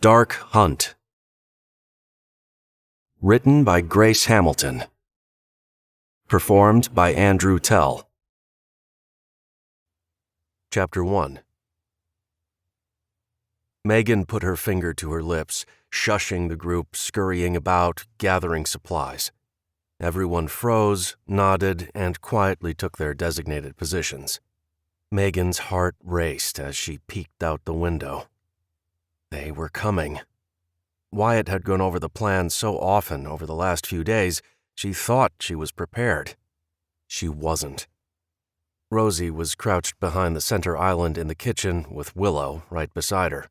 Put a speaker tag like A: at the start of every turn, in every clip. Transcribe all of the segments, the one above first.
A: Dark Hunt. Written by Grace Hamilton. Performed by Andrew Tell. Chapter 1. Megan put her finger to her lips, shushing the group scurrying about, gathering supplies. Everyone froze, nodded, and quietly took their designated positions. Megan's heart raced as she peeked out the window. They were coming. Wyatt had gone over the plan so often over the last few days, she thought she was prepared. She wasn't. Rosie was crouched behind the center island in the kitchen with Willow right beside her.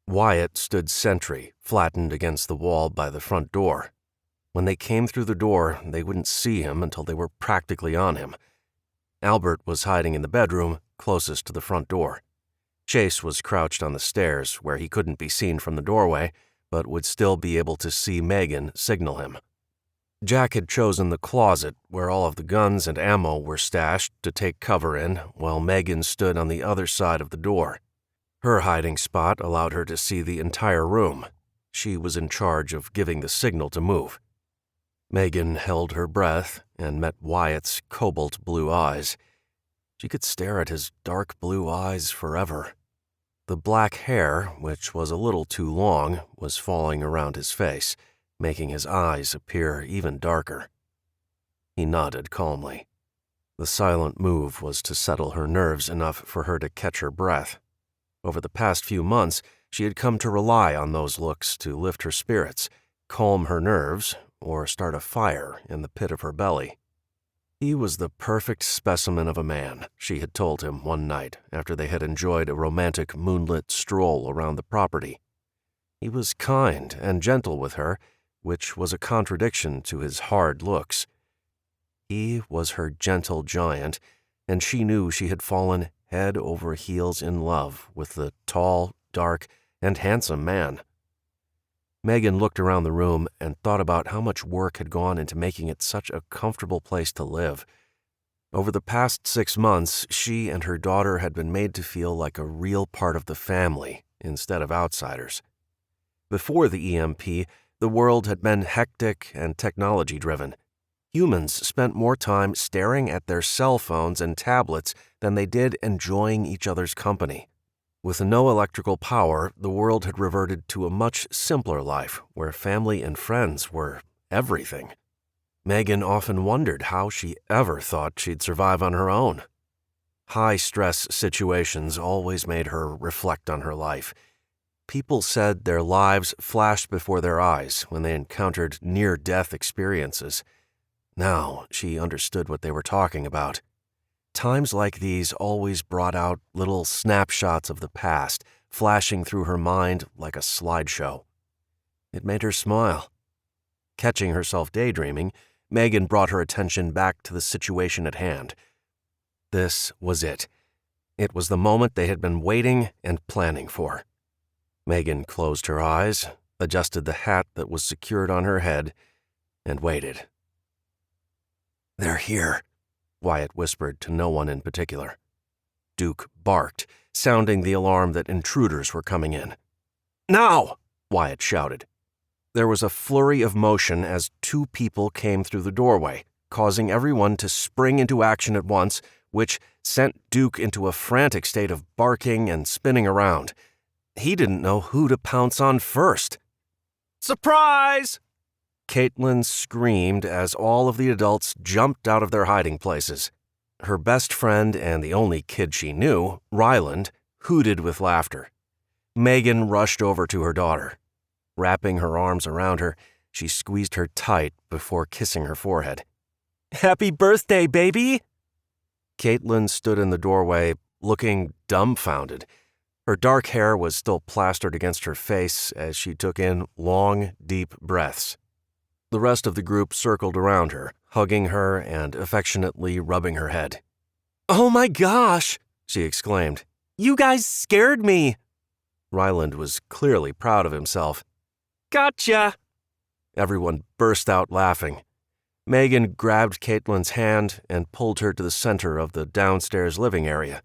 A: Wyatt stood sentry, flattened against the wall by the front door. When they came through the door, they wouldn't see him until they were practically on him. Albert was hiding in the bedroom closest to the front door. Chase was crouched on the stairs where he couldn't be seen from the doorway, but would still be able to see Megan signal him. Jack had chosen the closet where all of the guns and ammo were stashed to take cover in, while Megan stood on the other side of the door. Her hiding spot allowed her to see the entire room. She was in charge of giving the signal to move. Megan held her breath and met Wyatt's cobalt blue eyes. She could stare at his dark blue eyes forever. The black hair, which was a little too long, was falling around his face, making his eyes appear even darker. He nodded calmly. The silent move was to settle her nerves enough for her to catch her breath. Over the past few months, she had come to rely on those looks to lift her spirits, calm her nerves, or start a fire in the pit of her belly. He was the perfect specimen of a man, she had told him one night after they had enjoyed a romantic moonlit stroll around the property. He was kind and gentle with her, which was a contradiction to his hard looks. He was her gentle giant, and she knew she had fallen head over heels in love with the tall, dark, and handsome man. Megan looked around the room and thought about how much work had gone into making it such a comfortable place to live. Over the past 6 months, she and her daughter had been made to feel like a real part of the family instead of outsiders. Before the EMP, the world had been hectic and technology-driven. Humans spent more time staring at their cell phones and tablets than they did enjoying each other's company. With no electrical power, the world had reverted to a much simpler life where family and friends were everything. Megan often wondered how she ever thought she'd survive on her own. High-stress situations always made her reflect on her life. People said their lives flashed before their eyes when they encountered near-death experiences. Now she understood what they were talking about. Times like these always brought out little snapshots of the past, flashing through her mind like a slideshow. It made her smile. Catching herself daydreaming, Megan brought her attention back to the situation at hand. This was it. It was the moment they had been waiting and planning for. Megan closed her eyes, adjusted the hat that was secured on her head, and waited. "They're here," Wyatt whispered to no one in particular. Duke barked, sounding the alarm that intruders were coming in. "Now!" Wyatt shouted. There was a flurry of motion as 2 people came through the doorway, causing everyone to spring into action at once, which sent Duke into a frantic state of barking and spinning around. He didn't know who to pounce on first. "Surprise!" Caitlin screamed as all of the adults jumped out of their hiding places. Her best friend and the only kid she knew, Ryland, hooted with laughter. Megan rushed over to her daughter. Wrapping her arms around her, she squeezed her tight before kissing her forehead. "Happy birthday, baby!" Caitlin stood in the doorway, looking dumbfounded. Her dark hair was still plastered against her face as she took in long, deep breaths. The rest of the group circled around her, hugging her and affectionately rubbing her head. "Oh my gosh!" she exclaimed. "You guys scared me!" Ryland was clearly proud of himself. "Gotcha!" Everyone burst out laughing. Megan grabbed Caitlin's hand and pulled her to the center of the downstairs living area.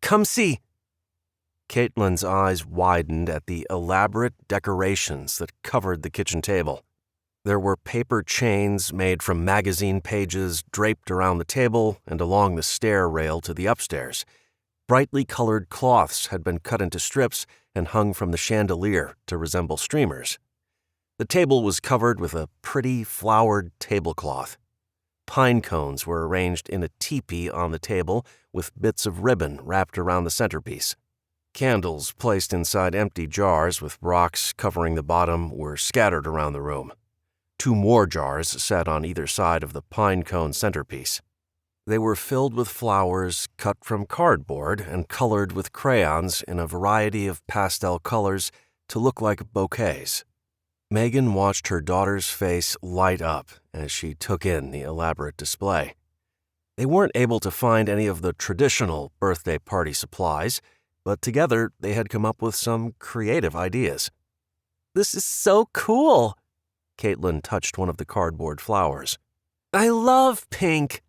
A: "Come see!" Caitlin's eyes widened at the elaborate decorations that covered the kitchen table. There were paper chains made from magazine pages draped around the table and along the stair rail to the upstairs. Brightly colored cloths had been cut into strips and hung from the chandelier to resemble streamers. The table was covered with a pretty flowered tablecloth. Pine cones were arranged in a teepee on the table with bits of ribbon wrapped around the centerpiece. Candles placed inside empty jars with rocks covering the bottom were scattered around the room. 2 more jars sat on either side of the pine cone centerpiece. They were filled with flowers cut from cardboard and colored with crayons in a variety of pastel colors to look like bouquets. Megan watched her daughter's face light up as she took in the elaborate display. They weren't able to find any of the traditional birthday party supplies, but together they had come up with some creative ideas. "This is so cool!" Caitlin touched one of the cardboard flowers. "I love pink!"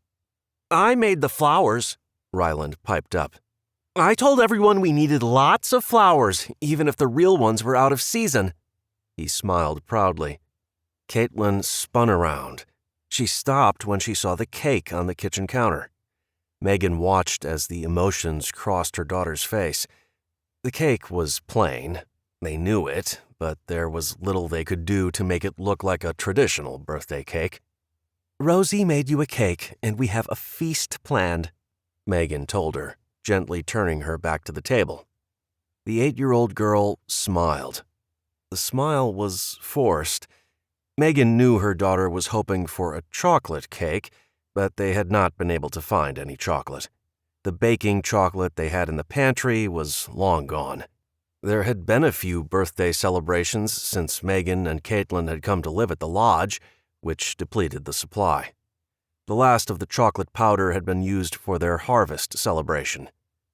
A: "I made the flowers," Ryland piped up. "I told everyone we needed lots of flowers, even if the real ones were out of season." He smiled proudly. Caitlin spun around. She stopped when she saw the cake on the kitchen counter. Megan watched as the emotions crossed her daughter's face. The cake was plain. They knew it, but there was little they could do to make it look like a traditional birthday cake. "Rosie made you a cake, and we have a feast planned," Megan told her, gently turning her back to the table. The 8-year-old girl smiled. The smile was forced. Megan knew her daughter was hoping for a chocolate cake, but they had not been able to find any chocolate. The baking chocolate they had in the pantry was long gone. There had been a few birthday celebrations since Megan and Caitlin had come to live at the lodge, which depleted the supply. The last of the chocolate powder had been used for their harvest celebration.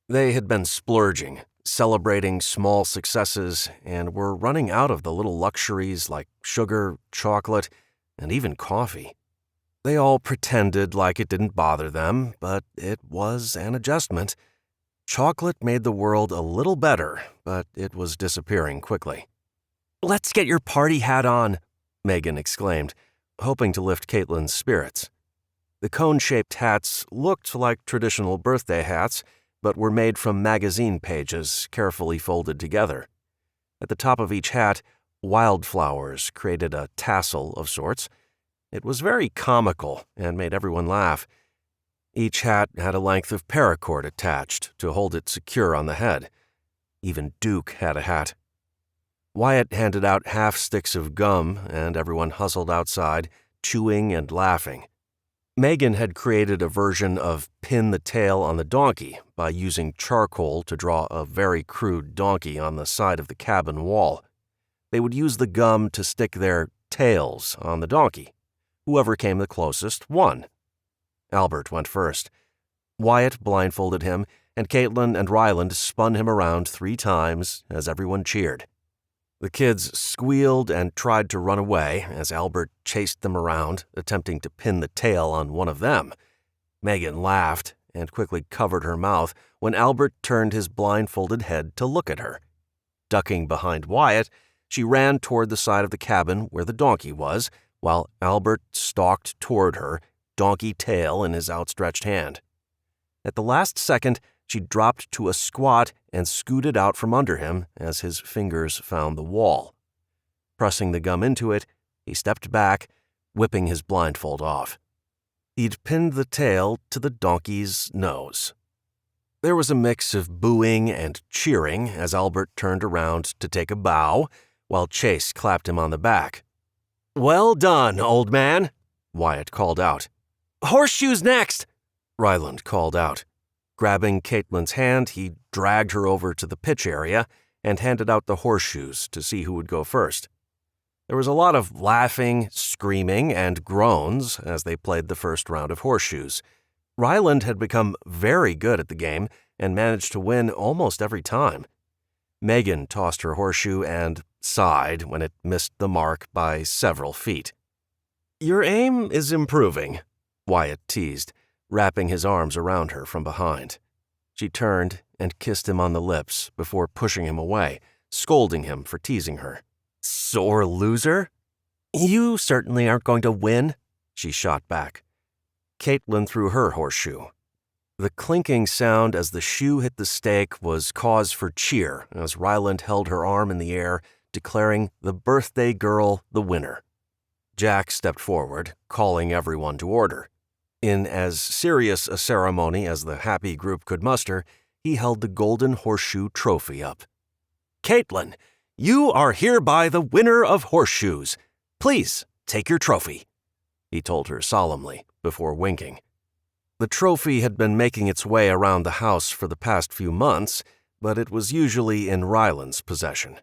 A: They had been splurging, celebrating small successes, and were running out of the little luxuries like sugar, chocolate, and even coffee. They all pretended like it didn't bother them, but it was an adjustment. Chocolate made the world a little better, but it was disappearing quickly. "Let's get your party hat on," Megan exclaimed, hoping to lift Caitlin's spirits. The cone-shaped hats looked like traditional birthday hats, but were made from magazine pages carefully folded together. At the top of each hat, wildflowers created a tassel of sorts. It was very comical and made everyone laugh. Each hat had a length of paracord attached to hold it secure on the head. Even Duke had a hat. Wyatt handed out half sticks of gum, and everyone hustled outside, chewing and laughing. Megan had created a version of pin the tail on the donkey by using charcoal to draw a very crude donkey on the side of the cabin wall. They would use the gum to stick their tails on the donkey. Whoever came the closest won. Albert went first. Wyatt blindfolded him, and Caitlin and Ryland spun him around 3 times as everyone cheered. The kids squealed and tried to run away as Albert chased them around, attempting to pin the tail on one of them. Megan laughed and quickly covered her mouth when Albert turned his blindfolded head to look at her. Ducking behind Wyatt, she ran toward the side of the cabin where the donkey was, while Albert stalked toward her, donkey tail in his outstretched hand. At the last second, she dropped to a squat and scooted out from under him as his fingers found the wall. Pressing the gum into it, he stepped back, whipping his blindfold off. He'd pinned the tail to the donkey's nose. There was a mix of booing and cheering as Albert turned around to take a bow, while Chase clapped him on the back. "Well done, old man," Wyatt called out. "Horseshoes next," Ryland called out. Grabbing Caitlin's hand, he dragged her over to the pitch area and handed out the horseshoes to see who would go first. There was a lot of laughing, screaming, and groans as they played the first round of horseshoes. Ryland had become very good at the game and managed to win almost every time. Megan tossed her horseshoe and sighed when it missed the mark by several feet. "Your aim is improving," Wyatt teased, wrapping his arms around her from behind. She turned and kissed him on the lips before pushing him away, scolding him for teasing her. "Sore loser? You certainly aren't going to win," she shot back. Caitlin threw her horseshoe. The clinking sound as the shoe hit the stake was cause for cheer as Ryland held her arm in the air, declaring the birthday girl the winner. Jack stepped forward, calling everyone to order. In as serious a ceremony as the happy group could muster, he held the golden horseshoe trophy up. "Caitlin, you are hereby the winner of horseshoes. Please take your trophy," he told her solemnly before winking. The trophy had been making its way around the house for the past few months, but it was usually in Ryland's possession.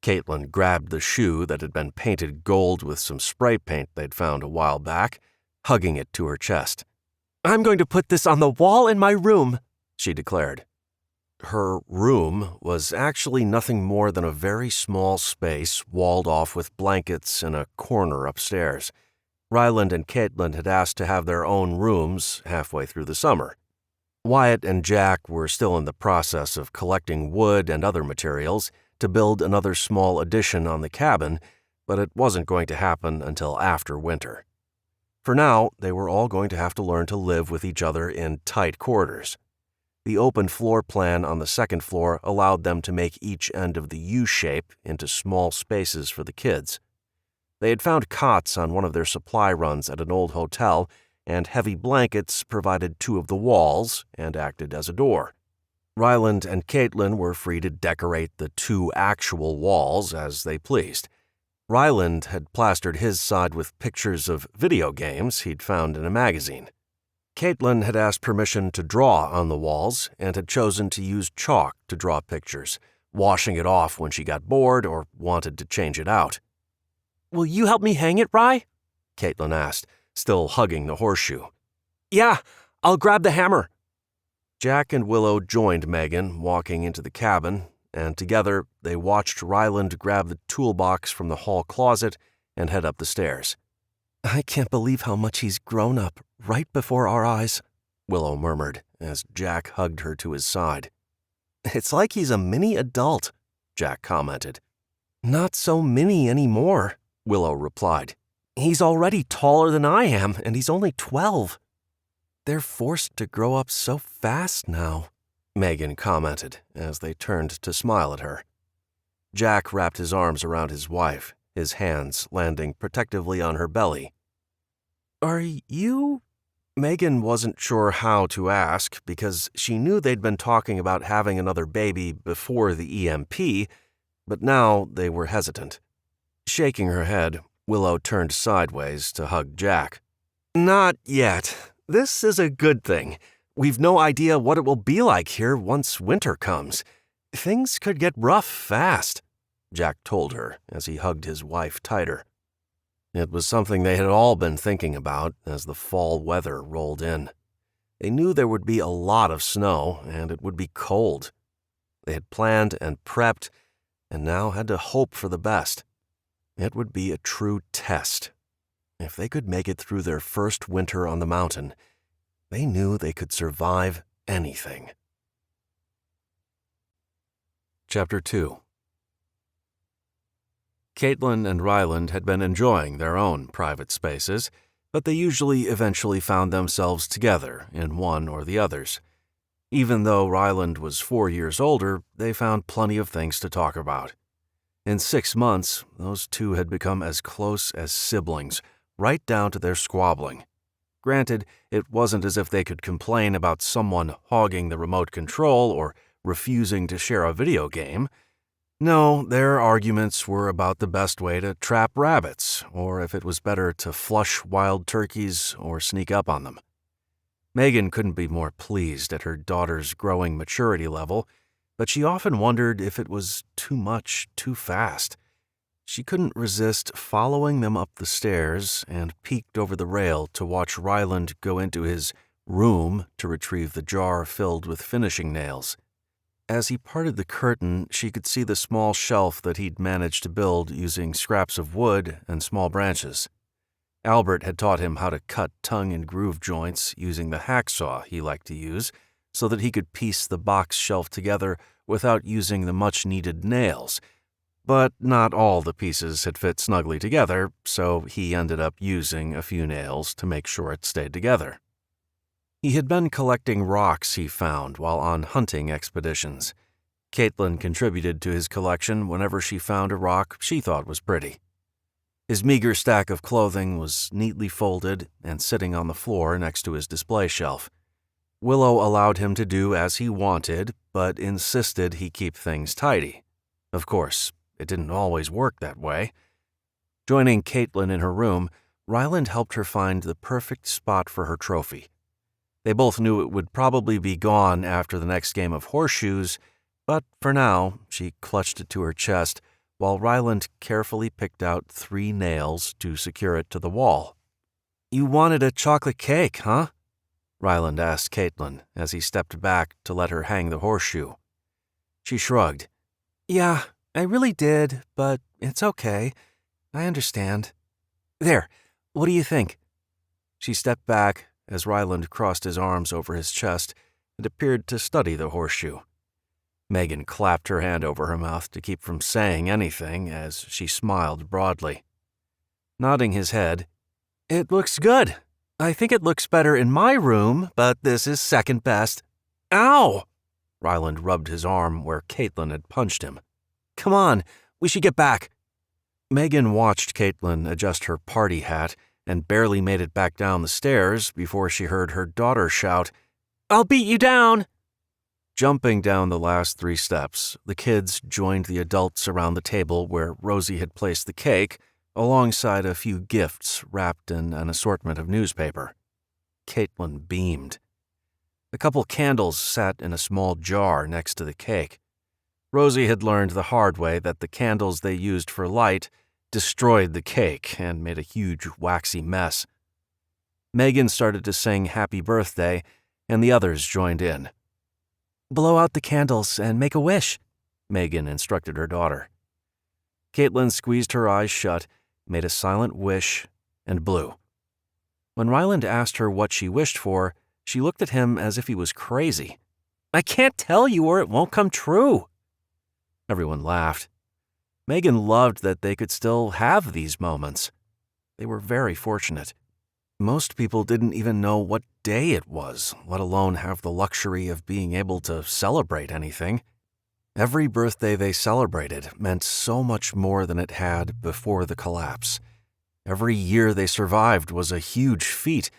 A: Caitlin grabbed the shoe that had been painted gold with some spray paint they'd found a while back, hugging it to her chest. "I'm going to put this on the wall in my room," she declared. Her room was actually nothing more than a very small space walled off with blankets in a corner upstairs. Ryland and Caitlin had asked to have their own rooms halfway through the summer. Wyatt and Jack were still in the process of collecting wood and other materials to build another small addition on the cabin, but it wasn't going to happen until after winter. For now, they were all going to have to learn to live with each other in tight quarters. The open floor plan on the second floor allowed them to make each end of the U-shape into small spaces for the kids. They had found cots on one of their supply runs at an old hotel, and heavy blankets provided two of the walls and acted as a door. Ryland and Caitlin were free to decorate the two actual walls as they pleased. Ryland had plastered his side with pictures of video games he'd found in a magazine. Caitlin had asked permission to draw on the walls and had chosen to use chalk to draw pictures, washing it off when she got bored or wanted to change it out. "Will you help me hang it, Rye?" Caitlin asked, still hugging the horseshoe. "Yeah, I'll grab the hammer." Jack and Willow joined Megan, walking into the cabin, and together they watched Ryland grab the toolbox from the hall closet and head up the stairs. "I can't believe how much he's grown up right before our eyes," Willow murmured as Jack hugged her to his side. "It's like he's a mini adult," Jack commented. "Not so mini anymore," Willow replied. "He's already taller than I am, and he's only 12. They're forced to grow up so fast now," Megan commented as they turned to smile at her. Jack wrapped his arms around his wife, his hands landing protectively on her belly. "Are you?" Megan wasn't sure how to ask because she knew they'd been talking about having another baby before the EMP, but now they were hesitant. Shaking her head, Willow turned sideways to hug Jack. "Not yet. This is a good thing. We've no idea what it will be like here once winter comes. Things could get rough fast," Jack told her as he hugged his wife tighter. It was something they had all been thinking about as the fall weather rolled in. They knew there would be a lot of snow and it would be cold. They had planned and prepped and now had to hope for the best. It would be a true test. If they could make it through their first winter on the mountain, they knew they could survive anything. Chapter 2. Caitlin and Ryland had been enjoying their own private spaces, but they usually eventually found themselves together in one or the other's. Even though Ryland was 4 years older, they found plenty of things to talk about. In 6 months, those two had become as close as siblings, right down to their squabbling. Granted, it wasn't as if they could complain about someone hogging the remote control or refusing to share a video game. No, their arguments were about the best way to trap rabbits, or if it was better to flush wild turkeys or sneak up on them. Megan couldn't be more pleased at her daughter's growing maturity level, but she often wondered if it was too much too fast. She couldn't resist following them up the stairs and peeked over the rail to watch Ryland go into his room to retrieve the jar filled with finishing nails. As he parted the curtain, she could see the small shelf that he'd managed to build using scraps of wood and small branches. Albert had taught him how to cut tongue and groove joints using the hacksaw he liked to use, so that he could piece the box shelf together without using the much-needed nails. But not all the pieces had fit snugly together, so he ended up using a few nails to make sure it stayed together. He had been collecting rocks he found while on hunting expeditions. Caitlin contributed to his collection whenever she found a rock she thought was pretty. His meager stack of clothing was neatly folded and sitting on the floor next to his display shelf. Willow allowed him to do as he wanted, but insisted he keep things tidy. Of course, it didn't always work that way. Joining Caitlin in her room, Ryland helped her find the perfect spot for her trophy. They both knew it would probably be gone after the next game of horseshoes, but for now, she clutched it to her chest while Ryland carefully picked out 3 nails to secure it to the wall. "You wanted a chocolate cake, huh?" Ryland asked Caitlin as he stepped back to let her hang the horseshoe. She shrugged. "Yeah, I really did, but it's okay. I understand. There, what do you think?" She stepped back as Ryland crossed his arms over his chest and appeared to study the horseshoe. Megan clapped her hand over her mouth to keep from saying anything as she smiled broadly. Nodding his head, "It looks good. I think it looks better in my room, but this is second best." "Ow!" Ryland rubbed his arm where Caitlin had punched him. "Come on, we should get back." Megan watched Caitlin adjust her party hat and barely made it back down the stairs before she heard her daughter shout, "I'll beat you down!" Jumping down the last 3 steps, the kids joined the adults around the table where Rosie had placed the cake, alongside a few gifts wrapped in an assortment of newspaper. Caitlin beamed. A couple candles sat in a small jar next to the cake. Rosie had learned the hard way that the candles they used for light destroyed the cake and made a huge waxy mess. Megan started to sing Happy Birthday, and the others joined in. "Blow out the candles and make a wish," Megan instructed her daughter. Caitlin squeezed her eyes shut, made a silent wish, and blew. When Ryland asked her what she wished for, she looked at him as if he was crazy. "I can't tell you or it won't come true." Everyone laughed. Megan loved that they could still have these moments. They were very fortunate. Most people didn't even know what day it was, let alone have the luxury of being able to celebrate anything. Every birthday they celebrated meant so much more than it had before the collapse. Every year they survived was a huge feat,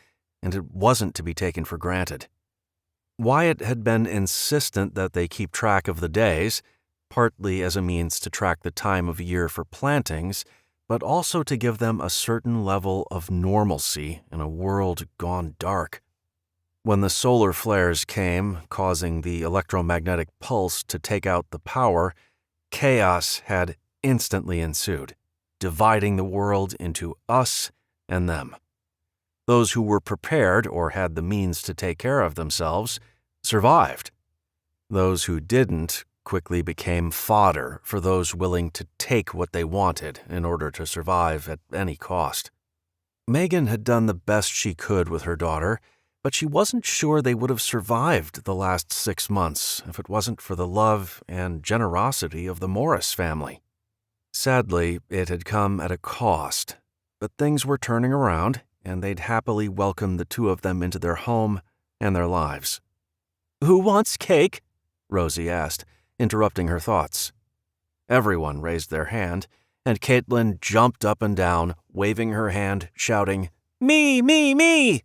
A: and it wasn't to be taken for granted. Wyatt had been insistent that they keep track of the days, partly as a means to track the time of year for plantings, but also to give them a certain level of normalcy in a world gone dark. When the solar flares came, causing the electromagnetic pulse to take out the power, chaos had instantly ensued, dividing the world into us and them. Those who were prepared or had the means to take care of themselves survived. Those who didn't quickly became fodder for those willing to take what they wanted in order to survive at any cost. Megan had done the best she could with her daughter, but she wasn't sure they would have survived the last 6 months if it wasn't for the love and generosity of the Morris family. Sadly, it had come at a cost, but things were turning around, and they'd happily welcome the 2 of them into their home and their lives. "Who wants cake?" Rosie asked, interrupting her thoughts. Everyone raised their hand, and Caitlin jumped up and down, waving her hand, shouting, "Me, me, me!"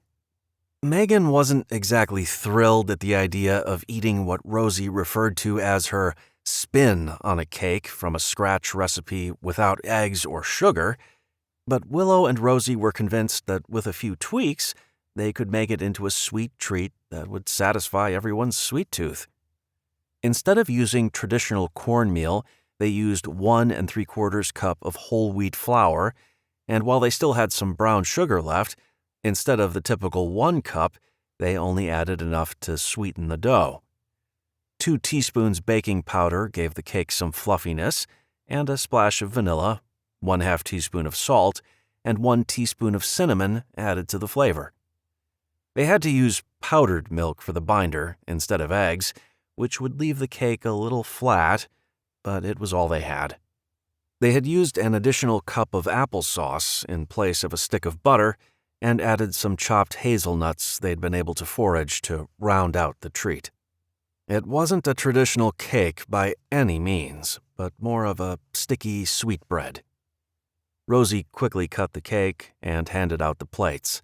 A: Megan wasn't exactly thrilled at the idea of eating what Rosie referred to as her spin on a cake from a scratch recipe without eggs or sugar, but Willow and Rosie were convinced that with a few tweaks, they could make it into a sweet treat that would satisfy everyone's sweet tooth. Instead of using traditional cornmeal, they used 1 3/4 cup of whole wheat flour, and while they still had some brown sugar left, instead of the typical 1 cup, they only added enough to sweeten the dough. 2 teaspoons baking powder gave the cake some fluffiness, and a splash of vanilla, 1/2 teaspoon of salt, and 1 teaspoon of cinnamon added to the flavor. They had to use powdered milk for the binder instead of eggs, which would leave the cake a little flat, but it was all they had. They had used an additional cup of applesauce in place of a stick of butter and added some chopped hazelnuts they'd been able to forage to round out the treat. It wasn't a traditional cake by any means, but more of a sticky sweetbread. Rosie quickly cut the cake and handed out the plates.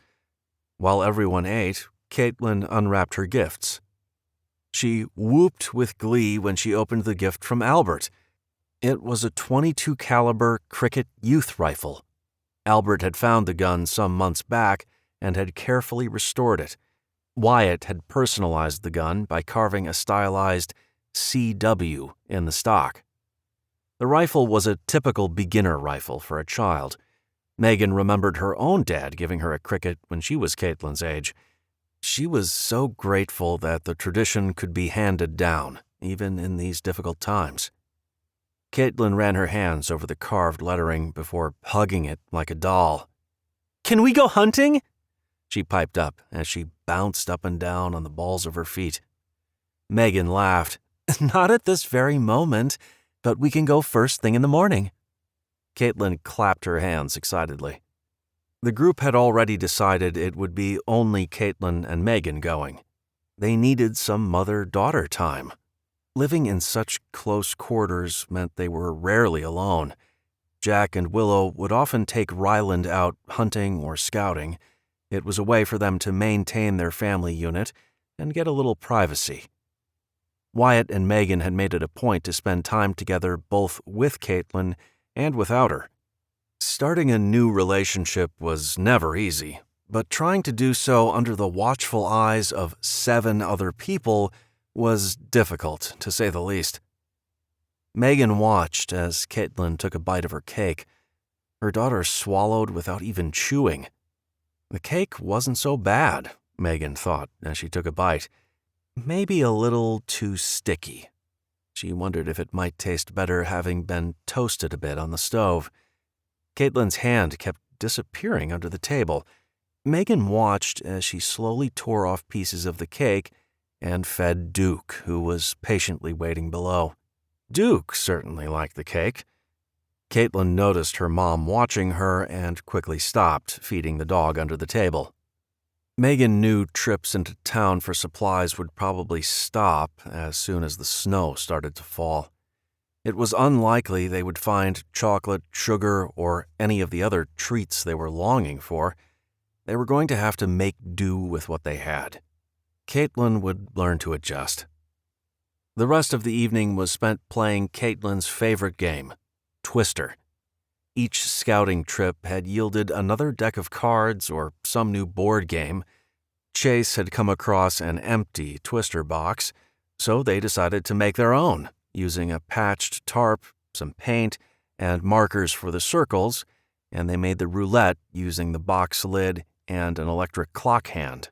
A: While everyone ate, Caitlin unwrapped her gifts. She whooped with glee when she opened the gift from Albert. It was a .22 caliber Cricket youth rifle. Albert had found the gun some months back and had carefully restored it. Wyatt had personalized the gun by carving a stylized CW in the stock. The rifle was a typical beginner rifle for a child. Megan remembered her own dad giving her a Cricket when she was Caitlin's age. She was so grateful that the tradition could be handed down, even in these difficult times. Caitlin ran her hands over the carved lettering before hugging it like a doll. "Can we go hunting?" she piped up as she bounced up and down on the balls of her feet. Megan laughed. "Not at this very moment, but we can go first thing in the morning." Caitlin clapped her hands excitedly. The group had already decided it would be only Caitlin and Megan going. They needed some mother-daughter time. Living in such close quarters meant they were rarely alone. Jack and Willow would often take Ryland out hunting or scouting. It was a way for them to maintain their family unit and get a little privacy. Wyatt and Megan had made it a point to spend time together both with Caitlin and without her. Starting a new relationship was never easy, but trying to do so under the watchful eyes of 7 other people was difficult, to say the least. Megan watched as Caitlin took a bite of her cake. Her daughter swallowed without even chewing. The cake wasn't so bad, Megan thought as she took a bite. Maybe a little too sticky. She wondered if it might taste better having been toasted a bit on the stove. Caitlin's hand kept disappearing under the table. Megan watched as she slowly tore off pieces of the cake and fed Duke, who was patiently waiting below. Duke certainly liked the cake. Caitlin noticed her mom watching her and quickly stopped feeding the dog under the table. Megan knew trips into town for supplies would probably stop as soon as the snow started to fall. It was unlikely they would find chocolate, sugar, or any of the other treats they were longing for. They were going to have to make do with what they had. Caitlin would learn to adjust. The rest of the evening was spent playing Caitlin's favorite game, Twister. Each scouting trip had yielded another deck of cards or some new board game. Chase had come across an empty Twister box, so they decided to make their own, using a patched tarp, some paint, and markers for the circles, and they made the roulette using the box lid and an electric clock hand.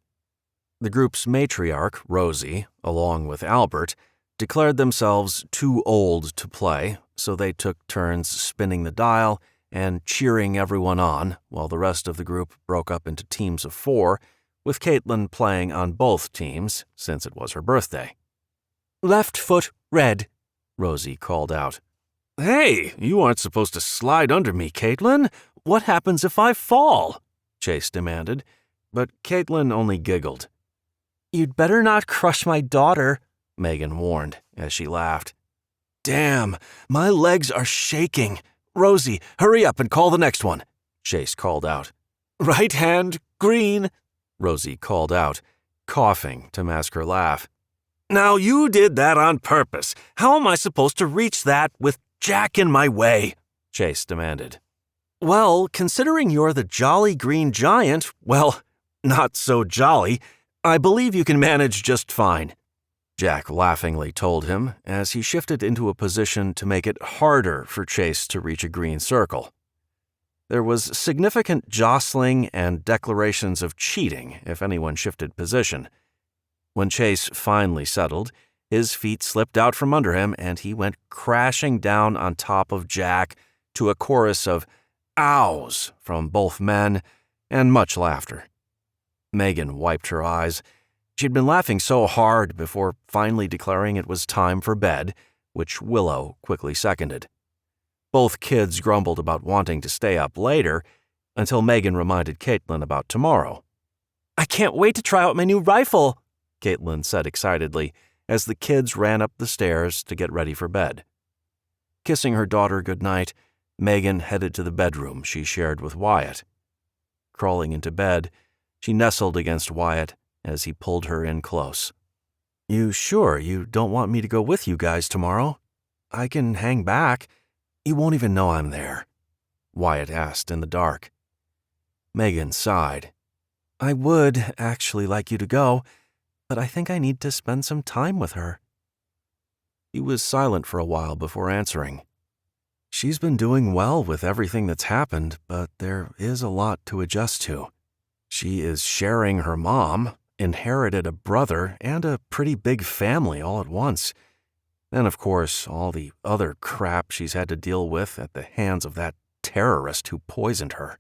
A: The group's matriarch, Rosie, along with Albert, declared themselves too old to play, so they took turns spinning the dial and cheering everyone on while the rest of the group broke up into teams of 4, with Caitlin playing on both teams since it was her birthday. "Left foot red," Rosie called out. "Hey, you aren't supposed to slide under me, Caitlin. What happens if I fall?" Chase demanded, but Caitlin only giggled. "You'd better not crush my daughter," Megan warned as she laughed. "Damn, my legs are shaking. Rosie, hurry up and call the next one," Chase called out. "Right hand, green," Rosie called out, coughing to mask her laugh. "Now you did that on purpose. How am I supposed to reach that with Jack in my way?" Chase demanded. "Well, considering you're the jolly green giant, well, not so jolly. I believe you can manage just fine," Jack laughingly told him as he shifted into a position to make it harder for Chase to reach a green circle. There was significant jostling and declarations of cheating if anyone shifted position. When Chase finally settled, his feet slipped out from under him and he went crashing down on top of Jack to a chorus of "ows" from both men and much laughter. Megan wiped her eyes. She'd been laughing so hard before finally declaring it was time for bed, which Willow quickly seconded. Both kids grumbled about wanting to stay up later until Megan reminded Caitlin about tomorrow. "I can't wait to try out my new rifle," Caitlin said excitedly as the kids ran up the stairs to get ready for bed. Kissing her daughter goodnight, Megan headed to the bedroom she shared with Wyatt. Crawling into bed, she nestled against Wyatt as he pulled her in close. "You sure you don't want me to go with you guys tomorrow? I can hang back. You won't even know I'm there," Wyatt asked in the dark. Megan sighed. "I would actually like you to go, but I think I need to spend some time with her." He was silent for a while before answering. "She's been doing well with everything that's happened, but there is a lot to adjust to. She is sharing her mom, inherited a brother, and a pretty big family all at once. And of course, all the other crap she's had to deal with at the hands of that terrorist who poisoned her.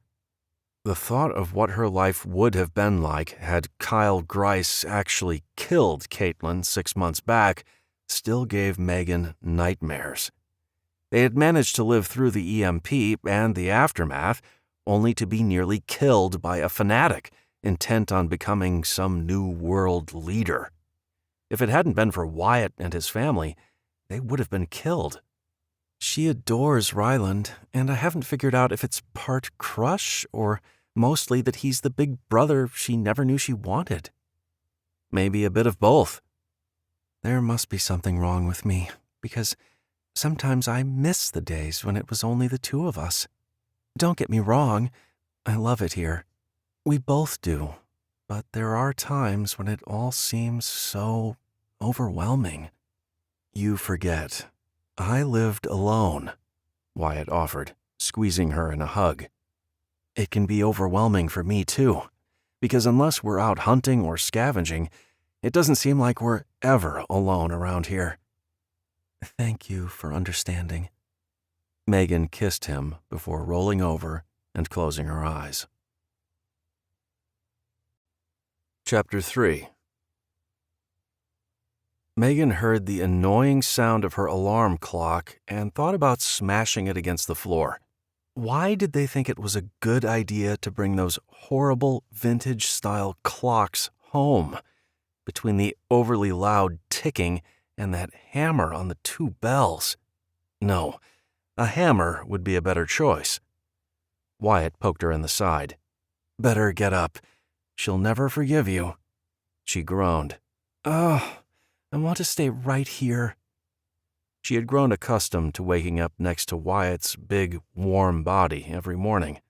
A: The thought of what her life would have been like had Kyle Grice actually killed Caitlin 6 months back still gave Megan nightmares. They had managed to live through the EMP and the aftermath, only to be nearly killed by a fanatic intent on becoming some new world leader. If it hadn't been for Wyatt and his family, they would have been killed. She adores Ryland, and I haven't figured out if it's part crush or mostly that he's the big brother she never knew she wanted. Maybe a bit of both. There must be something wrong with me, because sometimes I miss the days when it was only the two of us. Don't get me wrong, I love it here. We both do, but there are times when it all seems so overwhelming." "You forget. I lived alone," Wyatt offered, squeezing her in a hug. "It can be overwhelming for me, too, because unless we're out hunting or scavenging, it doesn't seem like we're ever alone around here." "Thank you for understanding." Megan kissed him before rolling over and closing her eyes. Chapter 3. Megan heard the annoying sound of her alarm clock and thought about smashing it against the floor. Why did they think it was a good idea to bring those horrible vintage-style clocks home? Between the overly loud ticking and that hammer on the 2 bells. No, a hammer would be a better choice. Wyatt poked her in the side. "Better get up. She'll never forgive you." She groaned. "Oh, I want to stay right here." She had grown accustomed to waking up next to Wyatt's big, warm body every morning.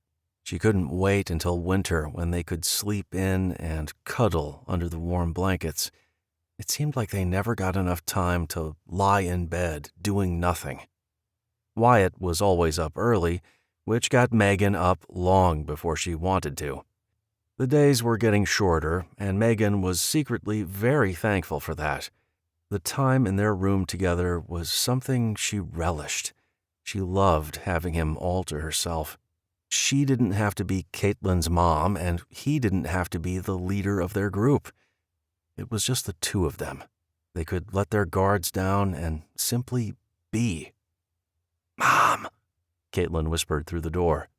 A: She couldn't wait until winter when they could sleep in and cuddle under the warm blankets. It seemed like they never got enough time to lie in bed doing nothing. Wyatt was always up early, which got Megan up long before she wanted to. The days were getting shorter, and Megan was secretly very thankful for that. The time in their room together was something she relished. She loved having him all to herself. She didn't have to be Caitlin's mom, and he didn't have to be the leader of their group. It was just the two of them. They could let their guards down and simply be. "Mom," Caitlin whispered through the door.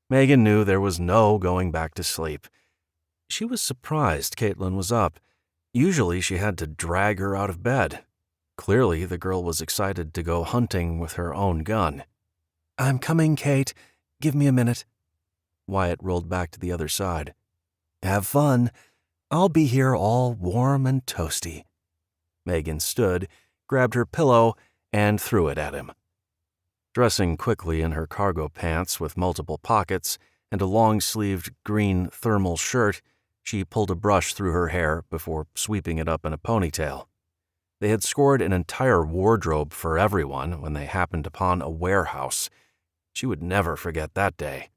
A: Megan knew there was no going back to sleep. She was surprised Caitlin was up. Usually she had to drag her out of bed. Clearly the girl was excited to go hunting with her own gun. "I'm coming, Kate. Give me a minute." Wyatt rolled back to the other side. "Have fun. I'll be here all warm and toasty." Megan stood, grabbed her pillow, and threw it at him. Dressing quickly in her cargo pants with multiple pockets and a long-sleeved green thermal shirt, she pulled a brush through her hair before sweeping it up in a ponytail. They had scored an entire wardrobe for everyone when they happened upon a warehouse. She would never forget that day.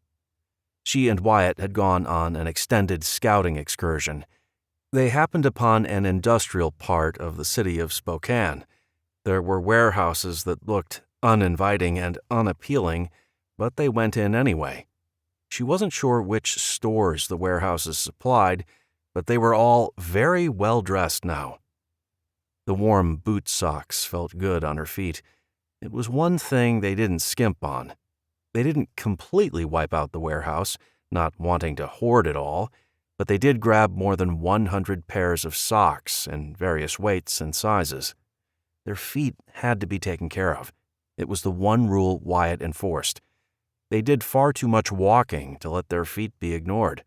A: She and Wyatt had gone on an extended scouting excursion. They happened upon an industrial part of the city of Spokane. There were warehouses that looked uninviting and unappealing, but they went in anyway. She wasn't sure which stores the warehouses supplied, but they were all very well dressed now. The warm boot socks felt good on her feet. It was one thing they didn't skimp on. They didn't completely wipe out the warehouse, not wanting to hoard it all, but they did grab more than 100 pairs of socks in various weights and sizes. Their feet had to be taken care of. It was the one rule Wyatt enforced. They did far too much walking to let their feet be ignored.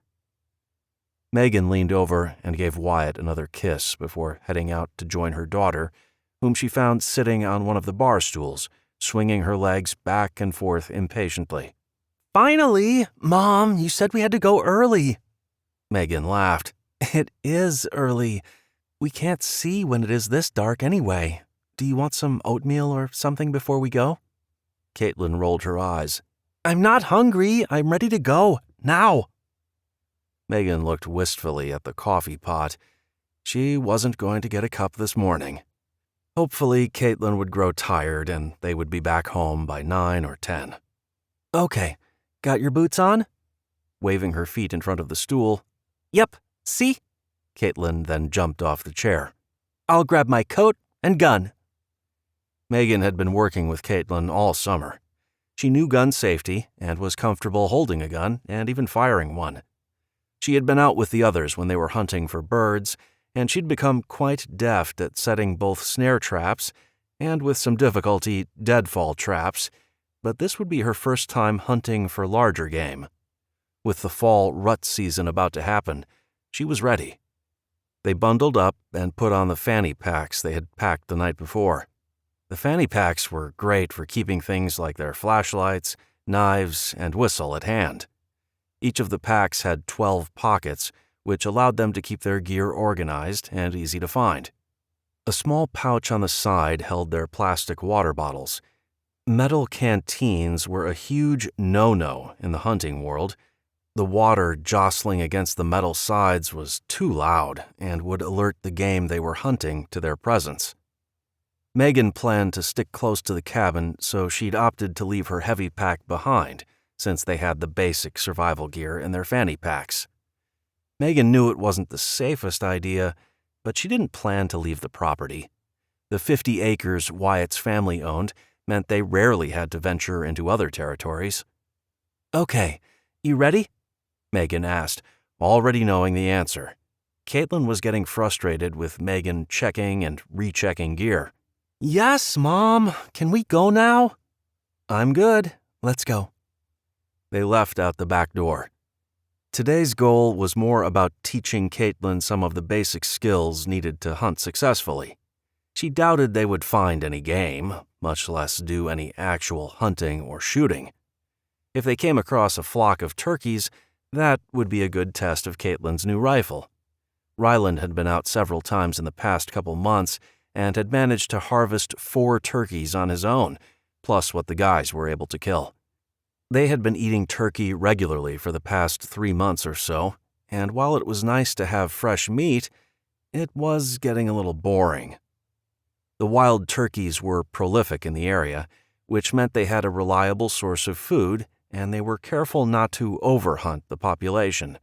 A: Megan leaned over and gave Wyatt another kiss before heading out to join her daughter, whom she found sitting on one of the bar stools, swinging her legs back and forth impatiently. "Finally! Mom, you said we had to go early." Megan laughed. "It is early. We can't see when it is this dark anyway. Do you want some oatmeal or something before we go?" Caitlin rolled her eyes. "I'm not hungry. I'm ready to go. Now." Megan looked wistfully at the coffee pot. She wasn't going to get a cup this morning. Hopefully, Caitlin would grow tired and they would be back home by 9 or 10. "Okay, got your boots on?" Waving her feet in front of the stool. "Yep, see?" Caitlin then jumped off the chair. "I'll grab my coat and gun." Megan had been working with Caitlin all summer. She knew gun safety and was comfortable holding a gun and even firing one. She had been out with the others when they were hunting for birds, and she'd become quite deft at setting both snare traps and, with some difficulty, deadfall traps, but this would be her first time hunting for larger game. With the fall rut season about to happen, she was ready. They bundled up and put on the fanny packs they had packed the night before. The fanny packs were great for keeping things like their flashlights, knives, and whistle at hand. Each of the packs had 12 pockets, which allowed them to keep their gear organized and easy to find. A small pouch on the side held their plastic water bottles. Metal canteens were a huge no-no in the hunting world. The water jostling against the metal sides was too loud and would alert the game they were hunting to their presence. Megan planned to stick close to the cabin, so she'd opted to leave her heavy pack behind, since they had the basic survival gear in their fanny packs. Megan knew it wasn't the safest idea, but she didn't plan to leave the property. The 50 acres Wyatt's family owned meant they rarely had to venture into other territories. "Okay, you ready?" Megan asked, already knowing the answer. Caitlin was getting frustrated with Megan checking and rechecking gear. "Yes, Mom. Can we go now?" "I'm good. Let's go." They left out the back door. Today's goal was more about teaching Caitlin some of the basic skills needed to hunt successfully. She doubted they would find any game, much less do any actual hunting or shooting. If they came across a flock of turkeys, that would be a good test of Caitlin's new rifle. Ryland had been out several times in the past couple months and had managed to harvest 4 turkeys on his own, plus what the guys were able to kill. They had been eating turkey regularly for the past 3 months or so, and while it was nice to have fresh meat, it was getting a little boring. The wild turkeys were prolific in the area, which meant they had a reliable source of food, and they were careful not to overhunt the population.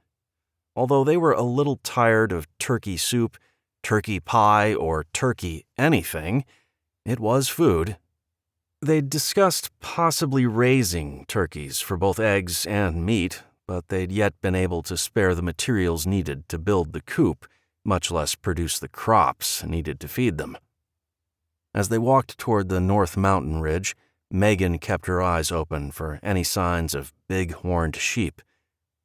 A: Although they were a little tired of turkey soup, turkey pie, or turkey anything, it was food. They'd discussed possibly raising turkeys for both eggs and meat, but they'd yet been able to spare the materials needed to build the coop, much less produce the crops needed to feed them. As they walked toward the North Mountain Ridge, Megan kept her eyes open for any signs of big-horned sheep.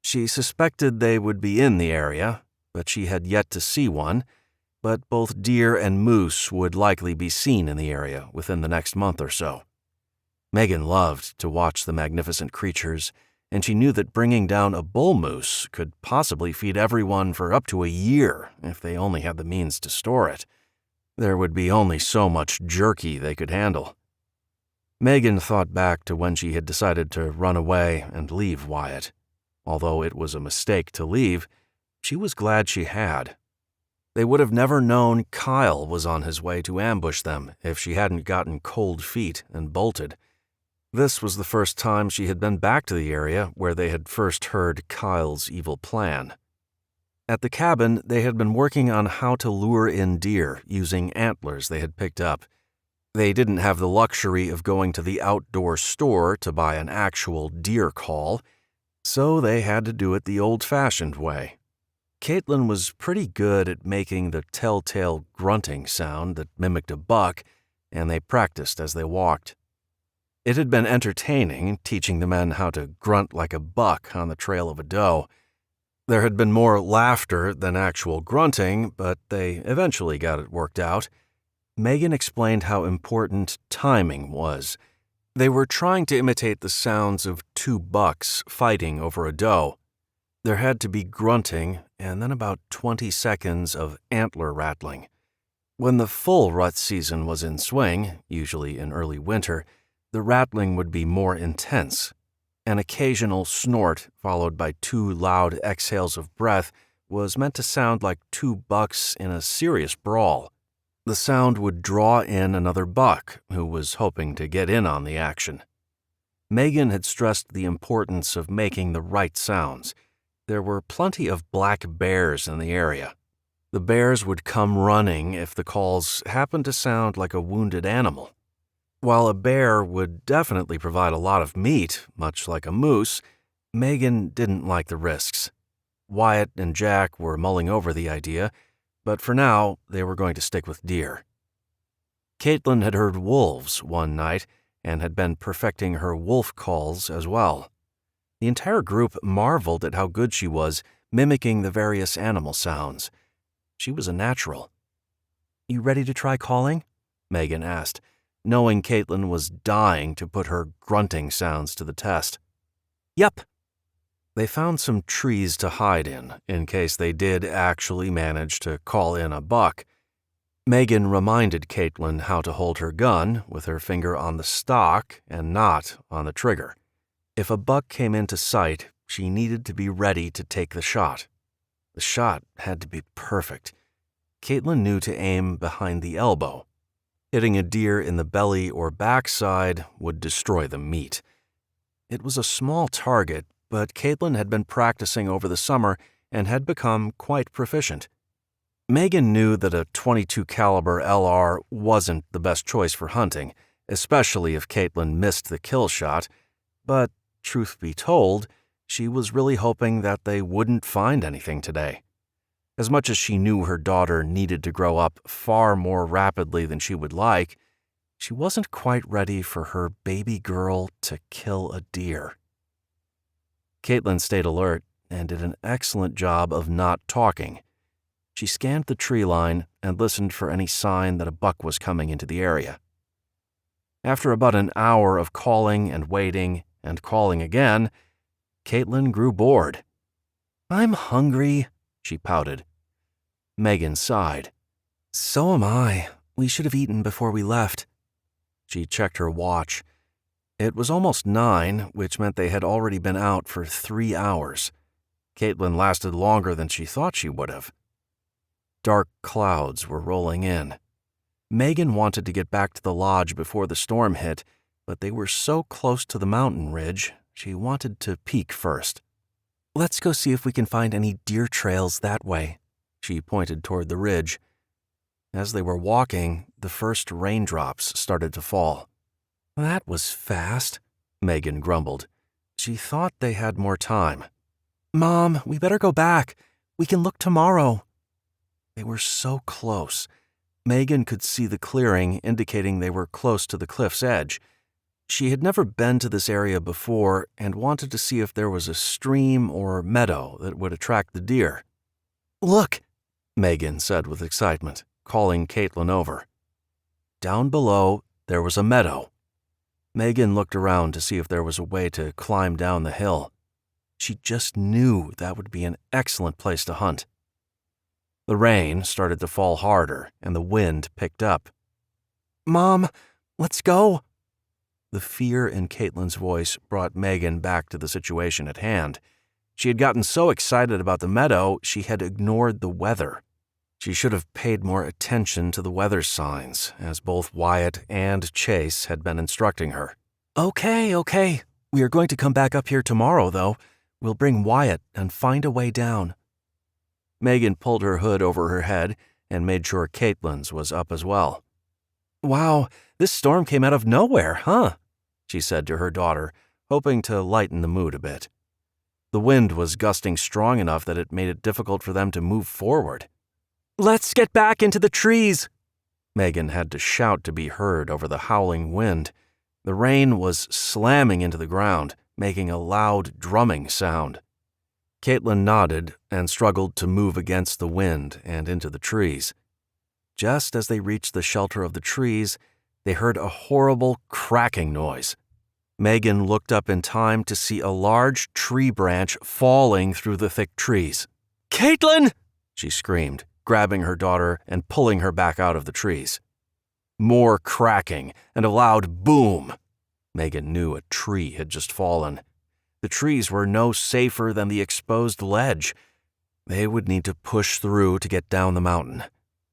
A: She suspected they would be in the area, but she had yet to see one, but both deer and moose would likely be seen in the area within the next month or so. Megan loved to watch the magnificent creatures, and she knew that bringing down a bull moose could possibly feed everyone for up to a year if they only had the means to store it. There would be only so much jerky they could handle. Megan thought back to when she had decided to run away and leave Wyatt. Although it was a mistake to leave, she was glad she had. They would have never known Kyle was on his way to ambush them if she hadn't gotten cold feet and bolted. This was the first time she had been back to the area where they had first heard Kyle's evil plan. At the cabin, they had been working on how to lure in deer using antlers they had picked up. They didn't have the luxury of going to the outdoor store to buy an actual deer call, so they had to do it the old-fashioned way. Caitlin was pretty good at making the telltale grunting sound that mimicked a buck, and they practiced as they walked. It had been entertaining teaching the men how to grunt like a buck on the trail of a doe. There had been more laughter than actual grunting, but they eventually got it worked out. Megan explained how important timing was. They were trying to imitate the sounds of two bucks fighting over a doe. There had to be grunting and then about 20 seconds of antler rattling. When the full rut season was in swing, usually in early winter, the rattling would be more intense. An occasional snort, followed by 2 loud exhales of breath, was meant to sound like 2 bucks in a serious brawl. The sound would draw in another buck who was hoping to get in on the action. Megan had stressed the importance of making the right sounds. There were plenty of black bears in the area. The bears would come running if the calls happened to sound like a wounded animal. While a bear would definitely provide a lot of meat, much like a moose, Megan didn't like the risks. Wyatt and Jack were mulling over the idea, but for now, they were going to stick with deer. Caitlin had heard wolves one night and had been perfecting her wolf calls as well. The entire group marveled at how good she was mimicking the various animal sounds. She was a natural. "You ready to try calling?" Megan asked, knowing Caitlin was dying to put her grunting sounds to the test. "Yep." They found some trees to hide in case they did actually manage to call in a buck. Megan reminded Caitlin how to hold her gun with her finger on the stock and not on the trigger. If a buck came into sight, she needed to be ready to take the shot. The shot had to be perfect. Caitlin knew to aim behind the elbow. Hitting a deer in the belly or backside would destroy the meat. It was a small target, but Caitlin had been practicing over the summer and had become quite proficient. Megan knew that a .22 caliber LR wasn't the best choice for hunting, especially if Caitlin missed the kill shot, but truth be told, she was really hoping that they wouldn't find anything today. As much as she knew her daughter needed to grow up far more rapidly than she would like, she wasn't quite ready for her baby girl to kill a deer. Caitlin stayed alert and did an excellent job of not talking. She scanned the tree line and listened for any sign that a buck was coming into the area. After about an hour of calling and waiting and calling again, Caitlin grew bored. "I'm hungry," she pouted. Megan sighed. "So am I. We should have eaten before we left." She checked her watch. It was almost 9, which meant they had already been out for 3 hours. Caitlin lasted longer than she thought she would have. Dark clouds were rolling in. Megan wanted to get back to the lodge before the storm hit, but they were so close to the mountain ridge, she wanted to peek first. "Let's go see if we can find any deer trails that way." She pointed toward the ridge. As they were walking, the first raindrops started to fall. "That was fast," Megan grumbled. She thought they had more time. "Mom, we better go back. We can look tomorrow." They were so close. Megan could see the clearing, indicating they were close to the cliff's edge. She had never been to this area before and wanted to see if there was a stream or meadow that would attract the deer. "Look," Megan said with excitement, calling Caitlin over. Down below, there was a meadow. Megan looked around to see if there was a way to climb down the hill. She just knew that would be an excellent place to hunt. The rain started to fall harder, and the wind picked up. "Mom, let's go." The fear in Caitlin's voice brought Megan back to the situation at hand. She had gotten so excited about the meadow, she had ignored the weather. She should have paid more attention to the weather signs, as both Wyatt and Chase had been instructing her. Okay. We are going to come back up here tomorrow, though. We'll bring Wyatt and find a way down." Megan pulled her hood over her head and made sure Caitlin's was up as well. "Wow, this storm came out of nowhere, huh?" she said to her daughter, hoping to lighten the mood a bit. The wind was gusting strong enough that it made it difficult for them to move forward. "Let's get back into the trees!" Megan had to shout to be heard over the howling wind. The rain was slamming into the ground, making a loud drumming sound. Caitlin nodded and struggled to move against the wind and into the trees. Just as they reached the shelter of the trees, they heard a horrible cracking noise. Megan looked up in time to see a large tree branch falling through the thick trees. "Caitlin!" she screamed, grabbing her daughter and pulling her back out of the trees. More cracking and a loud boom. Megan knew a tree had just fallen. The trees were no safer than the exposed ledge. They would need to push through to get down the mountain.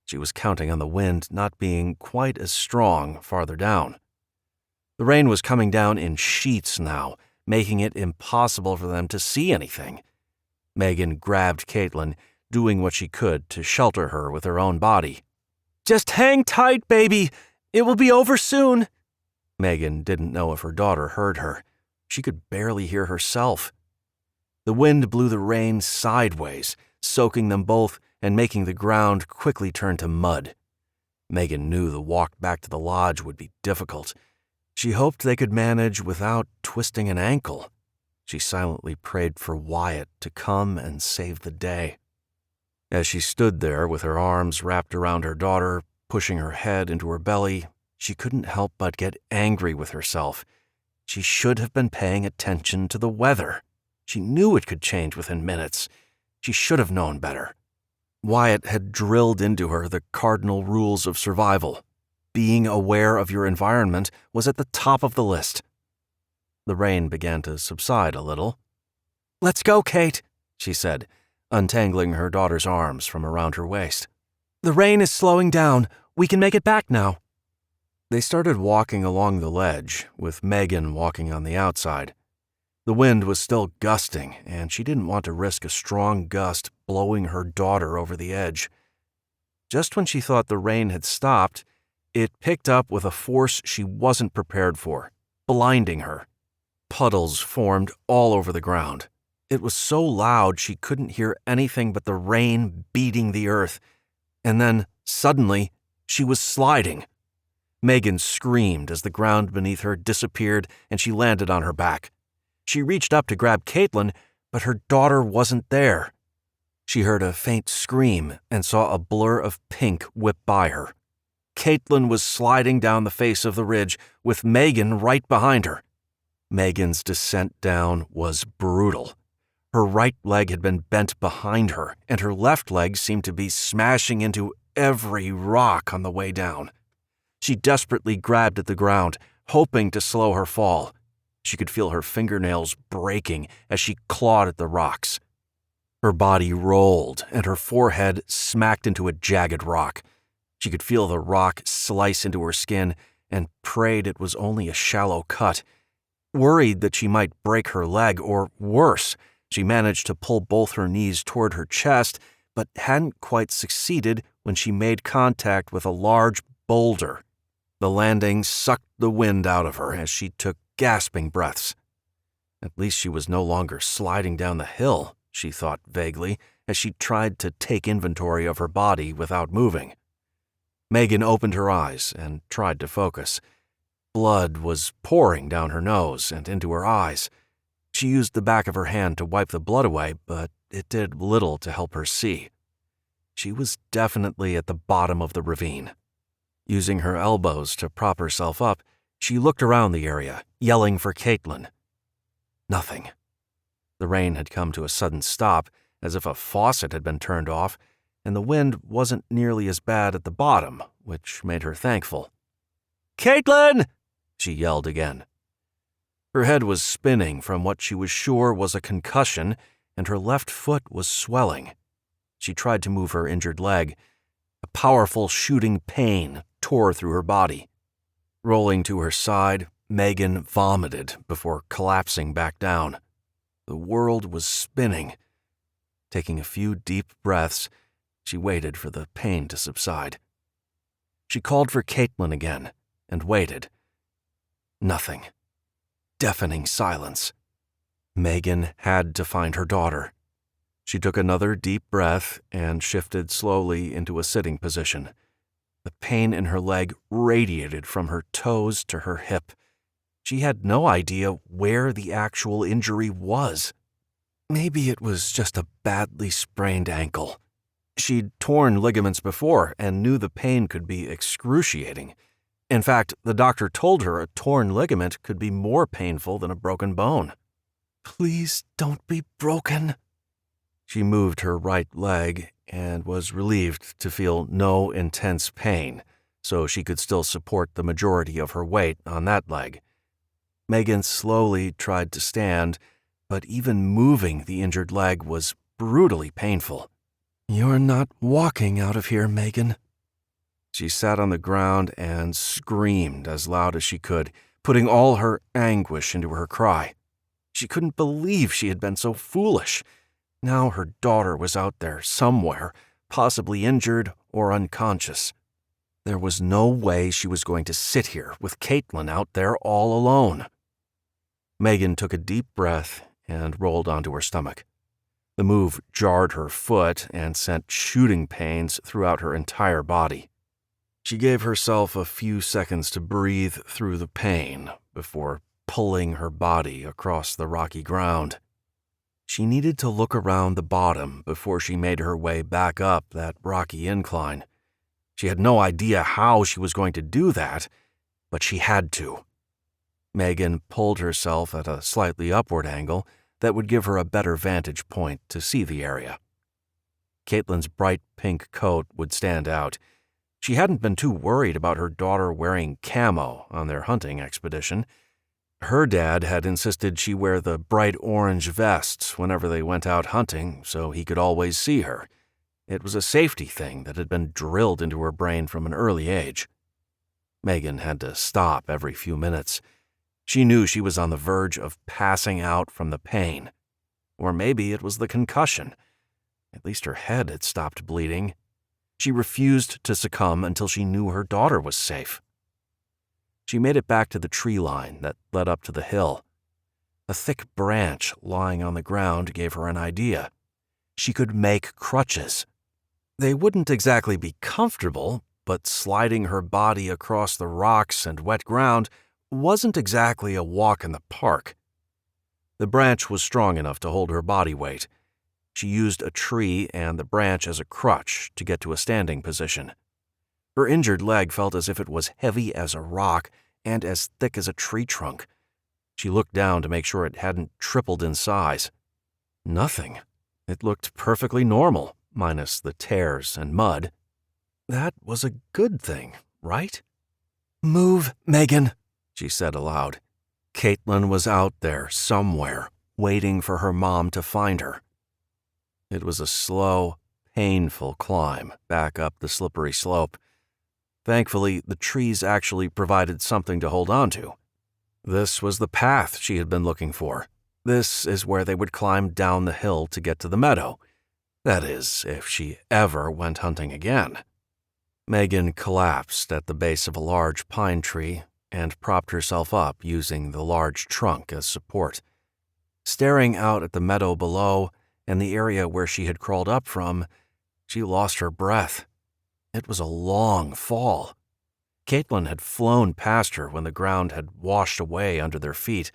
A: She was counting on the wind not being quite as strong farther down. The rain was coming down in sheets now, making it impossible for them to see anything. Megan grabbed Caitlin, doing what she could to shelter her with her own body. "Just hang tight, baby. It will be over soon." Megan didn't know if her daughter heard her. She could barely hear herself. The wind blew the rain sideways, soaking them both and making the ground quickly turn to mud. Megan knew the walk back to the lodge would be difficult. She hoped they could manage without twisting an ankle. She silently prayed for Wyatt to come and save the day. As she stood there with her arms wrapped around her daughter, pushing her head into her belly, she couldn't help but get angry with herself. She should have been paying attention to the weather. She knew it could change within minutes. She should have known better. Wyatt had drilled into her the cardinal rules of survival. Being aware of your environment was at the top of the list. The rain began to subside a little. "Let's go, Kate," she said, untangling her daughter's arms from around her waist. "The rain is slowing down. We can make it back now." They started walking along the ledge, with Megan walking on the outside. The wind was still gusting, and she didn't want to risk a strong gust blowing her daughter over the edge. Just when she thought the rain had stopped, it picked up with a force she wasn't prepared for, blinding her. Puddles formed all over the ground. It was so loud she couldn't hear anything but the rain beating the earth. And then, suddenly, she was sliding. Megan screamed as the ground beneath her disappeared and she landed on her back. She reached up to grab Caitlin, but her daughter wasn't there. She heard a faint scream and saw a blur of pink whip by her. Caitlin was sliding down the face of the ridge, with Megan right behind her. Megan's descent down was brutal. Her right leg had been bent behind her, and her left leg seemed to be smashing into every rock on the way down. She desperately grabbed at the ground, hoping to slow her fall. She could feel her fingernails breaking as she clawed at the rocks. Her body rolled, and her forehead smacked into a jagged rock. She could feel the rock slice into her skin and prayed it was only a shallow cut. Worried that she might break her leg, or worse, she managed to pull both her knees toward her chest, but hadn't quite succeeded when she made contact with a large boulder. The landing sucked the wind out of her as she took gasping breaths. At least she was no longer sliding down the hill, she thought vaguely, as she tried to take inventory of her body without moving. Megan opened her eyes and tried to focus. Blood was pouring down her nose and into her eyes. She used the back of her hand to wipe the blood away, but it did little to help her see. She was definitely at the bottom of the ravine. Using her elbows to prop herself up, she looked around the area, yelling for Caitlin. Nothing. The rain had come to a sudden stop, as if a faucet had been turned off, and the wind wasn't nearly as bad at the bottom, which made her thankful. "Caitlin!" she yelled again. Her head was spinning from what she was sure was a concussion, and her left foot was swelling. She tried to move her injured leg. A powerful shooting pain tore through her body. Rolling to her side, Megan vomited before collapsing back down. The world was spinning. Taking a few deep breaths, she waited for the pain to subside. She called for Caitlin again and waited. Nothing. Deafening silence. Megan had to find her daughter. She took another deep breath and shifted slowly into a sitting position. The pain in her leg radiated from her toes to her hip. She had no idea where the actual injury was. Maybe it was just a badly sprained ankle. She'd torn ligaments before and knew the pain could be excruciating. In fact, the doctor told her a torn ligament could be more painful than a broken bone. "Please don't be broken." She moved her right leg and was relieved to feel no intense pain, so she could still support the majority of her weight on that leg. Megan slowly tried to stand, but even moving the injured leg was brutally painful. "You're not walking out of here, Megan." She sat on the ground and screamed as loud as she could, putting all her anguish into her cry. She couldn't believe she had been so foolish. Now her daughter was out there somewhere, possibly injured or unconscious. There was no way she was going to sit here with Caitlin out there all alone. Megan took a deep breath and rolled onto her stomach. The move jarred her foot and sent shooting pains throughout her entire body. She gave herself a few seconds to breathe through the pain before pulling her body across the rocky ground. She needed to look around the bottom before she made her way back up that rocky incline. She had no idea how she was going to do that, but she had to. Megan pulled herself at a slightly upward angle that would give her a better vantage point to see the area. Caitlin's bright pink coat would stand out. She hadn't been too worried about her daughter wearing camo on their hunting expedition. Her dad had insisted she wear the bright orange vest whenever they went out hunting so he could always see her. It was a safety thing that had been drilled into her brain from an early age. Megan had to stop every few minutes. She knew she was on the verge of passing out from the pain. Or maybe it was the concussion. At least her head had stopped bleeding. She refused to succumb until she knew her daughter was safe. She made it back to the tree line that led up to the hill. A thick branch lying on the ground gave her an idea. She could make crutches. They wouldn't exactly be comfortable, but sliding her body across the rocks and wet ground wasn't exactly a walk in the park. The branch was strong enough to hold her body weight. She used a tree and the branch as a crutch to get to a standing position. Her injured leg felt as if it was heavy as a rock and as thick as a tree trunk. She looked down to make sure it hadn't tripled in size. Nothing. It looked perfectly normal, minus the tears and mud. That was a good thing, right? "Move, Megan," she said aloud. Caitlin was out there somewhere, waiting for her mom to find her. It was a slow, painful climb back up the slippery slope. Thankfully, the trees actually provided something to hold on to. This was the path she had been looking for. This is where they would climb down the hill to get to the meadow. That is, if she ever went hunting again. Megan collapsed at the base of a large pine tree and propped herself up using the large trunk as support. Staring out at the meadow below and the area where she had crawled up from, she lost her breath. It was a long fall. Caitlin had flown past her when the ground had washed away under their feet.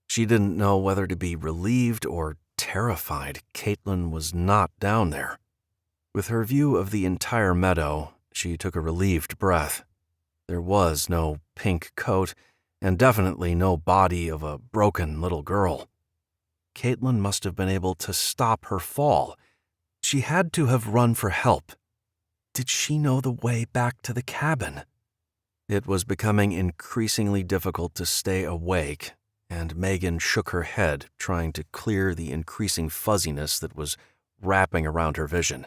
A: She didn't know whether to be relieved or terrified Caitlin was not down there. With her view of the entire meadow, she took a relieved breath. There was no pink coat, and definitely no body of a broken little girl. Caitlin must have been able to stop her fall. She had to have run for help. Did she know the way back to the cabin? It was becoming increasingly difficult to stay awake, and Megan shook her head, trying to clear the increasing fuzziness that was wrapping around her vision.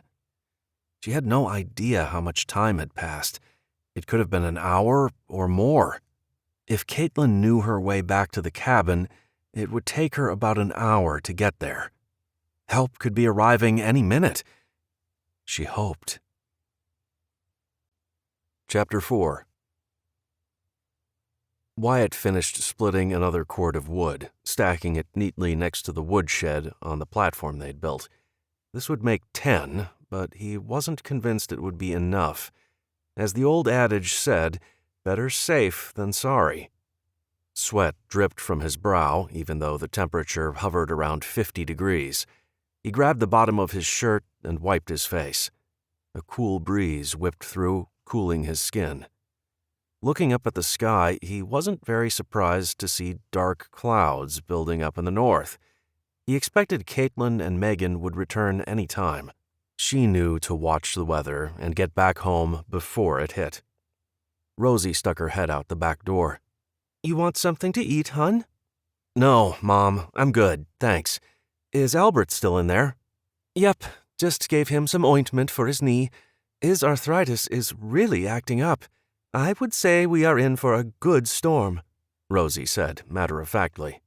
A: She had no idea how much time had passed. It could have been an hour or more. If Caitlin knew her way back to the cabin, it would take her about an hour to get there. Help could be arriving any minute. She hoped. Chapter 4. Wyatt finished splitting another cord of wood, stacking it neatly next to the woodshed on the platform they'd built. This would make 10, but he wasn't convinced it would be enough. As the old adage said, better safe than sorry. Sweat dripped from his brow, even though the temperature hovered around 50 degrees. He grabbed the bottom of his shirt and wiped his face. A cool breeze whipped through, cooling his skin. Looking up at the sky, he wasn't very surprised to see dark clouds building up in the north. He expected Caitlin and Megan would return any time. She knew to watch the weather and get back home before it hit. Rosie stuck her head out the back door. "You want something to eat, hun?" "No, Mom, I'm good, thanks. Is Albert still in there?" "Yep, just gave him some ointment for his knee. His arthritis is really acting up. I would say we are in for a good storm," Rosie said matter-of-factly.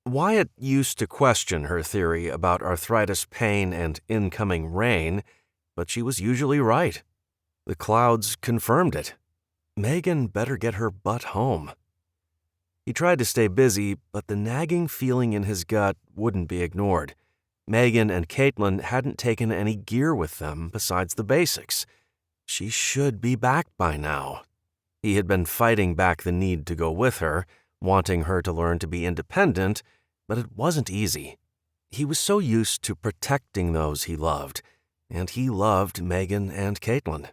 A: Wyatt used to question her theory about arthritis pain and incoming rain, but she was usually right. The clouds confirmed it. Megan better get her butt home. He tried to stay busy, but the nagging feeling in his gut wouldn't be ignored. Megan and Caitlin hadn't taken any gear with them besides the basics. She should be back by now. He had been fighting back the need to go with her, wanting her to learn to be independent, but it wasn't easy. He was so used to protecting those he loved, and he loved Megan and Caitlin.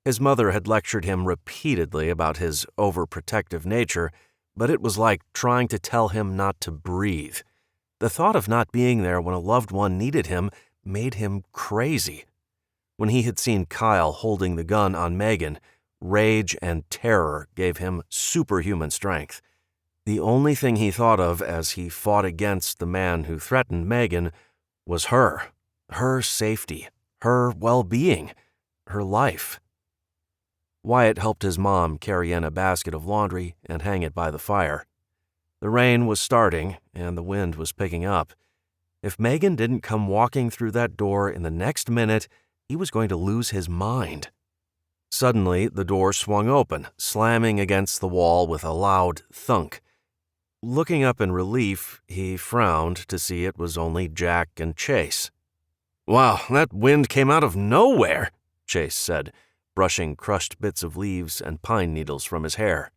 A: His mother had lectured him repeatedly about his overprotective nature, but it was like trying to tell him not to breathe. The thought of not being there when a loved one needed him made him crazy. When he had seen Kyle holding the gun on Megan, rage and terror gave him superhuman strength. The only thing he thought of as he fought against the man who threatened Megan was her safety, her well-being, her life. Wyatt helped his mom carry in a basket of laundry and hang it by the fire. The rain was starting, and the wind was picking up. If Megan didn't come walking through that door in the next minute, he was going to lose his mind. Suddenly, the door swung open, slamming against the wall with a loud thunk. Looking up in relief, he frowned to see it was only Jack and Chase. "Wow, that wind came out of nowhere," Chase said, brushing crushed bits of leaves and pine needles from his hair.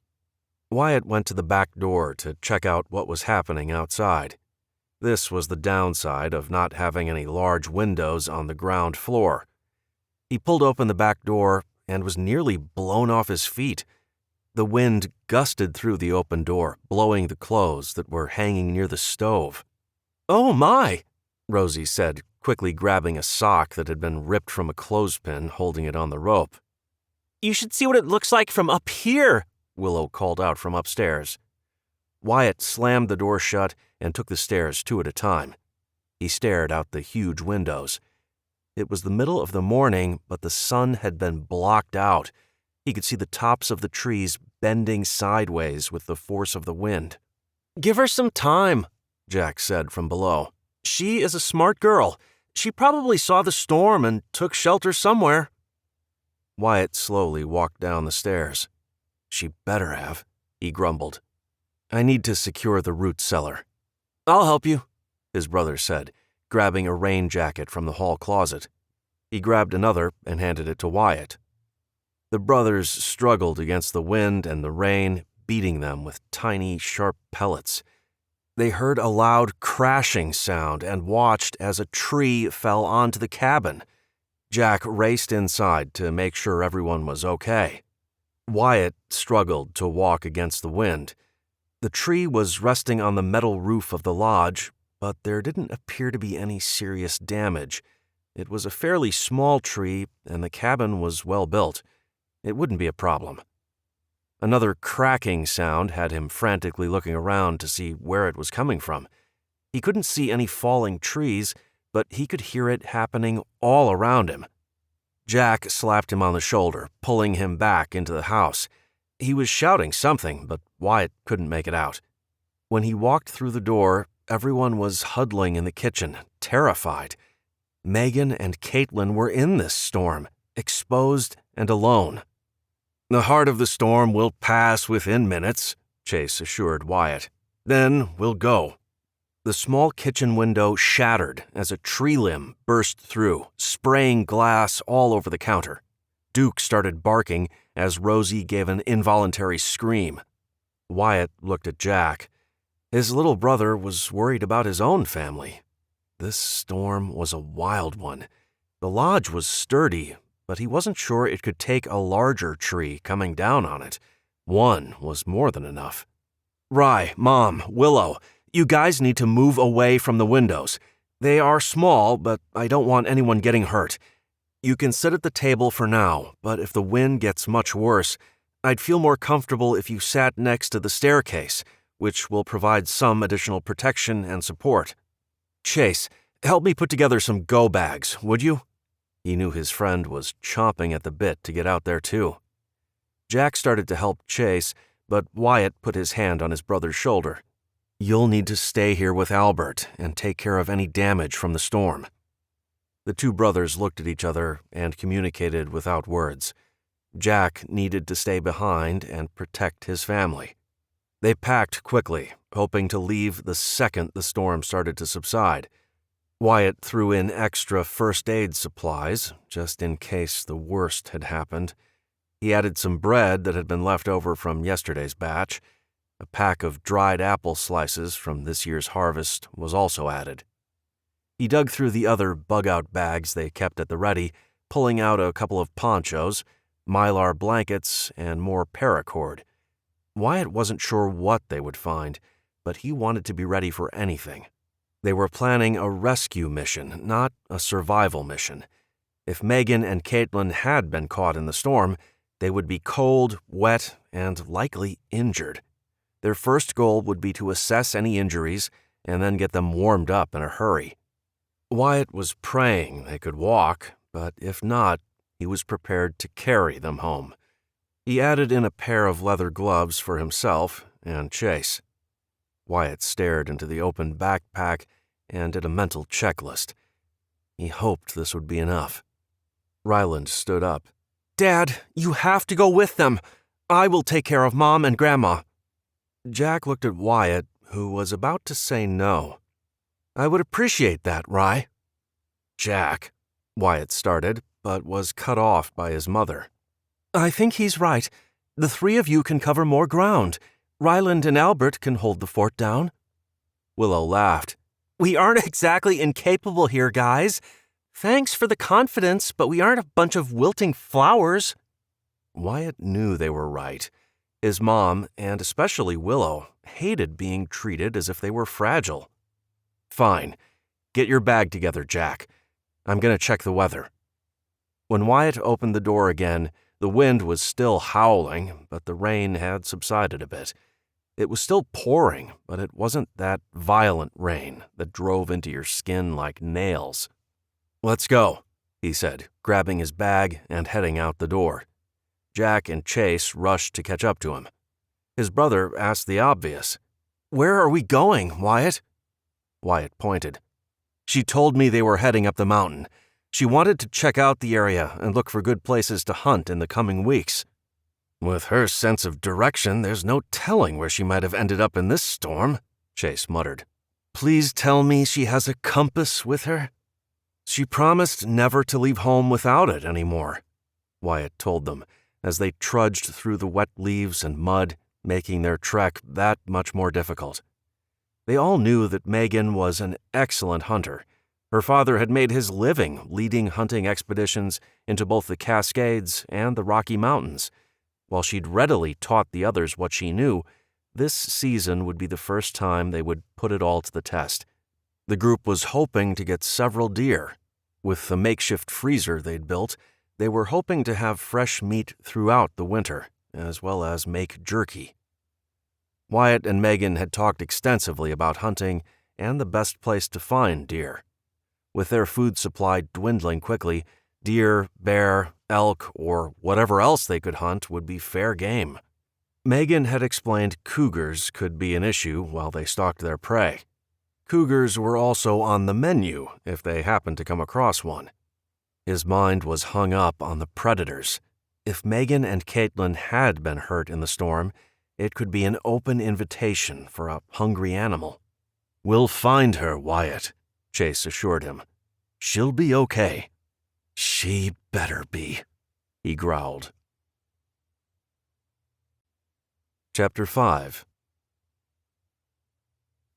A: Wyatt went to the back door to check out what was happening outside. This was the downside of not having any large windows on the ground floor. He pulled open the back door and was nearly blown off his feet. The wind gusted through the open door, blowing the clothes that were hanging near the stove. "Oh my," Rosie said, quickly grabbing a sock that had been ripped from a clothespin, holding it on the rope. "You should see what it looks like from up here," Willow called out from upstairs. Wyatt slammed the door shut and took the stairs 2 at a time. He stared out the huge windows. It was the middle of the morning, but the sun had been blocked out. He could see the tops of the trees bending sideways with the force of the wind. "Give her some time," Jack said from below. "She is a smart girl. She probably saw the storm and took shelter somewhere." Wyatt slowly walked down the stairs. "She better have," he grumbled. "I need to secure the root cellar." "I'll help you," his brother said, grabbing a rain jacket from the hall closet. He grabbed another and handed it to Wyatt. The brothers struggled against the wind and the rain, beating them with tiny, sharp pellets. They heard a loud crashing sound and watched as a tree fell onto the cabin. Jack raced inside to make sure everyone was okay. Wyatt struggled to walk against the wind. The tree was resting on the metal roof of the lodge, but there didn't appear to be any serious damage. It was a fairly small tree, and the cabin was well built. It wouldn't be a problem. Another cracking sound had him frantically looking around to see where it was coming from. He couldn't see any falling trees, but he could hear it happening all around him. Jack slapped him on the shoulder, pulling him back into the house. He was shouting something, but Wyatt couldn't make it out. When he walked through the door, everyone was huddling in the kitchen, terrified. Megan and Caitlin were in this storm, exposed and alone. "The heart of the storm will pass within minutes," Chase assured Wyatt. "Then we'll go." The small kitchen window shattered as a tree limb burst through, spraying glass all over the counter. Duke started barking as Rosie gave an involuntary scream. Wyatt looked at Jack. His little brother was worried about his own family. This storm was a wild one. The lodge was sturdy, but he wasn't sure it could take a larger tree coming down on it. One was more than enough. "Rye, Mom, Willow, you guys need to move away from the windows. They are small, but I don't want anyone getting hurt. You can sit at the table for now, but if the wind gets much worse, I'd feel more comfortable if you sat next to the staircase, which will provide some additional protection and support. Chase, help me put together some go bags, would you?" He knew his friend was chomping at the bit to get out there too. Jack started to help Chase, but Wyatt put his hand on his brother's shoulder. "You'll need to stay here with Albert and take care of any damage from the storm." The two brothers looked at each other and communicated without words. Jack needed to stay behind and protect his family. They packed quickly, hoping to leave the second the storm started to subside. Wyatt threw in extra first aid supplies, just in case the worst had happened. He added some bread that had been left over from yesterday's batch. A pack of dried apple slices from this year's harvest was also added. He dug through the other bug-out bags they kept at the ready, pulling out a couple of ponchos, mylar blankets, and more paracord. Wyatt wasn't sure what they would find, but he wanted to be ready for anything. They were planning a rescue mission, not a survival mission. If Megan and Caitlin had been caught in the storm, they would be cold, wet, and likely injured. Their first goal would be to assess any injuries and then get them warmed up in a hurry. Wyatt was praying they could walk, but if not, he was prepared to carry them home. He added in a pair of leather gloves for himself and Chase. Wyatt stared into the open backpack and did a mental checklist. He hoped this would be enough. Ryland stood up. "Dad, you have to go with them. I will take care of Mom and Grandma." Jack looked at Wyatt, who was about to say no. "I would appreciate that, Rye." "Jack," Wyatt started, but was cut off by his mother. "I think he's right. The three of you can cover more ground. Ryland and Albert can hold the fort down." Willow laughed. "We aren't exactly incapable here, guys. Thanks for the confidence, but we aren't a bunch of wilting flowers." Wyatt knew they were right. His mom, and especially Willow, hated being treated as if they were fragile. "Fine. Get your bag together, Jack. I'm going to check the weather." When Wyatt opened the door again, the wind was still howling, but the rain had subsided a bit. It was still pouring, but it wasn't that violent rain that drove into your skin like nails. "Let's go," he said, grabbing his bag and heading out the door. Jack and Chase rushed to catch up to him. His brother asked the obvious. "Where are we going, Wyatt?" Wyatt pointed. "She told me they were heading up the mountain. She wanted to check out the area and look for good places to hunt in the coming weeks." "With her sense of direction, there's no telling where she might have ended up in this storm," Chase muttered. "Please tell me she has a compass with her?" "She promised never to leave home without it anymore," Wyatt told them, as they trudged through the wet leaves and mud, making their trek that much more difficult. They all knew that Megan was an excellent hunter. Her father had made his living leading hunting expeditions into both the Cascades and the Rocky Mountains. While she'd readily taught the others what she knew, this season would be the first time they would put it all to the test. The group was hoping to get several deer. With the makeshift freezer they'd built, they were hoping to have fresh meat throughout the winter, as well as make jerky. Wyatt and Megan had talked extensively about hunting and the best place to find deer. With their food supply dwindling quickly, deer, bear, elk, or whatever else they could hunt would be fair game. Megan had explained cougars could be an issue while they stalked their prey. Cougars were also on the menu if they happened to come across one. His mind was hung up on the predators. If Megan and Caitlin had been hurt in the storm, it could be an open invitation for a hungry animal. "We'll find her, Wyatt," Chase assured him. "She'll be okay." "She better be," he growled. Chapter 5.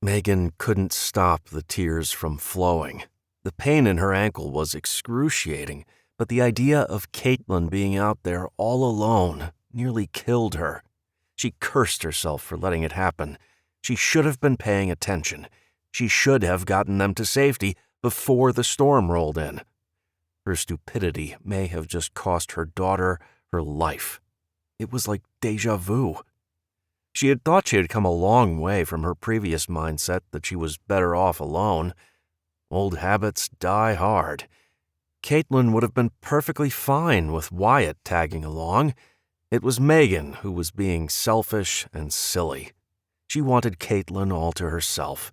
A: Megan couldn't stop the tears from flowing. The pain in her ankle was excruciating, but the idea of Caitlin being out there all alone nearly killed her. She cursed herself for letting it happen. She should have been paying attention. She should have gotten them to safety before the storm rolled in. Her stupidity may have just cost her daughter her life. It was like déjà vu. She had thought she had come a long way from her previous mindset that she was better off alone. Old habits die hard. Caitlin would have been perfectly fine with Wyatt tagging along. It was Megan who was being selfish and silly. She wanted Caitlin all to herself.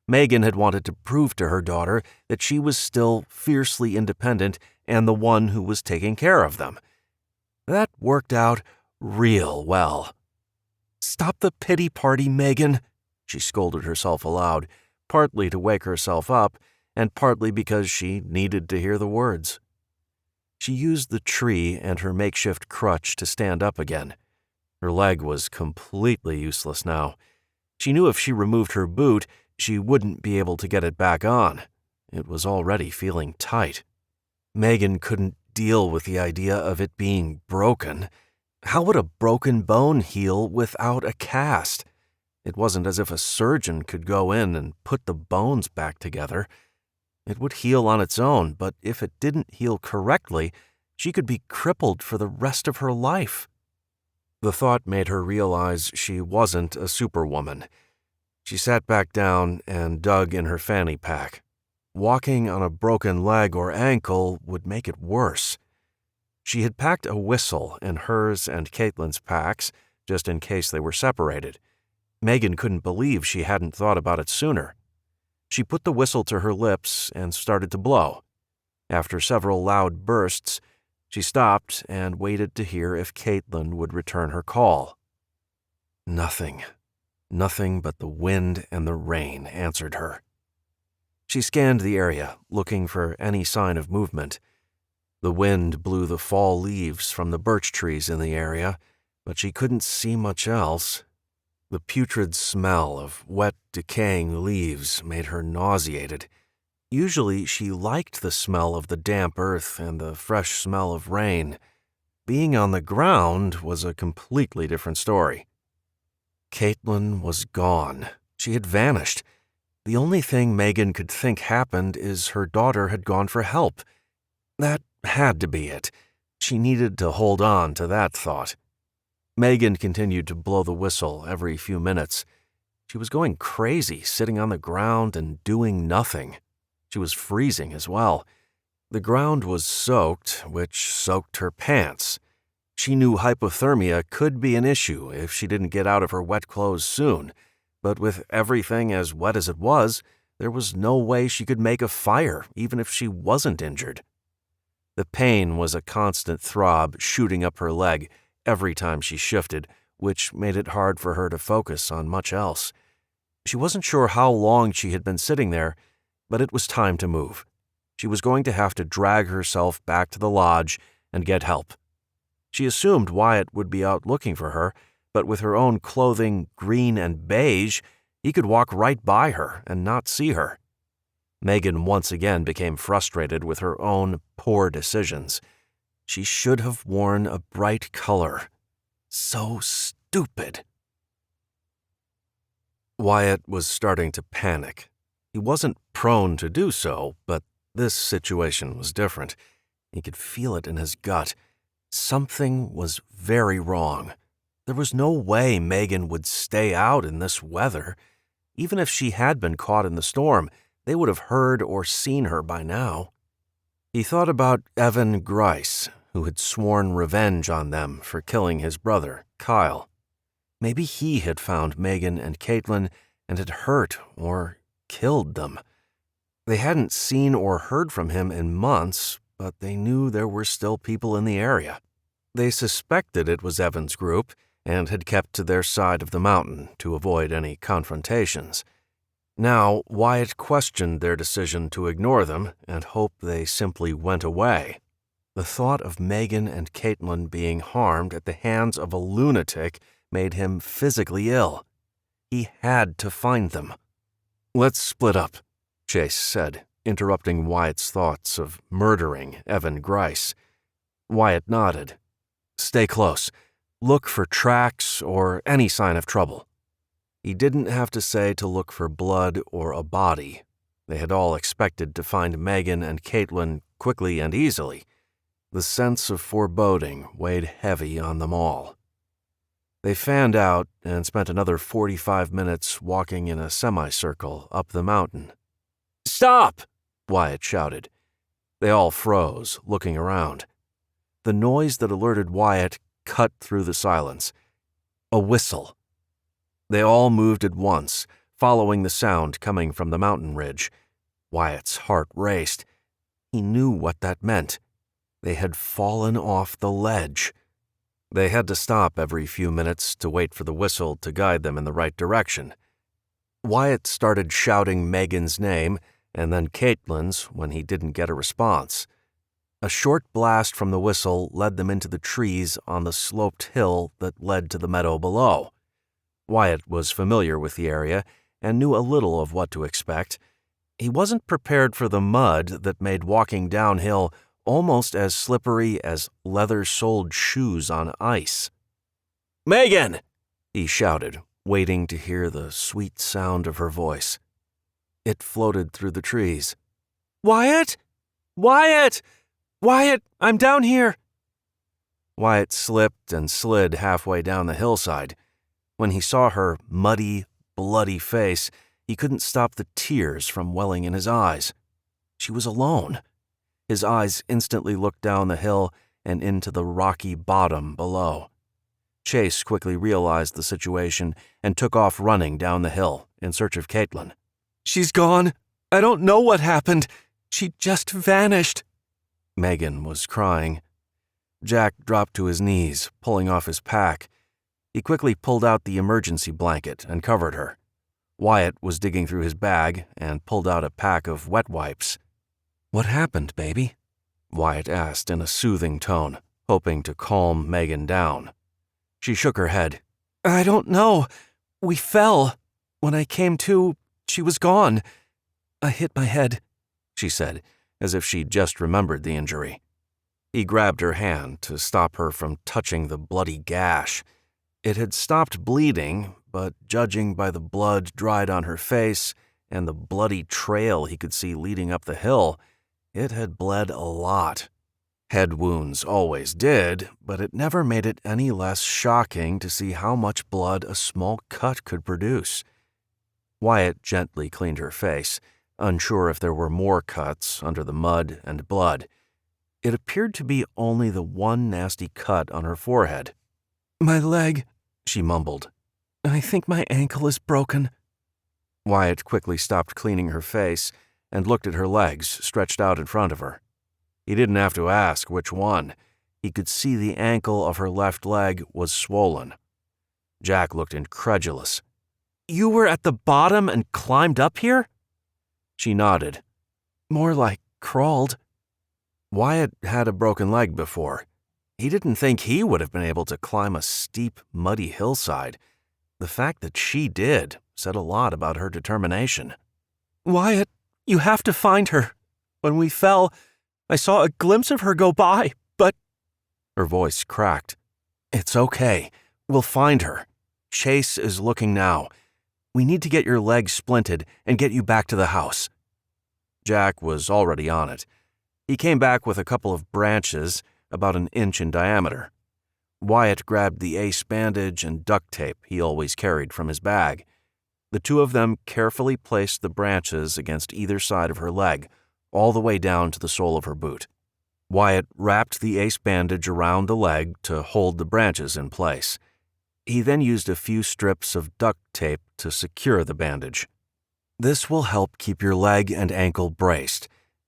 A: Megan had wanted to prove to her daughter that she was still fiercely independent and the one who was taking care of them. That worked out real well. "Stop the pity party, Megan," she scolded herself aloud, partly to wake herself up and partly because she needed to hear the words. She used the tree and her makeshift crutch to stand up again. Her leg was completely useless now. She knew if she removed her boot, she wouldn't be able to get it back on. It was already feeling tight. Megan couldn't deal with the idea of it being broken. How would a broken bone heal without a cast? It wasn't as if a surgeon could go in and put the bones back together. It would heal on its own, but if it didn't heal correctly, she could be crippled for the rest of her life. The thought made her realize she wasn't a superwoman. She sat back down and dug in her fanny pack. Walking on a broken leg or ankle would make it worse. She had packed a whistle in hers and Caitlin's packs, just in case they were separated. Megan couldn't believe she hadn't thought about it sooner. She put the whistle to her lips and started to blow. After several loud bursts, she stopped and waited to hear if Caitlin would return her call. Nothing. Nothing but the wind and the rain answered her. She scanned the area, looking for any sign of movement. The wind blew the fall leaves from the birch trees in the area, but she couldn't see much else. The putrid smell of wet, decaying leaves made her nauseated. Usually she liked the smell of the damp earth and the fresh smell of rain. Being on the ground was a completely different story. Caitlin was gone. She had vanished. The only thing Megan could think happened is her daughter had gone for help. That had to be it. She needed to hold on to that thought. Megan continued to blow the whistle every few minutes. She was going crazy, sitting on the ground and doing nothing. She was freezing as well. The ground was soaked, which soaked her pants. She knew hypothermia could be an issue if she didn't get out of her wet clothes soon, but with everything as wet as it was, there was no way she could make a fire, even if she wasn't injured. The pain was a constant throb shooting up her leg every time she shifted, which made it hard for her to focus on much else. She wasn't sure how long she had been sitting there, but it was time to move. She was going to have to drag herself back to the lodge and get help. She assumed Wyatt would be out looking for her, but with her own clothing green and beige, he could walk right by her and not see her. Megan once again became frustrated with her own poor decisions. She should have worn a bright color. So stupid. Wyatt was starting to panic. He wasn't prone to do so, but this situation was different. He could feel it in his gut. Something was very wrong. There was no way Megan would stay out in this weather. Even if she had been caught in the storm, they would have heard or seen her by now. He thought about Evan Grice, who had sworn revenge on them for killing his brother, Kyle. Maybe he had found Megan and Caitlin and had hurt or killed them. They hadn't seen or heard from him in months, but they knew there were still people in the area. They suspected it was Evan's group and had kept to their side of the mountain to avoid any confrontations. Now, Wyatt questioned their decision to ignore them and hoped they simply went away. The thought of Megan and Caitlin being harmed at the hands of a lunatic made him physically ill. He had to find them. "Let's split up," Chase said, interrupting Wyatt's thoughts of murdering Evan Grice. Wyatt nodded. "Stay close. Look for tracks or any sign of trouble." He didn't have to say to look for blood or a body. They had all expected to find Megan and Caitlin quickly and easily. The sense of foreboding weighed heavy on them all. They fanned out and spent another 45 minutes walking in a semicircle up the mountain. "Stop!" Wyatt shouted. They all froze, looking around. The noise that alerted Wyatt cut through the silence. A whistle. They all moved at once, following the sound coming from the mountain ridge. Wyatt's heart raced. He knew what that meant. They had fallen off the ledge. They had to stop every few minutes to wait for the whistle to guide them in the right direction. Wyatt started shouting Megan's name and then Caitlin's when he didn't get a response. A short blast from the whistle led them into the trees on the sloped hill that led to the meadow below. Wyatt was familiar with the area and knew a little of what to expect. He wasn't prepared for the mud that made walking downhill almost as slippery as leather-soled shoes on ice. "Megan!" he shouted, waiting to hear the sweet sound of her voice. It floated through the trees. "Wyatt! Wyatt! Wyatt, I'm down here!" Wyatt slipped and slid halfway down the hillside. When he saw her muddy, bloody face, he couldn't stop the tears from welling in his eyes. She was alone. His eyes instantly looked down the hill and into the rocky bottom below. Chase quickly realized the situation and took off running down the hill in search of Caitlin. "She's gone. I don't know what happened. She just vanished." Megan was crying. Jack dropped to his knees, pulling off his pack. He quickly pulled out the emergency blanket and covered her. Wyatt was digging through his bag and pulled out a pack of wet wipes. "What happened, baby?" Wyatt asked in a soothing tone, hoping to calm Megan down. She shook her head. "I don't know. We fell. When I came to, she was gone. I hit my head," she said, as if she'd just remembered the injury. He grabbed her hand to stop her from touching the bloody gash. It had stopped bleeding, but judging by the blood dried on her face and the bloody trail he could see leading up the hill, it had bled a lot. Head wounds always did, but it never made it any less shocking to see how much blood a small cut could produce. Wyatt gently cleaned her face, unsure if there were more cuts under the mud and blood. It appeared to be only the one nasty cut on her forehead. "My leg," she mumbled. "I think my ankle is broken." Wyatt quickly stopped cleaning her face and looked at her legs stretched out in front of her. He didn't have to ask which one. He could see the ankle of her left leg was swollen. Jack looked incredulous. "You were at the bottom and climbed up here?" She nodded. "More like crawled." Wyatt had a broken leg before. He didn't think he would have been able to climb a steep, muddy hillside. The fact that she did said a lot about her determination. "Wyatt, you have to find her. When we fell, I saw a glimpse of her go by, but—" Her voice cracked. "It's okay. We'll find her. Chase is looking now. We need to get your leg splinted and get you back to the house." Jack was already on it. He came back with a couple of branches, about an inch in diameter. Wyatt grabbed the ace bandage and duct tape he always carried from his bag. The two of them carefully placed the branches against either side of her leg, all the way down to the sole of her boot. Wyatt wrapped the ace bandage around the leg to hold the branches in place. He then used a few strips of duct tape to secure the bandage. This will help keep your leg and ankle braced.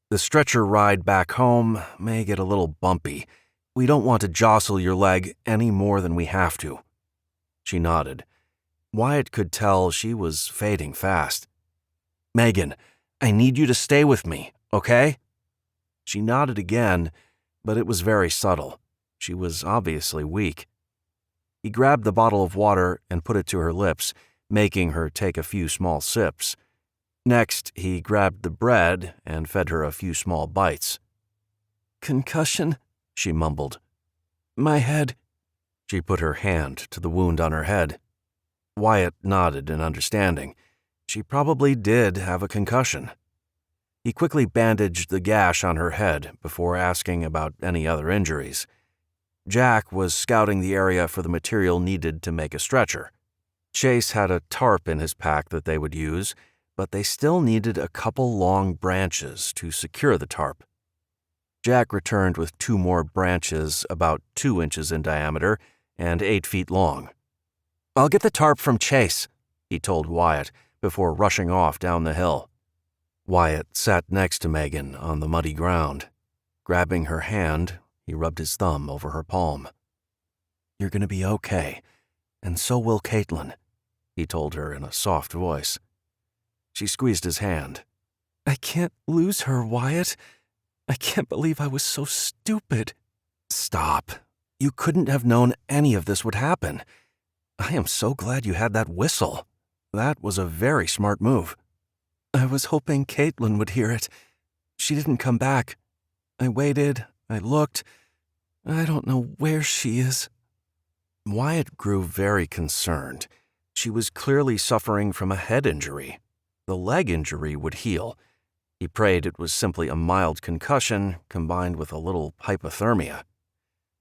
A: The stretcher ride back home may get a little bumpy. We don't want to jostle your leg any more than we have to. She nodded. Wyatt could tell she was fading fast. Megan, I need you to stay with me, okay? She nodded again, but it was very subtle. She was obviously weak. He grabbed the bottle of water and put it to her lips, making her take a few small sips. Next, he grabbed the bread and fed her a few small bites. Concussion, she mumbled. My head. She put her hand to the wound on her head. Wyatt nodded in understanding. She probably did have a concussion. He quickly bandaged the gash on her head before asking about any other injuries. Jack was scouting the area for the material needed to make a stretcher. Chase had a tarp in his pack that they would use, but they still needed a couple long branches to secure the tarp. Jack returned with 2 more branches about 2 inches in diameter and 8 feet long. I'll get the tarp from Chase, he told Wyatt before rushing off down the hill. Wyatt sat next to Megan on the muddy ground. Grabbing her hand, he rubbed his thumb over her palm. You're going to be okay, and so will Caitlin, he told her in a soft voice. She squeezed his hand. I can't lose her, Wyatt. I can't believe I was so stupid. Stop. You couldn't have known any of this would happen. I am so glad you had that whistle. That was a very smart move. I was hoping Caitlin would hear it. She didn't come back. I waited. I looked. I don't know where she is. Wyatt grew very concerned. She was clearly suffering from a head injury. The leg injury would heal. He prayed it was simply a mild concussion combined with a little hypothermia.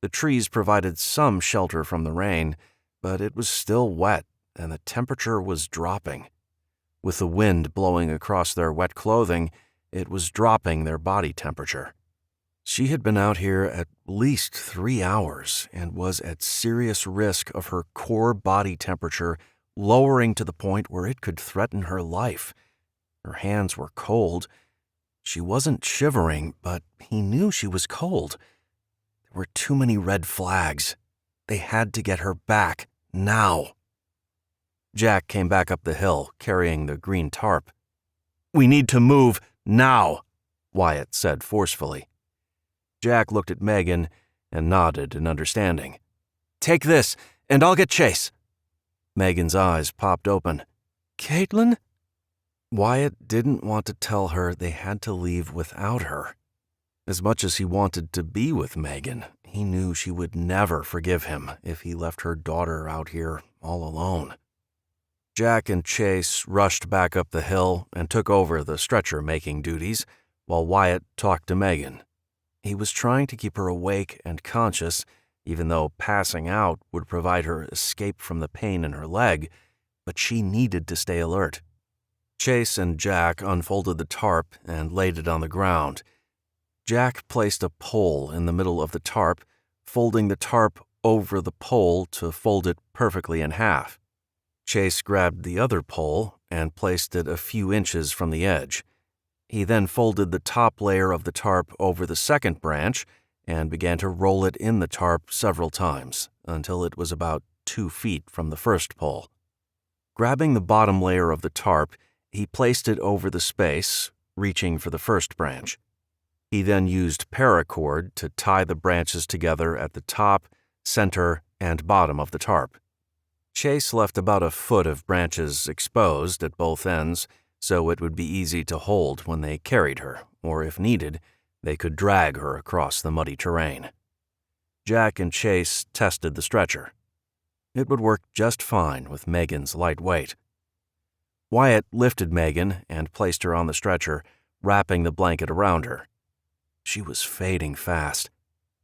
A: The trees provided some shelter from the rain, but it was still wet and the temperature was dropping. With the wind blowing across their wet clothing, it was dropping their body temperature. She had been out here at least 3 hours and was at serious risk of her core body temperature lowering to the point where it could threaten her life. Her hands were cold. She wasn't shivering, but he knew she was cold. There were too many red flags. They had to get her back, now. Jack came back up the hill, carrying the green tarp. We need to move, now, Wyatt said forcefully. Jack looked at Megan and nodded in understanding. Take this, and I'll get Chase. Megan's eyes popped open. Caitlin? Wyatt didn't want to tell her they had to leave without her. As much as he wanted to be with Megan, he knew she would never forgive him if he left her daughter out here all alone. Jack and Chase rushed back up the hill and took over the stretcher-making duties, while Wyatt talked to Megan. He was trying to keep her awake and conscious, even though passing out would provide her escape from the pain in her leg, but she needed to stay alert. Chase and Jack unfolded the tarp and laid it on the ground. Jack placed a pole in the middle of the tarp, folding the tarp over the pole to fold it perfectly in half. Chase grabbed the other pole and placed it a few inches from the edge. He then folded the top layer of the tarp over the second branch and began to roll it in the tarp several times until it was about 2 feet from the first pole. Grabbing the bottom layer of the tarp, he placed it over the space, reaching for the first branch. He then used paracord to tie the branches together at the top, center, and bottom of the tarp. Chase left about a foot of branches exposed at both ends, so it would be easy to hold when they carried her, or if needed, they could drag her across the muddy terrain. Jack and Chase tested the stretcher. It would work just fine with Megan's light weight. Wyatt lifted Megan and placed her on the stretcher, wrapping the blanket around her. She was fading fast.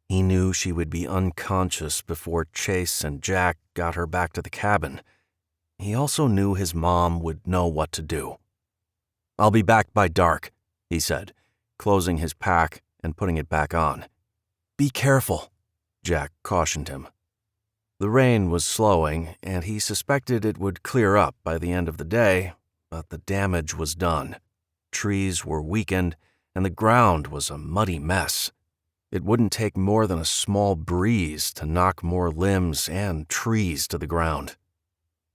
A: He knew she would be unconscious before Chase and Jack got her back to the cabin. He also knew his mom would know what to do. I'll be back by dark, he said, closing his pack and putting it back on. Be careful, Jack cautioned him. The rain was slowing, and he suspected it would clear up by the end of the day, but the damage was done. Trees were weakened, and the ground was a muddy mess. It wouldn't take more than a small breeze to knock more limbs and trees to the ground.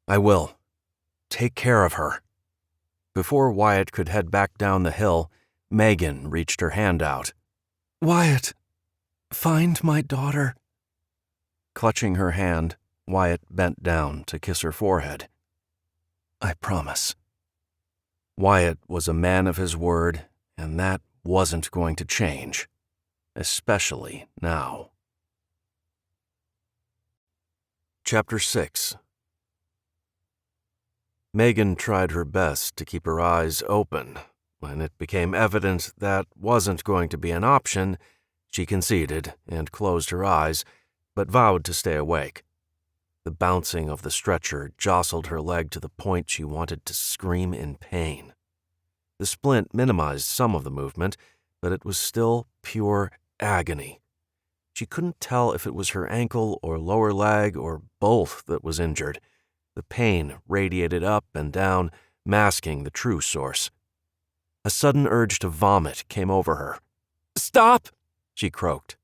A: "I will. Take care of her." Before Wyatt could head back down the hill, Megan reached her hand out. "Wyatt, find my daughter." Clutching her hand, Wyatt bent down to kiss her forehead. "I promise." Wyatt was a man of his word, and that wasn't going to change, especially now. Chapter 6. Megan tried her best to keep her eyes open. When it became evident that wasn't going to be an option, she conceded and closed her eyes, but vowed to stay awake. The bouncing of the stretcher jostled her leg to the point she wanted to scream in pain. The splint minimized some of the movement, but it was still pure agony. She couldn't tell if it was her ankle or lower leg or both that was injured. The pain radiated up and down, masking the true source. A sudden urge to vomit came over her. "Stop!" she croaked.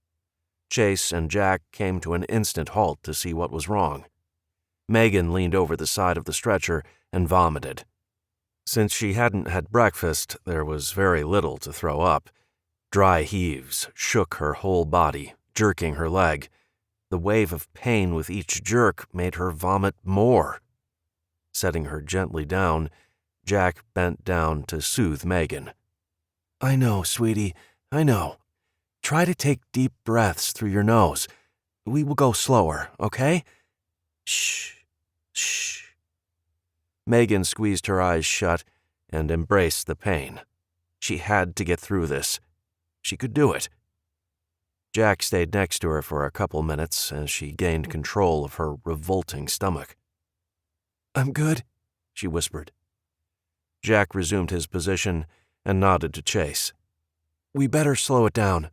A: Chase and Jack came to an instant halt to see what was wrong. Megan leaned over the side of the stretcher and vomited. Since she hadn't had breakfast, there was very little to throw up. Dry heaves shook her whole body, jerking her leg. The wave of pain with each jerk made her vomit more. Setting her gently down, Jack bent down to soothe Megan. "I know, sweetie, I know. Try to take deep breaths through your nose. We will go slower, okay? Shh, shh." Megan squeezed her eyes shut and embraced the pain. She had to get through this. She could do it. Jack stayed next to her for a couple minutes as she gained control of her revolting stomach. "I'm good," she whispered. Jack resumed his position and nodded to Chase. "We better slow it down."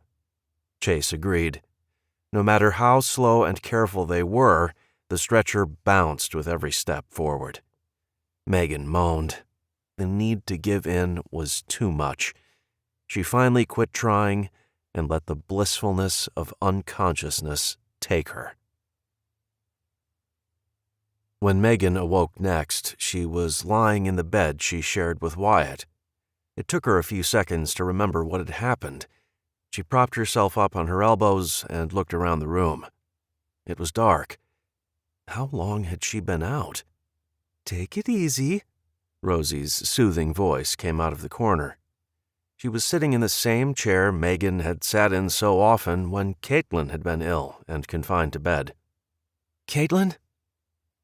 A: Chase agreed. No matter how slow and careful they were, the stretcher bounced with every step forward. Megan moaned. The need to give in was too much. She finally quit trying and let the blissfulness of unconsciousness take her. When Megan awoke next, she was lying in the bed she shared with Wyatt. It took her a few seconds to remember what had happened. She propped herself up on her elbows and looked around the room. It was dark. How long had she been out? "Take it easy," Rosie's soothing voice came out of the corner. She was sitting in the same chair Megan had sat in so often when Caitlin had been ill and confined to bed. "Caitlin?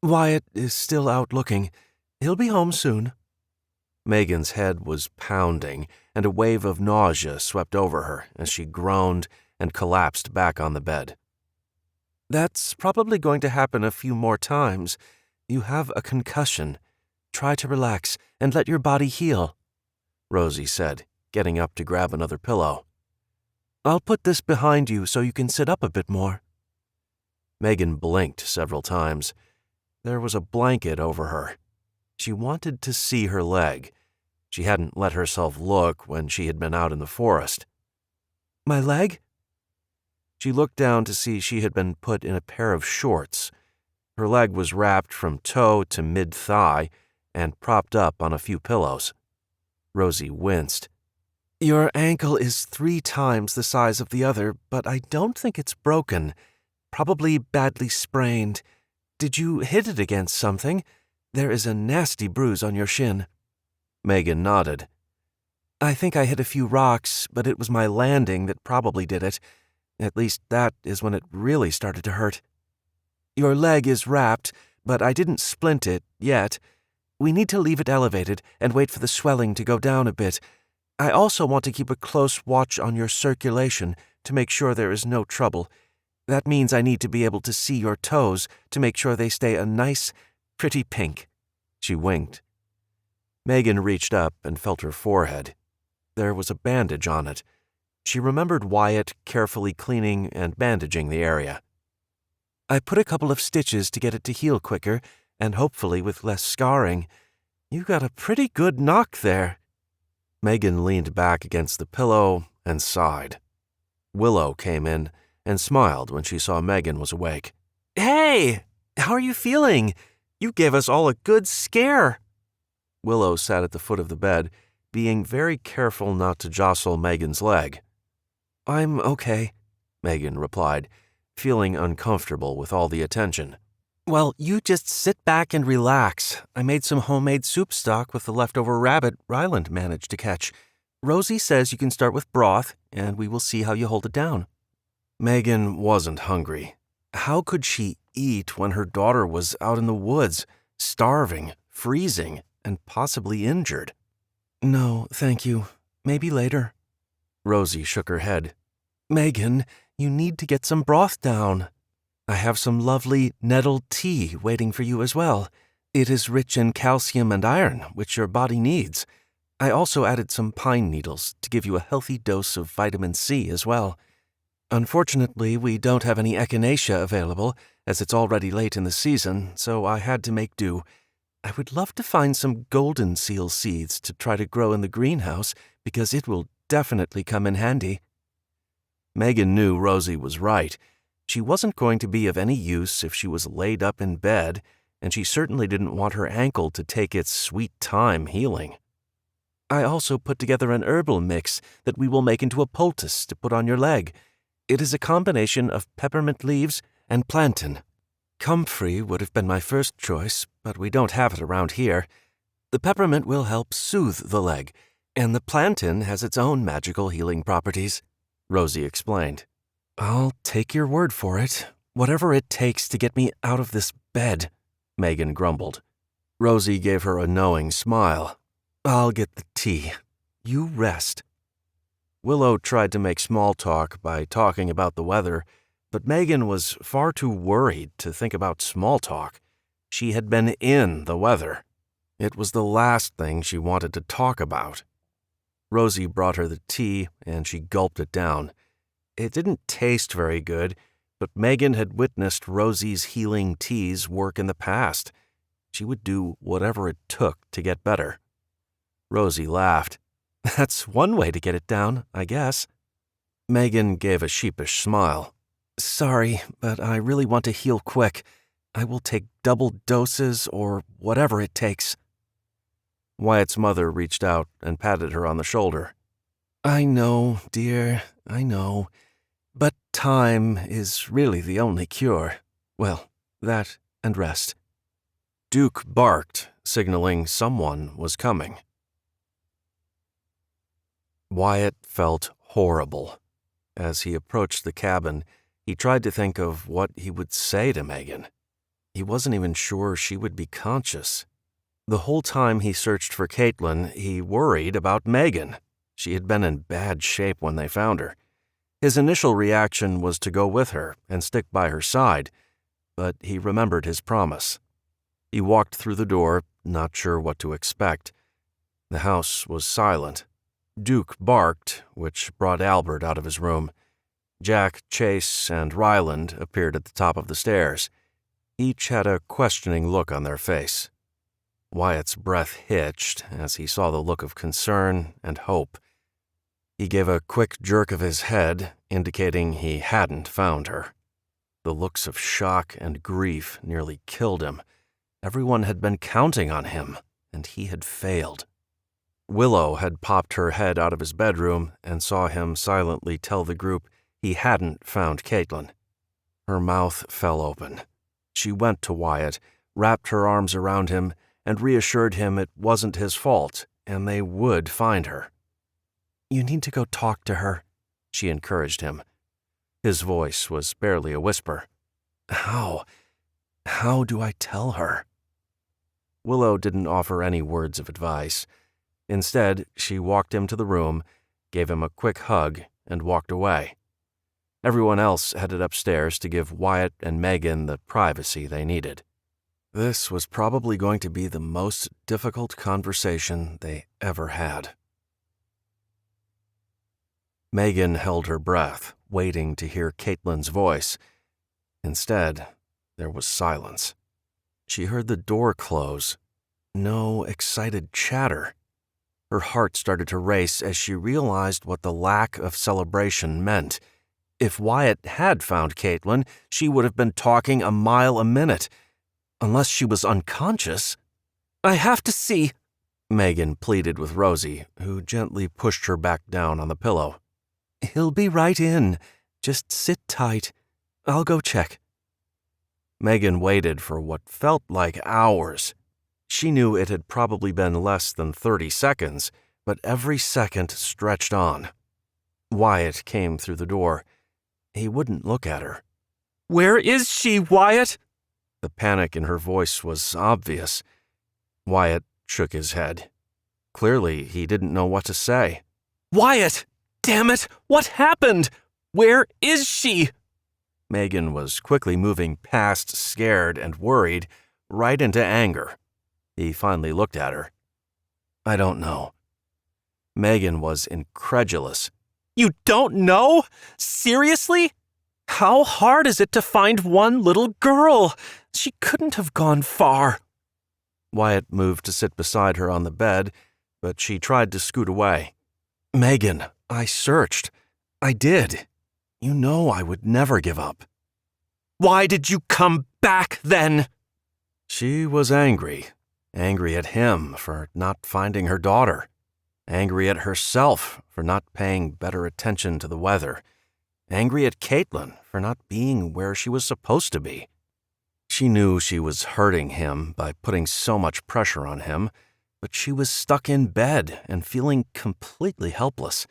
A: Wyatt is still out looking. He'll be home soon." Megan's head was pounding, and a wave of nausea swept over her as she groaned and collapsed back on the bed. "That's probably going to happen a few more times. You have a concussion. Try to relax and let your body heal," Rosie said, getting up to grab another pillow. "I'll put this behind you so you can sit up a bit more." Megan blinked several times. There was a blanket over her. She wanted to see her leg. She hadn't let herself look when she had been out in the forest. "My leg?" She looked down to see she had been put in a pair of shorts. Her leg was wrapped from toe to mid-thigh and propped up on a few pillows. Rosie winced. "Your ankle is 3 times the size of the other, but I don't think it's broken. Probably badly sprained. Did you hit it against something? There is a nasty bruise on your shin." Megan nodded. "I think I hit a few rocks, but it was my landing that probably did it. At least that is when it really started to hurt. Your leg is wrapped, but I didn't splint it yet. We need to leave it elevated and wait for the swelling to go down a bit. I also want to keep a close watch on your circulation to make sure there is no trouble. That means I need to be able to see your toes to make sure they stay a nice, pretty pink." She winked. Megan reached up and felt her forehead. There was a bandage on it. She remembered Wyatt carefully cleaning and bandaging the area. I put a couple of stitches to get it to heal quicker, and hopefully with less scarring. You got a pretty good knock there." Megan leaned back against the pillow and sighed. Willow came in and smiled when she saw Megan was awake. "Hey! How are you feeling? You gave us all a good scare." Willow sat at the foot of the bed, being very careful not to jostle Megan's leg. "I'm okay," Megan replied, feeling uncomfortable with all the attention. "Well, you just sit back and relax. I made some homemade soup stock with the leftover rabbit Ryland managed to catch. Rosie says you can start with broth, and we will see how you hold it down." Megan wasn't hungry. How could she eat when her daughter was out in the woods, starving, freezing, and possibly injured? "No, thank you. Maybe later." Rosie shook her head. "Megan, you need to get some broth down. I have some lovely nettle tea waiting for you as well. It is rich in calcium and iron, which your body needs. I also added some pine needles to give you a healthy dose of vitamin C as well. Unfortunately, we don't have any echinacea available, as it's already late in the season, so I had to make do. I would love to find some golden seal seeds to try to grow in the greenhouse, because it will definitely come in handy." Megan knew Rosie was right. She wasn't going to be of any use if she was laid up in bed, and she certainly didn't want her ankle to take its sweet time healing. "I also put together an herbal mix that we will make into a poultice to put on your leg. It is a combination of peppermint leaves and plantain. Comfrey would have been my first choice, but we don't have it around here. The peppermint will help soothe the leg, and the plantain has its own magical healing properties," Rosie explained. "I'll take your word for it. Whatever it takes to get me out of this bed," Megan grumbled. Rosie gave her a knowing smile. "I'll get the tea. You rest." Willow tried to make small talk by talking about the weather, but Megan was far too worried to think about small talk. She had been in the weather. It was the last thing she wanted to talk about. Rosie brought her the tea, and she gulped it down. It didn't taste very good, but Megan had witnessed Rosie's healing teas work in the past. She would do whatever it took to get better. Rosie laughed. "That's one way to get it down, I guess." Megan gave a sheepish smile. "Sorry, but I really want to heal quick. I will take double doses or whatever it takes." Wyatt's mother reached out and patted her on the shoulder. "I know, dear, I know. But time is really the only cure. Well, that and rest." Duke barked, signaling someone was coming. Wyatt felt horrible. As he approached the cabin, he tried to think of what he would say to Megan. He wasn't even sure she would be conscious. The whole time he searched for Caitlin, he worried about Megan. She had been in bad shape when they found her. His initial reaction was to go with her and stick by her side, but he remembered his promise. He walked through the door, not sure what to expect. The house was silent. Duke barked, which brought Albert out of his room. Jack, Chase, and Ryland appeared at the top of the stairs. Each had a questioning look on their face. Wyatt's breath hitched as he saw the look of concern and hope. He gave a quick jerk of his head, indicating he hadn't found her. The looks of shock and grief nearly killed him. Everyone had been counting on him, and he had failed. Willow had popped her head out of his bedroom and saw him silently tell the group he hadn't found Caitlin. Her mouth fell open. She went to Wyatt, wrapped her arms around him, and reassured him it wasn't his fault, and they would find her. "You need to go talk to her," she encouraged him. His voice was barely a whisper. How do I tell her?" Willow didn't offer any words of advice. Instead, she walked him to the room, gave him a quick hug, and walked away. Everyone else headed upstairs to give Wyatt and Megan the privacy they needed. This was probably going to be the most difficult conversation they ever had. Megan held her breath, waiting to hear Caitlin's voice. Instead, There was silence. She heard the door close. No excited chatter. Her heart started to race as she realized what the lack of celebration meant. If Wyatt had found Caitlin, she would have been talking a mile a minute. Unless she was unconscious. "I have to see," Megan pleaded with Rosie, who gently pushed her back down on the pillow. "He'll be right in. Just sit tight. I'll go check." Megan waited for what felt like hours. She knew it had probably been less than 30 seconds, but every second stretched on. Wyatt came through the door. He wouldn't look at her. "Where is she, Wyatt?" The panic in her voice was obvious. Wyatt shook his head. Clearly, he didn't know what to say. "Wyatt! Damn it! What happened? Where is she?" Megan was quickly moving past scared and worried, right into anger. He finally looked at her. "I don't know." Megan was incredulous. "You don't know? Seriously? How hard is it to find one little girl? She couldn't have gone far." Wyatt moved to sit beside her on the bed, but she tried to scoot away. "Megan, I searched. I did. You know I would never give up." "Why did you come back then?" She was angry. Angry at him for not finding her daughter. Angry at herself for not paying better attention to the weather. Angry at Caitlin for not being where she was supposed to be. She knew she was hurting him by putting so much pressure on him, but she was stuck in bed and feeling completely helpless.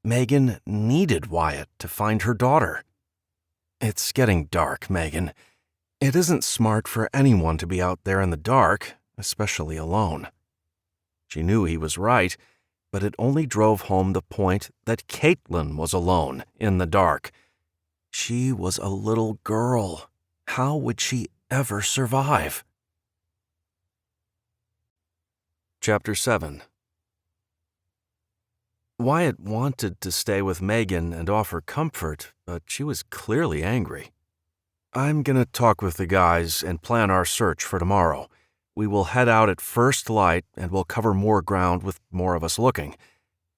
A: Megan needed Wyatt to find her daughter. "It's getting dark, Megan. It isn't smart for anyone to be out there in the dark, especially alone." She knew he was right, but it only drove home the point that Caitlin was alone in the dark. She was a little girl. How would she ever survive? Chapter 7. Wyatt wanted to stay with Megan and offer comfort, but she was clearly angry. "I'm gonna talk with the guys and plan our search for tomorrow. We will head out at first light and we'll cover more ground with more of us looking.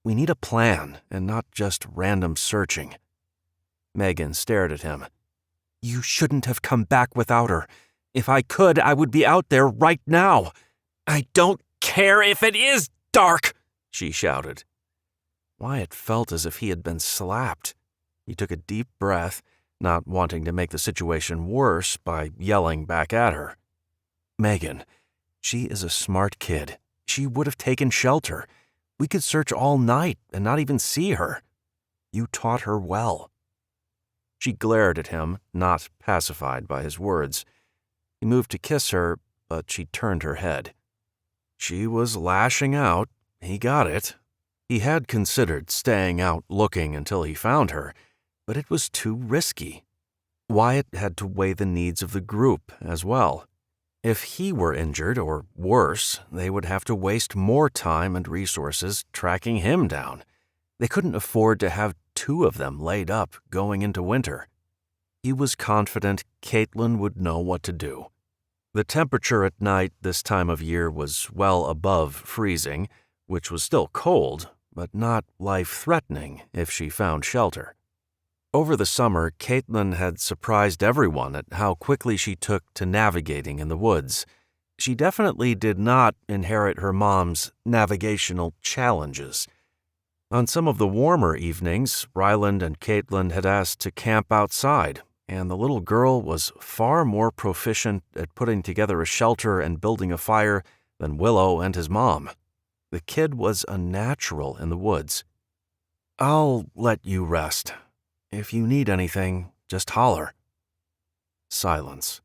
A: We need a plan and not just random searching." Megan stared at him. "You shouldn't have come back without her. If I could, I would be out there right now." "I don't care if it is dark," she shouted. Wyatt felt as if he had been slapped. He took a deep breath, not wanting to make the situation worse by yelling back at her. "Megan, she is a smart kid. She would have taken shelter. We could search all night and not even see her. You taught her well." She glared at him, not pacified by his words. He moved to kiss her, but she turned her head. She was lashing out. He got it. He had considered staying out looking until he found her, but it was too risky. Wyatt had to weigh the needs of the group as well. If he were injured, or worse, they would have to waste more time and resources tracking him down. They couldn't afford to have two of them laid up going into winter. He was confident Caitlin would know what to do. The temperature at night this time of year was well above freezing, which was still cold, but not life-threatening if she found shelter. Over the summer, Caitlin had surprised everyone at how quickly she took to navigating in the woods. She definitely did not inherit her mom's navigational challenges. On some of the warmer evenings, Ryland and Caitlin had asked to camp outside, and the little girl was far more proficient at putting together a shelter and building a fire than Willow and his mom. The kid was a natural in the woods. "I'll let you rest. If you need anything, just holler." Silence.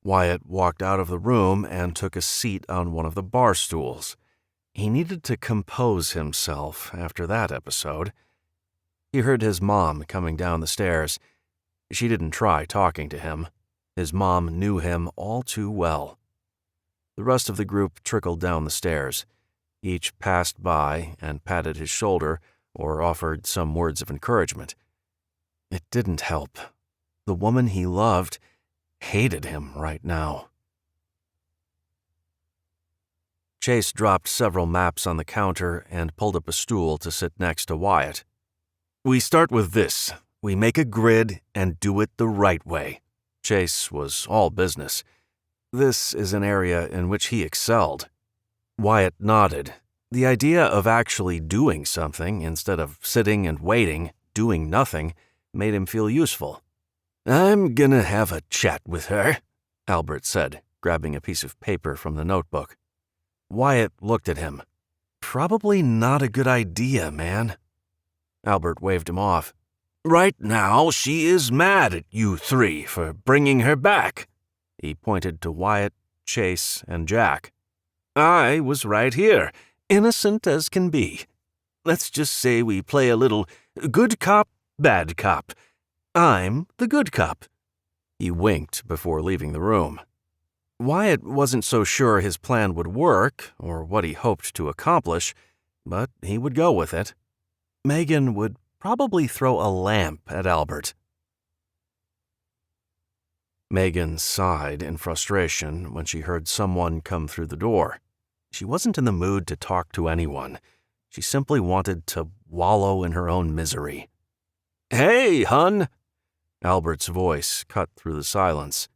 A: Wyatt walked out of the room and took a seat on one of the bar stools. He needed to compose himself after that episode. He heard his mom coming down the stairs. She didn't try talking to him. His mom knew him all too well. The rest of the group trickled down the stairs. Each passed by and patted his shoulder or offered some words of encouragement. It didn't help. The woman he loved hated him right now. Chase dropped several maps on the counter and pulled up a stool to sit next to Wyatt. "We start with this. We make a grid and do it the right way." Chase was all business. This is an area in which he excelled. Wyatt nodded. The idea of actually doing something instead of sitting and waiting, doing nothing, made him feel useful. "I'm gonna have a chat with her," Albert said, grabbing a piece of paper from the notebook. Wyatt looked at him. "Probably not a good idea, man." Albert waved him off. "Right now, she is mad at you three for bringing her back." He pointed to Wyatt, Chase, and Jack. "I was right here, innocent as can be. Let's just say we play a little good cop, bad cop. I'm the good cop." He winked before leaving the room. Wyatt wasn't so sure his plan would work or what he hoped to accomplish, but he would go with it. Megan would probably throw a lamp at Albert. Megan sighed in frustration when she heard someone come through the door. She wasn't in the mood to talk to anyone. She simply wanted to wallow in her own misery. "Hey, hun!" Albert's voice cut through the silence.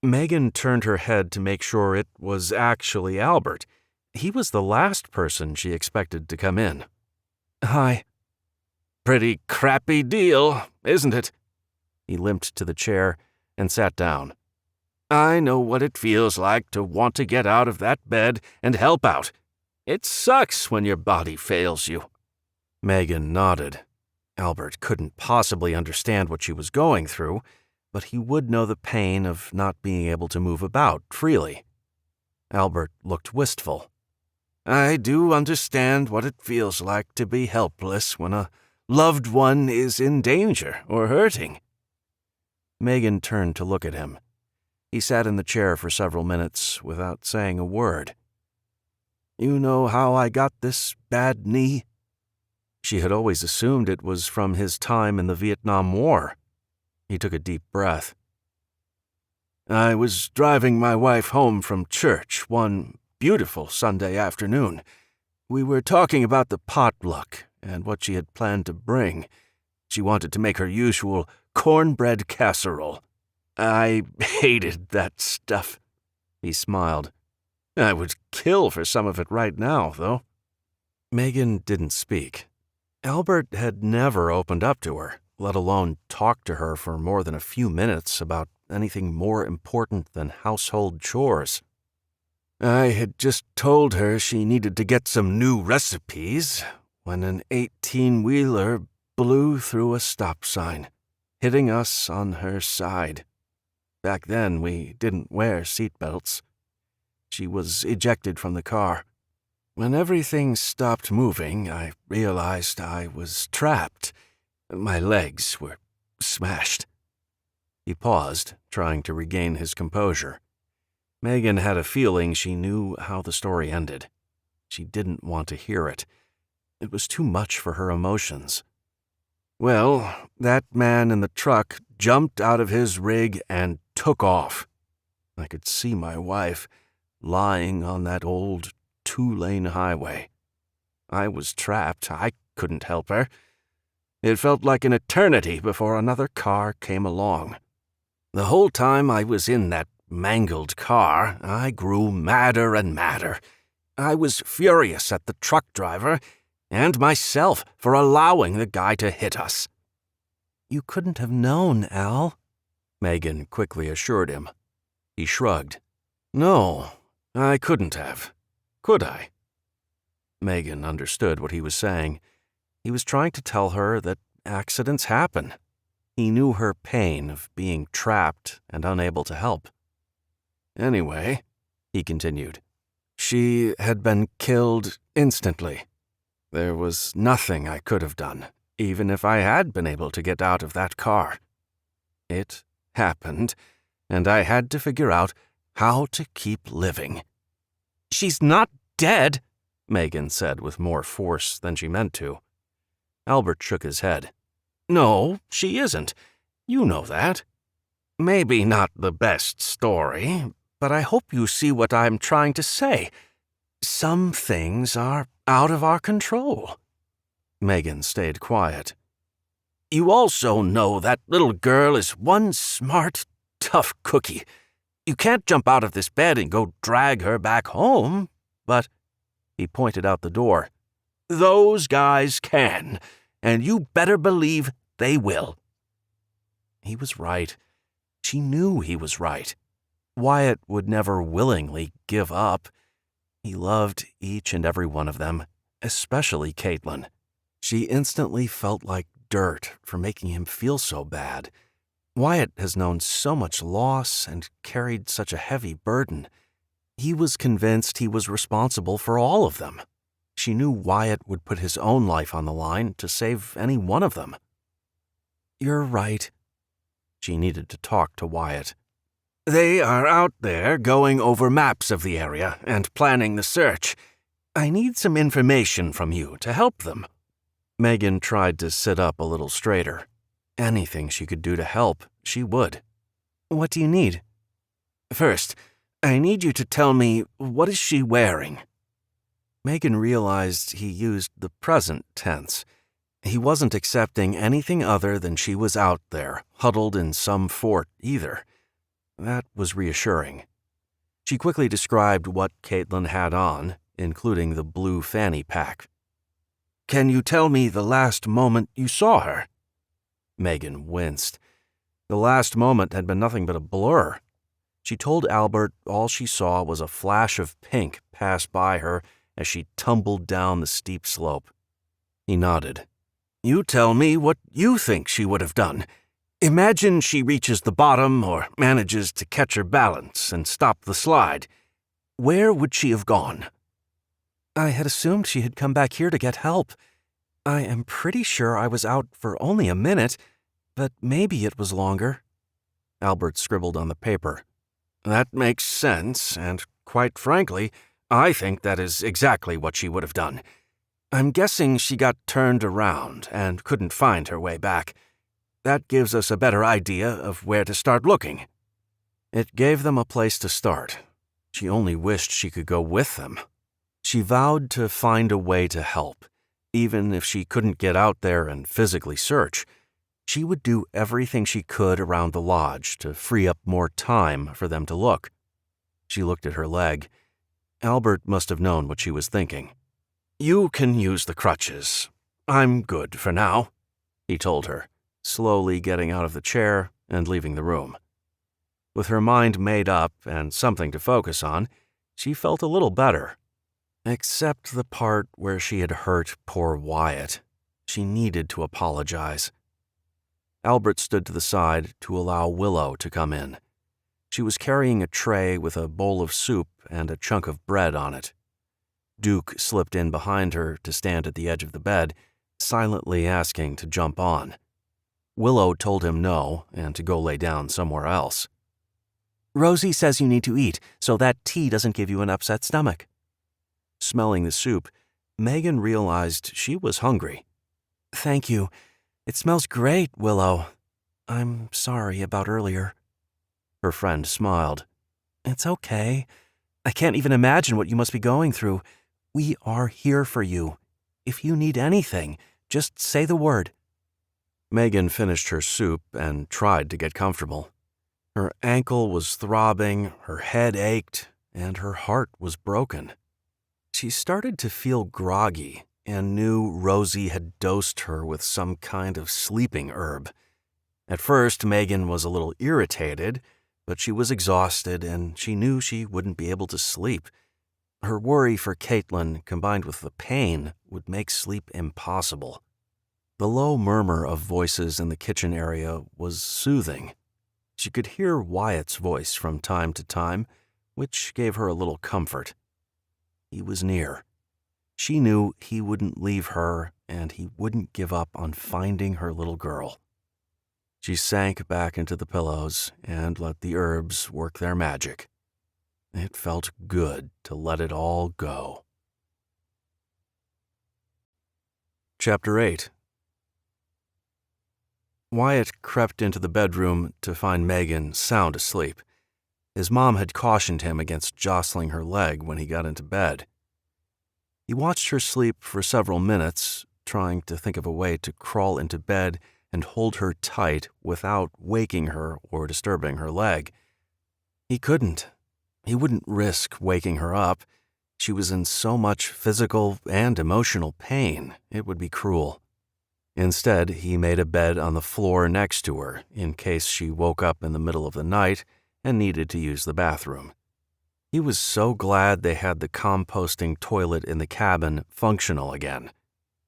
A: Megan turned her head to make sure it was actually Albert. He was the last person she expected to come in. "Hi." "Pretty crappy deal, isn't it?" He limped to the chair and sat down. "I know what it feels like to want to get out of that bed and help out. It sucks when your body fails you." Megan nodded. Albert couldn't possibly understand what she was going through, but he would know the pain of not being able to move about freely. Albert looked wistful. "I do understand what it feels like to be helpless when a loved one is in danger or hurting." Megan turned to look at him. He sat in the chair for several minutes without saying a word. "You know how I got this bad knee?" She had always assumed it was from his time in the Vietnam War. He took a deep breath. "I was driving my wife home from church one beautiful Sunday afternoon. We were talking about the potluck and what she had planned to bring. She wanted to make her usual cornbread casserole. I hated that stuff." He smiled. "I would kill for some of it right now, though." Megan didn't speak. Albert had never opened up to her, let alone talked to her for more than a few minutes about anything more important than household chores. "I had just told her she needed to get some new recipes when an 18-wheeler blew through a stop sign, hitting us on her side. Back then, we didn't wear seatbelts. She was ejected from the car. When everything stopped moving, I realized I was trapped. My legs were smashed." He paused, trying to regain his composure. Megan had a feeling she knew how the story ended. She didn't want to hear it. It was too much for her emotions. "Well, that man in the truck jumped out of his rig and took off. I could see my wife lying on that old 2-lane highway. I was trapped. I couldn't help her. It felt like an eternity before another car came along. The whole time I was in that mangled car, I grew madder and madder. I was furious at the truck driver and myself for allowing the guy to hit us." "You couldn't have known, Al," Megan quickly assured him. He shrugged. "No, I couldn't have. Could I?" Megan understood what he was saying. He was trying to tell her that accidents happen. He knew her pain of being trapped and unable to help. "Anyway," he continued, "she had been killed instantly. There was nothing I could have done, even if I had been able to get out of that car. It happened, and I had to figure out how to keep living." "She's not dead," Megan said with more force than she meant to. Albert shook his head. "No, she isn't. You know that." Maybe not the best story, but I hope you see what I'm trying to say. Some things are out of our control." Megan stayed quiet. "You also know that little girl is one smart, tough cookie. You can't jump out of this bed and go drag her back home, but," he pointed out the door, "those guys can, and you better believe they will." He was right. She knew he was right. Wyatt would never willingly give up. He loved each and every one of them, especially Caitlin. She instantly felt like dirt for making him feel so bad. Wyatt has known so much loss and carried such a heavy burden. He was convinced he was responsible for all of them. She knew Wyatt would put his own life on the line to save any one of them. "You're right." She needed to talk to Wyatt. "They are out there going over maps of the area and planning the search. I need some information from you to help them." Megan tried to sit up a little straighter. Anything she could do to help, she would. "What do you need?" "First, I need you to tell me, what is she wearing?" Megan realized he used the present tense. He wasn't accepting anything other than she was out there, huddled in some fort either. That was reassuring. She quickly described what Caitlin had on, including the blue fanny pack. "Can you tell me the last moment you saw her?" Megan winced. The last moment had been nothing but a blur. She told Albert all she saw was a flash of pink pass by her as she tumbled down the steep slope. He nodded. "You tell me what you think she would have done. Imagine she reaches the bottom or manages to catch her balance and stop the slide. Where would she have gone?" "I had assumed she had come back here to get help. I am pretty sure I was out for only a minute, but maybe it was longer." Albert scribbled on the paper. "That makes sense, and quite frankly, I think that is exactly what she would have done. I'm guessing she got turned around and couldn't find her way back. That gives us a better idea of where to start looking." It gave them a place to start. She only wished she could go with them. She vowed to find a way to help, even if she couldn't get out there and physically search. She would do everything she could around the lodge to free up more time for them to look. She looked at her leg. Albert must have known what she was thinking. "You can use the crutches. I'm good for now," he told her, slowly getting out of the chair and leaving the room. With her mind made up and something to focus on, she felt a little better. Except the part where she had hurt poor Wyatt. She needed to apologize. Albert stood to the side to allow Willow to come in. She was carrying a tray with a bowl of soup and a chunk of bread on it. Duke slipped in behind her to stand at the edge of the bed, silently asking to jump on. Willow told him no and to go lay down somewhere else. "Rosie says you need to eat so that tea doesn't give you an upset stomach." Smelling the soup, Megan realized she was hungry. "Thank you. It smells great, Willow. I'm sorry about earlier." Her friend smiled. "It's okay. I can't even imagine what you must be going through. We are here for you. If you need anything, just say the word." Megan finished her soup and tried to get comfortable. Her ankle was throbbing, her head ached, and her heart was broken. She started to feel groggy and knew Rosie had dosed her with some kind of sleeping herb. At first, Megan was a little irritated, but she was exhausted and she knew she wouldn't be able to sleep. Her worry for Caitlin, combined with the pain, would make sleep impossible. The low murmur of voices in the kitchen area was soothing. She could hear Wyatt's voice from time to time, which gave her a little comfort. He was near. She knew he wouldn't leave her, and he wouldn't give up on finding her little girl. She sank back into the pillows and let the herbs work their magic. It felt good to let it all go. Chapter 8. Wyatt crept into the bedroom to find Megan sound asleep. His mom had cautioned him against jostling her leg when he got into bed. He watched her sleep for several minutes, trying to think of a way to crawl into bed and hold her tight without waking her or disturbing her leg. He couldn't. He wouldn't risk waking her up. She was in so much physical and emotional pain, it would be cruel. Instead, he made a bed on the floor next to her in case she woke up in the middle of the night and needed to use the bathroom. He was so glad they had the composting toilet in the cabin functional again.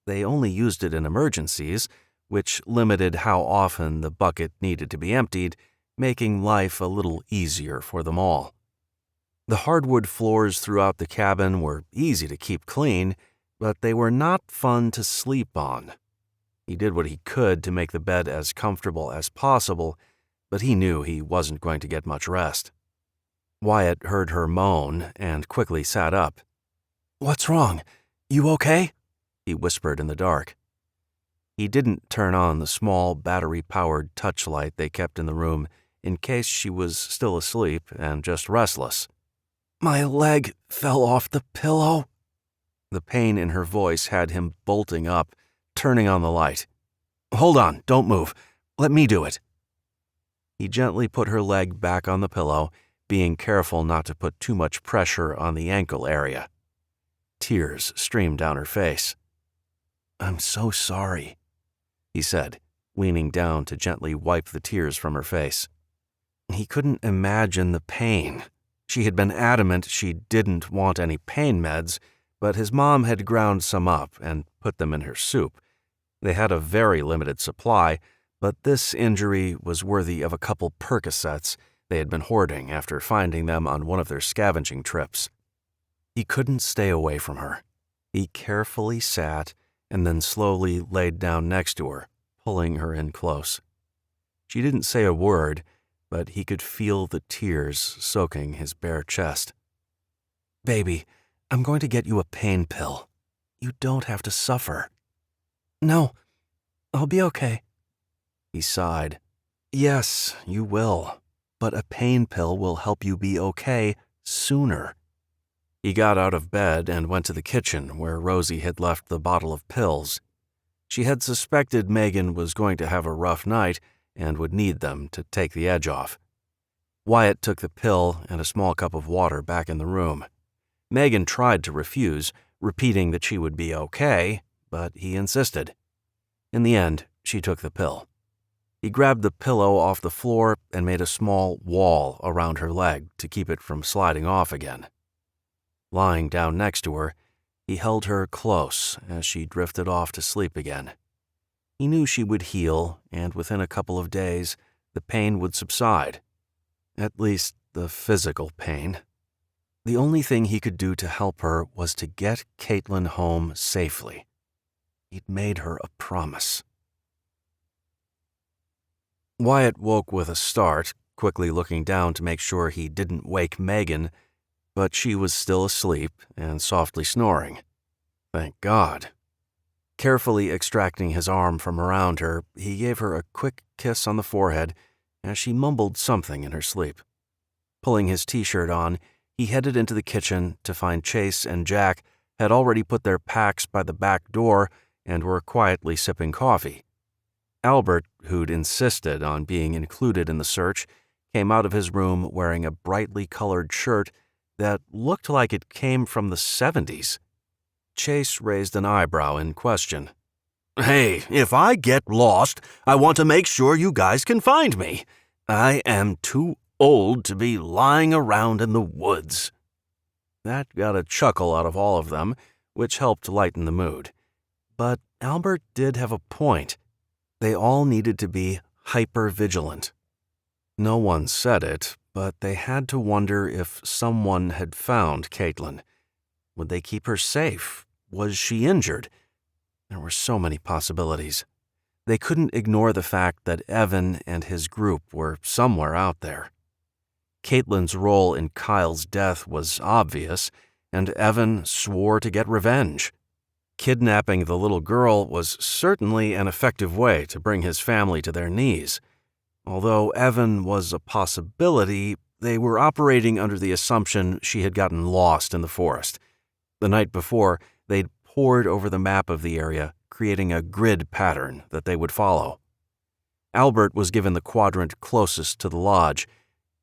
A: They only used it in emergencies, which limited how often the bucket needed to be emptied, making life a little easier for them all. The hardwood floors throughout the cabin were easy to keep clean, but they were not fun to sleep on. He did what he could to make the bed as comfortable as possible, but he knew he wasn't going to get much rest. Wyatt heard her moan and quickly sat up. "What's wrong? You okay?" he whispered in the dark. He didn't turn on the small battery-powered touchlight they kept in the room in case she was still asleep and just restless. "My leg fell off the pillow." The pain in her voice had him bolting up, turning on the light. "Hold on, don't move. Let me do it." He gently put her leg back on the pillow, being careful not to put too much pressure on the ankle area. Tears streamed down her face. "I'm so sorry," he said, leaning down to gently wipe the tears from her face. He couldn't imagine the pain. She had been adamant she didn't want any pain meds, but his mom had ground some up and put them in her soup. They had a very limited supply, but this injury was worthy of a couple Percocets they had been hoarding after finding them on one of their scavenging trips. He couldn't stay away from her. He carefully sat and then slowly laid down next to her, pulling her in close. She didn't say a word, but he could feel the tears soaking his bare chest. "Baby, I'm going to get you a pain pill. You don't have to suffer." "No, I'll be okay." He sighed. "Yes, you will, but a pain pill will help you be okay sooner." He got out of bed and went to the kitchen where Rosie had left the bottle of pills. She had suspected Megan was going to have a rough night and would need them to take the edge off. Wyatt took the pill and a small cup of water back in the room. Megan tried to refuse, repeating that she would be okay, but he insisted. In the end, she took the pill. He grabbed the pillow off the floor and made a small wall around her leg to keep it from sliding off again. Lying down next to her, he held her close as she drifted off to sleep again. He knew she would heal, and within a couple of days, the pain would subside. At least the physical pain. The only thing he could do to help her was to get Caitlin home safely. He'd made her a promise. Wyatt woke with a start, quickly looking down to make sure he didn't wake Megan, but she was still asleep and softly snoring. Thank God. Carefully extracting his arm from around her, he gave her a quick kiss on the forehead as she mumbled something in her sleep. Pulling his t-shirt on, he headed into the kitchen to find Chase and Jack had already put their packs by the back door and were quietly sipping coffee. Albert, who'd insisted on being included in the search, came out of his room wearing a brightly colored shirt that looked like it came from the 70s. Chase raised an eyebrow in question. "Hey, if I get lost, I want to make sure you guys can find me. I am too old to be lying around in the woods." That got a chuckle out of all of them, which helped lighten the mood. But Albert did have a point. They all needed to be hyper-vigilant. No one said it, but they had to wonder if someone had found Caitlin. Would they keep her safe? Was she injured? There were so many possibilities. They couldn't ignore the fact that Evan and his group were somewhere out there. Caitlin's role in Kyle's death was obvious, and Evan swore to get revenge. Kidnapping the little girl was certainly an effective way to bring his family to their knees. Although Evan was a possibility, they were operating under the assumption she had gotten lost in the forest. The night before, they'd pored over the map of the area, creating a grid pattern that they would follow. Albert was given the quadrant closest to the lodge.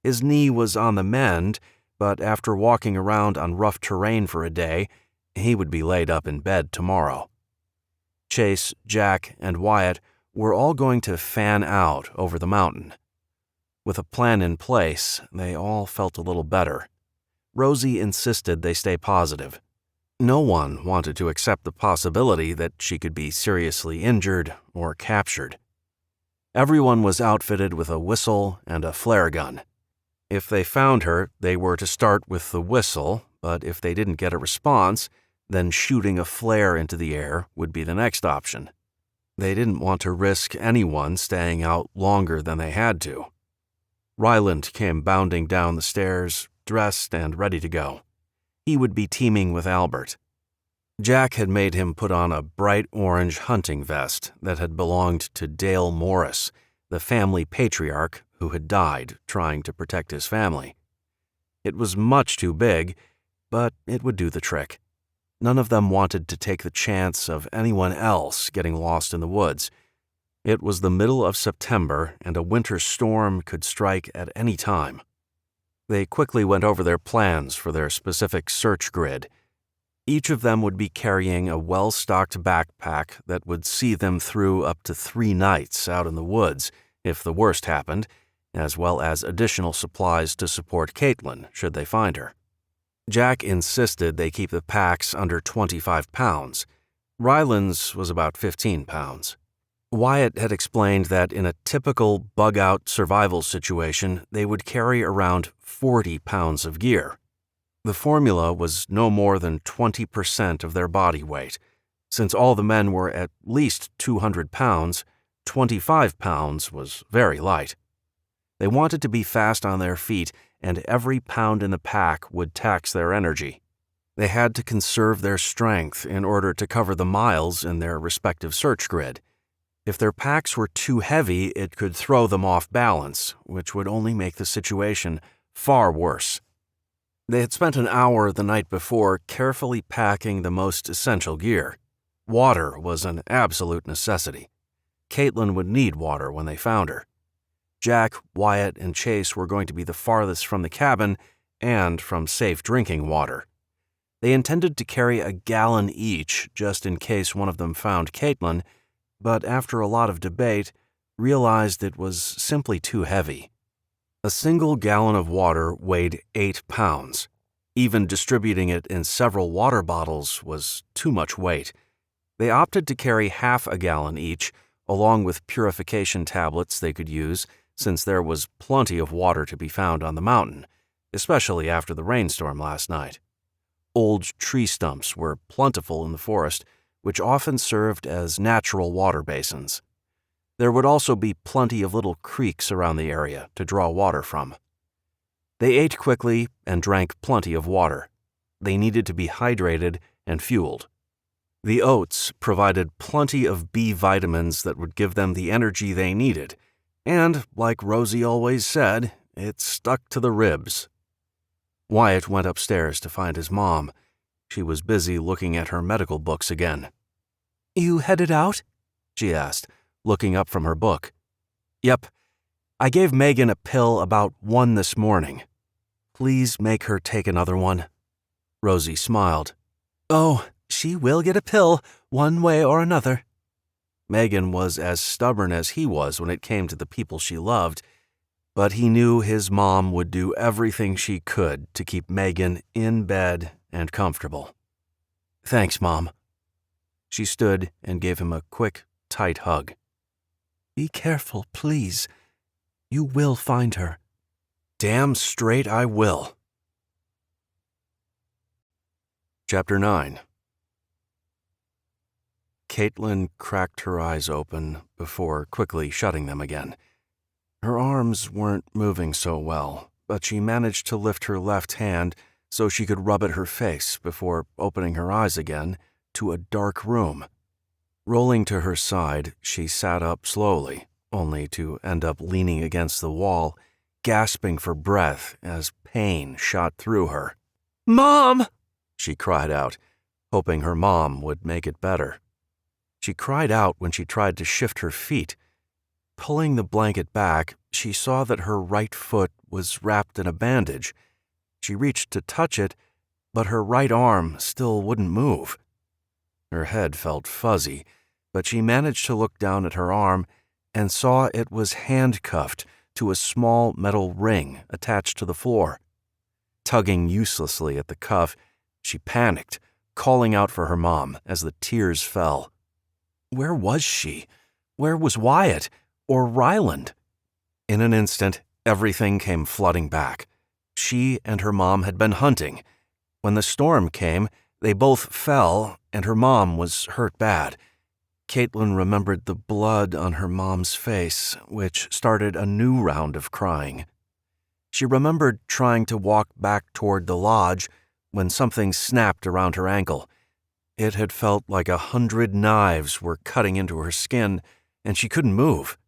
A: His knee was on the mend, but after walking around on rough terrain for a day, he would be laid up in bed tomorrow. Chase, Jack, and Wyatt were all going to fan out over the mountain. With a plan in place, they all felt a little better. Rosie insisted they stay positive. No one wanted to accept the possibility that she could be seriously injured or captured. Everyone was outfitted with a whistle and a flare gun. If they found her, they were to start with the whistle, but if they didn't get a response, then shooting a flare into the air would be the next option. They didn't want to risk anyone staying out longer than they had to. Ryland came bounding down the stairs, dressed and ready to go. He would be teaming with Albert. Jack had made him put on a bright orange hunting vest that had belonged to Dale Morris, the family patriarch who had died trying to protect his family. It was much too big, but it would do the trick. None of them wanted to take the chance of anyone else getting lost in the woods. It was the middle of September, and a winter storm could strike at any time. They quickly went over their plans for their specific search grid. Each of them would be carrying a well-stocked backpack that would see them through up to 3 nights out in the woods, if the worst happened, as well as additional supplies to support Caitlin should they find her. Jack insisted they keep the packs under 25 pounds. Ryland's was about 15 pounds. Wyatt had explained that in a typical bug-out survival situation, they would carry around 40 pounds of gear. The formula was no more than 20% of their body weight. Since all the men were at least 200 pounds, 25 pounds was very light. They wanted to be fast on their feet, and every pound in the pack would tax their energy. They had to conserve their strength in order to cover the miles in their respective search grid. If their packs were too heavy, it could throw them off balance, which would only make the situation far worse. They had spent an hour the night before carefully packing the most essential gear. Water was an absolute necessity. Caitlin would need water when they found her. Jack, Wyatt, and Chase were going to be the farthest from the cabin and from safe drinking water. They intended to carry a gallon each just in case one of them found Caitlin, but after a lot of debate, realized it was simply too heavy. A single gallon of water weighed 8 pounds. Even distributing it in several water bottles was too much weight. They opted to carry half a gallon each, along with purification tablets they could use, since there was plenty of water to be found on the mountain, especially after the rainstorm last night. Old tree stumps were plentiful in the forest, which often served as natural water basins. There would also be plenty of little creeks around the area to draw water from. They ate quickly and drank plenty of water. They needed to be hydrated and fueled. The oats provided plenty of B vitamins that would give them the energy they needed, and, like Rosie always said, it stuck to the ribs. Wyatt went upstairs to find his mom. She was busy looking at her medical books again. "You headed out?" she asked, looking up from her book. "Yep. I gave Megan a pill about 1 this morning. Please make her take another one." Rosie smiled. "Oh, she will get a pill, one way or another." Megan was as stubborn as he was when it came to the people she loved, but he knew his mom would do everything she could to keep Megan in bed and comfortable. "Thanks, Mom." She stood and gave him a quick, tight hug. "Be careful, please. You will find her." "Damn straight I will." Chapter 9. Caitlin cracked her eyes open before quickly shutting them again. Her arms weren't moving so well, but she managed to lift her left hand so she could rub at her face before opening her eyes again to a dark room. Rolling to her side, she sat up slowly, only to end up leaning against the wall, gasping for breath as pain shot through her. "Mom!" she cried out, hoping her mom would make it better. She cried out when she tried to shift her feet. Pulling the blanket back, she saw that her right foot was wrapped in a bandage. She reached to touch it, but her right arm still wouldn't move. Her head felt fuzzy, but she managed to look down at her arm and saw it was handcuffed to a small metal ring attached to the floor. Tugging uselessly at the cuff, she panicked, calling out for her mom as the tears fell. Where was she? Where was Wyatt? Or Ryland? In an instant, everything came flooding back. She and her mom had been hunting. When the storm came, they both fell, and her mom was hurt bad. Caitlin remembered the blood on her mom's face, which started a new round of crying. She remembered trying to walk back toward the lodge when something snapped around her ankle. It had felt like 100 knives were cutting into her skin, and she couldn't move.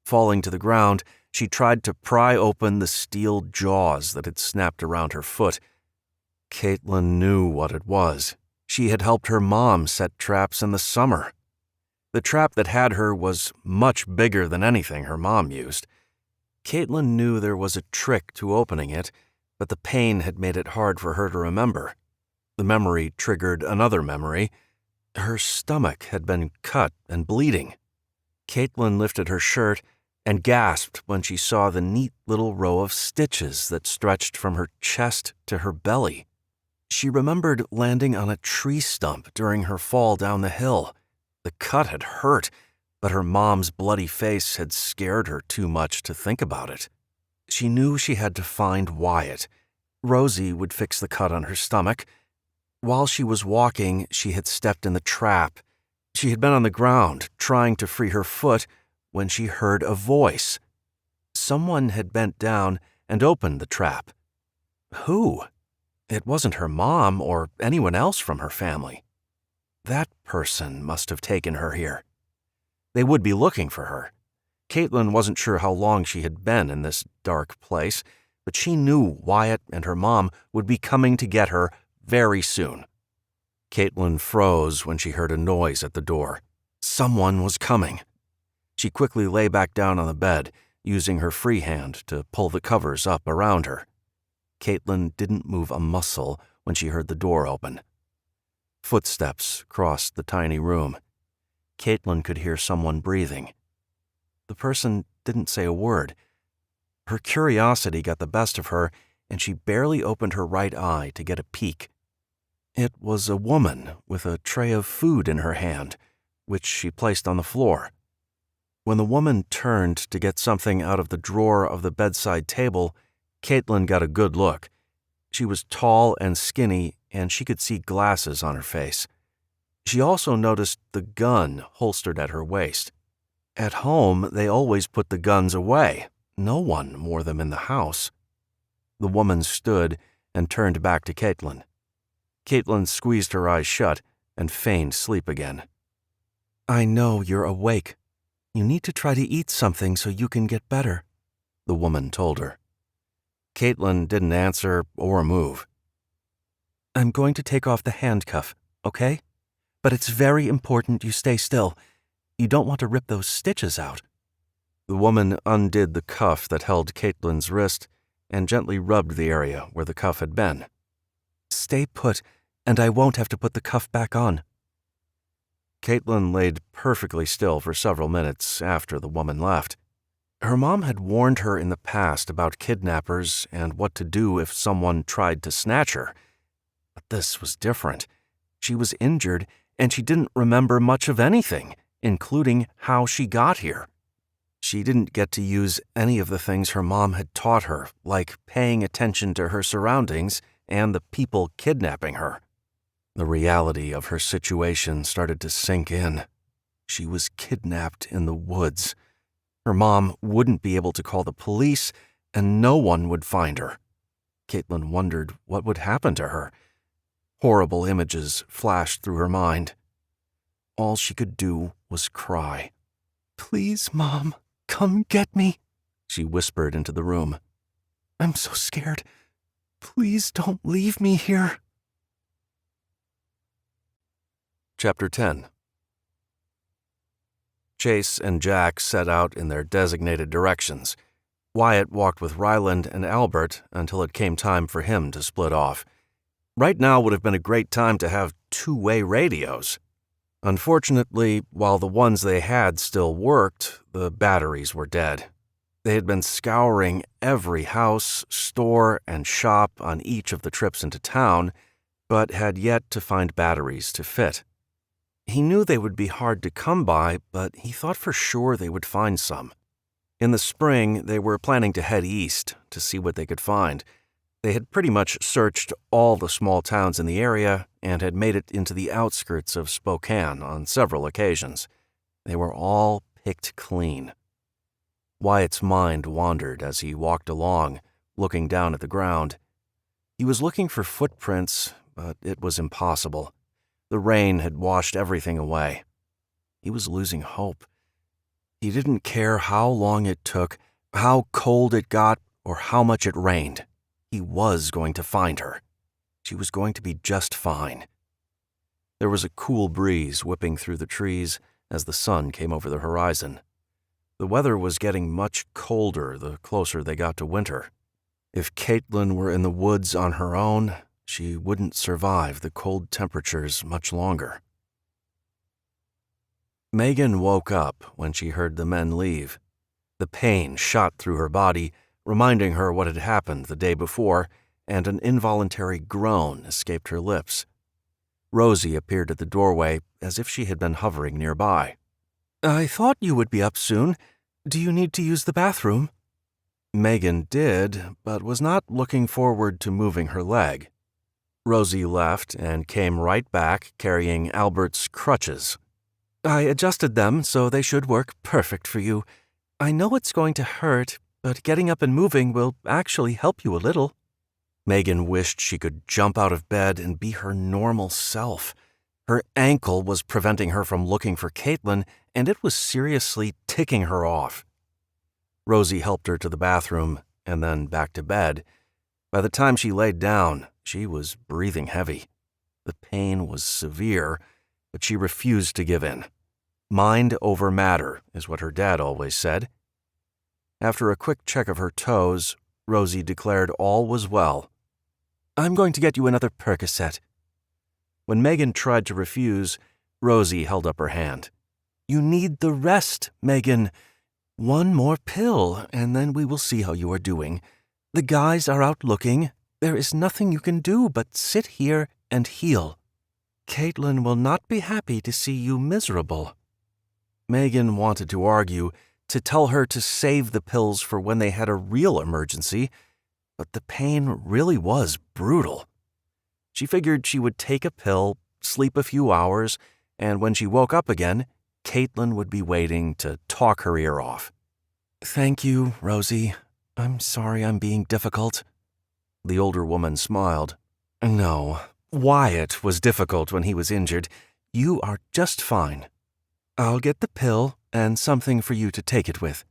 A: Falling to the ground, she tried to pry open the steel jaws that had snapped around her foot. Caitlin knew what it was. She had helped her mom set traps in the summer. The trap that had her was much bigger than anything her mom used. Caitlin knew there was a trick to opening it, but the pain had made it hard for her to remember. The memory triggered another memory. Her stomach had been cut and bleeding. Caitlin lifted her shirt and gasped when she saw the neat little row of stitches that stretched from her chest to her belly. She remembered landing on a tree stump during her fall down the hill. The cut had hurt, but her mom's bloody face had scared her too much to think about it. She knew she had to find Wyatt. Rosie would fix the cut on her stomach. While she was walking, she had stepped in the trap. She had been on the ground, trying to free her foot, when she heard a voice. Someone had bent down and opened the trap. Who? It wasn't her mom or anyone else from her family. That person must have taken her here. They would be looking for her. Caitlin wasn't sure how long she had been in this dark place, but she knew Wyatt and her mom would be coming to get her very soon. Caitlin froze when she heard a noise at the door. Someone was coming. She quickly lay back down on the bed, using her free hand to pull the covers up around her. Caitlin didn't move a muscle when she heard the door open. Footsteps crossed the tiny room. Caitlin could hear someone breathing. The person didn't say a word. Her curiosity got the best of her, and she barely opened her right eye to get a peek. It was a woman with a tray of food in her hand, which she placed on the floor. When the woman turned to get something out of the drawer of the bedside table, Caitlin got a good look. She was tall and skinny, and she could see glasses on her face. She also noticed the gun holstered at her waist. At home, they always put the guns away. No one wore them in the house. The woman stood and turned back to Caitlin. Caitlin squeezed her eyes shut and feigned sleep again. "I know you're awake. You need to try to eat something so you can get better," the woman told her. Caitlin didn't answer or move. "I'm going to take off the handcuff, okay? But it's very important you stay still. You don't want to rip those stitches out." The woman undid the cuff that held Caitlin's wrist and gently rubbed the area where the cuff had been. "Stay put, and I won't have to put the cuff back on." Caitlin laid perfectly still for several minutes after the woman left. Her mom had warned her in the past about kidnappers and what to do if someone tried to snatch her. But this was different. She was injured, and she didn't remember much of anything, including how she got here. She didn't get to use any of the things her mom had taught her, like paying attention to her surroundings and the people kidnapping her. The reality of her situation started to sink in. She was kidnapped in the woods. Her mom wouldn't be able to call the police, and no one would find her. Caitlin wondered what would happen to her. Horrible images flashed through her mind. All she could do was cry. "Please, Mom, come get me," she whispered into the room. "I'm so scared. Please don't leave me here." Chapter 10. Chase and Jack set out in their designated directions. Wyatt walked with Ryland and Albert until it came time for him to split off. Right now would have been a great time to have two-way radios. Unfortunately, while the ones they had still worked, the batteries were dead. They had been scouring every house, store, and shop on each of the trips into town, but had yet to find batteries to fit. He knew they would be hard to come by, but he thought for sure they would find some. In the spring, they were planning to head east to see what they could find. They had pretty much searched all the small towns in the area and had made it into the outskirts of Spokane on several occasions. They were all picked clean. Wyatt's mind wandered as he walked along, looking down at the ground. He was looking for footprints, but it was impossible. The rain had washed everything away. He was losing hope. He didn't care how long it took, how cold it got, or how much it rained. He was going to find her. She was going to be just fine. There was a cool breeze whipping through the trees as the sun came over the horizon. The weather was getting much colder the closer they got to winter. If Caitlin were in the woods on her own, she wouldn't survive the cold temperatures much longer. Megan woke up when she heard the men leave. The pain shot through her body, reminding her what had happened the day before, and an involuntary groan escaped her lips. Rosie appeared at the doorway as if she had been hovering nearby. "I thought you would be up soon. Do you need to use the bathroom?" Megan did, but was not looking forward to moving her leg. Rosie left and came right back carrying Albert's crutches. "I adjusted them, so they should work perfect for you. I know it's going to hurt, but getting up and moving will actually help you a little." Megan wished she could jump out of bed and be her normal self. Her ankle was preventing her from looking for Caitlin, and it was seriously ticking her off. Rosie helped her to the bathroom and then back to bed. By the time she laid down, she was breathing heavy. The pain was severe, but she refused to give in. Mind over matter is what her dad always said. After a quick check of her toes, Rosie declared all was well. "I'm going to get you another Percocet." When Megan tried to refuse, Rosie held up her hand. "You need the rest, Megan. One more pill, and then we will see how you are doing. The guys are out looking. There is nothing you can do but sit here and heal. Caitlin will not be happy to see you miserable." Megan wanted to argue, to tell her to save the pills for when they had a real emergency, but the pain really was brutal. She figured she would take a pill, sleep a few hours, and when she woke up again, Caitlin would be waiting to talk her ear off. "Thank you, Rosie. I'm sorry I'm being difficult." The older woman smiled. "No, Wyatt was difficult when he was injured. You are just fine. I'll get the pill and something for you to take it with."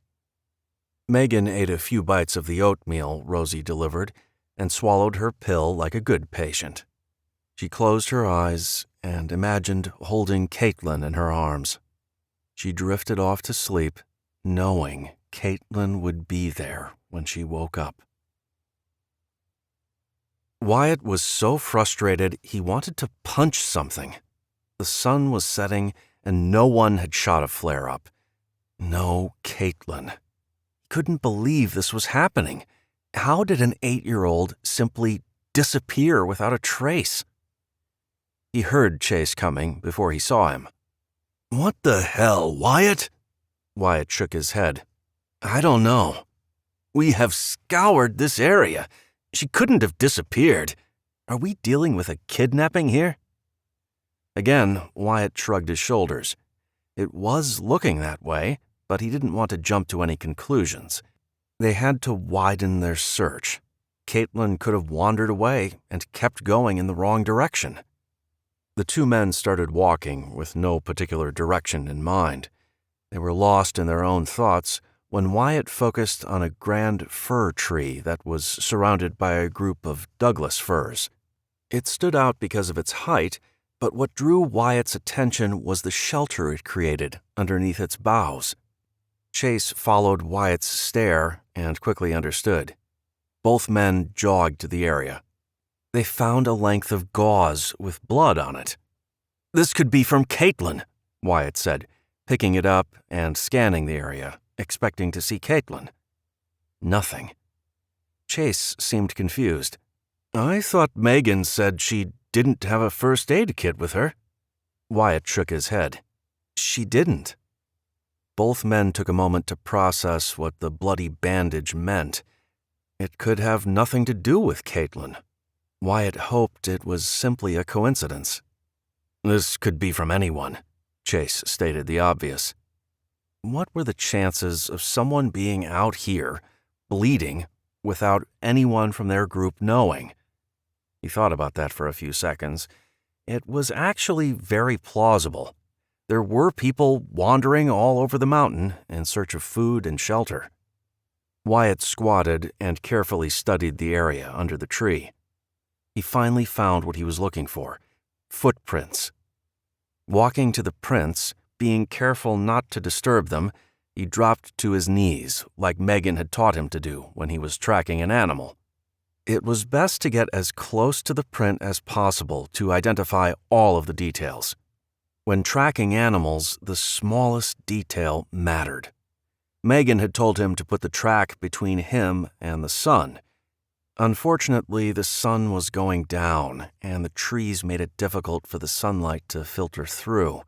A: Megan ate a few bites of the oatmeal Rosie delivered and swallowed her pill like a good patient. She closed her eyes and imagined holding Caitlin in her arms. She drifted off to sleep, knowing Caitlin would be there when she woke up. Wyatt was so frustrated he wanted to punch something. The sun was setting and no one had shot a flare-up. No Caitlin. He couldn't believe this was happening. How did an 8-year-old simply disappear without a trace? He heard Chase coming before he saw him. "What the hell, Wyatt?" Wyatt shook his head. "I don't know. We have scoured this area. She couldn't have disappeared. Are we dealing with a kidnapping here?" Again, Wyatt shrugged his shoulders. It was looking that way, but he didn't want to jump to any conclusions. They had to widen their search. Caitlin could have wandered away and kept going in the wrong direction. The two men started walking with no particular direction in mind. They were lost in their own thoughts when Wyatt focused on a grand fir tree that was surrounded by a group of Douglas firs. It stood out because of its height, but what drew Wyatt's attention was the shelter it created underneath its boughs. Chase followed Wyatt's stare and quickly understood. Both men jogged to the area. They found a length of gauze with blood on it. "This could be from Caitlin," Wyatt said, picking it up and scanning the area, expecting to see Caitlin. Nothing. Chase seemed confused. "I thought Megan said she didn't have a first aid kit with her." Wyatt shook his head. "She didn't." Both men took a moment to process what the bloody bandage meant. It could have nothing to do with Caitlin. Wyatt hoped it was simply a coincidence. "This could be from anyone," Chase stated the obvious. What were the chances of someone being out here, bleeding, without anyone from their group knowing? He thought about that for a few seconds. It was actually very plausible. There were people wandering all over the mountain in search of food and shelter. Wyatt squatted and carefully studied the area under the tree. He finally found what he was looking for: footprints. Walking to the prints, being careful not to disturb them, he dropped to his knees, like Megan had taught him to do when he was tracking an animal. It was best to get as close to the print as possible to identify all of the details. When tracking animals, the smallest detail mattered. Megan had told him to put the track between him and the sun. Unfortunately, the sun was going down, and the trees made it difficult for the sunlight to filter through.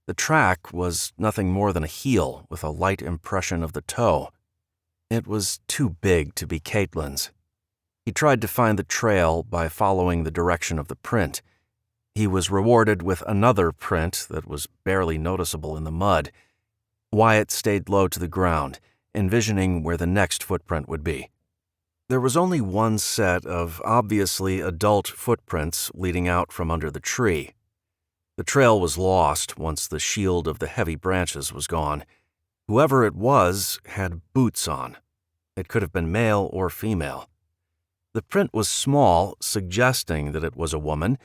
A: The track was nothing more than a heel with a light impression of the toe. It was too big to be Caitlin's. He tried to find the trail by following the direction of the print. He was rewarded with another print that was barely noticeable in the mud. Wyatt stayed low to the ground, envisioning where the next footprint would be. There was only one set of obviously adult footprints leading out from under the tree. The trail was lost once the shield of the heavy branches was gone. Whoever it was had boots on. It could have been male or female. The print was small, suggesting that it was a woman,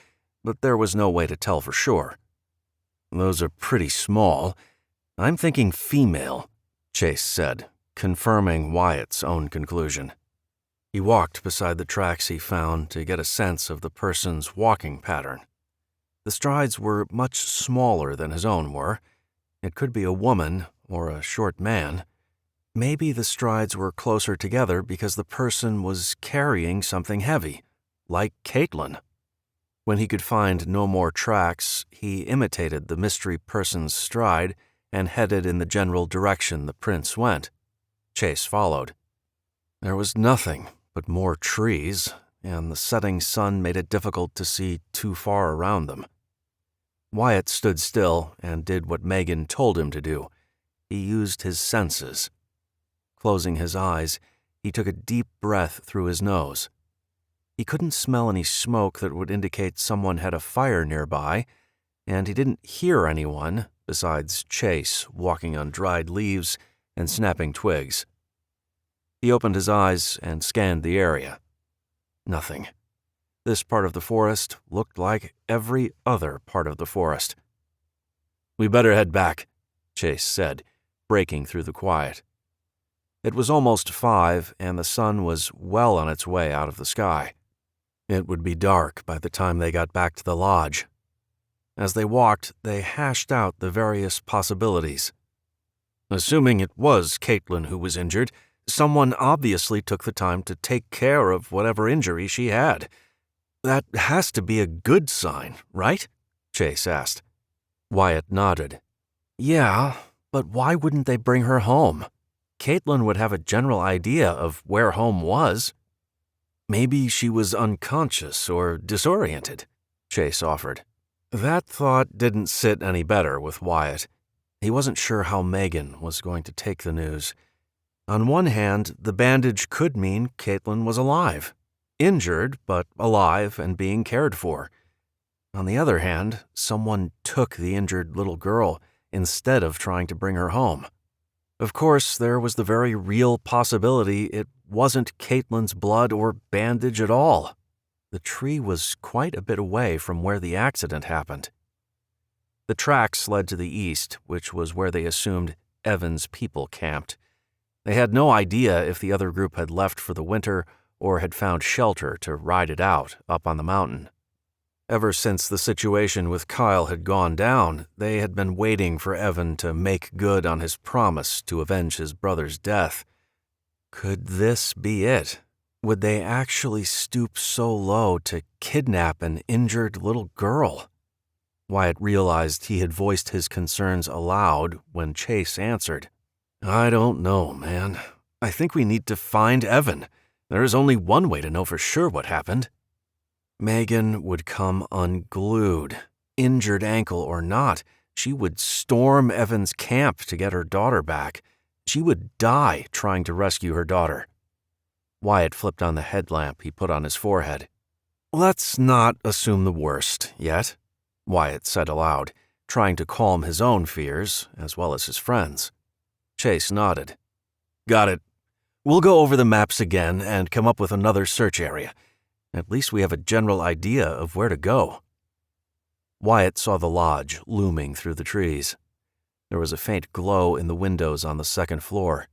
A: but there was no way to tell for sure. "Those are pretty small. I'm thinking female," Chase said, confirming Wyatt's own conclusion. He walked beside the tracks he found to get a sense of the person's walking pattern. The strides were much smaller than his own were. It could be a woman or a short man. Maybe the strides were closer together because the person was carrying something heavy, like Caitlin. When he could find no more tracks, he imitated the mystery person's stride and headed in the general direction the prints went. Chase followed. There was nothing but more trees, and the setting sun made it difficult to see too far around them. Wyatt stood still and did what Megan told him to do. He used his senses. Closing his eyes, he took a deep breath through his nose. He couldn't smell any smoke that would indicate someone had a fire nearby, and he didn't hear anyone besides Chase walking on dried leaves and snapping twigs. He opened his eyes and scanned the area. Nothing. This part of the forest looked like every other part of the forest. "We better head back," Chase said, breaking through the quiet. It was almost 5, and the sun was well on its way out of the sky. It would be dark by the time they got back to the lodge. As they walked, they hashed out the various possibilities. Assuming it was Caitlin who was injured, someone obviously took the time to take care of whatever injury she had. "That has to be a good sign, right?" Chase asked. Wyatt nodded. "Yeah, but why wouldn't they bring her home? Caitlin would have a general idea of where home was." "Maybe she was unconscious or disoriented," Chase offered. That thought didn't sit any better with Wyatt. He wasn't sure how Megan was going to take the news. On one hand, the bandage could mean Caitlin was alive. Injured, but alive and being cared for. On the other hand, someone took the injured little girl instead of trying to bring her home. Of course, there was the very real possibility it wasn't Caitlin's blood or bandage at all. The tree was quite a bit away from where the accident happened. The tracks led to the east, which was where they assumed Evan's people camped. They had no idea if the other group had left for the winter or had found shelter to ride it out up on the mountain. Ever since the situation with Kyle had gone down, they had been waiting for Evan to make good on his promise to avenge his brother's death. Could this be it? Would they actually stoop so low to kidnap an injured little girl? Wyatt realized he had voiced his concerns aloud when Chase answered. "I don't know, man. I think we need to find Evan. There is only one way to know for sure what happened." Megan would come unglued. Injured ankle or not, she would storm Evan's camp to get her daughter back. She would die trying to rescue her daughter. Wyatt flipped on the headlamp he put on his forehead. "Let's not assume the worst yet," Wyatt said aloud, trying to calm his own fears as well as his friends. Chase nodded. "Got it. We'll go over the maps again and come up with another search area. At least we have a general idea of where to go." Wyatt saw the lodge looming through the trees. There was a faint glow in the windows on the second floor.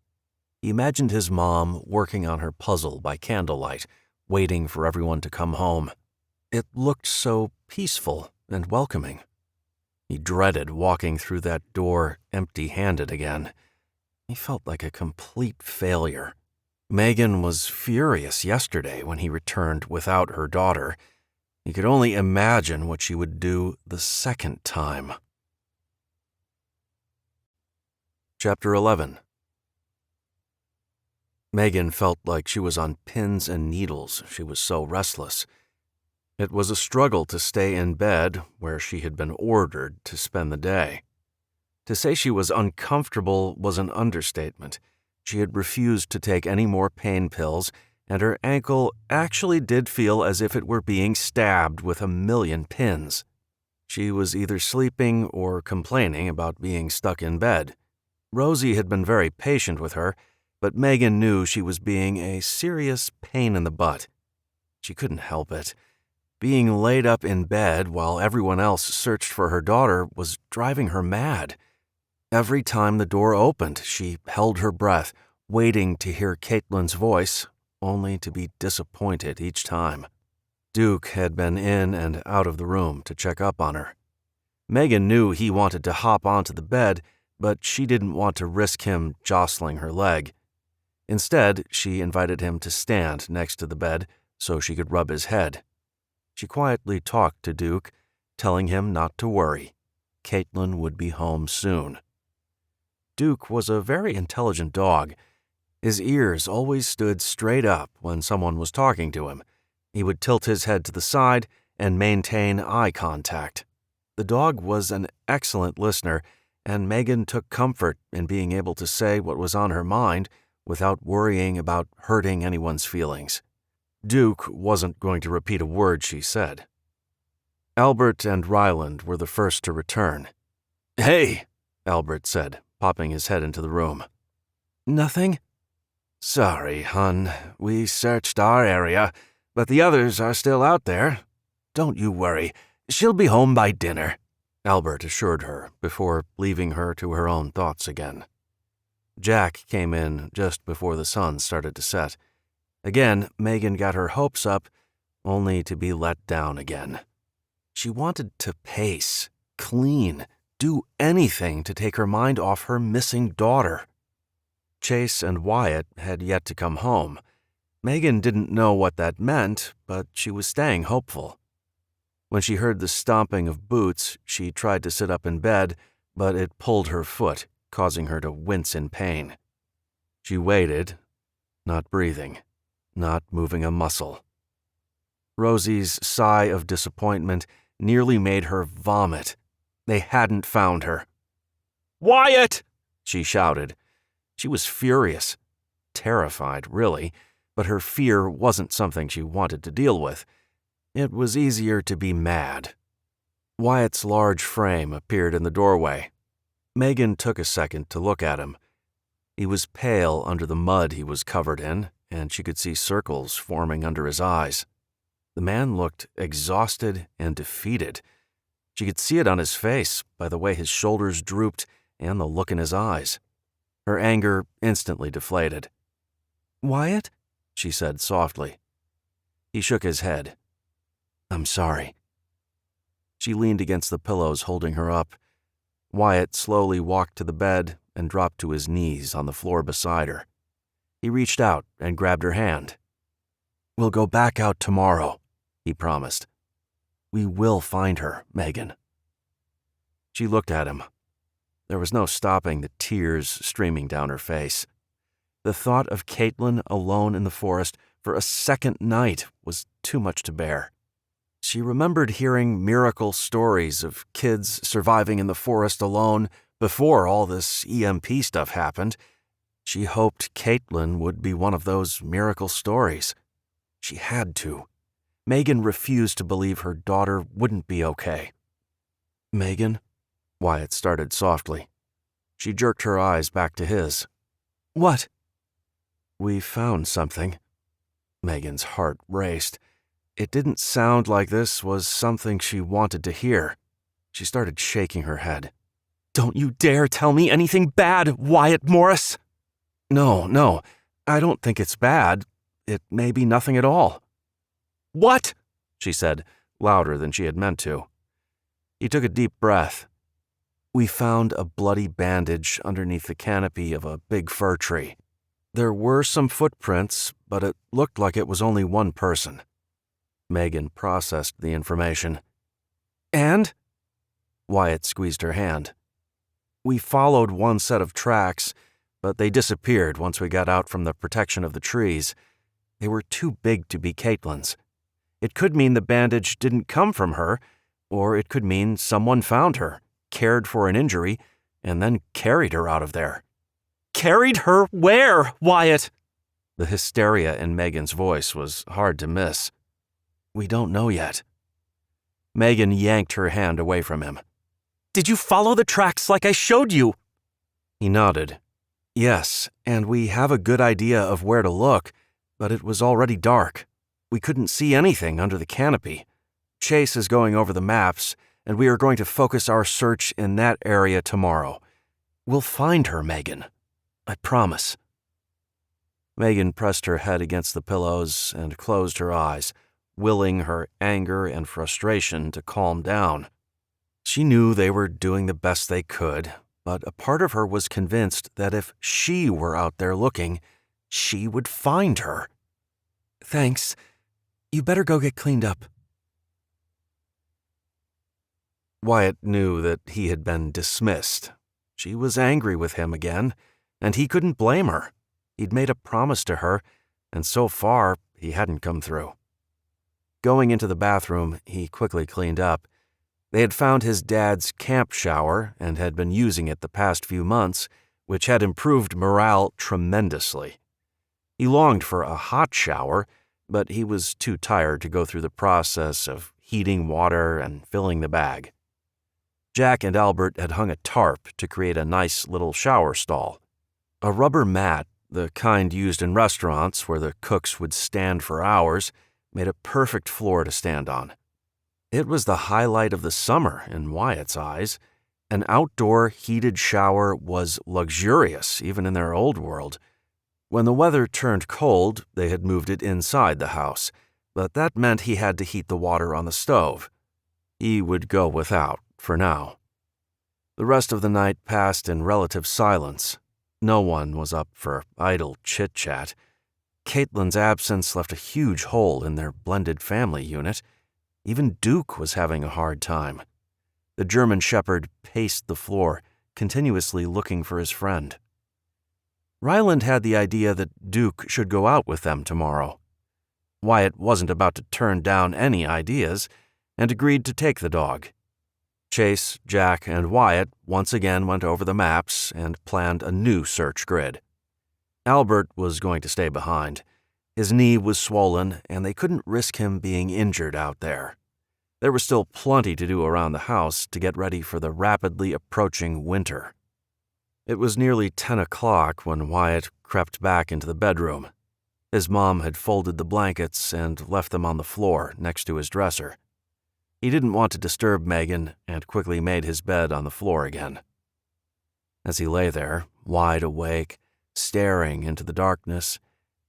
A: He imagined his mom working on her puzzle by candlelight, waiting for everyone to come home. It looked so peaceful and welcoming. He dreaded walking through that door empty-handed again. He felt like a complete failure. Megan was furious yesterday when he returned without her daughter. He could only imagine what she would do the second time. Chapter 11. Megan felt like she was on pins and needles. She was so restless. It was a struggle to stay in bed where she had been ordered to spend the day. To say she was uncomfortable was an understatement. She had refused to take any more pain pills, and her ankle actually did feel as if it were being stabbed with 1,000,000 pins. She was either sleeping or complaining about being stuck in bed. Rosie had been very patient with her, but Megan knew she was being a serious pain in the butt. She couldn't help it. Being laid up in bed while everyone else searched for her daughter was driving her mad. Every time the door opened, she held her breath, waiting to hear Caitlin's voice, only to be disappointed each time. Duke had been in and out of the room to check up on her. Megan knew he wanted to hop onto the bed, but she didn't want to risk him jostling her leg. Instead, she invited him to stand next to the bed so she could rub his head. She quietly talked to Duke, telling him not to worry. Caitlin would be home soon. Duke was a very intelligent dog. His ears always stood straight up when someone was talking to him. He would tilt his head to the side and maintain eye contact. The dog was an excellent listener, and Megan took comfort in being able to say what was on her mind without worrying about hurting anyone's feelings. Duke wasn't going to repeat a word she said. Albert and Ryland were the first to return. "Hey," Albert said, popping his head into the room. "Nothing?" "Sorry, hon. We searched our area, but the others are still out there. Don't you worry. She'll be home by dinner," Albert assured her before leaving her to her own thoughts again. Jack came in just before the sun started to set. Again, Megan got her hopes up, only to be let down again. She wanted to pace, clean, do anything to take her mind off her missing daughter. Chase and Wyatt had yet to come home. Megan didn't know what that meant, but she was staying hopeful. When she heard the stomping of boots, she tried to sit up in bed, but it pulled her foot, causing her to wince in pain. She waited, not breathing, not moving a muscle. Rosie's sigh of disappointment nearly made her vomit. They hadn't found her. "Wyatt!" she shouted. She was furious. terrified, really, but her fear wasn't something she wanted to deal with. It was easier to be mad. Wyatt's large frame appeared in the doorway. Megan took a second to look at him. He was pale under the mud he was covered in, and she could see circles forming under his eyes. The man looked exhausted and defeated. She could see it on his face by the way his shoulders drooped and the look in his eyes. Her anger instantly deflated. "Wyatt?" she said softly. He shook his head. "I'm sorry." She leaned against the pillows, holding her up. Wyatt slowly walked to the bed and dropped to his knees on the floor beside her. He reached out and grabbed her hand. "We'll go back out tomorrow," he promised. "We will find her, Megan." She looked at him. There was no stopping the tears streaming down her face. The thought of Caitlin alone in the forest for a second night was too much to bear. She remembered hearing miracle stories of kids surviving in the forest alone before all this EMP stuff happened. She hoped Caitlin would be one of those miracle stories. She had to. Megan refused to believe her daughter wouldn't be okay. "Megan?" Wyatt started softly. She jerked her eyes back to his. "What?" "We found something." Megan's heart raced. It didn't sound like this was something she wanted to hear. She started shaking her head. "Don't you dare tell me anything bad, Wyatt Morris!" No, I don't think it's bad. It may be nothing at all." "What?" she said, louder than she had meant to. He took a deep breath. "We found a bloody bandage underneath the canopy of a big fir tree. There were some footprints, but it looked like it was only one person." Megan processed the information. "And?" Wyatt squeezed her hand. "We followed one set of tracks, but they disappeared once we got out from the protection of the trees. They were too big to be Caitlin's. It could mean the bandage didn't come from her, or it could mean someone found her, cared for an injury, and then carried her out of there." "Carried her where, Wyatt?" The hysteria in Megan's voice was hard to miss. "We don't know yet." Megan yanked her hand away from him. "Did you follow the tracks like I showed you?" He nodded. "Yes, and we have a good idea of where to look, but it was already dark. We couldn't see anything under the canopy. Chase is going over the maps, and we are going to focus our search in that area tomorrow. We'll find her, Megan. I promise." Megan pressed her head against the pillows and closed her eyes, willing her anger and frustration to calm down. She knew they were doing the best they could, but a part of her was convinced that if she were out there looking, she would find her. "Thanks. You better go get cleaned up." Wyatt knew that he had been dismissed. She was angry with him again, and he couldn't blame her. He'd made a promise to her, and so far he hadn't come through. Going into the bathroom, he quickly cleaned up. They had found his dad's camp shower and had been using it the past few months, which had improved morale tremendously. He longed for a hot shower, but he was too tired to go through the process of heating water and filling the bag. Jack and Albert had hung a tarp to create a nice little shower stall. A rubber mat, the kind used in restaurants where the cooks would stand for hours, made a perfect floor to stand on. It was the highlight of the summer in Wyatt's eyes. An outdoor heated shower was luxurious even in their old world. When the weather turned cold, they had moved it inside the house, but that meant he had to heat the water on the stove. He would go without, for now. The rest of the night passed in relative silence. No one was up for idle chit-chat. Caitlin's absence left a huge hole in their blended family unit. Even Duke was having a hard time. The German shepherd paced the floor, continuously looking for his friend. Ryland had the idea that Duke should go out with them tomorrow. Wyatt wasn't about to turn down any ideas, and agreed to take the dog. Chase, Jack, and Wyatt once again went over the maps and planned a new search grid. Albert was going to stay behind. His knee was swollen, and they couldn't risk him being injured out there. There was still plenty to do around the house to get ready for the rapidly approaching winter. It was nearly 10 o'clock when Wyatt crept back into the bedroom. His mom had folded the blankets and left them on the floor next to his dresser. He didn't want to disturb Megan and quickly made his bed on the floor again. As he lay there, wide awake, staring into the darkness,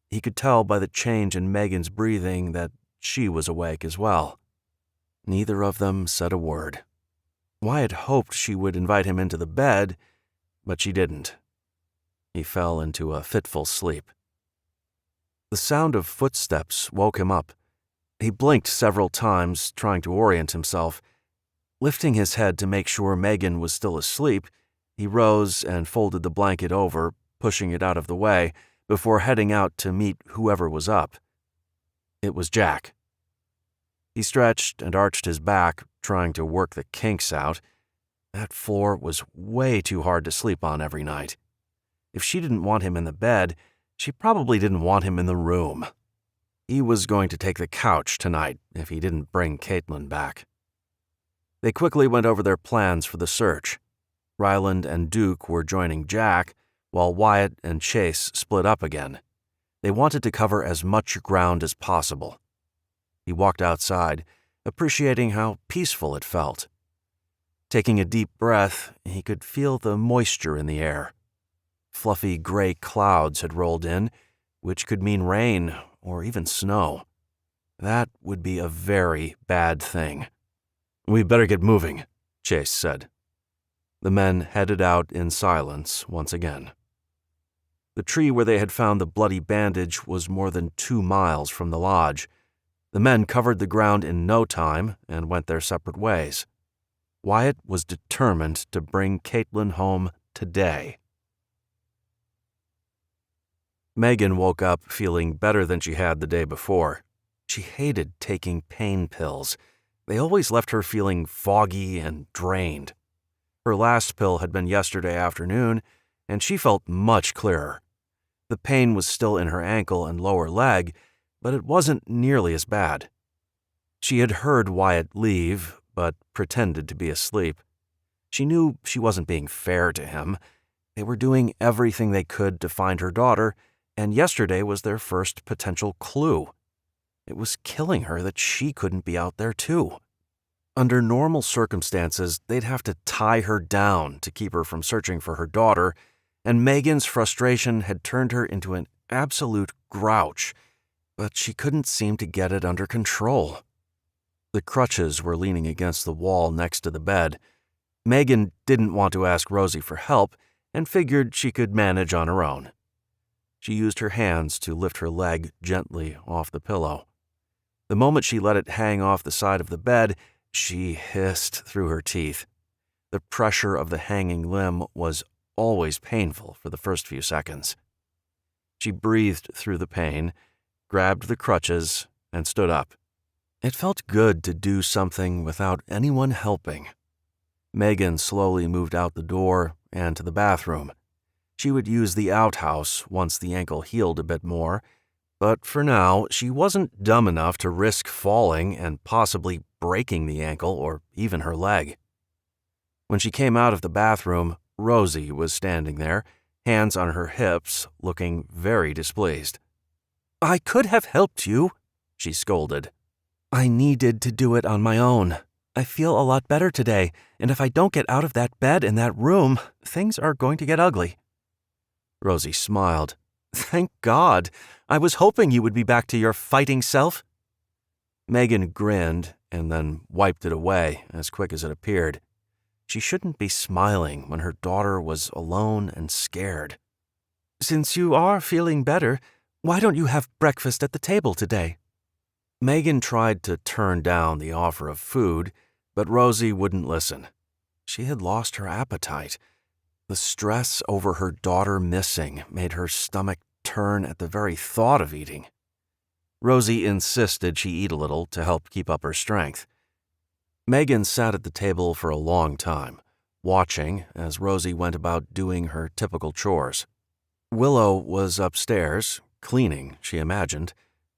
A: he could tell by the change in Megan's breathing that she was awake as well. Neither of them said a word. Wyatt hoped she would invite him into the bed, but she didn't. He fell into a fitful sleep. The sound of footsteps woke him up. He blinked several times, trying to orient himself. Lifting his head to make sure Megan was still asleep, he rose and folded the blanket over, pushing it out of the way, before heading out to meet whoever was up. It was Jack. He stretched and arched his back, trying to work the kinks out. That floor was way too hard to sleep on every night. If she didn't want him in the bed, she probably didn't want him in the room. He was going to take the couch tonight if he didn't bring Caitlin back. They quickly went over their plans for the search. Ryland and Duke were joining Jack, while Wyatt and Chase split up again. They wanted to cover as much ground as possible. He walked outside, appreciating how peaceful it felt. Taking a deep breath, he could feel the moisture in the air. Fluffy gray clouds had rolled in, which could mean rain or even snow. That would be a very bad thing. "We better get moving," Chase said. The men headed out in silence once again. The tree where they had found the bloody bandage was more than 2 miles from the lodge. The men covered the ground in no time and went their separate ways. Wyatt was determined to bring Caitlin home today. Megan woke up feeling better than she had the day before. She hated taking pain pills. They always left her feeling foggy and drained. Her last pill had been yesterday afternoon, and she felt much clearer. The pain was still in her ankle and lower leg, but it wasn't nearly as bad. She had heard Wyatt leave, but pretended to be asleep. She knew she wasn't being fair to him. They were doing everything they could to find her daughter, and yesterday was their first potential clue. It was killing her that she couldn't be out there too. Under normal circumstances, they'd have to tie her down to keep her from searching for her daughter, and Megan's frustration had turned her into an absolute grouch, but she couldn't seem to get it under control. The crutches were leaning against the wall next to the bed. Megan didn't want to ask Rosie for help and figured she could manage on her own. She used her hands to lift her leg gently off the pillow. The moment she let it hang off the side of the bed, she hissed through her teeth. The pressure of the hanging limb was always painful for the first few seconds. She breathed through the pain, grabbed the crutches, and stood up. It felt good to do something without anyone helping. Megan slowly moved out the door and to the bathroom. She would use the outhouse once the ankle healed a bit more, but for now, she wasn't dumb enough to risk falling and possibly breaking the ankle or even her leg. When she came out of the bathroom, Rosie was standing there, hands on her hips, looking very displeased. "I could have helped you," she scolded. "I needed to do it on my own. I feel a lot better today, and if I don't get out of that bed in that room, things are going to get ugly." Rosie smiled. "Thank God. I was hoping you would be back to your fighting self." Megan grinned and then wiped it away as quick as it appeared. She shouldn't be smiling when her daughter was alone and scared. "Since you are feeling better, why don't you have breakfast at the table today?" Megan tried to turn down the offer of food, but Rosie wouldn't listen. She had lost her appetite. The stress over her daughter missing made her stomach turn at the very thought of eating. Rosie insisted she eat a little to help keep up her strength. Megan sat at the table for a long time, watching as Rosie went about doing her typical chores. Willow was upstairs, cleaning, she imagined.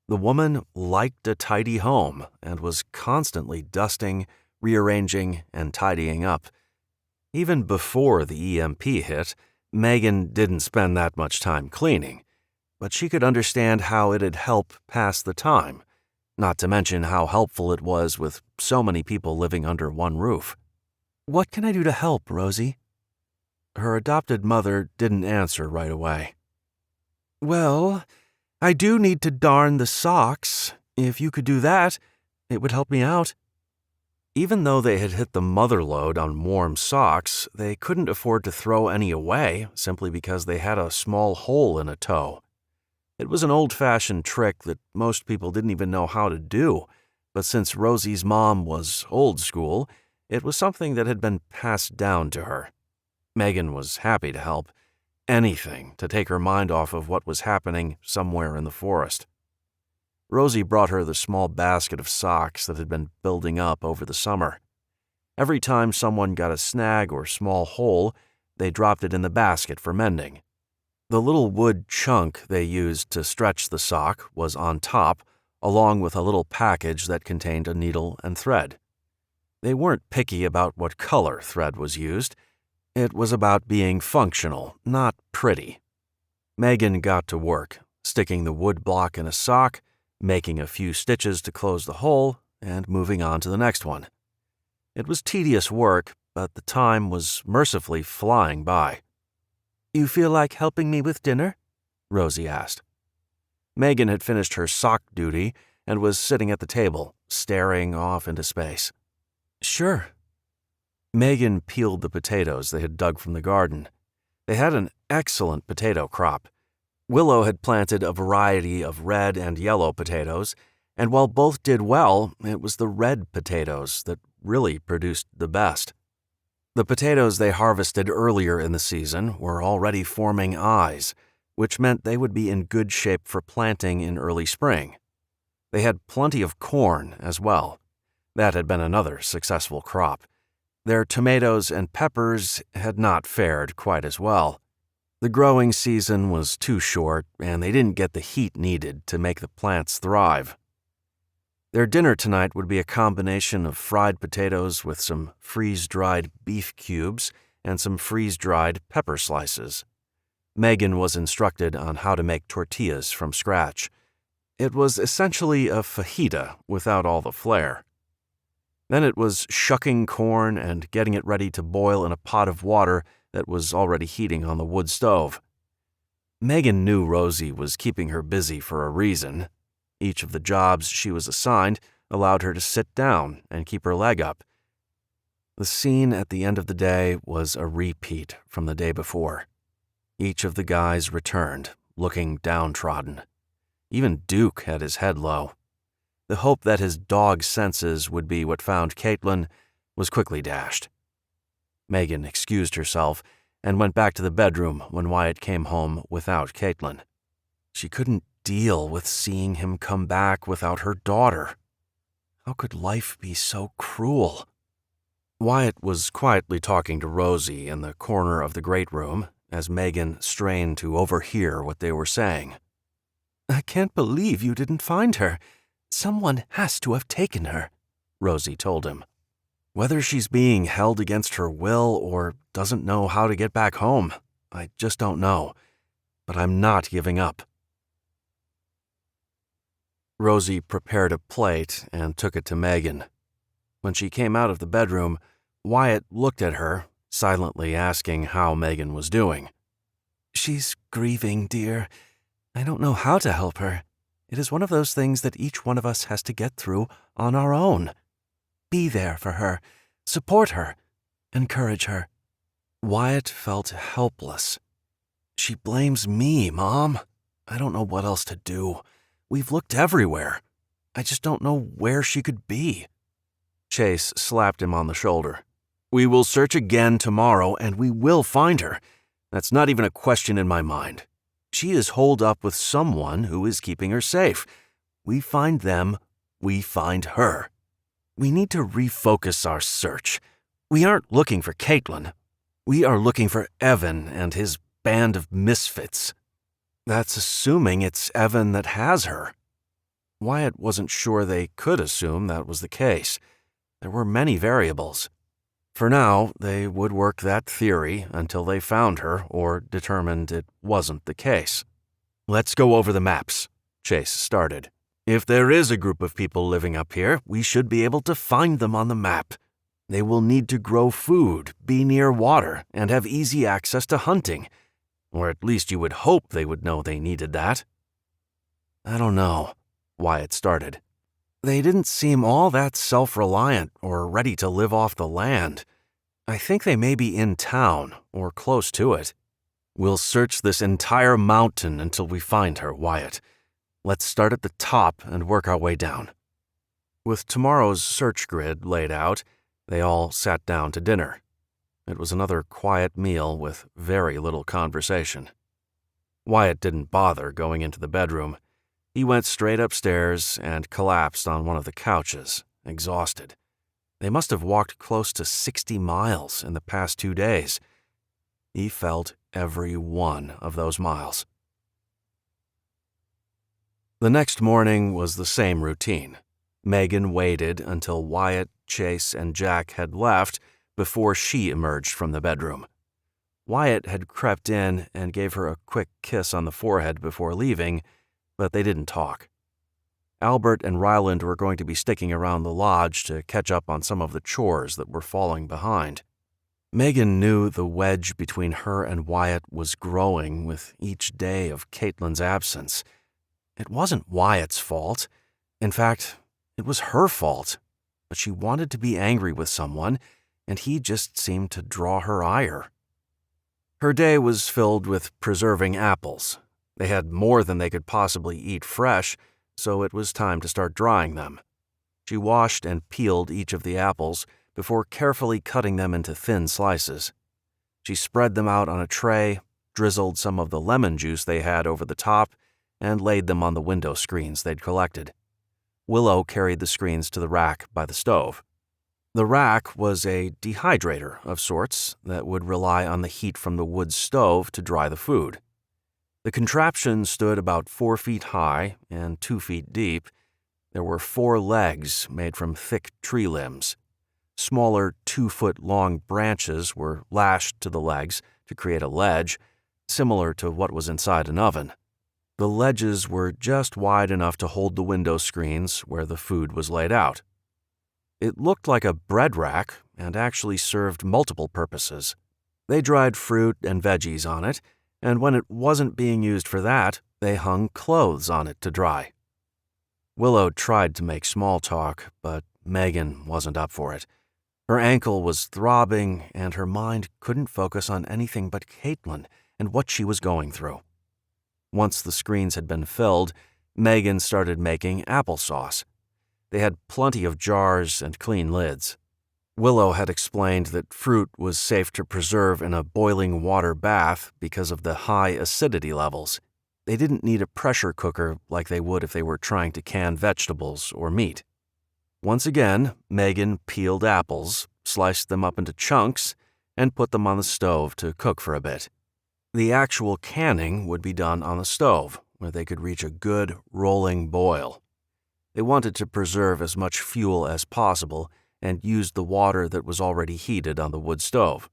A: The woman liked a tidy home and was constantly dusting, rearranging, and tidying up. Even before the EMP hit, Megan didn't spend that much time cleaning, but she could understand how it'd help pass the time, not to mention how helpful it was with so many people living under one roof. "What can I do to help, Rosie?" Her adopted mother didn't answer right away. "Well, I do need to darn the socks. If you could do that, it would help me out." Even though they had hit the mother load on warm socks, they couldn't afford to throw any away simply because they had a small hole in a toe. It was an old-fashioned trick that most people didn't even know how to do, but since Rosie's mom was old school, it was something that had been passed down to her. Megan was happy to help. Anything to take her mind off of what was happening somewhere in the forest. Rosie brought her the small basket of socks that had been building up over the summer. Every time someone got a snag or small hole, they dropped it in the basket for mending. The little wood chunk they used to stretch the sock was on top, along with a little package that contained a needle and thread. They weren't picky about what color thread was used. It was about being functional, not pretty. Megan got to work, sticking the wood block in a sock, making a few stitches to close the hole, and moving on to the next one. It was tedious work, but the time was mercifully flying by. "You feel like helping me with dinner?" Rosie asked. Megan had finished her sock duty and was sitting at the table, staring off into space. "Sure." Megan peeled the potatoes they had dug from the garden. They had an excellent potato crop. Willow had planted a variety of red and yellow potatoes, and while both did well, it was the red potatoes that really produced the best. The potatoes they harvested earlier in the season were already forming eyes, which meant they would be in good shape for planting in early spring. They had plenty of corn as well. That had been another successful crop. Their tomatoes and peppers had not fared quite as well. The growing season was too short, and they didn't get the heat needed to make the plants thrive. Their dinner tonight would be a combination of fried potatoes with some freeze-dried beef cubes and some freeze-dried pepper slices. Megan was instructed on how to make tortillas from scratch. It was essentially a fajita without all the flair. Then it was shucking corn and getting it ready to boil in a pot of water that was already heating on the wood stove. Megan knew Rosie was keeping her busy for a reason. Each of the jobs she was assigned allowed her to sit down and keep her leg up. The scene at the end of the day was a repeat from the day before. Each of the guys returned, looking downtrodden. Even Duke had his head low. The hope that his dog senses would be what found Caitlin was quickly dashed. Megan excused herself and went back to the bedroom when Wyatt came home without Caitlin. She couldn't deal with seeing him come back without her daughter. How could life be so cruel? Wyatt was quietly talking to Rosie in the corner of the great room as Megan strained to overhear what they were saying. "I can't believe you didn't find her. Someone has to have taken her," Rosie told him. "Whether she's being held against her will or doesn't know how to get back home, I just don't know. But I'm not giving up." Rosie prepared a plate and took it to Megan. When she came out of the bedroom, Wyatt looked at her, silently asking how Megan was doing. "She's grieving, dear. I don't know how to help her. It is one of those things that each one of us has to get through on our own. Be there for her, support her, encourage her." Wyatt felt helpless. "She blames me, Mom. I don't know what else to do. We've looked everywhere. I just don't know where she could be." Chase slapped him on the shoulder. "We will search again tomorrow, and we will find her. That's not even a question in my mind. She is holed up with someone who is keeping her safe. We find them, we find her. We need to refocus our search. We aren't looking for Caitlin. We are looking for Evan and his band of misfits. That's assuming it's Evan that has her. Wyatt wasn't sure they could assume that was the case. There were many variables. For now, they would work that theory until they found her or determined it wasn't the case. "Let's go over the maps," Chase started. "If there is a group of people living up here, we should be able to find them on the map. They will need to grow food, be near water, and have easy access to hunting. Or at least you would hope they would know they needed that." "I don't know," Wyatt started. "They didn't seem all that self-reliant or ready to live off the land. I think they may be in town or close to it." "We'll search this entire mountain until we find her, Wyatt. Let's start at the top and work our way down." With tomorrow's search grid laid out, they all sat down to dinner. It was another quiet meal with very little conversation. Wyatt didn't bother going into the bedroom. He went straight upstairs and collapsed on one of the couches, exhausted. They must have walked close to 60 miles in the past 2 days. He felt every one of those miles. The next morning was the same routine. Megan waited until Wyatt, Chase, and Jack had left before she emerged from the bedroom. Wyatt had crept in and gave her a quick kiss on the forehead before leaving, but they didn't talk. Albert and Ryland were going to be sticking around the lodge to catch up on some of the chores that were falling behind. Megan knew the wedge between her and Wyatt was growing with each day of Caitlin's absence. It wasn't Wyatt's fault. In fact, it was her fault. But she wanted to be angry with someone, and he just seemed to draw her ire. Her day was filled with preserving apples. They had more than they could possibly eat fresh, so it was time to start drying them. She washed and peeled each of the apples before carefully cutting them into thin slices. She spread them out on a tray, drizzled some of the lemon juice they had over the top, and laid them on the window screens they'd collected. Willow carried the screens to the rack by the stove. The rack was a dehydrator of sorts that would rely on the heat from the wood stove to dry the food. The contraption stood about 4 feet high and 2 feet deep. There were 4 legs made from thick tree limbs. Smaller 2-foot-long branches were lashed to the legs to create a ledge, similar to what was inside an oven. The ledges were just wide enough to hold the window screens where the food was laid out. It looked like a bread rack and actually served multiple purposes. They dried fruit and veggies on it, and when it wasn't being used for that, they hung clothes on it to dry. Willow tried to make small talk, but Megan wasn't up for it. Her ankle was throbbing, and her mind couldn't focus on anything but Caitlin and what she was going through. Once the screens had been filled, Megan started making applesauce. They had plenty of jars and clean lids. Willow had explained that fruit was safe to preserve in a boiling water bath because of the high acidity levels. They didn't need a pressure cooker like they would if they were trying to can vegetables or meat. Once again, Megan peeled apples, sliced them up into chunks, and put them on the stove to cook for a bit. The actual canning would be done on the stove, where they could reach a good, rolling boil. They wanted to preserve as much fuel as possible and used the water that was already heated on the wood stove.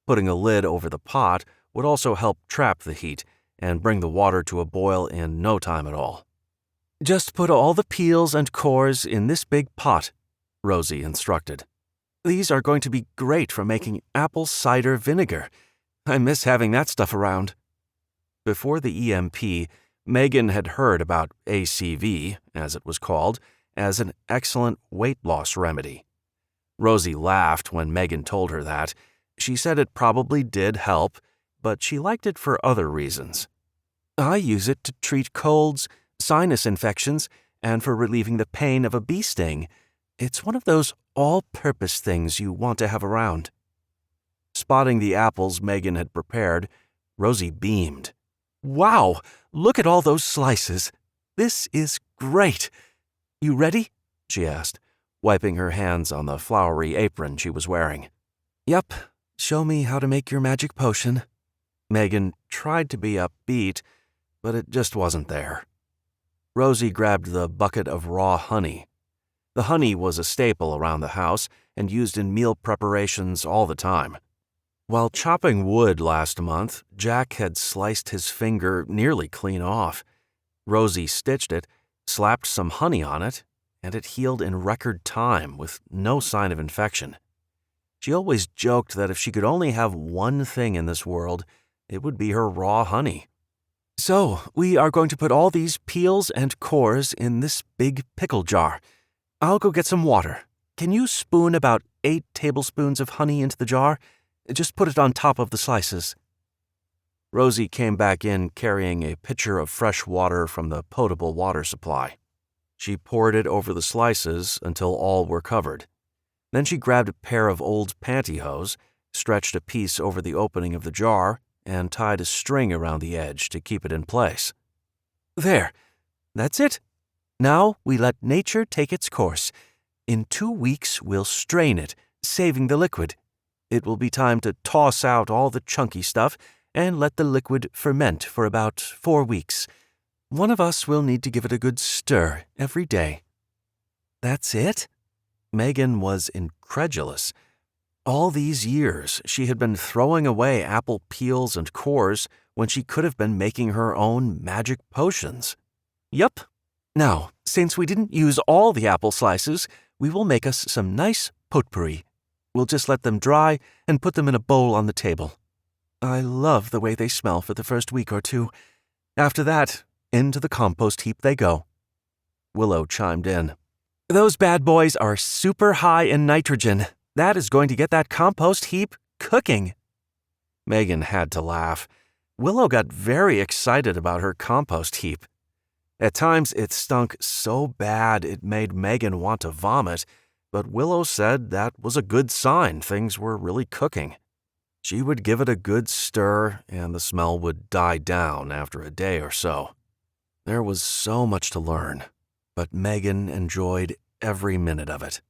A: Putting a lid over the pot would also help trap the heat and bring the water to a boil in no time at all. "Just put all the peels and cores in this big pot," Rosie instructed. "These are going to be great for making apple cider vinegar. I miss having that stuff around." Before the EMP, Megan had heard about ACV, as it was called, as an excellent weight loss remedy. Rosie laughed when Megan told her that. She said it probably did help, but she liked it for other reasons. "I use it to treat colds, sinus infections, and for relieving the pain of a bee sting. It's one of those all-purpose things you want to have around." Spotting the apples Megan had prepared, Rosie beamed. "Wow! Look at all those slices! This is great! You ready?" she asked, wiping her hands on the flowery apron she was wearing. "Yep. Show me how to make your magic potion." Megan tried to be upbeat, but it just wasn't there. Rosie grabbed the bucket of raw honey. The honey was a staple around the house and used in meal preparations all the time. While chopping wood last month, Jack had sliced his finger nearly clean off. Rosie stitched it, slapped some honey on it, and it healed in record time with no sign of infection. She always joked that if she could only have one thing in this world, it would be her raw honey. "So, we are going to put all these peels and cores in this big pickle jar. I'll go get some water. Can you spoon about 8 tablespoons of honey into the jar? Just put it on top of the slices." Rosie came back in carrying a pitcher of fresh water from the potable water supply. She poured it over the slices until all were covered. Then she grabbed a pair of old pantyhose, stretched a piece over the opening of the jar, and tied a string around the edge to keep it in place. "There. That's it. Now we let nature take its course. In 2 weeks we'll strain it, saving the liquid. It will be time to toss out all the chunky stuff and let the liquid ferment for about 4 weeks. One of us will need to give it a good stir every day." "That's it?" Megan was incredulous. All these years, she had been throwing away apple peels and cores when she could have been making her own magic potions. "Yup. Now, since we didn't use all the apple slices, we will make us some nice potpourri. We'll just let them dry and put them in a bowl on the table. I love the way they smell for the first week or 2. After that, into the compost heap they go." Willow chimed in. "Those bad boys are super high in nitrogen. That is going to get that compost heap cooking." Megan had to laugh. Willow got very excited about her compost heap. At times it stunk so bad it made Megan want to vomit, but Willow said that was a good sign things were really cooking. She would give it a good stir, and the smell would die down after a day or so. There was so much to learn, but Megan enjoyed every minute of it.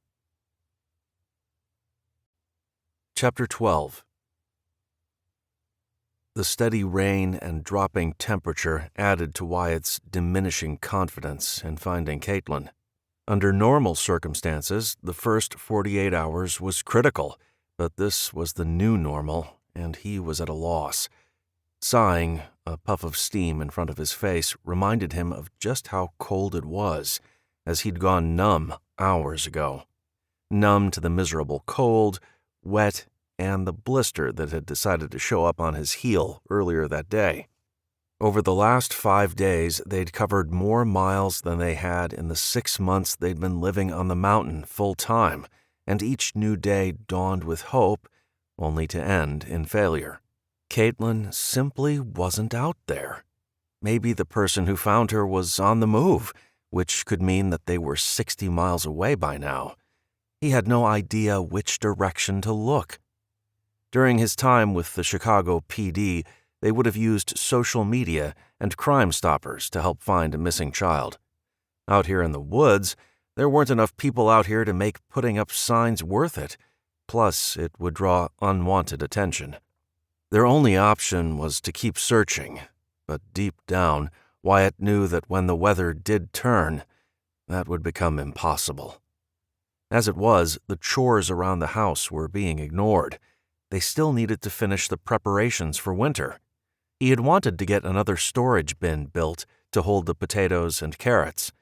A: Chapter 12. The steady rain and dropping temperature added to Wyatt's diminishing confidence in finding Caitlin. Under normal circumstances, the first 48 hours was critical, but this was the new normal, and he was at a loss. Sighing, a puff of steam in front of his face reminded him of just how cold it was, as he'd gone numb hours ago. Numb to the miserable cold, wet, and the blister that had decided to show up on his heel earlier that day. Over the last 5 days, they'd covered more miles than they had in the 6 months they'd been living on the mountain full-time, and each new day dawned with hope, only to end in failure. Caitlin simply wasn't out there. Maybe the person who found her was on the move, which could mean that they were 60 miles away by now. He had no idea which direction to look. During his time with the Chicago PD, they would have used social media and Crime Stoppers to help find a missing child. Out here in the woods, there weren't enough people out here to make putting up signs worth it. Plus, it would draw unwanted attention. Their only option was to keep searching, but deep down, Wyatt knew that when the weather did turn, that would become impossible. As it was, the chores around the house were being ignored. They still needed to finish the preparations for winter. He had wanted to get another storage bin built to hold the potatoes and carrots.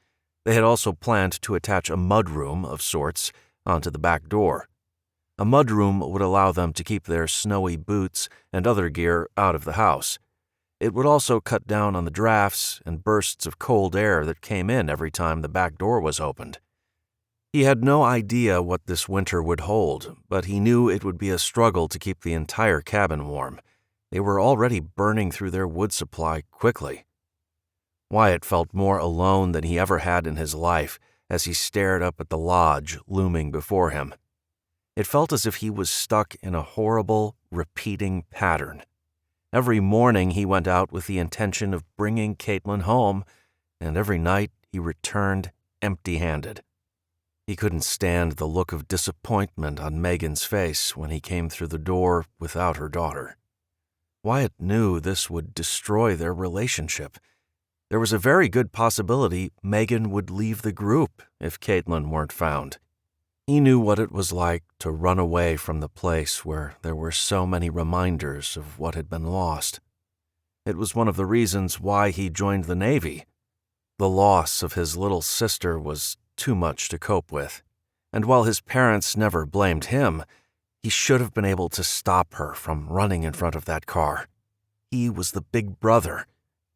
A: They had also planned to attach a mudroom of sorts onto the back door. A mudroom would allow them to keep their snowy boots and other gear out of the house. It would also cut down on the drafts and bursts of cold air that came in every time the back door was opened. He had no idea what this winter would hold, but he knew it would be a struggle to keep the entire cabin warm. They were already burning through their wood supply quickly. Wyatt felt more alone than he ever had in his life as he stared up at the lodge looming before him. It felt as if he was stuck in a horrible, repeating pattern. Every morning he went out with the intention of bringing Caitlin home, and every night he returned empty-handed. He couldn't stand the look of disappointment on Megan's face when he came through the door without her daughter. Wyatt knew this would destroy their relationship, There was a very good possibility Megan would leave the group if Caitlin weren't found. He knew what it was like to run away from the place where there were so many reminders of what had been lost. It was one of the reasons why he joined the Navy. The loss of his little sister was too much to cope with, and while his parents never blamed him, he should have been able to stop her from running in front of that car. He was the big brother.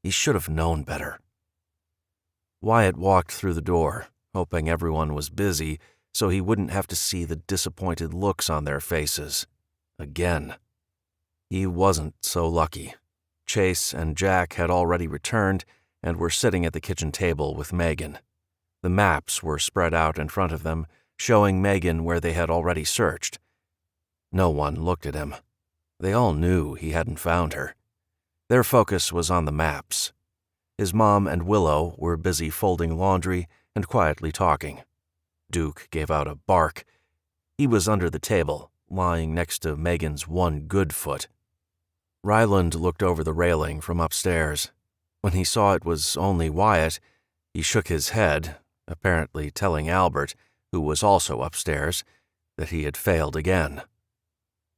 A: He should have known better. Wyatt walked through the door, hoping everyone was busy so he wouldn't have to see the disappointed looks on their faces. Again. He wasn't so lucky. Chase and Jack had already returned and were sitting at the kitchen table with Megan. The maps were spread out in front of them, showing Megan where they had already searched. No one looked at him. They all knew he hadn't found her. Their focus was on the maps. His mom and Willow were busy folding laundry and quietly talking. Duke gave out a bark. He was under the table, lying next to Megan's one good foot. Ryland looked over the railing from upstairs. When he saw it was only Wyatt, he shook his head, apparently telling Albert, who was also upstairs, that he had failed again.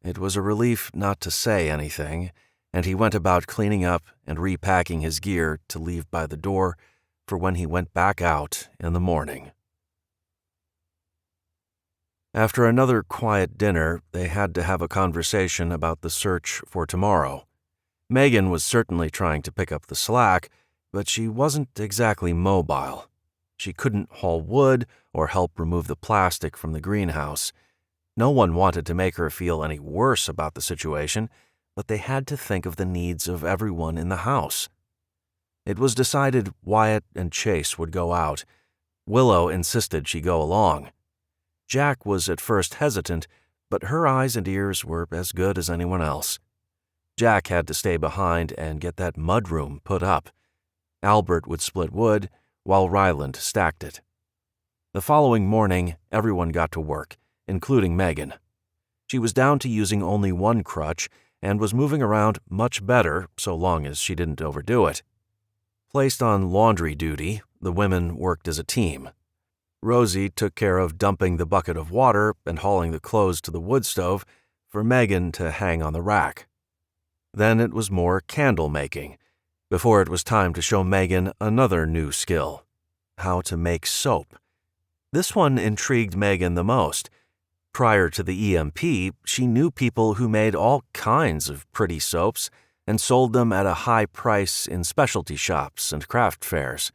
A: It was a relief not to say anything, and he went about cleaning up and repacking his gear to leave by the door for when he went back out in the morning. After another quiet dinner, they had to have a conversation about the search for tomorrow. Megan was certainly trying to pick up the slack, but she wasn't exactly mobile. She couldn't haul wood or help remove the plastic from the greenhouse. No one wanted to make her feel any worse about the situation, but they had to think of the needs of everyone in the house. It was decided Wyatt and Chase would go out. Willow insisted she go along. Jack was at first hesitant, but her eyes and ears were as good as anyone else. Jack had to stay behind and get that mudroom put up. Albert would split wood, while Ryland stacked it. The following morning, everyone got to work, including Megan. She was down to using only one crutch and was moving around much better so long as she didn't overdo it. Placed on laundry duty, the women worked as a team. Rosie took care of dumping the bucket of water and hauling the clothes to the wood stove for Megan to hang on the rack. Then it was more candle making, before it was time to show Megan another new skill: how to make soap. This one intrigued Megan the most. Prior to the EMP, she knew people who made all kinds of pretty soaps and sold them at a high price in specialty shops and craft fairs.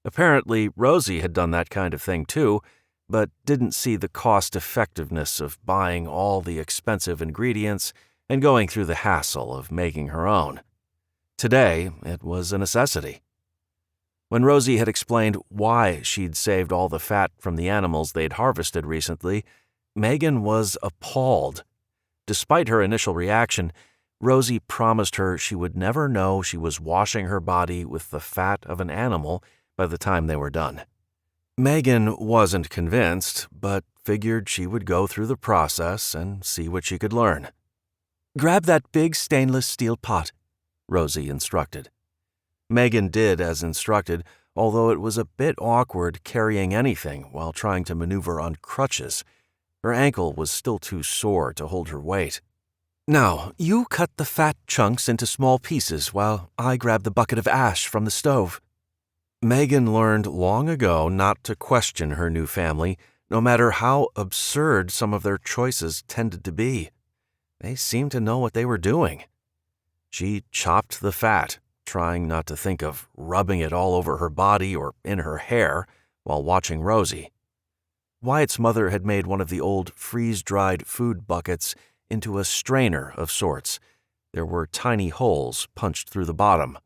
A: Apparently, Rosie had done that kind of thing too, but didn't see the cost-effectiveness of buying all the expensive ingredients and going through the hassle of making her own. Today, it was a necessity. When Rosie had explained why she'd saved all the fat from the animals they'd harvested recently, Megan was appalled. Despite her initial reaction, Rosie promised her she would never know she was washing her body with the fat of an animal by the time they were done. Megan wasn't convinced, but figured she would go through the process and see what she could learn. "Grab that big stainless steel pot," Rosie instructed. Megan did as instructed, although it was a bit awkward carrying anything while trying to maneuver on crutches. Her ankle was still too sore to hold her weight. "Now, you cut the fat chunks into small pieces while I grab the bucket of ash from the stove." Megan learned long ago not to question her new family, no matter how absurd some of their choices tended to be. They seemed to know what they were doing. She chopped the fat, trying not to think of rubbing it all over her body or in her hair while watching Rosie. Wyatt's mother had made one of the old freeze-dried food buckets into a strainer of sorts. There were tiny holes punched through the bottom.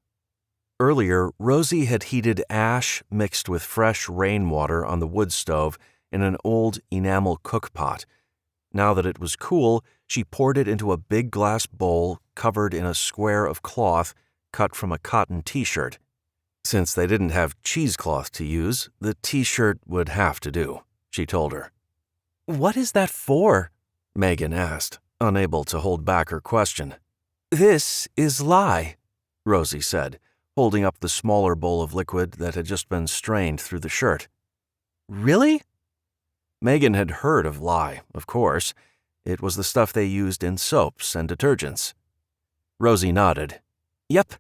A: Earlier, Rosie had heated ash mixed with fresh rainwater on the wood stove in an old enamel cookpot. Now that it was cool, she poured it into a big glass bowl covered in a square of cloth cut from a cotton t-shirt. Since they didn't have cheesecloth to use, the t-shirt would have to do, she told her. "What is that for?" Megan asked, unable to hold back her question. "This is lye," Rosie said, holding up the smaller bowl of liquid that had just been strained through the shirt. "Really?" Megan had heard of lye, of course. It was the stuff they used in soaps and detergents. Rosie nodded. "Yep.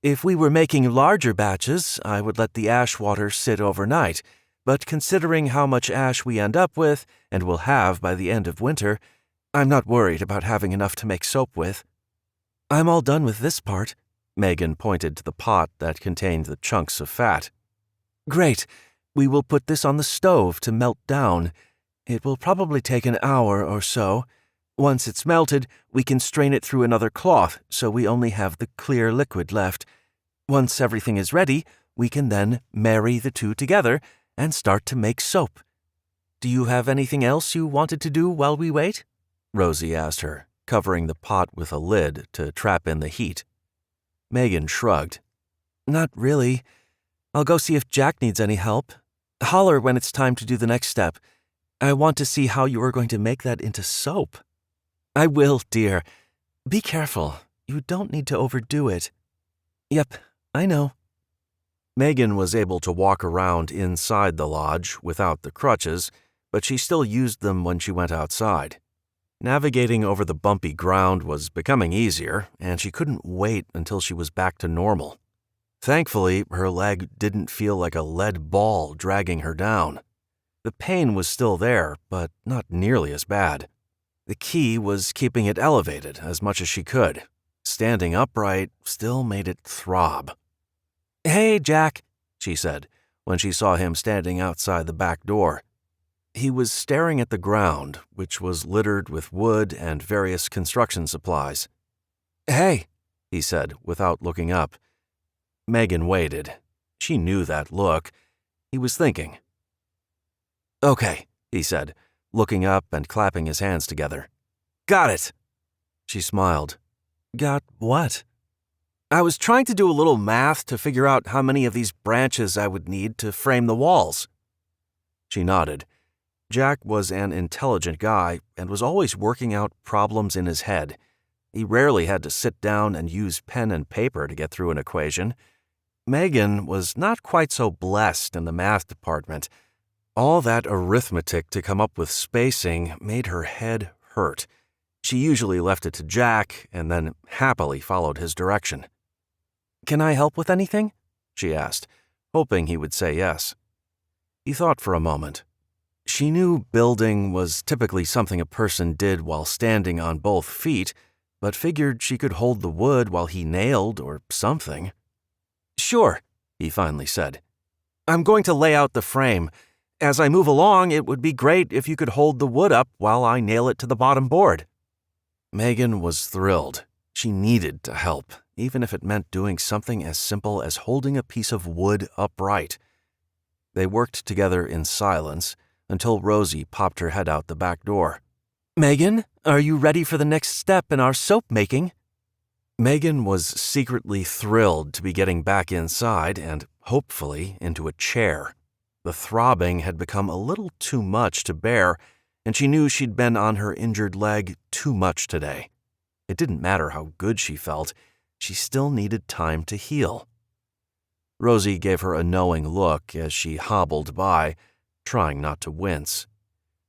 A: If we were making larger batches, I would let the ash water sit overnight, but considering how much ash we end up with and will have by the end of winter, I'm not worried about having enough to make soap with." "I'm all done with this part." Megan pointed to the pot that contained the chunks of fat. "Great. We will put this on the stove to melt down. It will probably take an hour or so. Once it's melted, we can strain it through another cloth so we only have the clear liquid left. Once everything is ready, we can then marry the two together and start to make soap. Do you have anything else you wanted to do while we wait?" Rosie asked her, covering the pot with a lid to trap in the heat. Megan shrugged. "Not really. I'll go see if Jack needs any help. Holler when it's time to do the next step. I want to see how you are going to make that into soap." "I will, dear. Be careful. You don't need to overdo it." "Yep, I know." Megan was able to walk around inside the lodge without the crutches, but she still used them when she went outside. Navigating over the bumpy ground was becoming easier, and she couldn't wait until she was back to normal. Thankfully, her leg didn't feel like a lead ball dragging her down. The pain was still there, but not nearly as bad. The key was keeping it elevated as much as she could. Standing upright still made it throb. "Hey, Jack," she said when she saw him standing outside the back door. He was staring at the ground, which was littered with wood and various construction supplies. "Hey," he said without looking up. Megan waited. She knew that look. He was thinking. "Okay," he said, looking up and clapping his hands together. "Got it." She smiled. "Got what?" "I was trying to do a little math to figure out how many of these branches I would need to frame the walls." She nodded. Jack was an intelligent guy and was always working out problems in his head. He rarely had to sit down and use pen and paper to get through an equation. Megan was not quite so blessed in the math department. All that arithmetic to come up with spacing made her head hurt. She usually left it to Jack and then happily followed his direction. "Can I help with anything?" she asked, hoping he would say yes. He thought for a moment. She knew building was typically something a person did while standing on both feet, but figured she could hold the wood while he nailed or something. "Sure," he finally said. "I'm going to lay out the frame. As I move along, it would be great if you could hold the wood up while I nail it to the bottom board." Megan was thrilled. She needed to help, even if it meant doing something as simple as holding a piece of wood upright. They worked together in silence until Rosie popped her head out the back door. "Megan, are you ready for the next step in our soap making?" Megan was secretly thrilled to be getting back inside and, hopefully, into a chair. The throbbing had become a little too much to bear, and she knew she'd been on her injured leg too much today. It didn't matter how good she felt, she still needed time to heal. Rosie gave her a knowing look as she hobbled by, trying not to wince.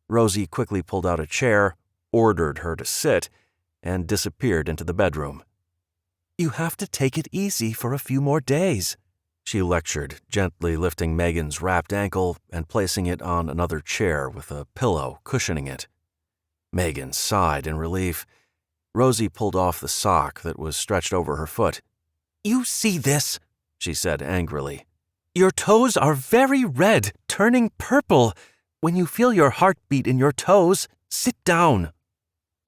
A: Rosie quickly pulled out a chair, ordered her to sit, and disappeared into the bedroom. "You have to take it easy for a few more days," she lectured, gently lifting Megan's wrapped ankle and placing it on another chair with a pillow cushioning it. Megan sighed in relief. Rosie pulled off the sock that was stretched over her foot. "You see this?" she said angrily. "Your toes are very red, turning purple. When you feel your heartbeat in your toes, sit down."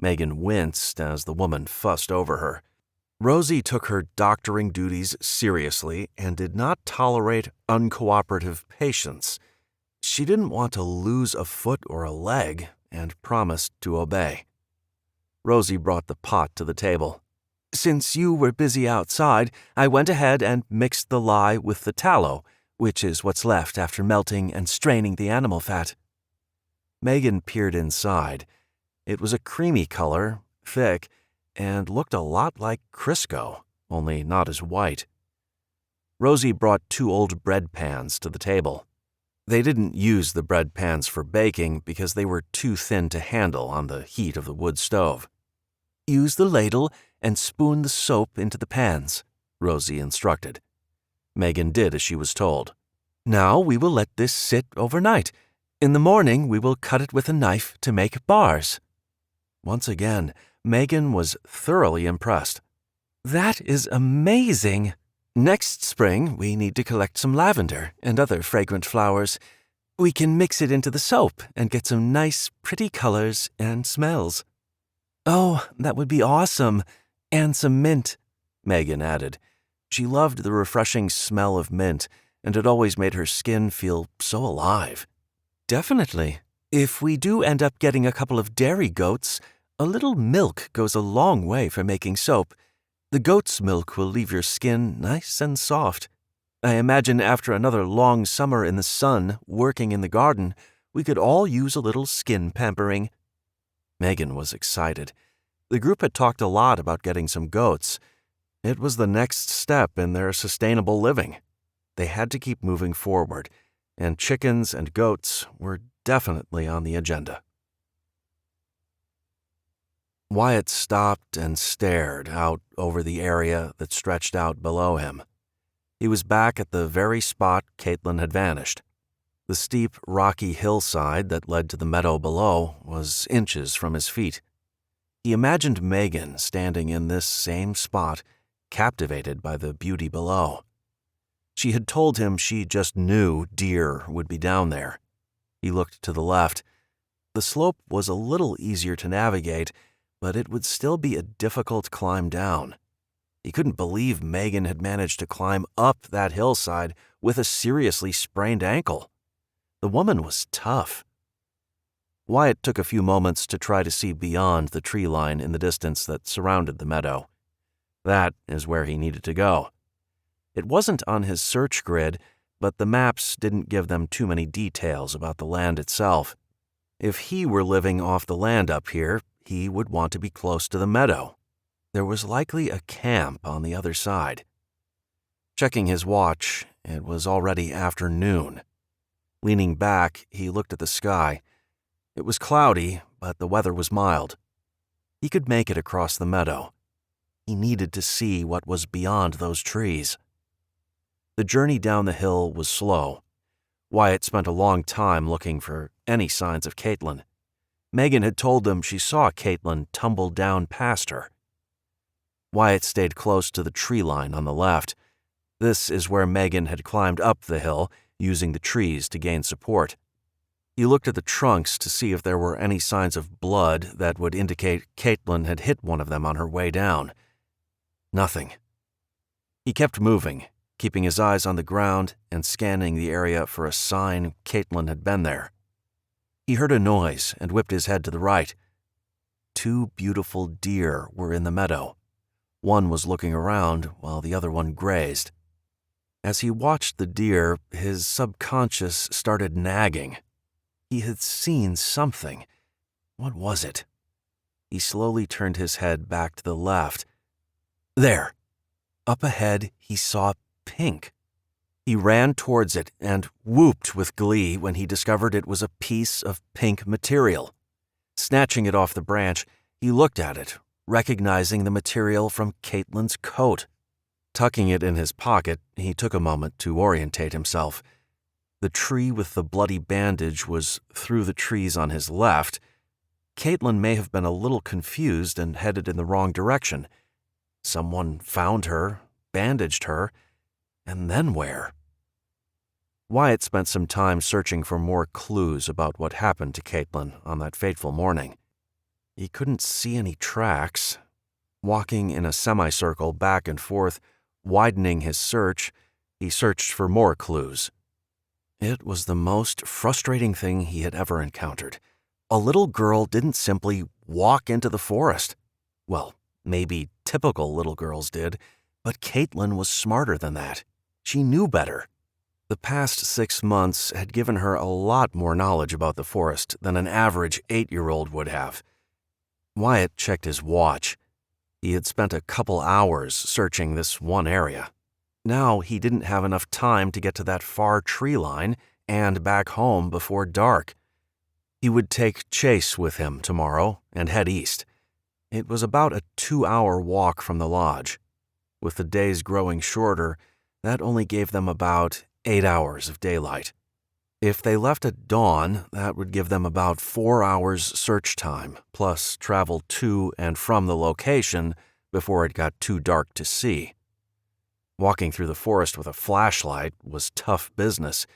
A: Megan winced as the woman fussed over her. Rosie took her doctoring duties seriously and did not tolerate uncooperative patients. She didn't want to lose a foot or a leg and promised to obey. Rosie brought the pot to the table. "Since you were busy outside, I went ahead and mixed the lye with the tallow, which is what's left after melting and straining the animal fat." Megan peered inside. It was a creamy color, thick, and looked a lot like Crisco, only not as white. Rosie brought 2 old bread pans to the table. They didn't use the bread pans for baking because they were too thin to handle on the heat of the wood stove. "Use the ladle and spoon the soap into the pans," Rosie instructed. Megan did as she was told. "Now we will let this sit overnight. In the morning we will cut it with a knife to make bars." Once again, Megan was thoroughly impressed. "That is amazing! Next spring, we need to collect some lavender and other fragrant flowers. We can mix it into the soap and get some nice, pretty colors and smells." "Oh, that would be awesome. And some mint," Megan added. She loved the refreshing smell of mint, and it always made her skin feel so alive. "Definitely. If we do end up getting a couple of dairy goats, a little milk goes a long way for making soap. The goat's milk will leave your skin nice and soft. I imagine after another long summer in the sun, working in the garden, we could all use a little skin pampering." Megan was excited. The group had talked a lot about getting some goats. It was the next step in their sustainable living. They had to keep moving forward, and chickens and goats were definitely on the agenda. Wyatt stopped and stared out over the area that stretched out below him. He was back at the very spot Caitlin had vanished. The steep, rocky hillside that led to the meadow below was inches from his feet. He imagined Megan standing in this same spot, captivated by the beauty below. She had told him she just knew deer would be down there. He looked to the left. The slope was a little easier to navigate, but it would still be a difficult climb down. He couldn't believe Megan had managed to climb up that hillside with a seriously sprained ankle. The woman was tough. Wyatt took a few moments to try to see beyond the tree line in the distance that surrounded the meadow. That is where he needed to go. It wasn't on his search grid, but the maps didn't give them too many details about the land itself. If he were living off the land up here, he would want to be close to the meadow. There was likely a camp on the other side. Checking his watch, it was already afternoon. Leaning back, he looked at the sky. It was cloudy, but the weather was mild. He could make it across the meadow. He needed to see what was beyond those trees. The journey down the hill was slow. Wyatt spent a long time looking for any signs of Caitlin. Megan had told them she saw Caitlin tumble down past her. Wyatt stayed close to the tree line on the left. This is where Megan had climbed up the hill, using the trees to gain support. He looked at the trunks to see if there were any signs of blood that would indicate Caitlin had hit one of them on her way down. Nothing. He kept moving, keeping his eyes on the ground and scanning the area for a sign Caitlin had been there. He heard a noise and whipped his head to the right. 2 beautiful deer were in the meadow. One was looking around while the other one grazed. As he watched the deer, his subconscious started nagging. He had seen something. What was it? He slowly turned his head back to the left. There! Up ahead, he saw pink. He ran towards it and whooped with glee when he discovered it was a piece of pink material. Snatching it off the branch, he looked at it, recognizing the material from Caitlin's coat. Tucking it in his pocket, he took a moment to orientate himself. The tree with the bloody bandage was through the trees on his left. Caitlin may have been a little confused and headed in the wrong direction. Someone found her, bandaged her, and then where? Wyatt spent some time searching for more clues about what happened to Caitlin on that fateful morning. He couldn't see any tracks. Walking in a semicircle back and forth, widening his search, he searched for more clues. It was the most frustrating thing he had ever encountered. A little girl didn't simply walk into the forest. Well, maybe typical little girls did, but Caitlin was smarter than that. She knew better. The past 6 months had given her a lot more knowledge about the forest than an average 8-year-old would have. Wyatt checked his watch. He had spent a couple hours searching this one area. Now he didn't have enough time to get to that far tree line and back home before dark. He would take Chase with him tomorrow and head east. It was about a 2-hour walk from the lodge. With the days growing shorter, that only gave them about 8 hours of daylight. If they left at dawn, that would give them about 4 hours search time, plus travel to and from the location before it got too dark to see. Walking through the forest with a flashlight was tough business.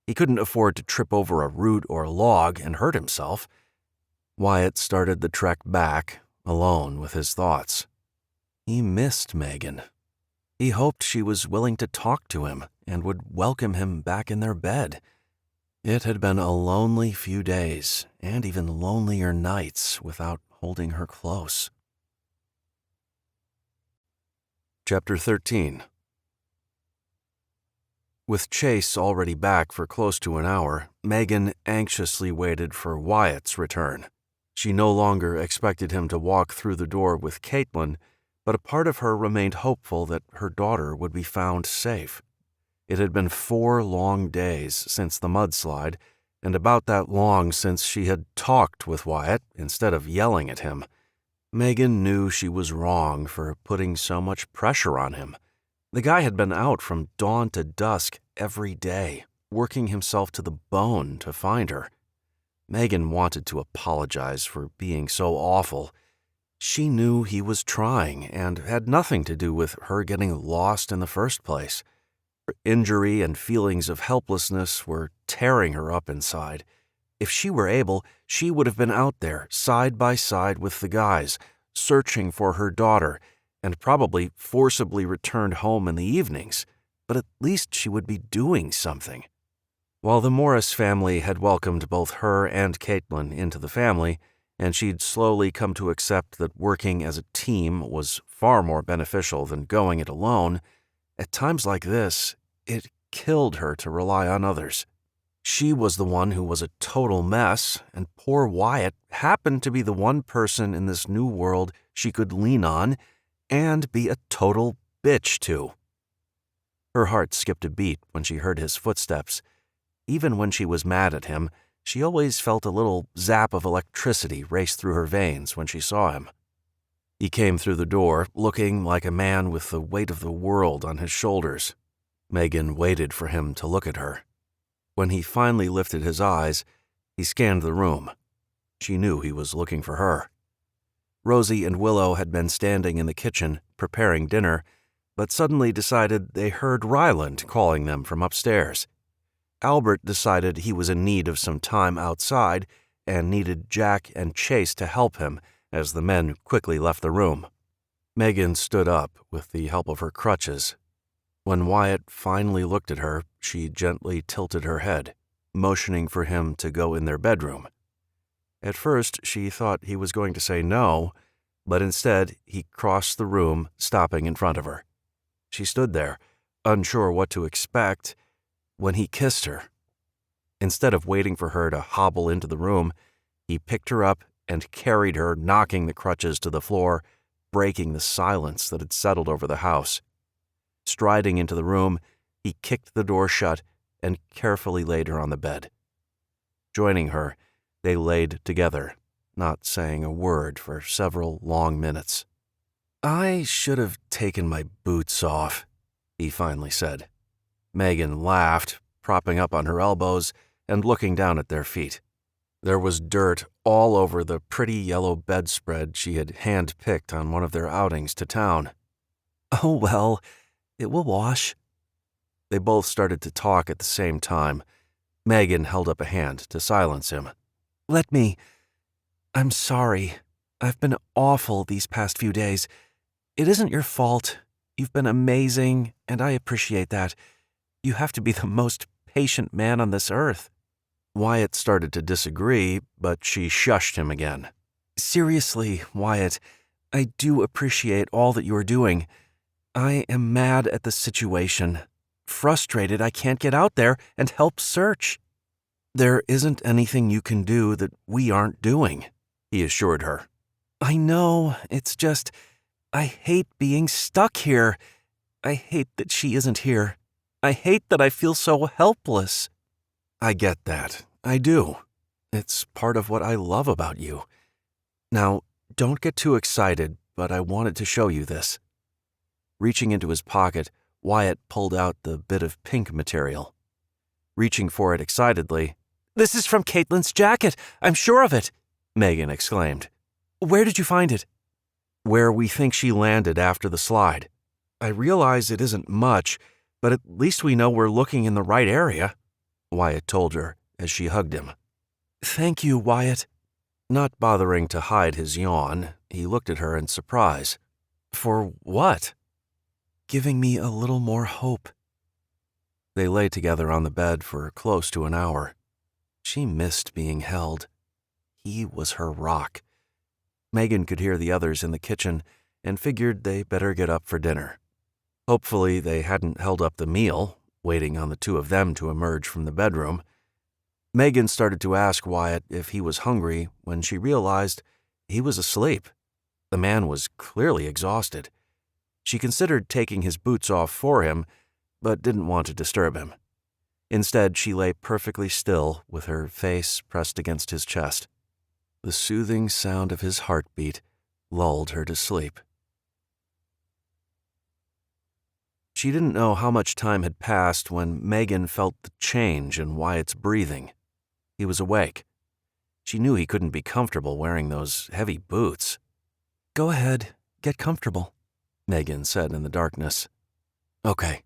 A: He couldn't afford to trip over a root or log and hurt himself. Wyatt started the trek back, alone with his thoughts. He missed Megan. He hoped she was willing to talk to him and would welcome him back in their bed. It had been a lonely few days, and even lonelier nights without holding her close. Chapter 13. With Chase already back for close to an hour, Megan anxiously waited for Wyatt's return. She no longer expected him to walk through the door with Caitlin, but a part of her remained hopeful that her daughter would be found safe. It had been 4 long days since the mudslide, and about that long since she had talked with Wyatt instead of yelling at him. Megan knew she was wrong for putting so much pressure on him. The guy had been out from dawn to dusk every day, working himself to the bone to find her. Megan wanted to apologize for being so awful. She knew he was trying and had nothing to do with her getting lost in the first place. Her injury and feelings of helplessness were tearing her up inside. If she were able, she would have been out there, side by side with the guys, searching for her daughter, and probably forcibly returned home in the evenings, but at least she would be doing something. While the Morris family had welcomed both her and Caitlin into the family, and she'd slowly come to accept that working as a team was far more beneficial than going it alone, at times like this, it killed her to rely on others. She was the one who was a total mess, and poor Wyatt happened to be the one person in this new world she could lean on and be a total bitch to. Her heart skipped a beat when she heard his footsteps. Even when she was mad at him, she always felt a little zap of electricity race through her veins when she saw him. He came through the door, looking like a man with the weight of the world on his shoulders. Megan waited for him to look at her. When he finally lifted his eyes, he scanned the room. She knew he was looking for her. Rosie and Willow had been standing in the kitchen, preparing dinner, but suddenly decided they heard Ryland calling them from upstairs. Albert decided he was in need of some time outside and needed Jack and Chase to help him as the men quickly left the room. Megan stood up with the help of her crutches. When Wyatt finally looked at her, she gently tilted her head, motioning for him to go in their bedroom. At first, she thought he was going to say no, but instead he crossed the room, stopping in front of her. She stood there, unsure what to expect, when he kissed her. Instead of waiting for her to hobble into the room, he picked her up and carried her, knocking the crutches to the floor, breaking the silence that had settled over the house. Striding into the room, he kicked the door shut and carefully laid her on the bed. Joining her, they laid together, not saying a word for several long minutes. "I should have taken my boots off," he finally said. Megan laughed, propping up on her elbows and looking down at their feet. There was dirt all over the pretty yellow bedspread she had hand-picked on one of their outings to town. "Oh, well, it will wash." They both started to talk at the same time. Megan held up a hand to silence him. "Let me. I'm sorry. I've been awful these past few days. It isn't your fault. You've been amazing, and I appreciate that. You have to be the most patient man on this earth." Wyatt started to disagree, but she shushed him again. "Seriously, Wyatt, I do appreciate all that you're doing. I am mad at the situation. Frustrated I can't get out there and help search." "There isn't anything you can do that we aren't doing," he assured her. "I know, it's just, I hate being stuck here. I hate that she isn't here. I hate that I feel so helpless." "I get that. I do. It's part of what I love about you. Now, don't get too excited, but I wanted to show you this." Reaching into his pocket, Wyatt pulled out the bit of pink material. Reaching for it excitedly, "This is from Caitlin's jacket! I'm sure of it!" Megan exclaimed. "Where did you find it?" "Where we think she landed after the slide. I realize it isn't much, but at least we know we're looking in the right area," Wyatt told her as she hugged him. "Thank you, Wyatt." Not bothering to hide his yawn, he looked at her in surprise. "For what?" "Giving me a little more hope." They lay together on the bed for close to an hour. She missed being held. He was her rock. Megan could hear the others in the kitchen and figured they better get up for dinner. Hopefully they hadn't held up the meal, waiting on the two of them to emerge from the bedroom. Megan started to ask Wyatt if he was hungry when she realized he was asleep. The man was clearly exhausted. She considered taking his boots off for him, but didn't want to disturb him. Instead, she lay perfectly still with her face pressed against his chest. The soothing sound of his heartbeat lulled her to sleep. She didn't know how much time had passed when Megan felt the change in Wyatt's breathing. He was awake. She knew he couldn't be comfortable wearing those heavy boots. "Go ahead, get comfortable," Megan said in the darkness. "Okay."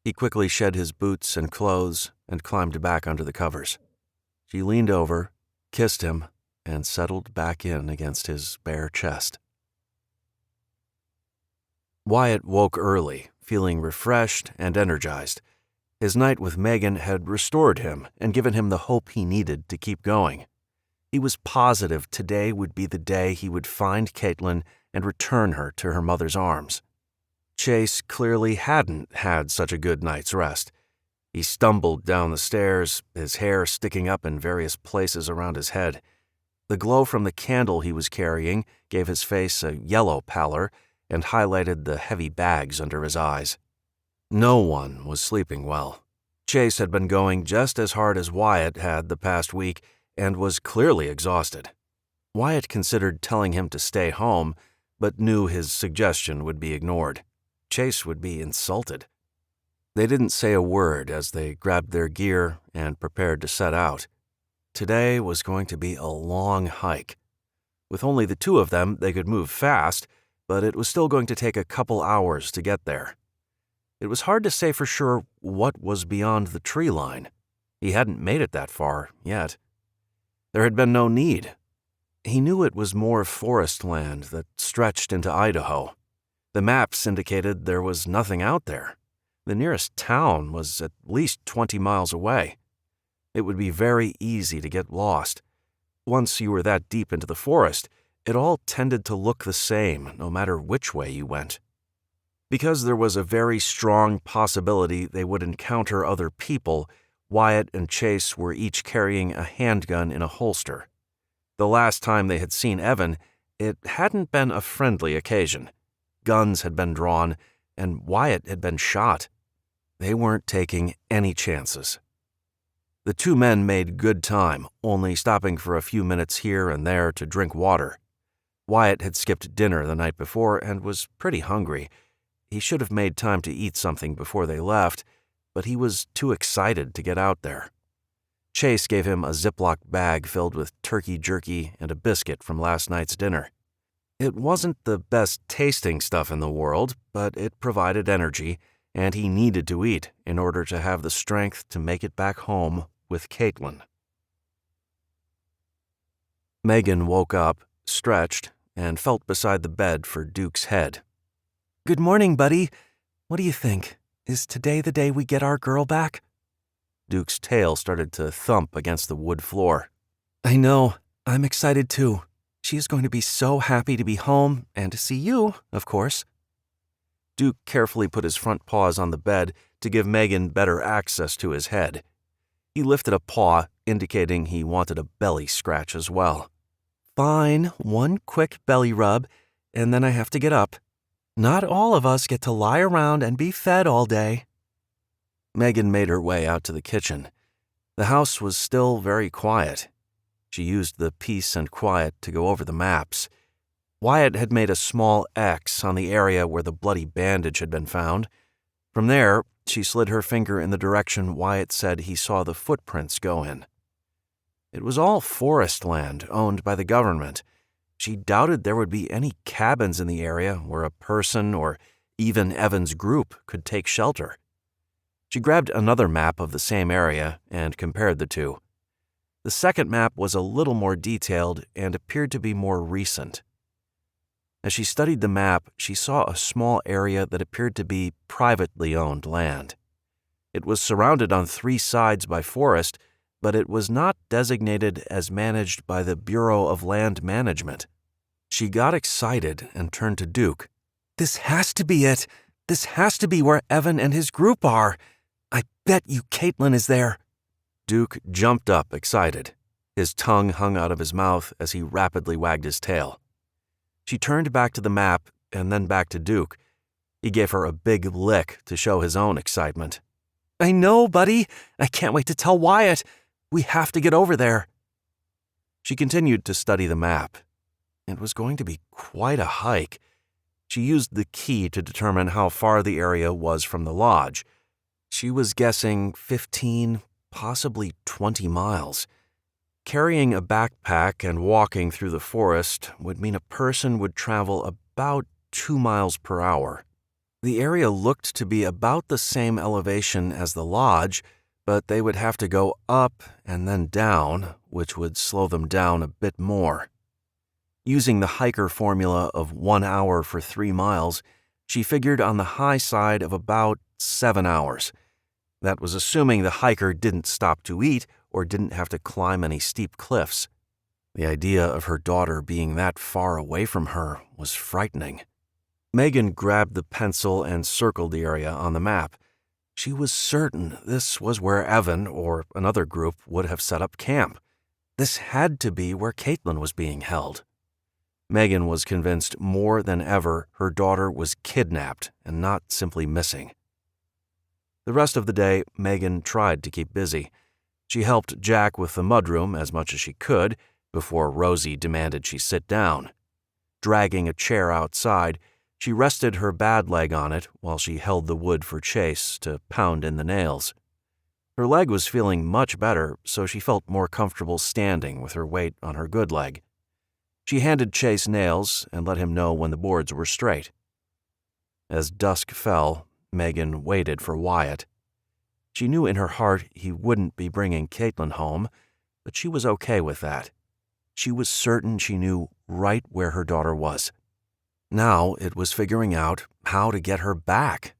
A: He quickly shed his boots and clothes and climbed back under the covers. She leaned over, kissed him, and settled back in against his bare chest. Wyatt woke early, feeling refreshed and energized. His night with Megan had restored him and given him the hope he needed to keep going. He was positive today would be the day he would find Caitlin and return her to her mother's arms. Chase clearly hadn't had such a good night's rest. He stumbled down the stairs, his hair sticking up in various places around his head. The glow from the candle he was carrying gave his face a yellow pallor and highlighted the heavy bags under his eyes. No one was sleeping well. Chase had been going just as hard as Wyatt had the past week and was clearly exhausted. Wyatt considered telling him to stay home, but knew his suggestion would be ignored. Chase would be insulted. They didn't say a word as they grabbed their gear and prepared to set out. Today was going to be a long hike. With only the two of them, they could move fast, but it was still going to take a couple hours to get there. It was hard to say for sure what was beyond the tree line. He hadn't made it that far yet. There had been no need. He knew it was more forest land that stretched into Idaho. The maps indicated there was nothing out there. The nearest town was at least 20 miles away. It would be very easy to get lost. Once you were that deep into the forest, it all tended to look the same no matter which way you went. Because there was a very strong possibility they would encounter other people, Wyatt and Chase were each carrying a handgun in a holster. The last time they had seen Evan, it hadn't been a friendly occasion. Guns had been drawn, and Wyatt had been shot. They weren't taking any chances. The two men made good time, only stopping for a few minutes here and there to drink water. Wyatt had skipped dinner the night before and was pretty hungry. He should have made time to eat something before they left, but he was too excited to get out there. Chase gave him a Ziploc bag filled with turkey jerky and a biscuit from last night's dinner. It wasn't the best tasting stuff in the world, but it provided energy, and he needed to eat in order to have the strength to make it back home with Caitlin. Megan woke up, stretched, and felt beside the bed for Duke's head. "Good morning, buddy. What do you think? Is today the day we get our girl back?" Duke's tail started to thump against the wood floor. "I know. I'm excited too. She is going to be so happy to be home and to see you, of course." Duke carefully put his front paws on the bed to give Megan better access to his head. He lifted a paw, indicating he wanted a belly scratch as well. "Fine, one quick belly rub, and then I have to get up." Not all of us get to lie around and be fed all day. Megan made her way out to the kitchen. The house was still very quiet. She used the peace and quiet to go over the maps. Wyatt had made a small X on the area where the bloody bandage had been found. From there, she slid her finger in the direction Wyatt said he saw the footprints go in. It was all forest land owned by the government. She doubted there would be any cabins in the area where a person or even Evan's group could take shelter. She grabbed another map of the same area and compared the two. The second map was a little more detailed and appeared to be more recent. As she studied the map, she saw a small area that appeared to be privately owned land. It was surrounded on 3 sides by forest, but it was not designated as managed by the Bureau of Land Management. She got excited and turned to Duke. "This has to be it. This has to be where Evan and his group are. I bet you Caitlin is there." Duke jumped up, excited. His tongue hung out of his mouth as he rapidly wagged his tail. She turned back to the map and then back to Duke. He gave her a big lick to show his own excitement. "I know, buddy. I can't wait to tell Wyatt. We have to get over there." She continued to study the map. It was going to be quite a hike. She used the key to determine how far the area was from the lodge. She was guessing 15, possibly 20 miles. Carrying a backpack and walking through the forest would mean a person would travel about 2 miles per hour. The area looked to be about the same elevation as the lodge, but they would have to go up and then down, which would slow them down a bit more. Using the hiker formula of 1 hour for 3 miles, she figured on the high side of about 7 hours. That was assuming the hiker didn't stop to eat or didn't have to climb any steep cliffs. The idea of her daughter being that far away from her was frightening. Megan grabbed the pencil and circled the area on the map. She was certain this was where Evan or another group would have set up camp. This had to be where Caitlin was being held. Megan was convinced more than ever her daughter was kidnapped and not simply missing. The rest of the day, Megan tried to keep busy. She helped Jack with the mudroom as much as she could before Rosie demanded she sit down. Dragging a chair outside, she rested her bad leg on it while she held the wood for Chase to pound in the nails. Her leg was feeling much better, so she felt more comfortable standing with her weight on her good leg. She handed Chase nails and let him know when the boards were straight. As dusk fell, Megan waited for Wyatt. She knew in her heart he wouldn't be bringing Caitlin home, but she was okay with that. She was certain she knew right where her daughter was. Now it was figuring out how to get her back.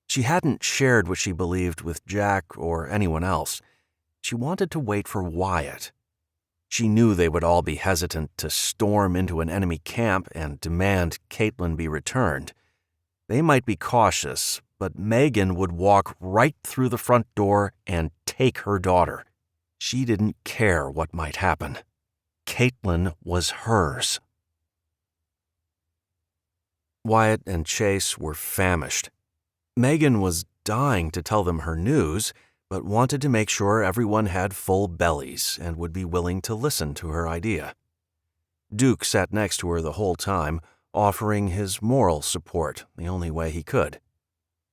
A: She hadn't shared what she believed with Jack or anyone else. She wanted to wait for Wyatt. She knew they would all be hesitant to storm into an enemy camp and demand Caitlin be returned. They might be cautious, but Megan would walk right through the front door and take her daughter. She didn't care what might happen. Caitlin was hers. Wyatt and Chase were famished. Megan was dying to tell them her news, but wanted to make sure everyone had full bellies and would be willing to listen to her idea. Duke sat next to her the whole time, offering his moral support the only way he could.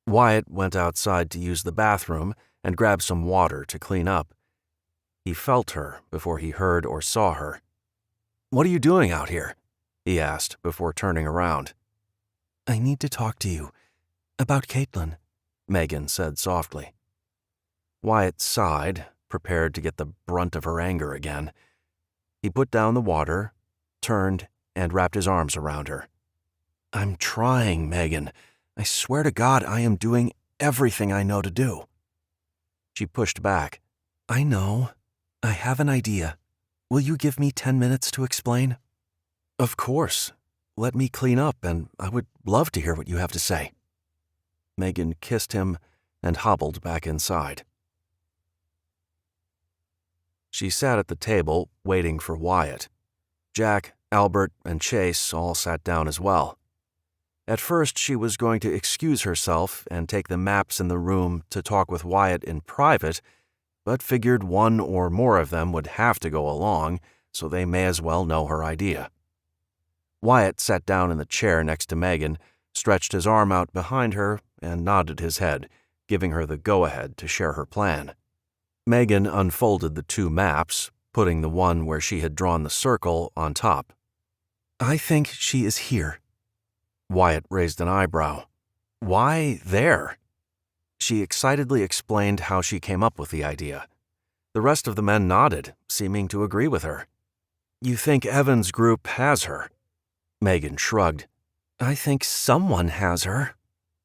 A: Wyatt went outside to use the bathroom and grab some water to clean up. He felt her before he heard or saw her. "What are you doing out here?" he asked before turning around. "I need to talk to you about Caitlin," Megan said softly. Wyatt sighed, prepared to get the brunt of her anger again. He put down the water, turned, and wrapped his arms around her. "I'm trying, Megan. I swear to God I am doing everything I know to do." She pushed back. "I know. I have an idea. Will you give me 10 minutes to explain?" "Of course. Let me clean up, and I would love to hear what you have to say." Megan kissed him and hobbled back inside. She sat at the table, waiting for Wyatt. Jack, Albert, and Chase all sat down as well. At first, she was going to excuse herself and take the maps in the room to talk with Wyatt in private, but figured one or more of them would have to go along, so they may as well know her idea. Wyatt sat down in the chair next to Megan, stretched his arm out behind her, and nodded his head, giving her the go-ahead to share her plan. Megan unfolded the two maps, putting the one where she had drawn the circle on top. "I think she is here." Wyatt raised an eyebrow. "Why there?" She excitedly explained how she came up with the idea. The rest of the men nodded, seeming to agree with her. "You think Evan's group has her?" Megan shrugged. "I think someone has her.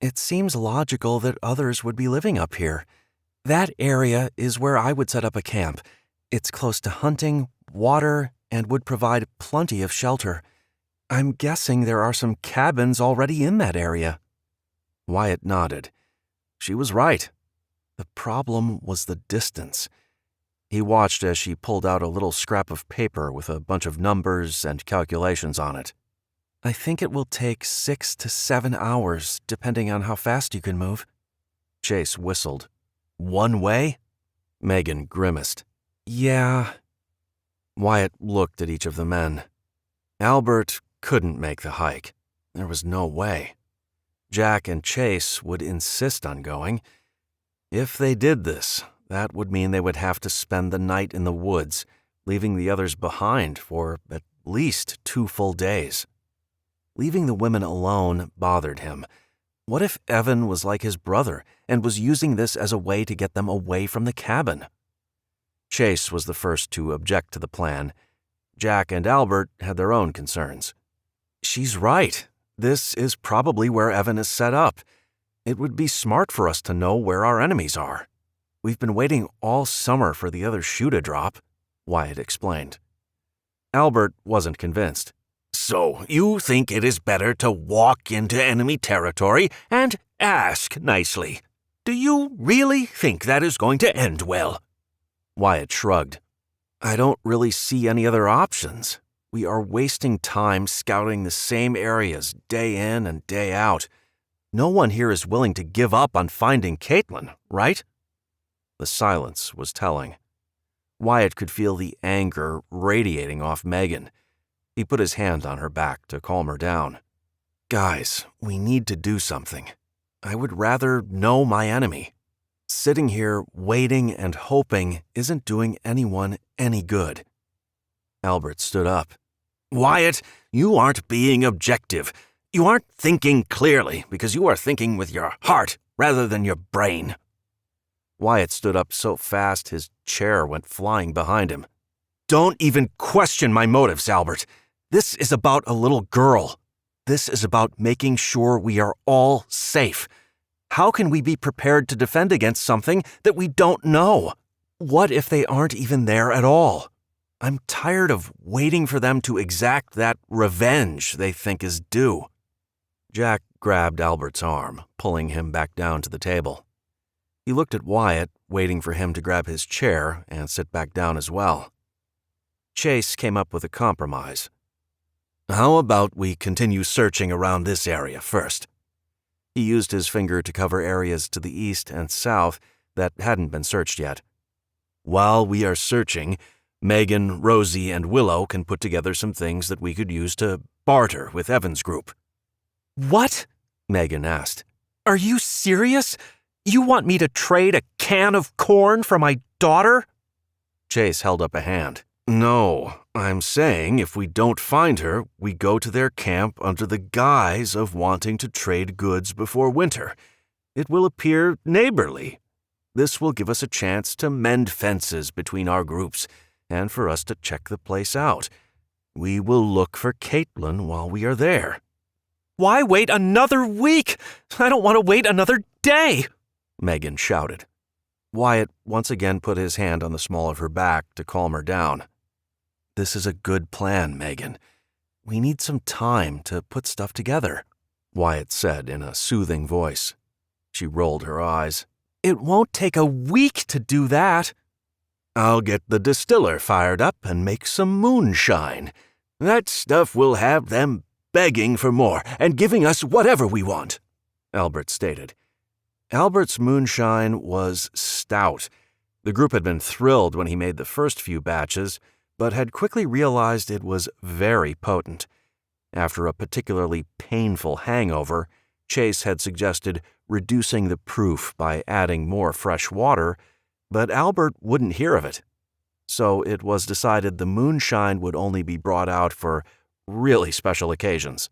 A: It seems logical that others would be living up here. That area is where I would set up a camp. It's close to hunting, water, and would provide plenty of shelter. I'm guessing there are some cabins already in that area." Wyatt nodded. She was right. The problem was the distance. He watched as she pulled out a little scrap of paper with a bunch of numbers and calculations on it. "I think it will take 6 to 7 hours, depending on how fast you can move." Chase whistled. "One way?" Megan grimaced. "Yeah." Wyatt looked at each of the men. Albert couldn't make the hike. There was no way. Jack and Chase would insist on going. If they did this, that would mean they would have to spend the night in the woods, leaving the others behind for at least 2 full days. Leaving the women alone bothered him. What if Evan was like his brother and was using this as a way to get them away from the cabin? Chase was the first to object to the plan. Jack and Albert had their own concerns. "She's right. This is probably where Evan is set up. It would be smart for us to know where our enemies are. We've been waiting all summer for the other shoe to drop," Wyatt explained. Albert wasn't convinced. "So you think it is better to walk into enemy territory and ask nicely? Do you really think that is going to end well?" Wyatt shrugged. "I don't really see any other options. We are wasting time scouting the same areas day in and day out. No one here is willing to give up on finding Caitlin, right?" The silence was telling. Wyatt could feel the anger radiating off Megan. He put his hand on her back to calm her down. "Guys, we need to do something. I would rather know my enemy. Sitting here waiting and hoping isn't doing anyone any good." Albert stood up. "Wyatt, you aren't being objective. You aren't thinking clearly because you are thinking with your heart rather than your brain." Wyatt stood up so fast his chair went flying behind him. "Don't even question my motives, Albert. This is about a little girl. This is about making sure we are all safe. How can we be prepared to defend against something that we don't know? What if they aren't even there at all? I'm tired of waiting for them to exact that revenge they think is due." Jack grabbed Albert's arm, pulling him back down to the table. He looked at Wyatt, waiting for him to grab his chair and sit back down as well. Chase came up with a compromise. "How about we continue searching around this area first?" He used his finger to cover areas to the east and south that hadn't been searched yet. "While we are searching, Megan, Rosie, and Willow can put together some things that we could use to barter with Evan's group." "What?" Megan asked. "Are you serious? You want me to trade a can of corn for my daughter?" Chase held up a hand. "No, I'm saying if we don't find her, we go to their camp under the guise of wanting to trade goods before winter. It will appear neighborly. This will give us a chance to mend fences between our groups and for us to check the place out. We will look for Caitlin while we are there." "Why wait another week? I don't want to wait another day," Megan shouted. Wyatt once again put his hand on the small of her back to calm her down. "This is a good plan, Megan. We need some time to put stuff together," Wyatt said in a soothing voice. She rolled her eyes. "It won't take a week to do that." "I'll get the distiller fired up and make some moonshine. That stuff will have them begging for more and giving us whatever we want," Albert stated. Albert's moonshine was stout. The group had been thrilled when he made the first few batches, but had quickly realized it was very potent. After a particularly painful hangover, Chase had suggested reducing the proof by adding more fresh water, but Albert wouldn't hear of it. So it was decided the moonshine would only be brought out for really special occasions.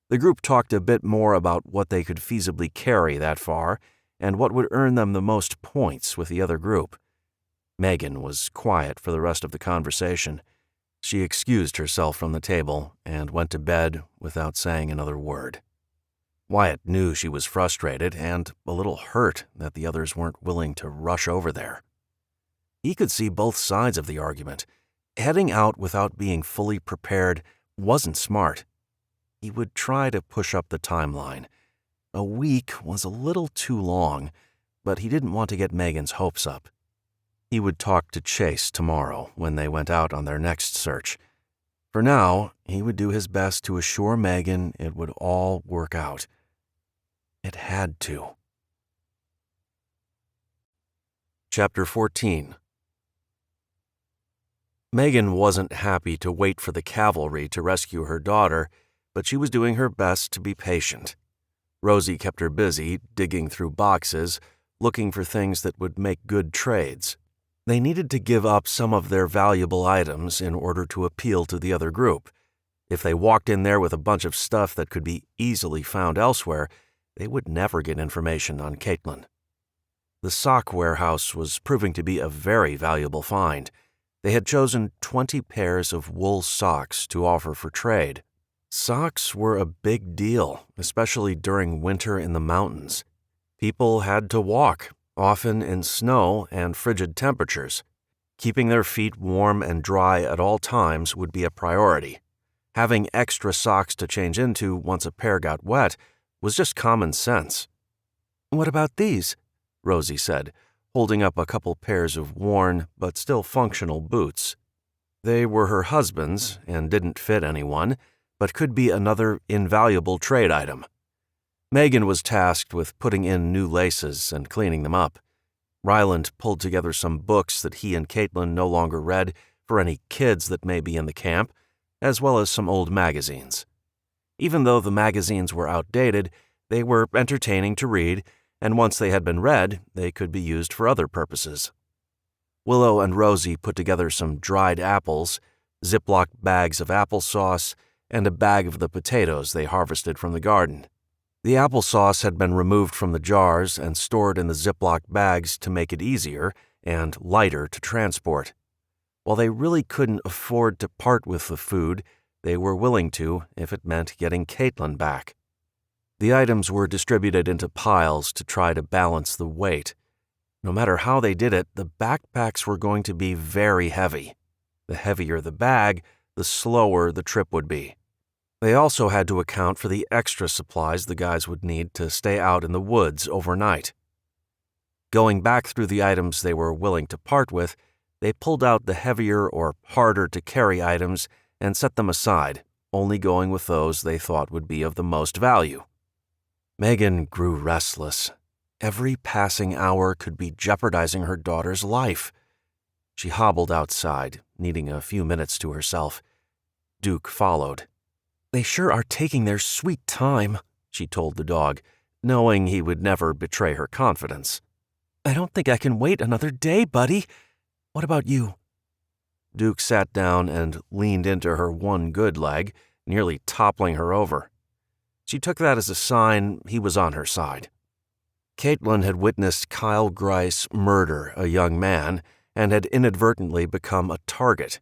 A: The group talked a bit more about what they could feasibly carry that far and what would earn them the most points with the other group. Megan was quiet for the rest of the conversation. She excused herself from the table and went to bed without saying another word. Wyatt knew she was frustrated and a little hurt that the others weren't willing to rush over there. He could see both sides of the argument. Heading out without being fully prepared wasn't smart. He would try to push up the timeline. A week was a little too long, but he didn't want to get Megan's hopes up. He would talk to Chase tomorrow when they went out on their next search. For now, he would do his best to assure Megan it would all work out. It had to. Chapter 14. Megan wasn't happy to wait for the cavalry to rescue her daughter, but she was doing her best to be patient. Rosie kept her busy, digging through boxes, looking for things that would make good trades. They needed to give up some of their valuable items in order to appeal to the other group. If they walked in there with a bunch of stuff that could be easily found elsewhere, they would never get information on Caitlin. The sock warehouse was proving to be a very valuable find. They had chosen 20 pairs of wool socks to offer for trade. Socks were a big deal, especially during winter in the mountains. People had to walk, often in snow and frigid temperatures. Keeping their feet warm and dry at all times would be a priority. Having extra socks to change into once a pair got wet was just common sense. "What about these?" Rosie said, holding up a couple pairs of worn but still functional boots. They were her husband's and didn't fit anyone, but could be another invaluable trade item. Megan was tasked with putting in new laces and cleaning them up. Ryland pulled together some books that he and Caitlin no longer read for any kids that may be in the camp, as well as some old magazines. Even though the magazines were outdated, they were entertaining to read, and once they had been read, they could be used for other purposes. Willow and Rosie put together some dried apples, Ziploc bags of applesauce, and a bag of the potatoes they harvested from the garden. The applesauce had been removed from the jars and stored in the Ziploc bags to make it easier and lighter to transport. While they really couldn't afford to part with the food, they were willing to if it meant getting Caitlin back. The items were distributed into piles to try to balance the weight. No matter how they did it, the backpacks were going to be very heavy. The heavier the bag, the slower the trip would be. They also had to account for the extra supplies the guys would need to stay out in the woods overnight. Going back through the items they were willing to part with, they pulled out the heavier or harder to carry items and set them aside, only going with those they thought would be of the most value. Megan grew restless. Every passing hour could be jeopardizing her daughter's life. She hobbled outside, needing a few minutes to herself. Duke followed. "They sure are taking their sweet time," she told the dog, knowing he would never betray her confidence. "I don't think I can wait another day, buddy. What about you?" Duke sat down and leaned into her one good leg, nearly toppling her over. She took that as a sign he was on her side. Caitlin had witnessed Kyle Grice murder a young man and had inadvertently become a target.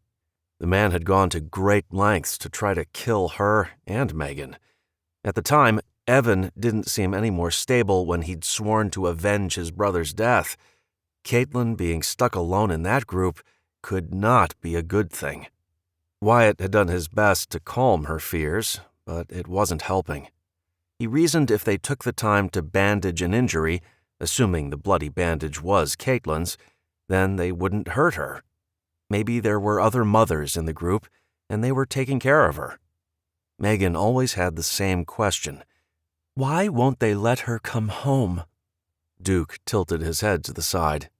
A: The man had gone to great lengths to try to kill her and Megan. At the time, Evan didn't seem any more stable when he'd sworn to avenge his brother's death. Caitlin being stuck alone in that group could not be a good thing. Wyatt had done his best to calm her fears, but it wasn't helping. He reasoned if they took the time to bandage an injury, assuming the bloody bandage was Caitlin's, then they wouldn't hurt her. Maybe there were other mothers in the group, and they were taking care of her. Megan always had the same question. Why won't they let her come home? Duke tilted his head to the side.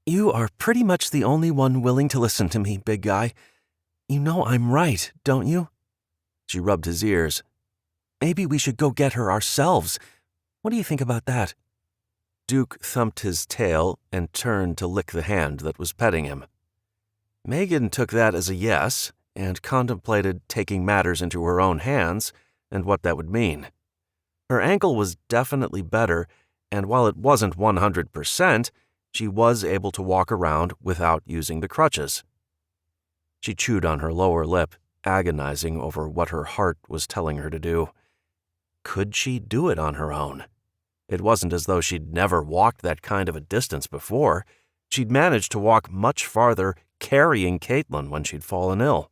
A: You are pretty much the only one willing to listen to me, big guy. You know I'm right, don't you? She rubbed his ears. Maybe we should go get her ourselves. What do you think about that? Duke thumped his tail and turned to lick the hand that was petting him. Megan took that as a yes and contemplated taking matters into her own hands and what that would mean. Her ankle was definitely better, and while it wasn't 100%, she was able to walk around without using the crutches. She chewed on her lower lip, agonizing over what her heart was telling her to do. Could she do it on her own? It wasn't as though she'd never walked that kind of a distance before. She'd managed to walk much farther carrying Caitlin when she'd fallen ill.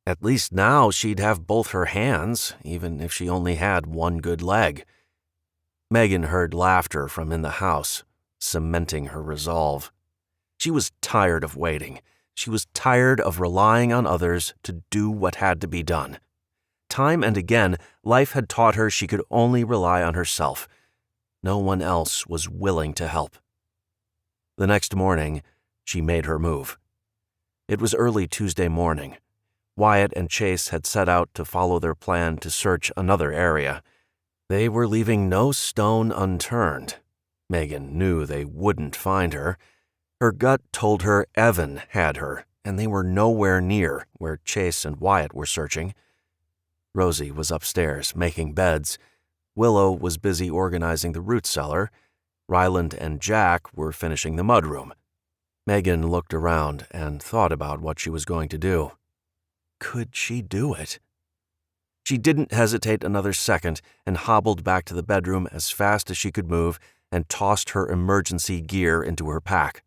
A: At least now she'd have both her hands, even if she only had one good leg. Megan heard laughter from in the house, cementing her resolve. She was tired of waiting. She was tired of relying on others to do what had to be done. Time and again, life had taught her she could only rely on herself. No one else was willing to help. The next morning, she made her move. It was early Tuesday morning. Wyatt and Chase had set out to follow their plan to search another area. They were leaving no stone unturned. Megan knew they wouldn't find her. Her gut told her Evan had her, and they were nowhere near where Chase and Wyatt were searching. Rosie was upstairs making beds. Willow was busy organizing the root cellar. Ryland and Jack were finishing the mudroom. Megan looked around and thought about what she was going to do. Could she do it? She didn't hesitate another second and hobbled back to the bedroom as fast as she could move and tossed her emergency gear into her pack.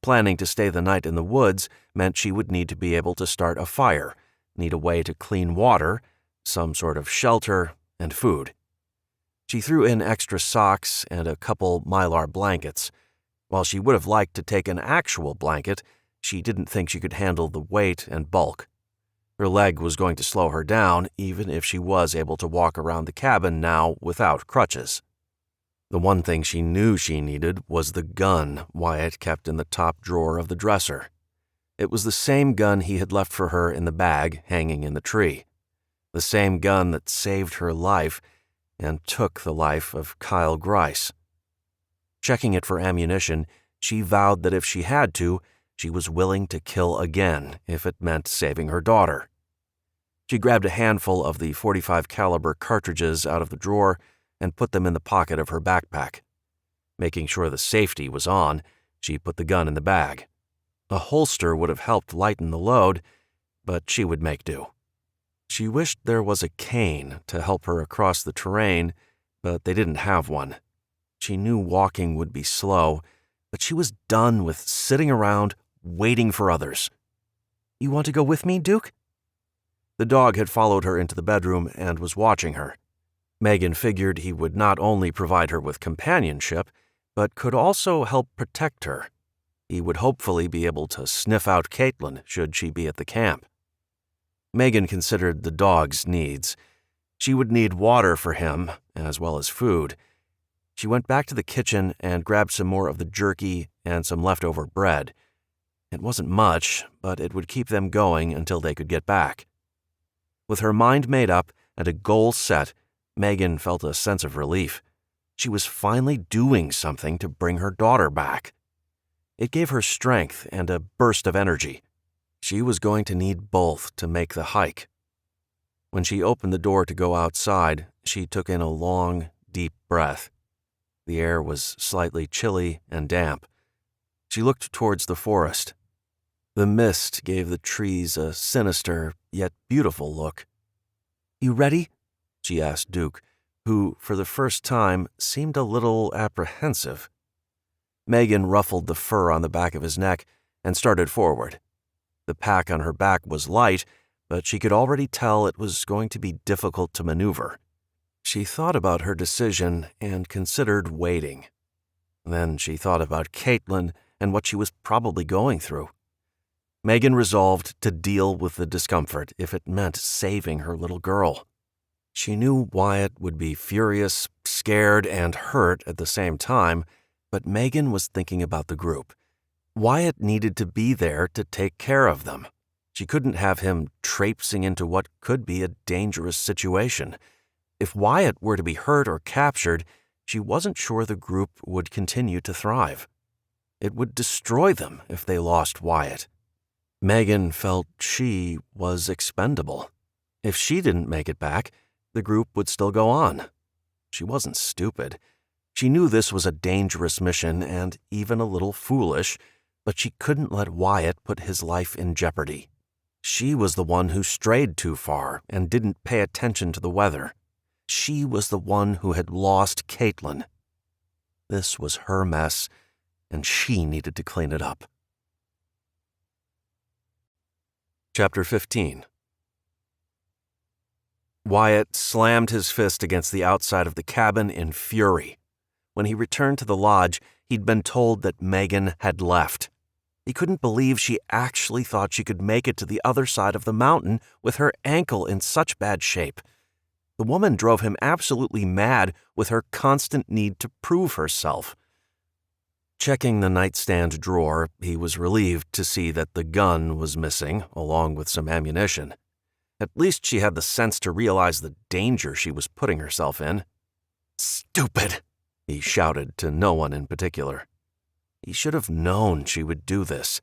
A: Planning to stay the night in the woods meant she would need to be able to start a fire, need a way to clean water, some sort of shelter, and food. She threw in extra socks and a couple Mylar blankets. While she would have liked to take an actual blanket, she didn't think she could handle the weight and bulk. Her leg was going to slow her down, even if she was able to walk around the cabin now without crutches. The one thing she knew she needed was the gun Wyatt kept in the top drawer of the dresser. It was the same gun he had left for her in the bag hanging in the tree. The same gun that saved her life and took the life of Kyle Grice. Checking it for ammunition, she vowed that if she had to, she was willing to kill again if it meant saving her daughter. She grabbed a handful of the .45 caliber cartridges out of the drawer and put them in the pocket of her backpack. Making sure the safety was on, she put the gun in the bag. A holster would have helped lighten the load, but she would make do. She wished there was a cane to help her across the terrain, but they didn't have one. She knew walking would be slow, but she was done with sitting around waiting for others. You want to go with me, Duke? The dog had followed her into the bedroom and was watching her. Megan figured he would not only provide her with companionship, but could also help protect her. He would hopefully be able to sniff out Caitlin should she be at the camp. Megan considered the dog's needs. She would need water for him, as well as food. She went back to the kitchen and grabbed some more of the jerky and some leftover bread. It wasn't much, but it would keep them going until they could get back. With her mind made up and a goal set, Megan felt a sense of relief. She was finally doing something to bring her daughter back. It gave her strength and a burst of energy. She was going to need both to make the hike. When she opened the door to go outside, she took in a long, deep breath. The air was slightly chilly and damp. She looked towards the forest. The mist gave the trees a sinister yet beautiful look. You ready? She asked Duke, who, for the first time, seemed a little apprehensive. Megan ruffled the fur on the back of his neck and started forward. The pack on her back was light, but she could already tell it was going to be difficult to maneuver. She thought about her decision and considered waiting. Then she thought about Caitlin and what she was probably going through. Megan resolved to deal with the discomfort if it meant saving her little girl. She knew Wyatt would be furious, scared, and hurt at the same time, but Megan was thinking about the group. Wyatt needed to be there to take care of them. She couldn't have him traipsing into what could be a dangerous situation. If Wyatt were to be hurt or captured, she wasn't sure the group would continue to thrive. It would destroy them if they lost Wyatt. Megan felt she was expendable. If she didn't make it back, the group would still go on. She wasn't stupid. She knew this was a dangerous mission and even a little foolish, but she couldn't let Wyatt put his life in jeopardy. She was the one who strayed too far and didn't pay attention to the weather. She was the one who had lost Caitlin. This was her mess, and she needed to clean it up. Chapter 15. Wyatt slammed his fist against the outside of the cabin in fury. When he returned to the lodge, he'd been told that Megan had left. He couldn't believe she actually thought she could make it to the other side of the mountain with her ankle in such bad shape. The woman drove him absolutely mad with her constant need to prove herself. Checking the nightstand drawer, he was relieved to see that the gun was missing, along with some ammunition. At least she had the sense to realize the danger she was putting herself in. "Stupid!" he shouted to no one in particular. He should have known she would do this.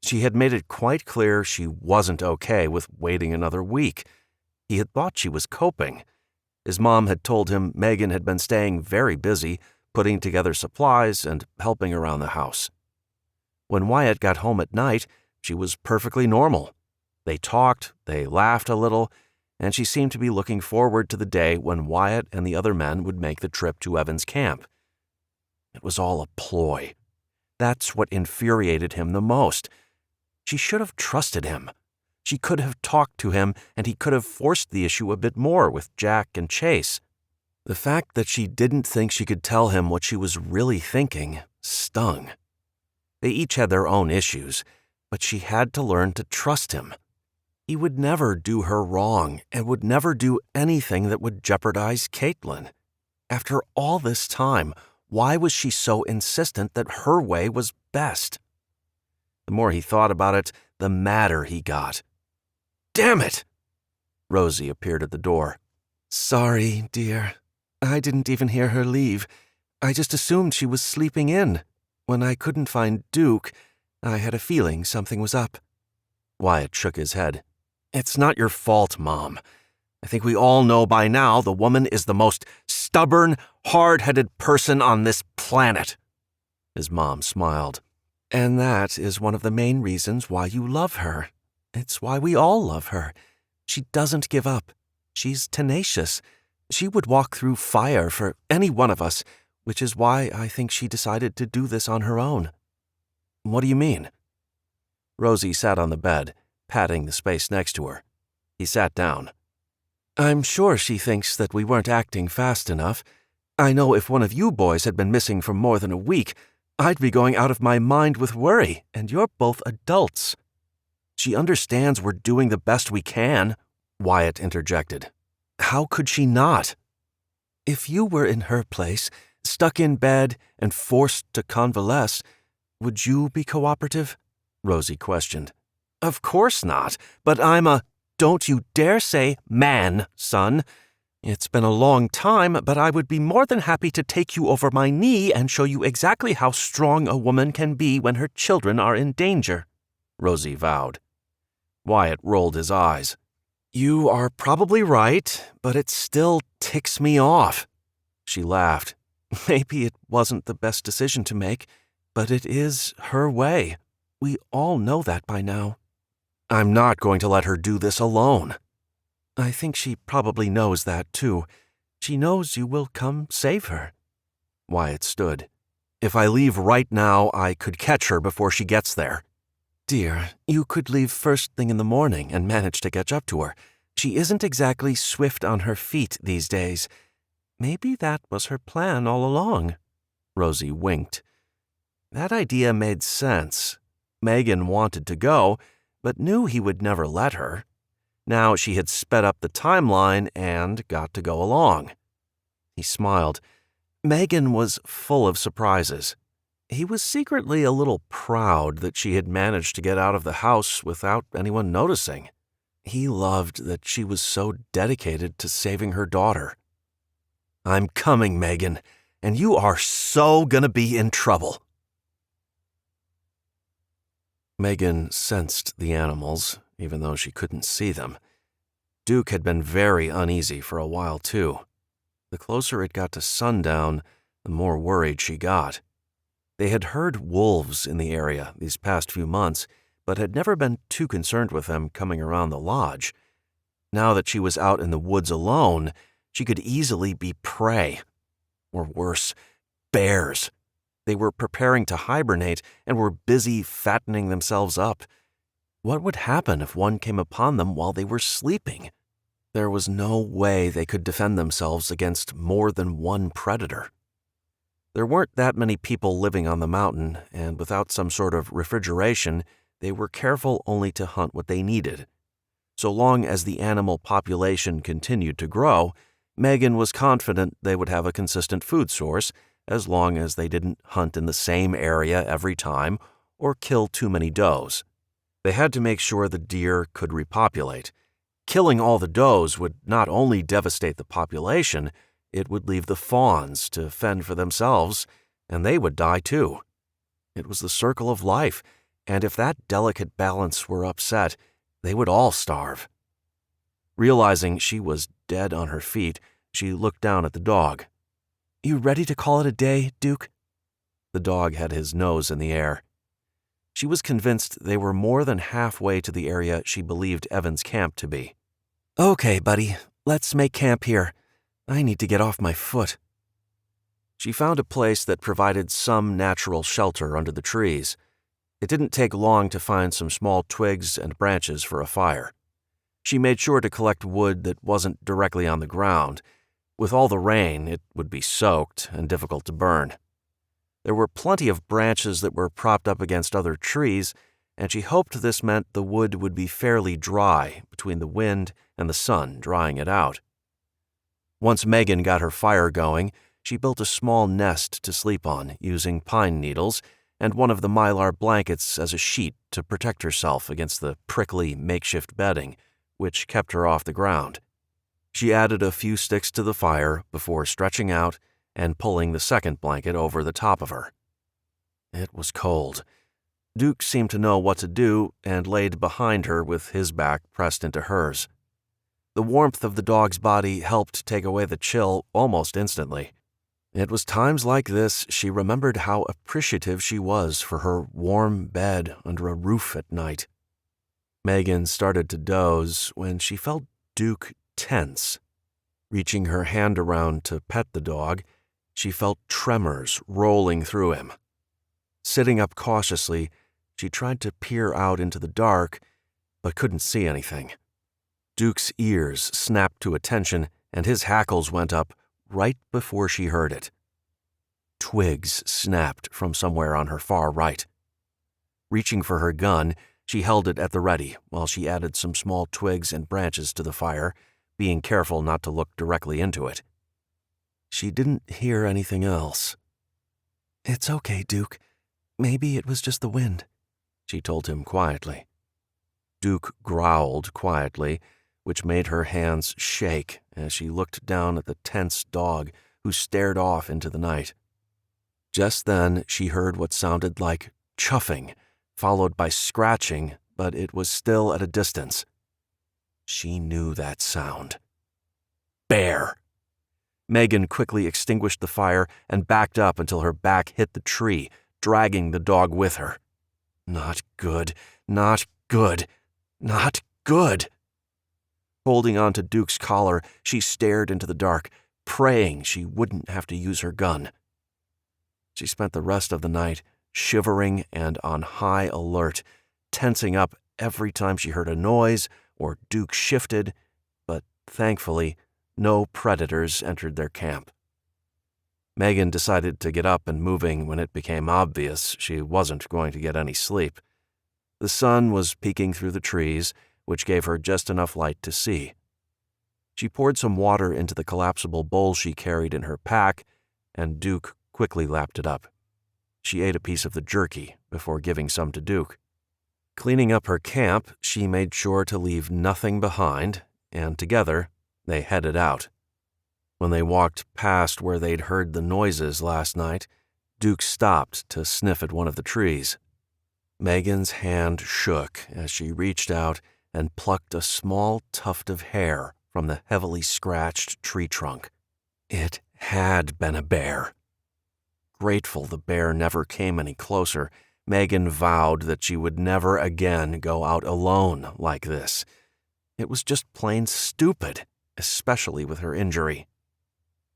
A: She had made it quite clear she wasn't okay with waiting another week. He had thought she was coping. His mom had told him Megan had been staying very busy, putting together supplies and helping around the house. When Wyatt got home at night, she was perfectly normal. They talked, they laughed a little, and she seemed to be looking forward to the day when Wyatt and the other men would make the trip to Evan's camp. It was all a ploy. That's what infuriated him the most. She should have trusted him. She could have talked to him, and he could have forced the issue a bit more with Jack and Chase. The fact that she didn't think she could tell him what she was really thinking stung. They each had their own issues, but she had to learn to trust him. He would never do her wrong and would never do anything that would jeopardize Caitlin. After all this time, why was she so insistent that her way was best? The more he thought about it, the madder he got. "Damn it!" Rosie appeared at the door. "Sorry, dear. I didn't even hear her leave. I just assumed she was sleeping in. When I couldn't find Duke, I had a feeling something was up." Wyatt shook his head. "It's not your fault, Mom. I think we all know by now the woman is the most stubborn, hard-headed person on this planet." His mom smiled. "And that is one of the main reasons why you love her. It's why we all love her. She doesn't give up. She's tenacious. She would walk through fire for any one of us, which is why I think she decided to do this on her own." "What do you mean?" Rosie sat on the bed, patting the space next to her. He sat down. "I'm sure she thinks that we weren't acting fast enough. I know if one of you boys had been missing for more than a week, I'd be going out of my mind with worry, and you're both adults." "She understands we're doing the best we can," Wyatt interjected. "How could she not?" "If you were in her place, stuck in bed and forced to convalesce, would you be cooperative?" Rosie questioned. "Of course not, but I'm a—" "Don't you dare say man, son. It's been a long time, but I would be more than happy to take you over my knee and show you exactly how strong a woman can be when her children are in danger," Rosie vowed. Wyatt rolled his eyes. "You are probably right, but it still ticks me off." She laughed. "Maybe it wasn't the best decision to make, but it is her way. We all know that by now." "I'm not going to let her do this alone." "I think she probably knows that, too. She knows you will come save her." Wyatt stood. "If I leave right now, I could catch her before she gets there." "Dear, you could leave first thing in the morning and manage to catch up to her. She isn't exactly swift on her feet these days. Maybe that was her plan all along." Rosie winked. That idea made sense. Megan wanted to go, but knew he would never let her. Now she had sped up the timeline and got to go along. He smiled. Megan was full of surprises. He was secretly a little proud that she had managed to get out of the house without anyone noticing. He loved that she was so dedicated to saving her daughter. "I'm coming, Megan, and you are so gonna be in trouble." Megan sensed the animals, even though she couldn't see them. Duke had been very uneasy for a while, too. The closer it got to sundown, the more worried she got. They had heard wolves in the area these past few months, but had never been too concerned with them coming around the lodge. Now that she was out in the woods alone, she could easily be prey. Or worse, bears. They were preparing to hibernate and were busy fattening themselves up. What would happen if one came upon them while they were sleeping? There was no way they could defend themselves against more than one predator. There weren't that many people living on the mountain, and without some sort of refrigeration, they were careful only to hunt what they needed. So long as the animal population continued to grow, Megan was confident they would have a consistent food source, as long as they didn't hunt in the same area every time or kill too many does. They had to make sure the deer could repopulate. Killing all the does would not only devastate the population, it would leave the fawns to fend for themselves, and they would die too. It was the circle of life, and if that delicate balance were upset, they would all starve. Realizing she was dead on her feet, she looked down at the dog. "You ready to call it a day, Duke?" The dog had his nose in the air. She was convinced they were more than halfway to the area she believed Evan's camp to be. "Okay, buddy, let's make camp here. I need to get off my foot." She found a place that provided some natural shelter under the trees. It didn't take long to find some small twigs and branches for a fire. She made sure to collect wood that wasn't directly on the ground. With all the rain, it would be soaked and difficult to burn. There were plenty of branches that were propped up against other trees, and she hoped this meant the wood would be fairly dry between the wind and the sun drying it out. Once Megan got her fire going, she built a small nest to sleep on using pine needles and one of the mylar blankets as a sheet to protect herself against the prickly makeshift bedding, which kept her off the ground. She added a few sticks to the fire before stretching out and pulling the second blanket over the top of her. It was cold. Duke seemed to know what to do and laid behind her with his back pressed into hers. The warmth of the dog's body helped take away the chill almost instantly. It was times like this she remembered how appreciative she was for her warm bed under a roof at night. Megan started to doze when she felt Duke tense. Reaching her hand around to pet the dog, she felt tremors rolling through him. Sitting up cautiously, she tried to peer out into the dark, but couldn't see anything. Duke's ears snapped to attention, and his hackles went up right before she heard it. Twigs snapped from somewhere on her far right. Reaching for her gun, she held it at the ready while she added some small twigs and branches to the fire, being careful not to look directly into it. She didn't hear anything else. "It's okay, Duke. Maybe it was just the wind," she told him quietly. Duke growled quietly, which made her hands shake as she looked down at the tense dog who stared off into the night. Just then, she heard what sounded like chuffing, followed by scratching, but it was still at a distance. She knew that sound. Bear! Megan quickly extinguished the fire and backed up until her back hit the tree, dragging the dog with her. Not good, not good, not good. Holding on to Duke's collar, she stared into the dark, praying she wouldn't have to use her gun. She spent the rest of the night shivering and on high alert, tensing up every time she heard a noise or Duke shifted, but thankfully, no predators entered their camp. Megan decided to get up and moving when it became obvious she wasn't going to get any sleep. The sun was peeking through the trees, which gave her just enough light to see. She poured some water into the collapsible bowl she carried in her pack, and Duke quickly lapped it up. She ate a piece of the jerky before giving some to Duke. Cleaning up her camp, she made sure to leave nothing behind, and together they headed out. When they walked past where they'd heard the noises last night, Duke stopped to sniff at one of the trees. Megan's hand shook as she reached out and plucked a small tuft of hair from the heavily scratched tree trunk. It had been a bear. Grateful the bear never came any closer, Megan vowed that she would never again go out alone like this. It was just plain stupid, especially with her injury.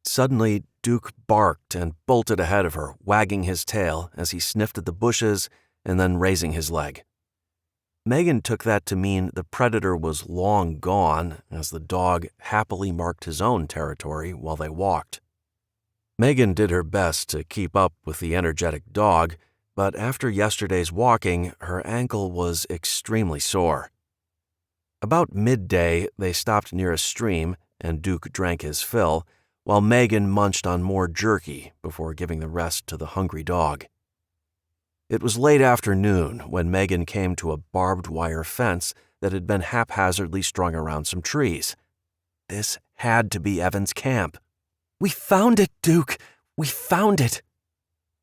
A: Suddenly, Duke barked and bolted ahead of her, wagging his tail as he sniffed at the bushes and then raising his leg. Megan took that to mean the predator was long gone, as the dog happily marked his own territory while they walked. Megan did her best to keep up with the energetic dog, but after yesterday's walking, her ankle was extremely sore. About midday, they stopped near a stream, and Duke drank his fill, while Megan munched on more jerky before giving the rest to the hungry dog. It was late afternoon when Megan came to a barbed wire fence that had been haphazardly strung around some trees. This had to be Evan's camp. "We found it, Duke! We found it!"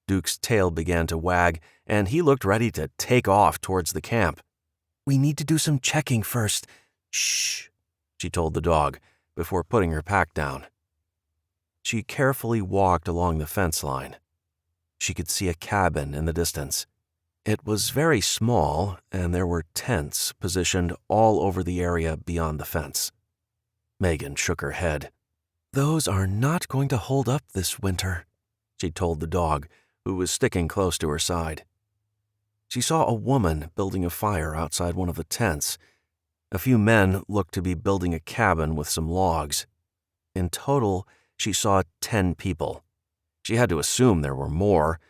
A: Duke's tail began to wag, and he looked ready to take off towards the camp. "We need to do some checking first. Shh," she told the dog before putting her pack down. She carefully walked along the fence line. She could see a cabin in the distance. It was very small, and there were tents positioned all over the area beyond the fence. Megan shook her head. "Those are not going to hold up this winter," she told the dog, who was sticking close to her side. She saw a woman building a fire outside one of the tents. A few men looked to be building a cabin with some logs. In total, she saw 10 people. She had to assume there were more.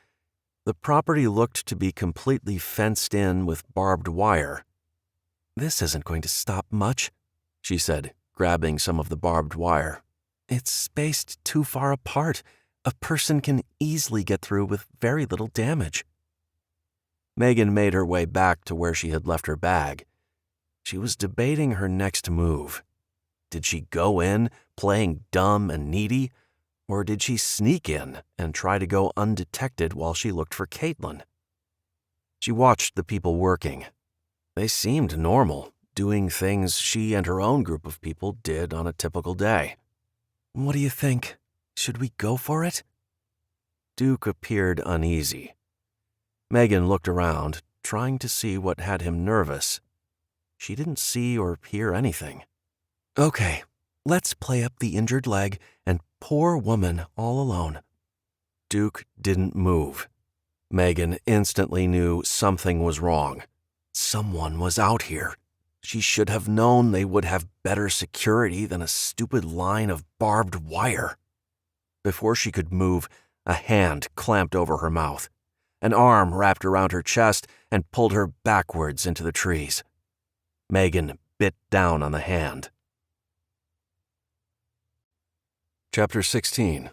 A: The property looked to be completely fenced in with barbed wire. "This isn't going to stop much," she said, grabbing some of the barbed wire. "It's spaced too far apart. A person can easily get through with very little damage." Megan made her way back to where she had left her bag. She was debating her next move. Did she go in, playing dumb and needy, or did she sneak in and try to go undetected while she looked for Caitlin? She watched the people working. They seemed normal, doing things she and her own group of people did on a typical day. "What do you think? Should we go for it?" Duke appeared uneasy. Megan looked around, trying to see what had him nervous. She didn't see or hear anything. "Okay, let's play up the injured leg and poor woman all alone." Duke didn't move. Megan instantly knew something was wrong. Someone was out here. She should have known they would have better security than a stupid line of barbed wire. Before she could move, a hand clamped over her mouth. An arm wrapped around her chest and pulled her backwards into the trees. Megan bit down on the hand. Chapter 16.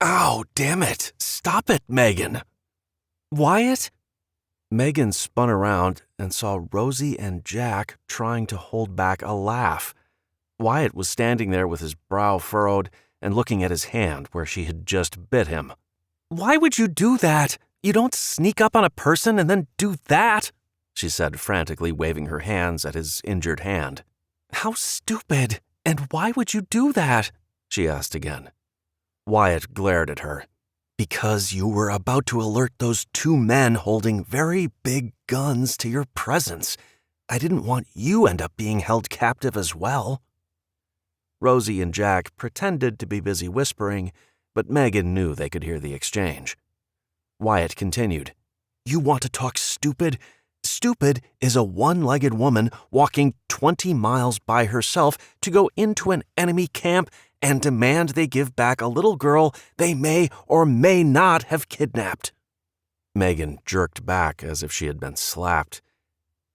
A: "Ow, damn it! Stop it, Megan!" "Wyatt?" Megan spun around and saw Rosie and Jack trying to hold back a laugh. Wyatt was standing there with his brow furrowed and looking at his hand where she had just bit him. "Why would you do that? You don't sneak up on a person and then do that," she said, frantically waving her hands at his injured hand. "How stupid! And why would you do that?" she asked again. Wyatt glared at her. "Because you were about to alert those 2 men holding very big guns to your presence. I didn't want you end up being held captive as well." Rosie and Jack pretended to be busy whispering, but Megan knew they could hear the exchange. Wyatt continued, "You want to talk stupid? Stupid is a one-legged woman walking 20 miles by herself to go into an enemy camp and demand they give back a little girl they may or may not have kidnapped." Megan jerked back as if she had been slapped.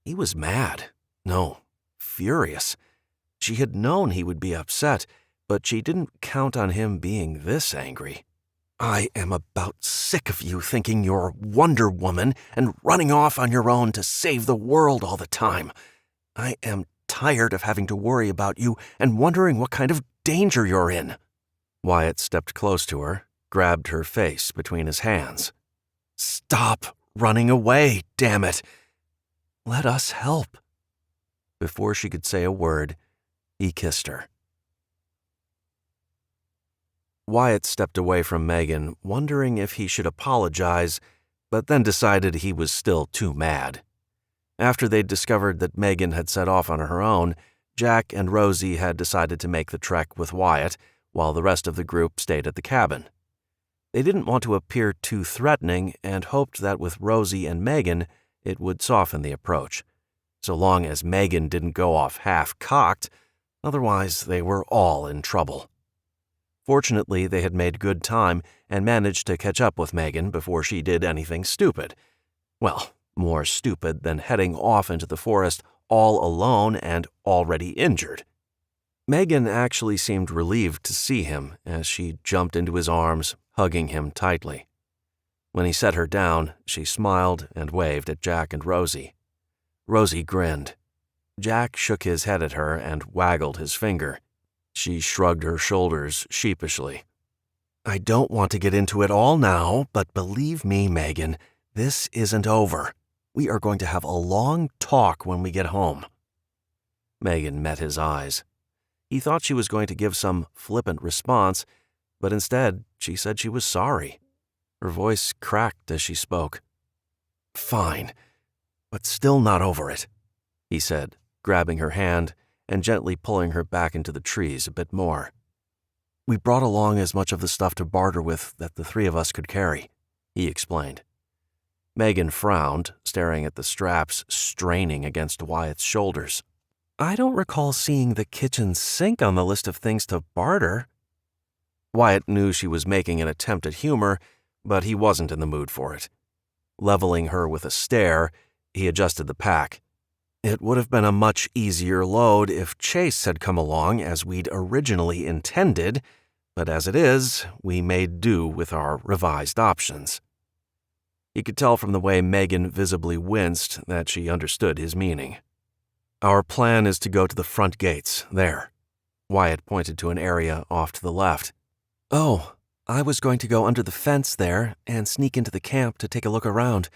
A: He was mad. No, furious. She had known he would be upset, but she didn't count on him being this angry. I am about sick of you thinking you're Wonder Woman and running off on your own to save the world all the time. I am tired of having to worry about you and wondering what kind of danger you're in. Wyatt stepped close to her, grabbed her face between his hands. Stop running away, damn it. Let us help. Before she could say a word, he kissed her. Wyatt stepped away from Megan, wondering if he should apologize, but then decided he was still too mad. After they'd discovered that Megan had set off on her own, Jack and Rosie had decided to make the trek with Wyatt, while the rest of the group stayed at the cabin. They didn't want to appear too threatening and hoped that with Rosie and Megan, it would soften the approach, so long as Megan didn't go off half-cocked, otherwise they were all in trouble. Fortunately, they had made good time and managed to catch up with Megan before she did anything stupid. Well, more stupid than heading off into the forest all alone and already injured. Megan actually seemed relieved to see him as she jumped into his arms, hugging him tightly. When he set her down, she smiled and waved at Jack and Rosie. Rosie grinned. Jack shook his head at her and waggled his finger. She shrugged her shoulders sheepishly. I don't want to get into it all now, but believe me, Megan, this isn't over. We are going to have a long talk when we get home. Megan met his eyes. He thought she was going to give some flippant response, but instead she said she was sorry. Her voice cracked as she spoke. Fine, but still not over it, he said, grabbing her hand and gently pulling her back into the trees a bit more. We brought along as much of the stuff to barter with that the three of us could carry, he explained. Megan frowned, staring at the straps straining against Wyatt's shoulders. I don't recall seeing the kitchen sink on the list of things to barter. Wyatt knew she was making an attempt at humor, but he wasn't in the mood for it. Leveling her with a stare, he adjusted the pack. It would have been a much easier load if Chase had come along as we'd originally intended, but as it is, we made do with our revised options. He could tell from the way Megan visibly winced that she understood his meaning. Our plan is to go to the front gates, there. Wyatt pointed to an area off to the left. Oh, I was going to go under the fence there and sneak into the camp to take a look around.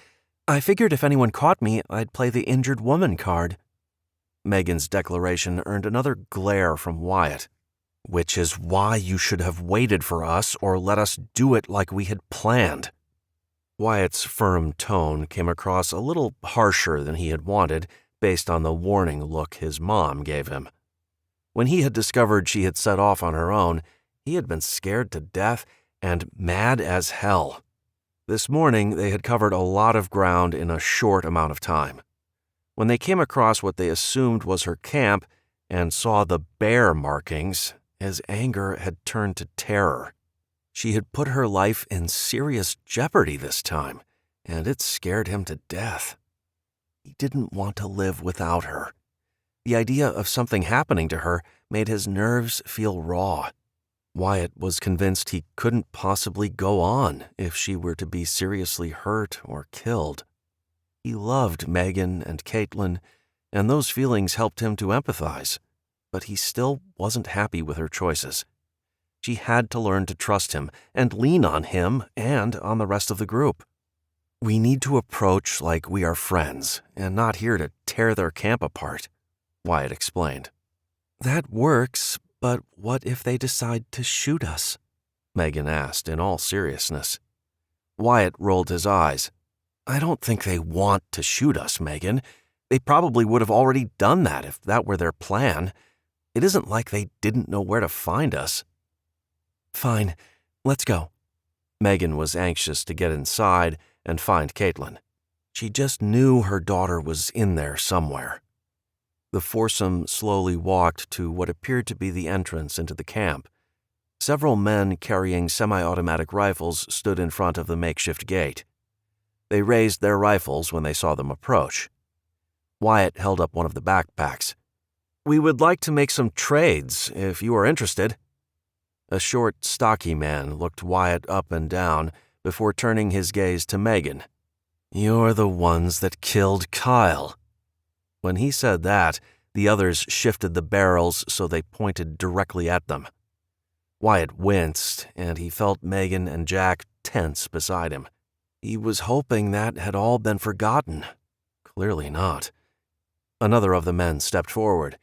A: I figured if anyone caught me, I'd play the injured woman card. Megan's declaration earned another glare from Wyatt. Which is why you should have waited for us or let us do it like we had planned. Wyatt's firm tone came across a little harsher than he had wanted, based on the warning look his mom gave him. When he had discovered she had set off on her own, he had been scared to death and mad as hell. This morning, they had covered a lot of ground in a short amount of time. When they came across what they assumed was her camp and saw the bear markings, his anger had turned to terror. She had put her life in serious jeopardy this time, and it scared him to death. He didn't want to live without her. The idea of something happening to her made his nerves feel raw. Wyatt was convinced he couldn't possibly go on if she were to be seriously hurt or killed. He loved Megan and Caitlin, and those feelings helped him to empathize, but he still wasn't happy with her choices. She had to learn to trust him and lean on him and on the rest of the group. We need to approach like we are friends and not here to tear their camp apart, Wyatt explained. That works, but what if they decide to shoot us? Megan asked in all seriousness. Wyatt rolled his eyes. I don't think they want to shoot us, Megan. They probably would have already done that if that were their plan. It isn't like they didn't know where to find us. Fine, let's go. Megan was anxious to get inside and find Caitlin. She just knew her daughter was in there somewhere. The foursome slowly walked to what appeared to be the entrance into the camp. Several men carrying semi-automatic rifles stood in front of the makeshift gate. They raised their rifles when they saw them approach. Wyatt held up one of the backpacks. "We would like to make some trades, if you are interested." A short, stocky man looked Wyatt up and down before turning his gaze to Megan. "You're the ones that killed Kyle." When he said that, the others shifted the barrels so they pointed directly at them. Wyatt winced, and he felt Megan and Jack tense beside him. He was hoping that had all been forgotten. Clearly not. Another of the men stepped forward.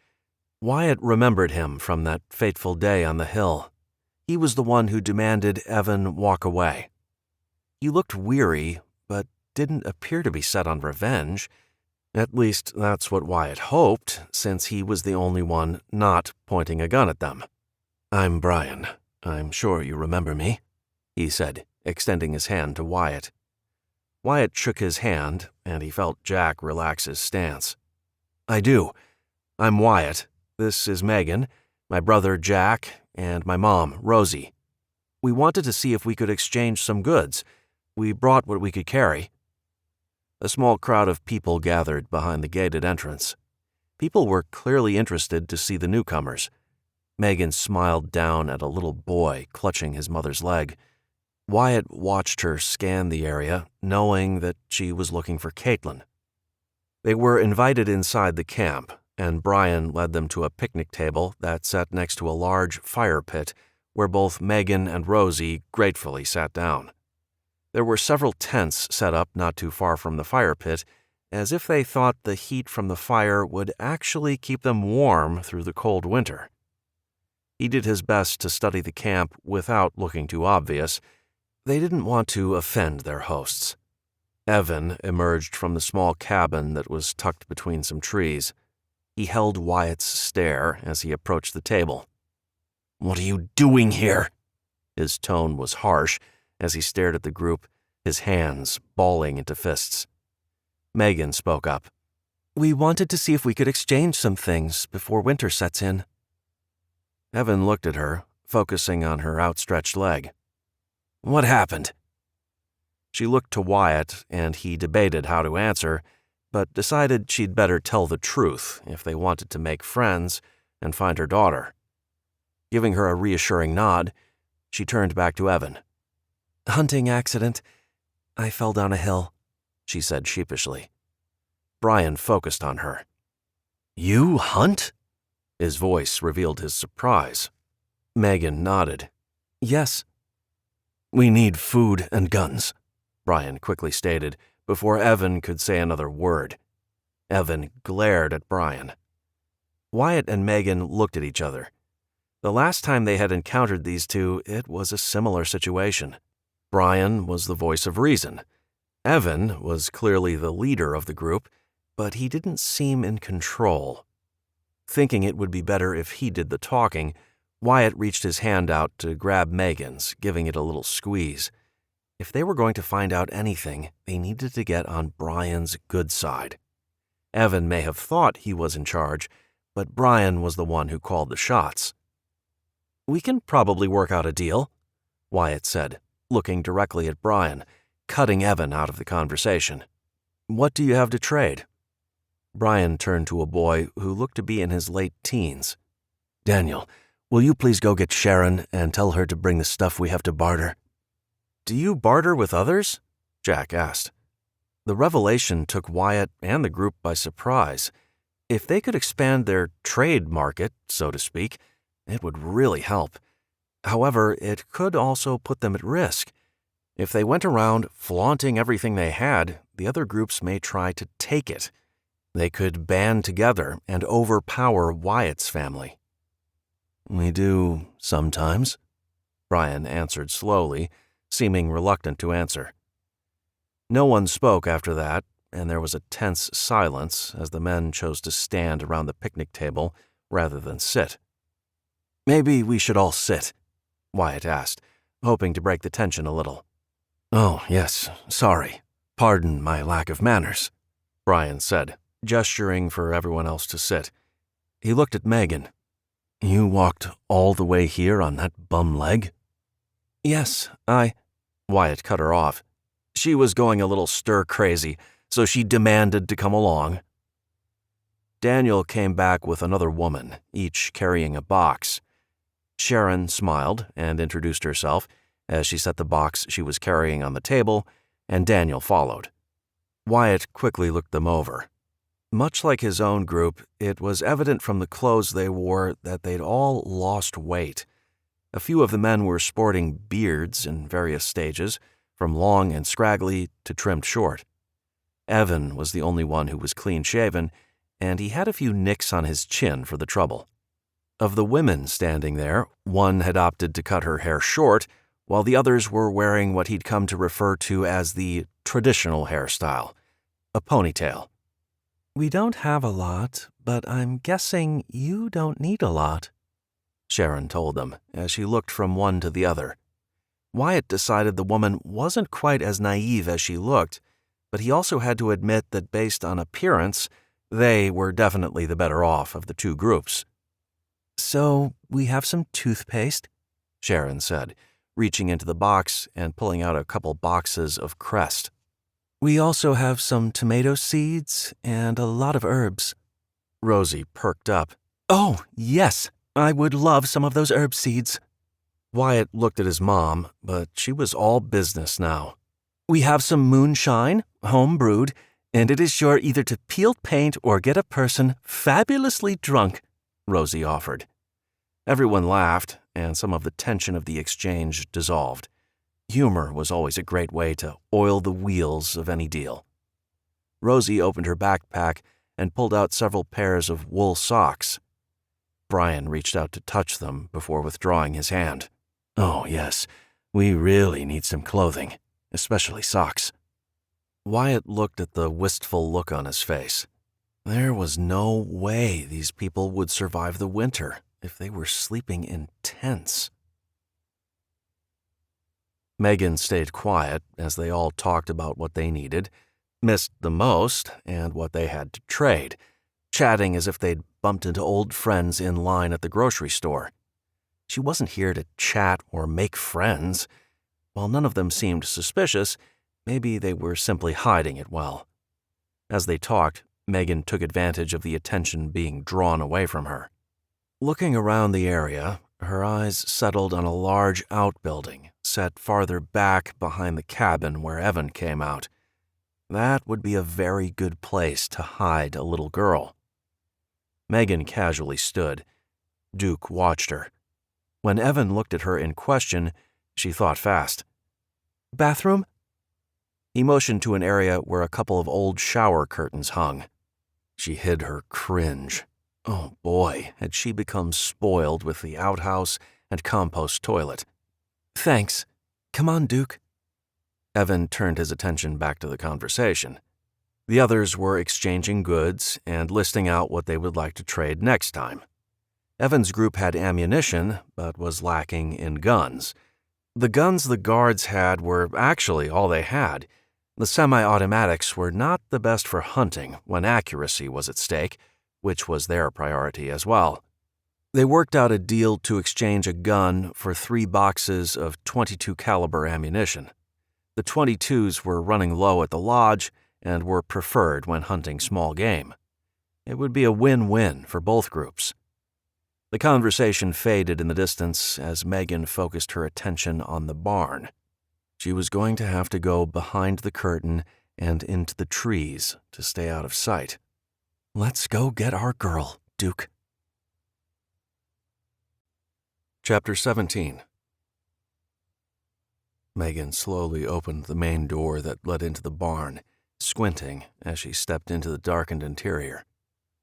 A: Wyatt remembered him from that fateful day on the hill. He was the one who demanded Evan walk away. He looked weary, but didn't appear to be set on revenge. At least that's what Wyatt hoped, since he was the only one not pointing a gun at them. "I'm Brian. I'm sure you remember me," he said, extending his hand to Wyatt. Wyatt shook his hand, and he felt Jack relax his stance. "I do. I'm Wyatt. This is Megan, my brother Jack, and my mom, Rosie. We wanted to see if we could exchange some goods. We brought what we could carry." A small crowd of people gathered behind the gated entrance. People were clearly interested to see the newcomers. Megan smiled down at a little boy clutching his mother's leg. Wyatt watched her scan the area, knowing that she was looking for Caitlin. They were invited inside the camp, and Brian led them to a picnic table that sat next to a large fire pit where both Megan and Rosie gratefully sat down. There were several tents set up not too far from the fire pit, as if they thought the heat from the fire would actually keep them warm through the cold winter. He did his best to study the camp without looking too obvious. They didn't want to offend their hosts. Evan emerged from the small cabin that was tucked between some trees. He held Wyatt's stare as he approached the table. "What are you doing here?" His tone was harsh as he stared at the group, his hands balling into fists. Megan spoke up. "We wanted to see if we could exchange some things before winter sets in." Evan looked at her, focusing on her outstretched leg. "What happened?" She looked to Wyatt, and he debated how to answer, but decided she'd better tell the truth if they wanted to make friends and find her daughter. Giving her a reassuring nod, she turned back to Evan. "Hunting accident. I fell down a hill," she said sheepishly. Brian focused on her. "You hunt?" His voice revealed his surprise. Megan nodded. "Yes." "We need food and guns," Brian quickly stated, before Evan could say another word. Evan glared at Brian. Wyatt and Megan looked at each other. The last time they had encountered these two, it was a similar situation. Brian was the voice of reason. Evan was clearly the leader of the group, but he didn't seem in control. Thinking it would be better if he did the talking, Wyatt reached his hand out to grab Megan's, giving it a little squeeze. If they were going to find out anything, they needed to get on Brian's good side. Evan may have thought he was in charge, but Brian was the one who called the shots. "We can probably work out a deal," Wyatt said, looking directly at Brian, cutting Evan out of the conversation. "What do you have to trade?" Brian turned to a boy who looked to be in his late teens. "Daniel, will you please go get Sharon and tell her to bring the stuff we have to barter?" "Do you barter with others?" Jack asked. The revelation took Wyatt and the group by surprise. If they could expand their trade market, so to speak, it would really help. However, it could also put them at risk. If they went around flaunting everything they had, the other groups may try to take it. They could band together and overpower Wyatt's family. "We do sometimes," Brian answered slowly, seeming reluctant to answer. No one spoke after that, and there was a tense silence as the men chose to stand around the picnic table rather than sit. "Maybe we should all sit," Wyatt asked, hoping to break the tension a little. "Oh, yes, sorry. Pardon my lack of manners," Brian said, gesturing for everyone else to sit. He looked at Megan. "You walked all the way here on that bum leg?" "Yes, Wyatt cut her off. She was going a little stir-crazy, so she demanded to come along. Daniel came back with another woman, each carrying a box. Sharon smiled and introduced herself as she set the box she was carrying on the table, and Daniel followed. Wyatt quickly looked them over. Much like his own group, it was evident from the clothes they wore that they'd all lost weight. A few of the men were sporting beards in various stages, from long and scraggly to trimmed short. Evan was the only one who was clean-shaven, and he had a few nicks on his chin for the trouble. Of the women standing there, one had opted to cut her hair short, while the others were wearing what he'd come to refer to as the traditional hairstyle, a ponytail. "We don't have a lot, but I'm guessing you don't need a lot," Sharon told them as she looked from one to the other. Wyatt decided the woman wasn't quite as naive as she looked, but he also had to admit that based on appearance, they were definitely the better off of the two groups. "So, we have some toothpaste," Sharon said, reaching into the box and pulling out a couple boxes of Crest. "We also have some tomato seeds and a lot of herbs." Rosie perked up. "Oh, yes, I would love some of those herb seeds." Wyatt looked at his mom, but she was all business now. "We have some moonshine, home brewed, and it is sure either to peel paint or get a person fabulously drunk," Rosie offered. Everyone laughed, and some of the tension of the exchange dissolved. Humor was always a great way to oil the wheels of any deal. Rosie opened her backpack and pulled out several pairs of wool socks. Brian reached out to touch them before withdrawing his hand. "Oh, yes, we really need some clothing, especially socks." Wyatt looked at the wistful look on his face. There was no way these people would survive the winter if they were sleeping in tents. Megan stayed quiet as they all talked about what they needed, missed the most, and what they had to trade, chatting as if they'd bumped into old friends in line at the grocery store. She wasn't here to chat or make friends. While none of them seemed suspicious, maybe they were simply hiding it well. As they talked, Megan took advantage of the attention being drawn away from her. Looking around the area, her eyes settled on a large outbuilding set farther back behind the cabin where Evan came out. That would be a very good place to hide a little girl. Megan casually stood. Duke watched her. When Evan looked at her in question, she thought fast. "Bathroom?" He motioned to an area where a couple of old shower curtains hung. She hid her cringe. Oh boy, had she become spoiled with the outhouse and compost toilet. "Thanks. Come on, Duke." Evan turned his attention back to the conversation. The others were exchanging goods and listing out what they would like to trade next time. Evan's group had ammunition, but was lacking in guns. The guns the guards had were actually all they had. The semi-automatics were not the best for hunting when accuracy was at stake, which was their priority as well. They worked out a deal to exchange a gun for 3 boxes of .22 caliber ammunition. The .22s were running low at the lodge and were preferred when hunting small game. It would be a win-win for both groups. The conversation faded in the distance as Megan focused her attention on the barn. She was going to have to go behind the curtain and into the trees to stay out of sight. "Let's go get our girl, Duke." Chapter 17. Megan slowly opened the main door that led into the barn, squinting as she stepped into the darkened interior.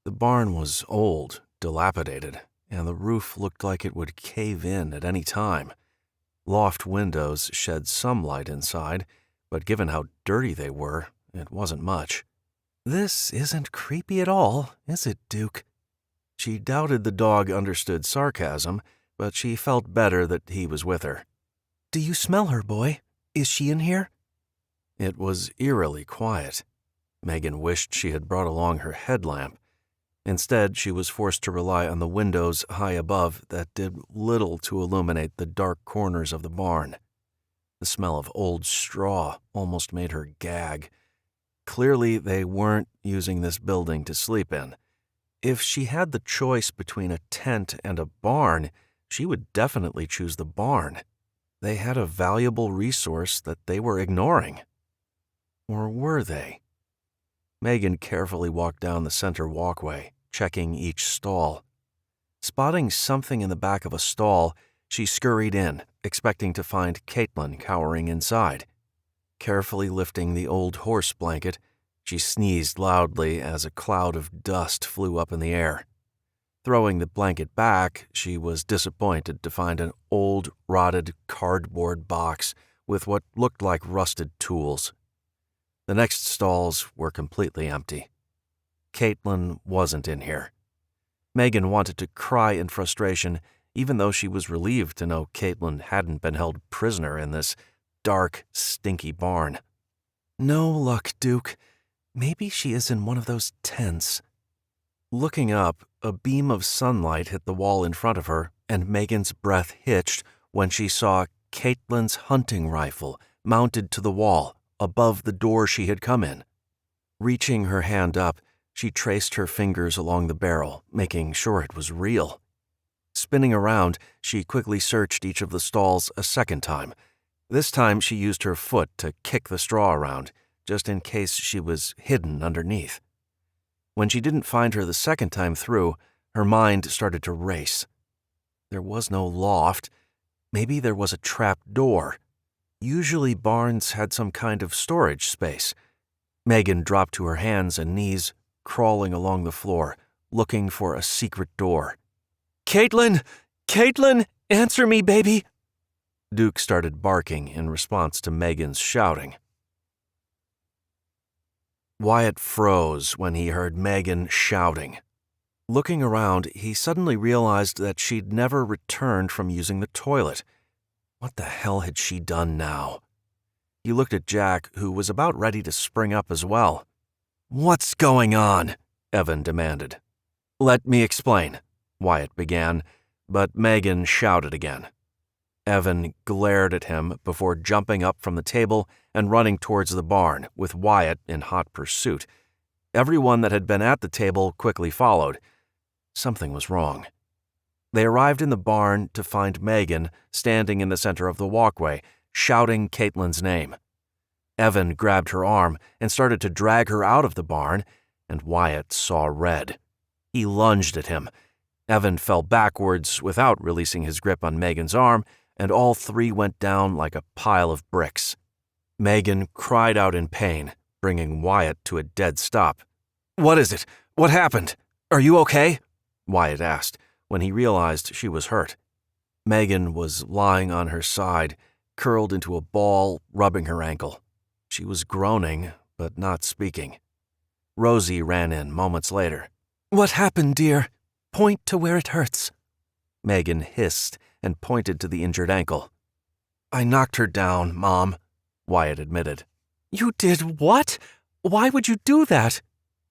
A: The barn was old, dilapidated, and the roof looked like it would cave in at any time. Loft windows shed some light inside, but given how dirty they were, it wasn't much. "This isn't creepy at all, is it, Duke?" She doubted the dog understood sarcasm, but she felt better that he was with her. "Do you smell her, boy? Is she in here?" It was eerily quiet. Megan wished she had brought along her headlamp. Instead, she was forced to rely on the windows high above that did little to illuminate the dark corners of the barn. The smell of old straw almost made her gag. Clearly, they weren't using this building to sleep in. If she had the choice between a tent and a barn, she would definitely choose the barn. They had a valuable resource that they were ignoring. Or were they? Megan carefully walked down the center walkway, checking each stall. Spotting something in the back of a stall, she scurried in, expecting to find Caitlin cowering inside. Carefully lifting the old horse blanket, she sneezed loudly as a cloud of dust flew up in the air. Throwing the blanket back, she was disappointed to find an old, rotted cardboard box with what looked like rusted tools. The next stalls were completely empty. Caitlin wasn't in here. Megan wanted to cry in frustration, even though she was relieved to know Caitlin hadn't been held prisoner in this dark, stinky barn. No luck, Duke. Maybe she is in one of those tents. Looking up, a beam of sunlight hit the wall in front of her, and Megan's breath hitched when she saw Caitlin's hunting rifle mounted to the wall above the door she had come in. Reaching her hand up, she traced her fingers along the barrel, making sure it was real. Spinning around, she quickly searched each of the stalls a second time. This time she used her foot to kick the straw around, just in case she was hidden underneath. When she didn't find her the second time through, her mind started to race. There was no loft. Maybe there was a trap door. Usually barns had some kind of storage space. Megan dropped to her hands and knees, crawling along the floor, looking for a secret door. "Caitlin! Caitlin! Answer me, baby!" Duke started barking in response to Megan's shouting. Wyatt froze when he heard Megan shouting. Looking around, he suddenly realized that she'd never returned from using the toilet. What the hell had she done now? He looked at Jack, who was about ready to spring up as well. "What's going on?" Evan demanded. "Let me explain," Wyatt began, but Megan shouted again. Evan glared at him before jumping up from the table and running towards the barn, with Wyatt in hot pursuit. Everyone that had been at the table quickly followed. Something was wrong. They arrived in the barn to find Megan standing in the center of the walkway, shouting Caitlin's name. Evan grabbed her arm and started to drag her out of the barn, and Wyatt saw red. He lunged at him. Evan fell backwards without releasing his grip on Megan's arm, and all three went down like a pile of bricks. Megan cried out in pain, bringing Wyatt to a dead stop. "What is it? What happened? Are you okay?" Wyatt asked when he realized she was hurt. Megan was lying on her side, curled into a ball, rubbing her ankle. She was groaning, but not speaking. Rosie ran in moments later. "What happened, dear? Point to where it hurts." Megan hissed and pointed to the injured ankle. "I knocked her down, Mom," Wyatt admitted. "You did what? Why would you do that?"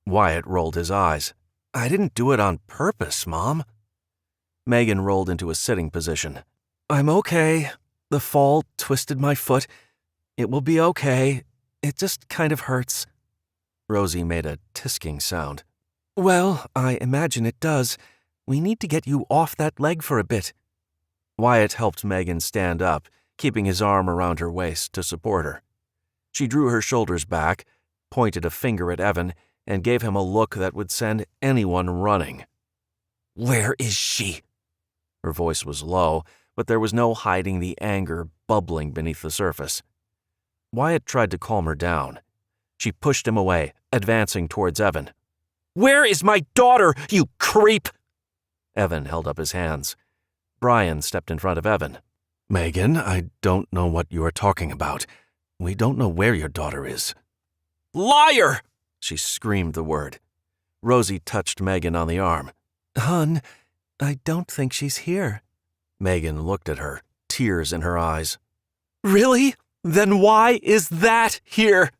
A: Wyatt rolled his eyes. "I didn't do it on purpose, Mom." Megan rolled into a sitting position. "I'm okay. The fall twisted my foot. It will be okay. It just kind of hurts." Rosie made a tisking sound. "Well, I imagine it does. We need to get you off that leg for a bit." Wyatt helped Megan stand up, keeping his arm around her waist to support her. She drew her shoulders back, pointed a finger at Evan, and gave him a look that would send anyone running. "Where is she?" Her voice was low, but there was no hiding the anger bubbling beneath the surface. Wyatt tried to calm her down. She pushed him away, advancing towards Evan. "Where is my daughter, you creep?" Evan held up his hands. Brian stepped in front of Evan. "Megan, I don't know what you are talking about. We don't know where your daughter is." "Liar!" She screamed the word. Rosie touched Megan on the arm. "Hun, I don't think she's here." Megan looked at her, tears in her eyes. "Really? Then why is that here?"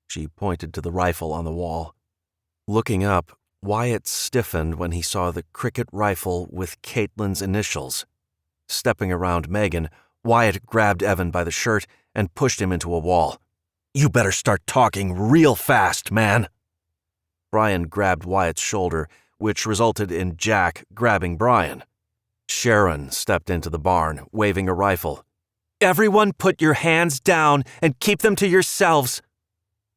A: She pointed to the rifle on the wall. Looking up, Wyatt stiffened when he saw the cricket rifle with Caitlin's initials. Stepping around Megan, Wyatt grabbed Evan by the shirt and pushed him into a wall. "You better start talking real fast, man." Brian grabbed Wyatt's shoulder, which resulted in Jack grabbing Brian. Sharon stepped into the barn, waving a rifle. "Everyone put your hands down and keep them to yourselves."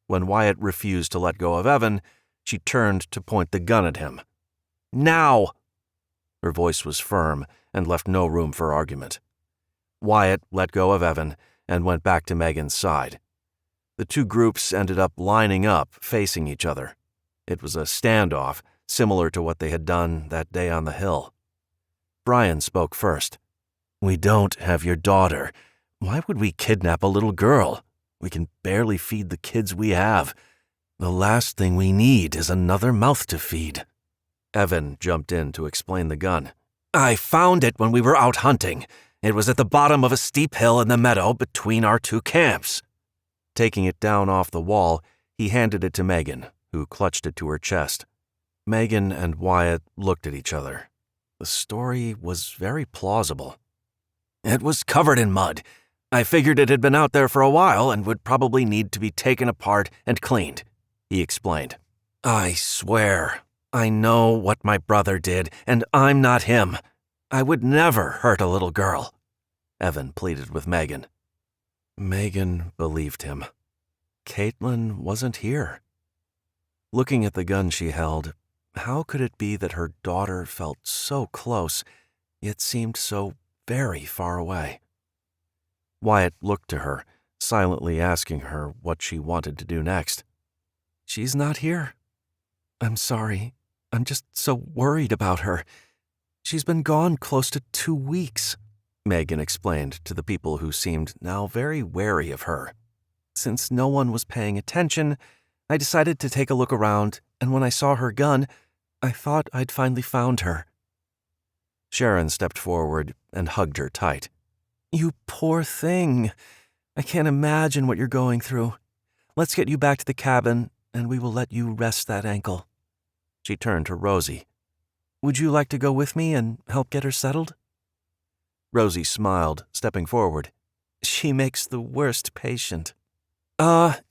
A: When Wyatt refused to let go of Evan, she turned to point the gun at him. "Now!" Her voice was firm and left no room for argument. Wyatt let go of Evan and went back to Megan's side. The two groups ended up lining up, facing each other. It was a standoff, similar to what they had done that day on the hill. Brian spoke first. "We don't have your daughter. Why would we kidnap a little girl? We can barely feed the kids we have. The last thing we need is another mouth to feed." Evan jumped in to explain the gun. "I found it when we were out hunting. It was at the bottom of a steep hill in the meadow between our two camps." Taking it down off the wall, he handed it to Megan, who clutched it to her chest. Megan and Wyatt looked at each other. The story was very plausible. "It was covered in mud. I figured it had been out there for a while and would probably need to be taken apart and cleaned," he explained. "I swear, I know what my brother did, and I'm not him. I would never hurt a little girl," Evan pleaded with Megan. Megan believed him. Caitlin wasn't here. Looking at the gun she held, how could it be that her daughter felt so close, yet seemed so very far away? Wyatt looked to her, silently asking her what she wanted to do next. "She's not here. I'm sorry. I'm just so worried about her. She's been gone close to 2 weeks," Megan explained to the people who seemed now very wary of her. "Since no one was paying attention, I decided to take a look around, and when I saw her gun, I thought I'd finally found her." Sharon stepped forward and hugged her tight. "You poor thing. I can't imagine what you're going through. Let's get you back to the cabin, and we will let you rest that ankle." She turned to Rosie. "Would you like to go with me and help get her settled?" Rosie smiled, stepping forward. "She makes the worst patient."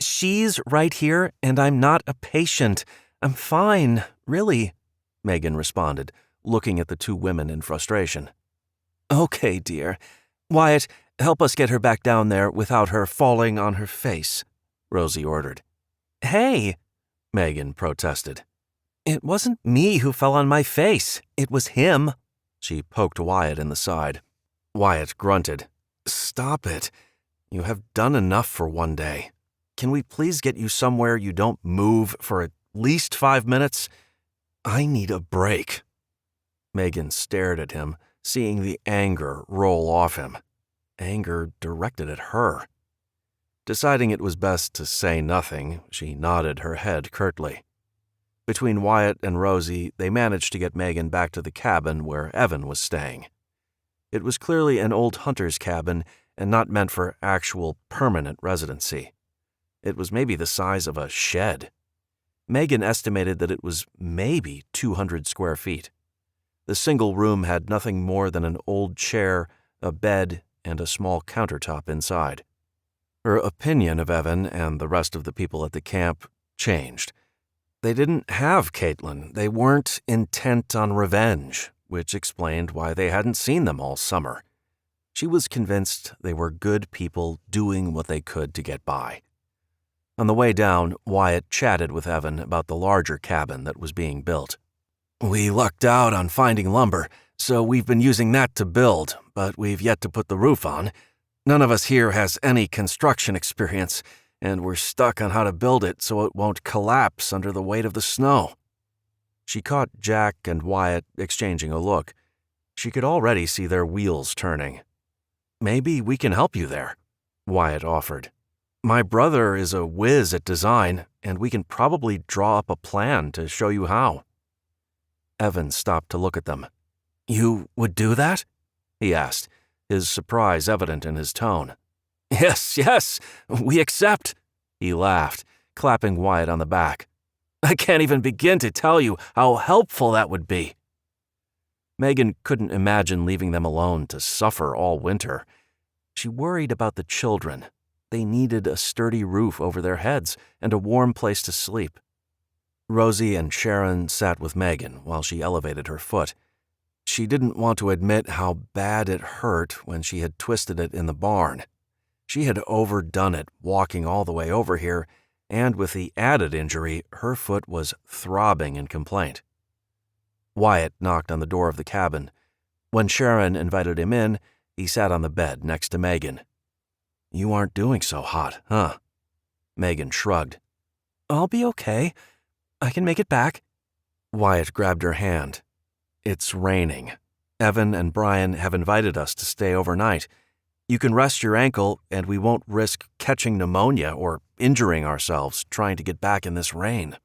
A: She's right here, and I'm not a patient. I'm fine, really," Megan responded, looking at the two women in frustration. "Okay, dear. Wyatt, help us get her back down there without her falling on her face," Rosie ordered. "Hey," Megan protested. "It wasn't me who fell on my face. It was him." She poked Wyatt in the side. Wyatt grunted. "Stop it. You have done enough for one day. Can we please get you somewhere you don't move for at least 5 minutes? I need a break." Megan stared at him, seeing the anger roll off him. Anger directed at her. Deciding it was best to say nothing, she nodded her head curtly. Between Wyatt and Rosie, they managed to get Megan back to the cabin where Evan was staying. It was clearly an old hunter's cabin and not meant for actual permanent residency. It was maybe the size of a shed. Megan estimated that it was maybe 200 square feet. The single room had nothing more than an old chair, a bed, and a small countertop inside. Her opinion of Evan and the rest of the people at the camp changed. They didn't have Caitlin. They weren't intent on revenge, which explained why they hadn't seen them all summer. She was convinced they were good people doing what they could to get by. On the way down, Wyatt chatted with Evan about the larger cabin that was being built. "We lucked out on finding lumber, so we've been using that to build, but we've yet to put the roof on. None of us here has any construction experience, and we're stuck on how to build it so it won't collapse under the weight of the snow." She caught Jack and Wyatt exchanging a look. She could already see their wheels turning. "Maybe we can help you there," Wyatt offered. "My brother is a whiz at design, and we can probably draw up a plan to show you how." Evan stopped to look at them. "You would do that?" he asked, his surprise evident in his tone. Yes, we accept," he laughed, clapping Wyatt on the back. "I can't even begin to tell you how helpful that would be." Megan couldn't imagine leaving them alone to suffer all winter. She worried about the children. They needed a sturdy roof over their heads and a warm place to sleep. Rosie and Sharon sat with Megan while she elevated her foot. She didn't want to admit how bad it hurt when she had twisted it in the barn. She had overdone it walking all the way over here, and with the added injury, her foot was throbbing in complaint. Wyatt knocked on the door of the cabin. When Sharon invited him in, he sat on the bed next to Megan. "You aren't doing so hot, huh?" Megan shrugged. "I'll be okay. I can make it back." Wyatt grabbed her hand. "It's raining. Evan and Brian have invited us to stay overnight. You can rest your ankle, and we won't risk catching pneumonia or injuring ourselves trying to get back in this rain."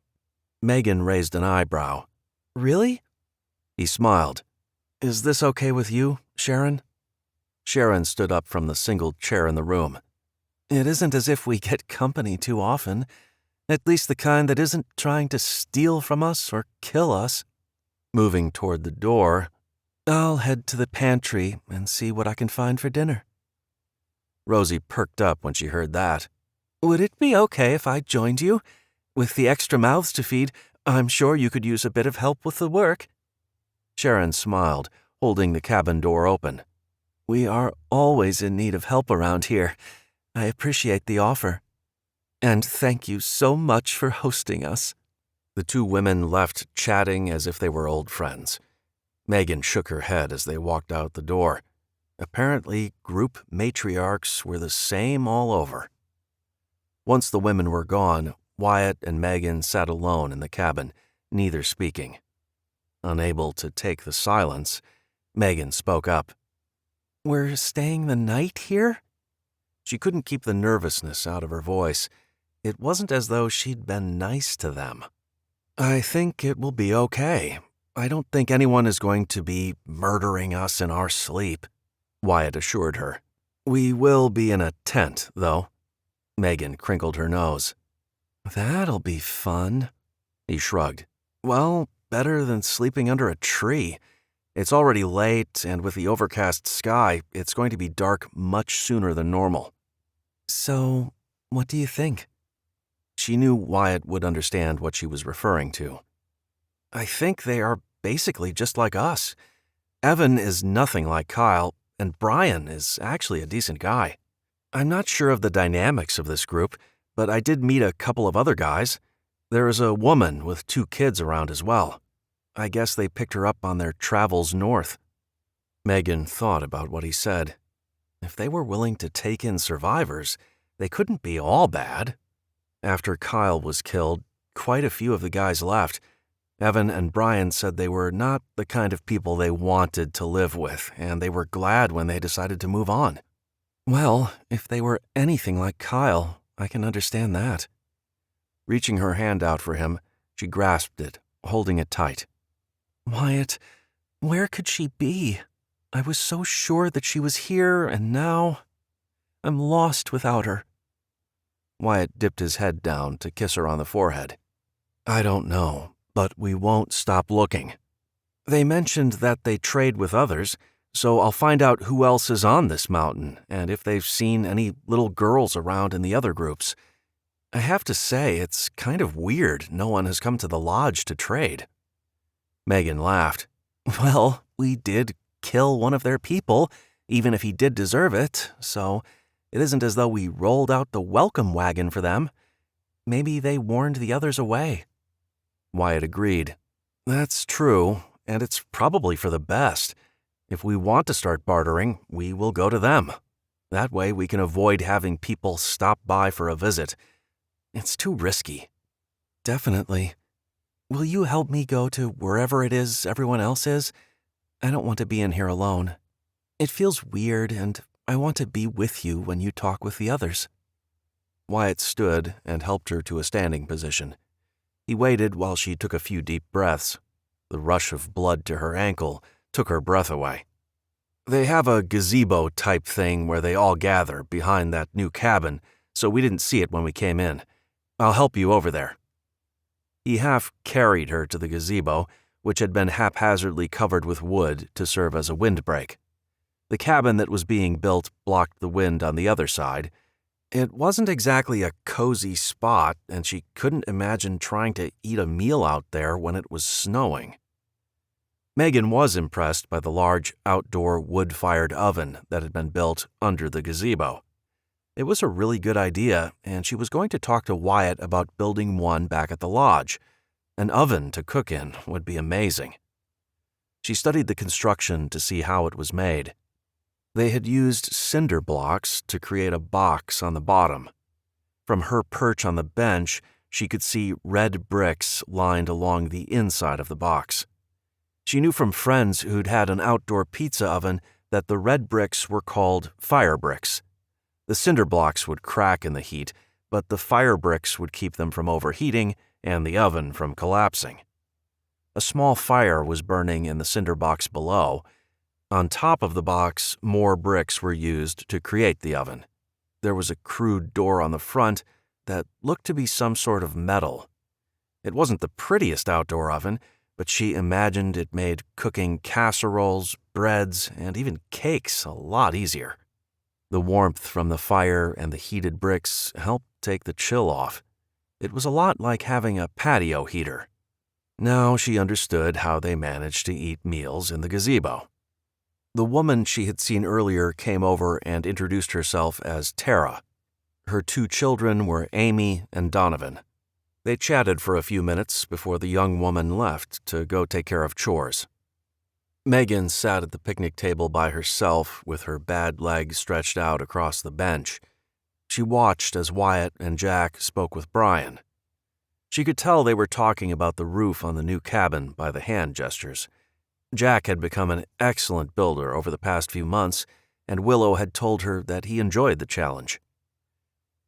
A: Megan raised an eyebrow. "Really?" He smiled. "Is this okay with you, Sharon?" Sharon stood up from the single chair in the room. "It isn't as if we get company too often, at least the kind that isn't trying to steal from us or kill us." Moving toward the door, "I'll head to the pantry and see what I can find for dinner." Rosie perked up when she heard that. "Would it be okay if I joined you? With the extra mouths to feed, I'm sure you could use a bit of help with the work." Sharon smiled, holding the cabin door open. "We are always in need of help around here. I appreciate the offer. And thank you so much for hosting us." The two women left chatting as if they were old friends. Megan shook her head as they walked out the door. Apparently, group matriarchs were the same all over. Once the women were gone, Wyatt and Megan sat alone in the cabin, neither speaking. Unable to take the silence, Megan spoke up. "We're staying the night here?" She couldn't keep the nervousness out of her voice. It wasn't as though she'd been nice to them. "I think it will be okay. I don't think anyone is going to be murdering us in our sleep," Wyatt assured her. "We will be in a tent, though." Megan crinkled her nose. "That'll be fun." He shrugged. "Well, better than sleeping under a tree. It's already late, and with the overcast sky, it's going to be dark much sooner than normal." "So, what do you think?" She knew Wyatt would understand what she was referring to. "I think they are basically just like us. Evan is nothing like Kyle, and Brian is actually a decent guy. I'm not sure of the dynamics of this group, but I did meet a couple of other guys. There is a woman with 2 kids around as well. I guess they picked her up on their travels north." Megan thought about what he said. If they were willing to take in survivors, they couldn't be all bad. After Kyle was killed, quite a few of the guys left. Evan and Brian said they were not the kind of people they wanted to live with, and they were glad when they decided to move on. Well, if they were anything like Kyle, I can understand that. Reaching her hand out for him, she grasped it, holding it tight. "Wyatt, where could she be? I was so sure that she was here, and now I'm lost without her." Wyatt dipped his head down to kiss her on the forehead. "I don't know, but we won't stop looking. They mentioned that they trade with others, so I'll find out who else is on this mountain and if they've seen any little girls around in the other groups. I have to say, it's kind of weird no one has come to the lodge to trade." Megan laughed. "Well, we did kill one of their people, even if he did deserve it, so it isn't as though we rolled out the welcome wagon for them. Maybe they warned the others away." Wyatt agreed. "That's true, and it's probably for the best. If we want to start bartering, we will go to them. That way we can avoid having people stop by for a visit. It's too risky." "Definitely. Will you help me go to wherever it is everyone else is? I don't want to be in here alone. It feels weird, and I want to be with you when you talk with the others." Wyatt stood and helped her to a standing position. He waited while she took a few deep breaths. The rush of blood to her ankle took her breath away. "They have a gazebo-type thing where they all gather behind that new cabin, so we didn't see it when we came in. I'll help you over there." He half carried her to the gazebo, which had been haphazardly covered with wood to serve as a windbreak. The cabin that was being built blocked the wind on the other side. It wasn't exactly a cozy spot, and she couldn't imagine trying to eat a meal out there when it was snowing. Megan was impressed by the large outdoor wood-fired oven that had been built under the gazebo. It was a really good idea, and she was going to talk to Wyatt about building one back at the lodge. An oven to cook in would be amazing. She studied the construction to see how it was made. They had used cinder blocks to create a box on the bottom. From her perch on the bench, she could see red bricks lined along the inside of the box. She knew from friends who'd had an outdoor pizza oven that the red bricks were called fire bricks. The cinder blocks would crack in the heat, but the fire bricks would keep them from overheating and the oven from collapsing. A small fire was burning in the cinder box below. On top of the box, more bricks were used to create the oven. There was a crude door on the front that looked to be some sort of metal. It wasn't the prettiest outdoor oven, but she imagined it made cooking casseroles, breads, and even cakes a lot easier. The warmth from the fire and the heated bricks helped take the chill off. It was a lot like having a patio heater. Now she understood how they managed to eat meals in the gazebo. The woman she had seen earlier came over and introduced herself as Tara. Her 2 children were Amy and Donovan. They chatted for a few minutes before the young woman left to go take care of chores. Megan sat at the picnic table by herself with her bad leg stretched out across the bench. She watched as Wyatt and Jack spoke with Brian. She could tell they were talking about the roof on the new cabin by the hand gestures. Jack had become an excellent builder over the past few months, and Willow had told her that he enjoyed the challenge.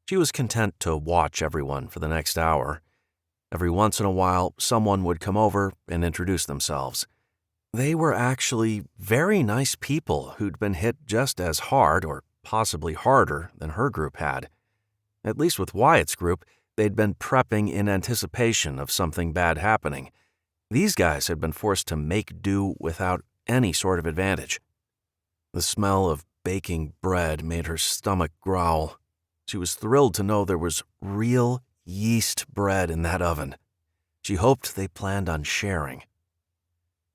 A: She was content to watch everyone for the next hour. Every once in a while, someone would come over and introduce themselves. They were actually very nice people who'd been hit just as hard or possibly harder than her group had. At least with Wyatt's group, they'd been prepping in anticipation of something bad happening. These guys had been forced to make do without any sort of advantage. The smell of baking bread made her stomach growl. She was thrilled to know there was real yeast bread in that oven. She hoped they planned on sharing.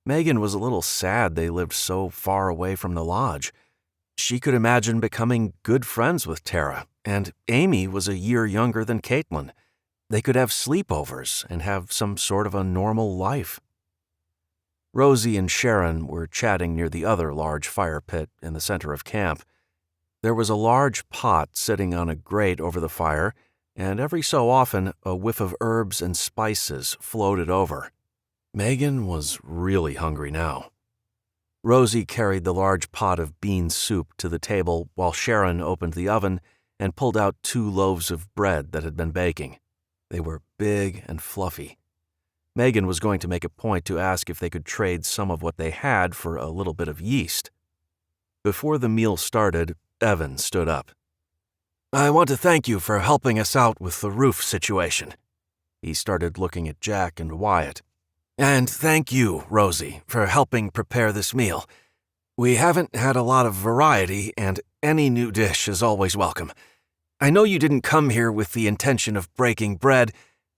A: Megan was a little sad they lived so far away from the lodge. She could imagine becoming good friends with Tara, and Amy was a year younger than Caitlin. They could have sleepovers and have some sort of a normal life. Rosie and Sharon were chatting near the other large fire pit in the center of camp. There was a large pot sitting on a grate over the fire, and every so often a whiff of herbs and spices floated over. Megan was really hungry now. Rosie carried the large pot of bean soup to the table while Sharon opened the oven and pulled out 2 loaves of bread that had been baking. They were big and fluffy. Megan was going to make a point to ask if they could trade some of what they had for a little bit of yeast. Before the meal started, Evan stood up. "I want to thank you for helping us out with the roof situation." He started looking at Jack and Wyatt. "And thank you, Rosie, for helping prepare this meal. We haven't had a lot of variety, and any new dish is always welcome. I know you didn't come here with the intention of breaking bread,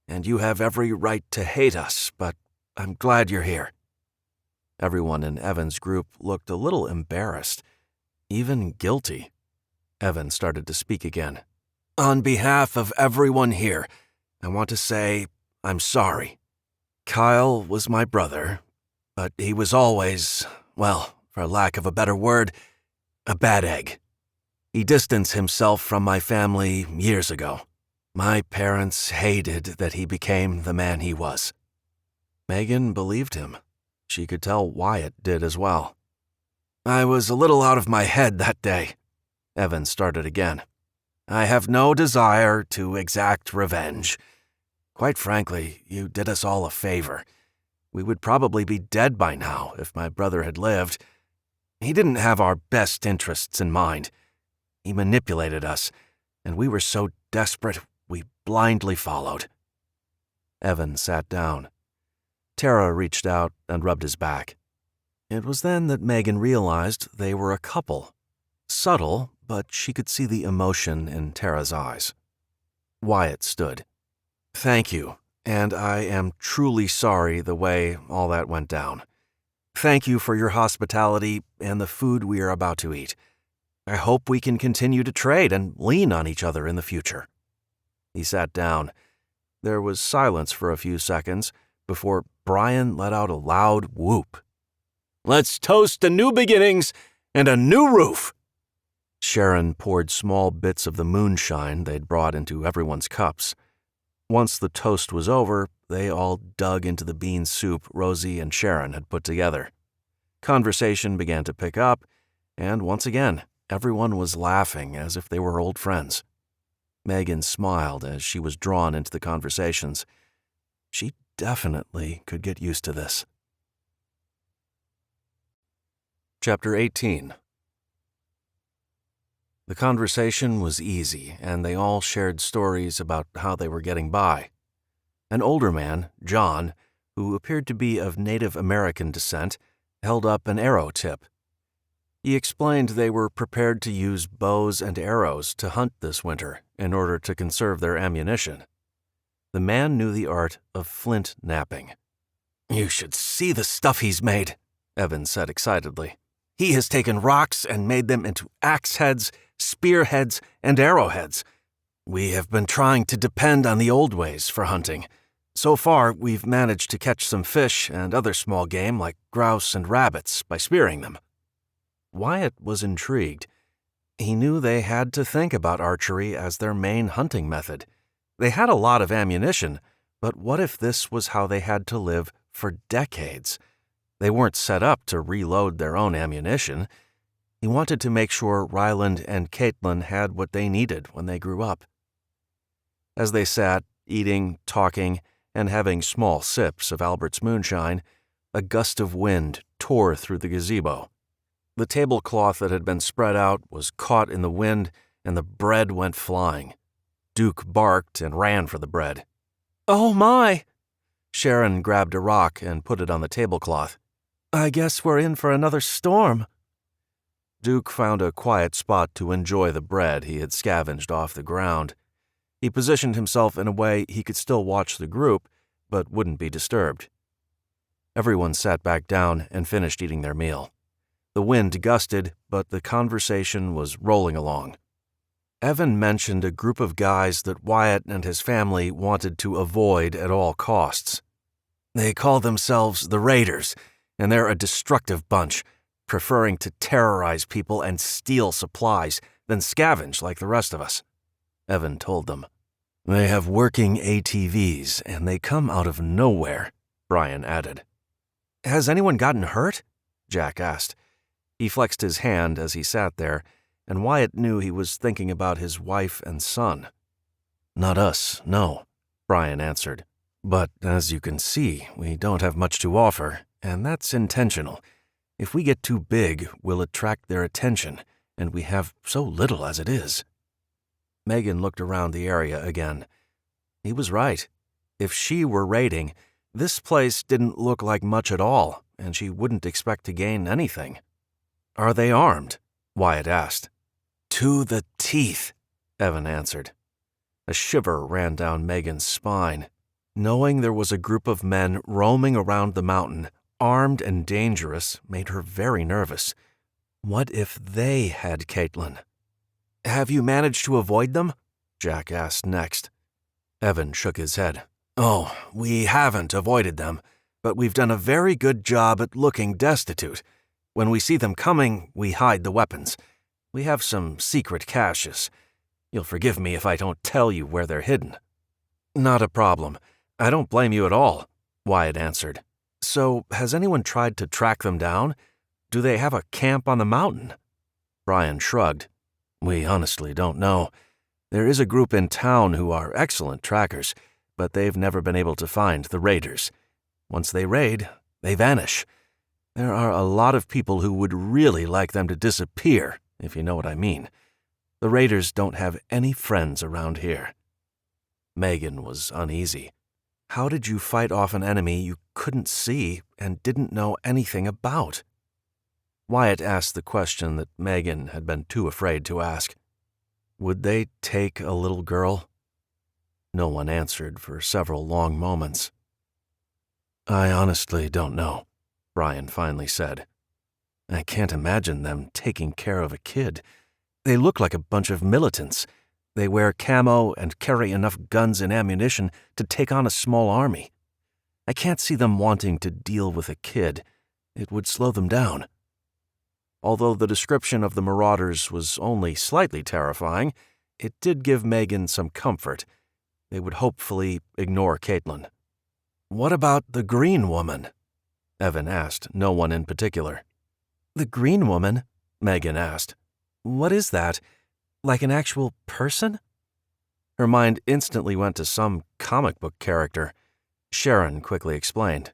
A: and you have every right to hate us, but I'm glad you're here." Everyone in Evan's group looked a little embarrassed, even guilty. Evan started to speak again. "On behalf of everyone here, I want to say I'm sorry. Kyle was my brother, but he was always, well, for lack of a better word, a bad egg. He distanced himself from my family years ago. My parents hated that he became the man he was." Megan believed him. She could tell Wyatt did as well. "I was a little out of my head that day," Evan started again. "I have no desire to exact revenge. Quite frankly, you did us all a favor. We would probably be dead by now if my brother had lived. He didn't have our best interests in mind. He manipulated us, and we were so desperate we blindly followed." Evan sat down. Tara reached out and rubbed his back. It was then that Megan realized they were a couple. Subtle, but she could see the emotion in Tara's eyes. Wyatt stood. "Thank you, and I am truly sorry the way all that went down. Thank you for your hospitality and the food we are about to eat. I hope we can continue to trade and lean on each other in the future." He sat down. There was silence for a few seconds before Brian let out a loud whoop. "Let's toast to new beginnings and a new roof!" Sharon poured small bits of the moonshine they'd brought into everyone's cups. Once the toast was over, they all dug into the bean soup Rosie and Sharon had put together. Conversation began to pick up, and once again, everyone was laughing as if they were old friends. Megan smiled as she was drawn into the conversations. She definitely could get used to this. Chapter 18. The conversation was easy, and they all shared stories about how they were getting by. An older man, John, who appeared to be of Native American descent, held up an arrow tip. He explained they were prepared to use bows and arrows to hunt this winter in order to conserve their ammunition. The man knew the art of flint knapping. "You should see the stuff he's made," Evan said excitedly. "He has taken rocks and made them into axe heads, spear heads, and arrowheads. We have been trying to depend on the old ways for hunting. So far, we've managed to catch some fish and other small game like grouse and rabbits by spearing them." Wyatt was intrigued. He knew they had to think about archery as their main hunting method. They had a lot of ammunition, but what if this was how they had to live for decades? They weren't set up to reload their own ammunition. He wanted to make sure Ryland and Caitlin had what they needed when they grew up. As they sat, eating, talking, and having small sips of Albert's moonshine, a gust of wind tore through the gazebo. The tablecloth that had been spread out was caught in the wind, and the bread went flying. Duke barked and ran for the bread. "Oh my!" Sharon grabbed a rock and put it on the tablecloth. "I guess we're in for another storm." Duke found a quiet spot to enjoy the bread he had scavenged off the ground. He positioned himself in a way he could still watch the group, but wouldn't be disturbed. Everyone sat back down and finished eating their meal. The wind gusted, but the conversation was rolling along. Evan mentioned a group of guys that Wyatt and his family wanted to avoid at all costs. "They call themselves the Raiders, and they're a destructive bunch, preferring to terrorize people and steal supplies, then scavenge like the rest of us," Evan told them. "They have working ATVs, and they come out of nowhere," Brian added. "Has anyone gotten hurt?" Jack asked. He flexed his hand as he sat there, and Wyatt knew he was thinking about his wife and son. "Not us, no," Brian answered. "But as you can see, we don't have much to offer, and that's intentional. If we get too big, we'll attract their attention, and we have so little as it is." Megan looked around the area again. He was right. If she were raiding, this place didn't look like much at all, and she wouldn't expect to gain anything. "Are they armed?" Wyatt asked. "To the teeth," Evan answered. A shiver ran down Megan's spine. Knowing there was a group of men roaming around the mountain, armed and dangerous, made her very nervous. What if they had Caitlin? "Have you managed to avoid them?" Jack asked next. Evan shook his head. "Oh, we haven't avoided them, but we've done a very good job at looking destitute. When we see them coming, we hide the weapons. We have some secret caches. You'll forgive me if I don't tell you where they're hidden." "Not a problem. I don't blame you at all," Wyatt answered. "So, has anyone tried to track them down? Do they have a camp on the mountain?" Brian shrugged. "We honestly don't know. There is a group in town who are excellent trackers, but they've never been able to find the raiders. Once they raid, they vanish. There are a lot of people who would really like them to disappear, if you know what I mean. The raiders don't have any friends around here." Megan was uneasy. How did you fight off an enemy you couldn't see and didn't know anything about? Wyatt asked the question that Megan had been too afraid to ask. Would they take a little girl? No one answered for several long moments. I honestly don't know, Brian finally said. I can't imagine them taking care of a kid. They look like a bunch of militants. They wear camo and carry enough guns and ammunition to take on a small army. I can't see them wanting to deal with a kid. It would slow them down. Although the description of the marauders was only slightly terrifying, it did give Megan some comfort. They would hopefully ignore Caitlin. What about the green woman? Evan asked, no one in particular. The green woman? Megan asked. What is that? Like an actual person? Her mind instantly went to some comic book character. Sharon quickly explained.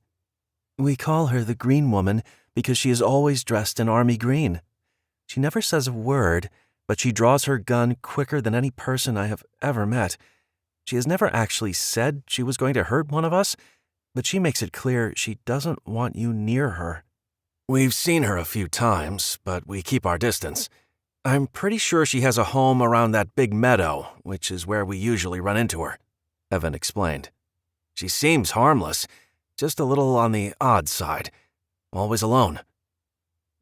A: We call her the Green Woman because she is always dressed in army green. She never says a word, but she draws her gun quicker than any person I have ever met. She has never actually said she was going to hurt one of us, but she makes it clear she doesn't want you near her. We've seen her a few times, but we keep our distance. I'm pretty sure she has a home around that big meadow, which is where we usually run into her, Evan explained. She seems harmless, just a little on the odd side. Always alone.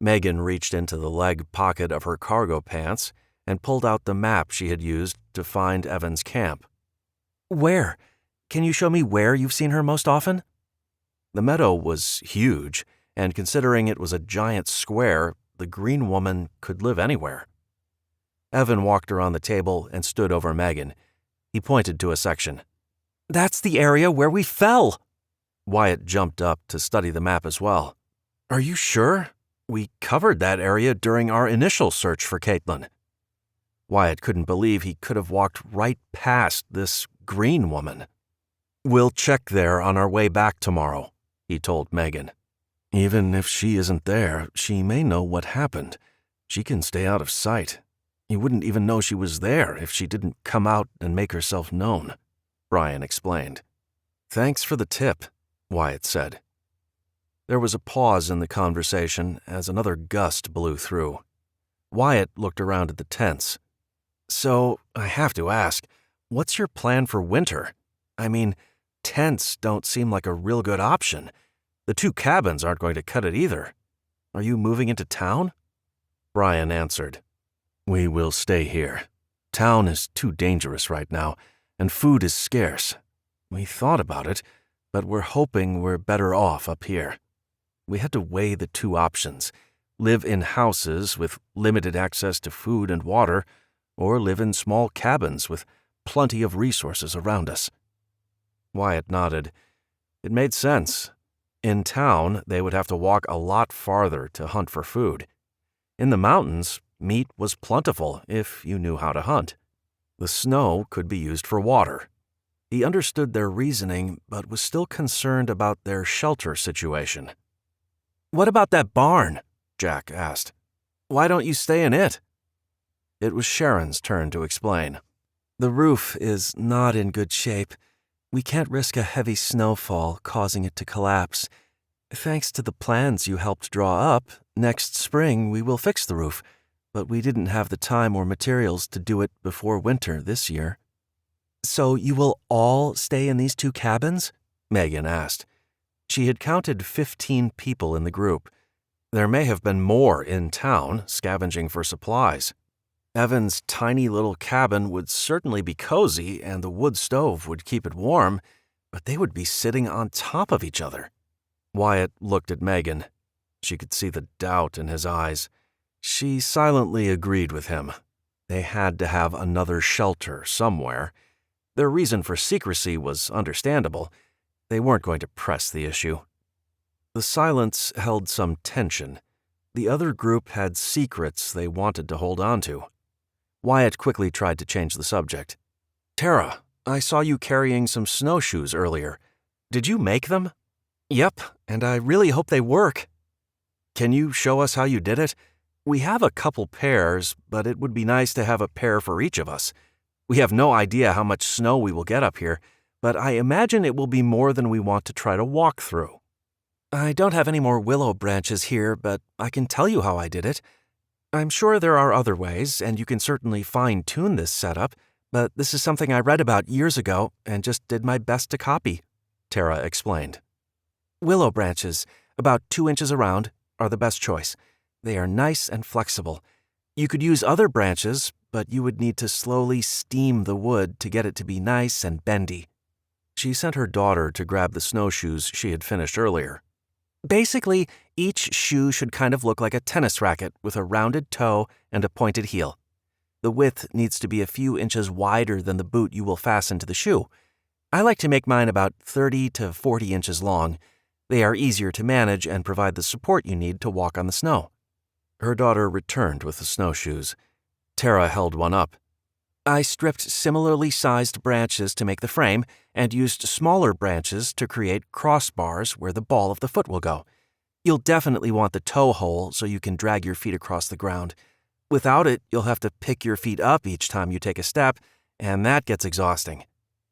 A: Megan reached into the leg pocket of her cargo pants and pulled out the map she had used to find Evan's camp. Where? Can you show me where you've seen her most often? The meadow was huge, and considering it was a giant square, the green woman could live anywhere. Evan walked around the table and stood over Megan. He pointed to a section. That's the area where we fell! Wyatt jumped up to study the map as well. Are you sure? We covered that area during our initial search for Caitlin. Wyatt couldn't believe he could have walked right past this green woman. We'll check there on our way back tomorrow, he told Megan. Even if she isn't there, she may know what happened. She can stay out of sight. You wouldn't even know she was there if she didn't come out and make herself known, Brian explained. Thanks for the tip, Wyatt said. There was a pause in the conversation as another gust blew through. Wyatt looked around at the tents. So, I have to ask, what's your plan for winter? I mean, tents don't seem like a real good option. The 2 cabins aren't going to cut it either. Are you moving into town? Brian answered. We will stay here. Town is too dangerous right now, and food is scarce. We thought about it, but we're hoping we're better off up here. We had to weigh the 2 options, live in houses with limited access to food and water, or live in small cabins with plenty of resources around us. Wyatt nodded. It made sense. In town, they would have to walk a lot farther to hunt for food. In the mountains, meat was plentiful if you knew how to hunt. The snow could be used for water. He understood their reasoning, but was still concerned about their shelter situation. What about that barn? Jack asked. Why don't you stay in it? It was Sharon's turn to explain. The roof is not in good shape. We can't risk a heavy snowfall causing it to collapse. Thanks to the plans you helped draw up, next spring we will fix the roof, but we didn't have the time or materials to do it before winter this year. So you will all stay in these 2 cabins? Megan asked. She had counted 15 people in the group. There may have been more in town, scavenging for supplies. Evan's tiny little cabin would certainly be cozy, and the wood stove would keep it warm, but they would be sitting on top of each other. Wyatt looked at Megan. She could see the doubt in his eyes. She silently agreed with him. They had to have another shelter somewhere. Their reason for secrecy was understandable. They weren't going to press the issue. The silence held some tension. The other group had secrets they wanted to hold on to. Wyatt quickly tried to change the subject. Tara, I saw you carrying some snowshoes earlier. Did you make them? Yep, and I really hope they work. Can you show us how you did it? We have a couple pairs, but it would be nice to have a pair for each of us. We have no idea how much snow we will get up here, but I imagine it will be more than we want to try to walk through. I don't have any more willow branches here, but I can tell you how I did it. I'm sure there are other ways, and you can certainly fine-tune this setup, but this is something I read about years ago and just did my best to copy, Tara explained. Willow branches, about 2 inches around, are the best choice. They are nice and flexible. You could use other branches, but you would need to slowly steam the wood to get it to be nice and bendy. She sent her daughter to grab the snowshoes she had finished earlier. Basically, each shoe should kind of look like a tennis racket with a rounded toe and a pointed heel. The width needs to be a few inches wider than the boot you will fasten to the shoe. I like to make mine about 30 to 40 inches long. They are easier to manage and provide the support you need to walk on the snow. Her daughter returned with the snowshoes. Tara held one up. I stripped similarly sized branches to make the frame and used smaller branches to create crossbars where the ball of the foot will go. You'll definitely want the toe hole so you can drag your feet across the ground. Without it, you'll have to pick your feet up each time you take a step, and that gets exhausting.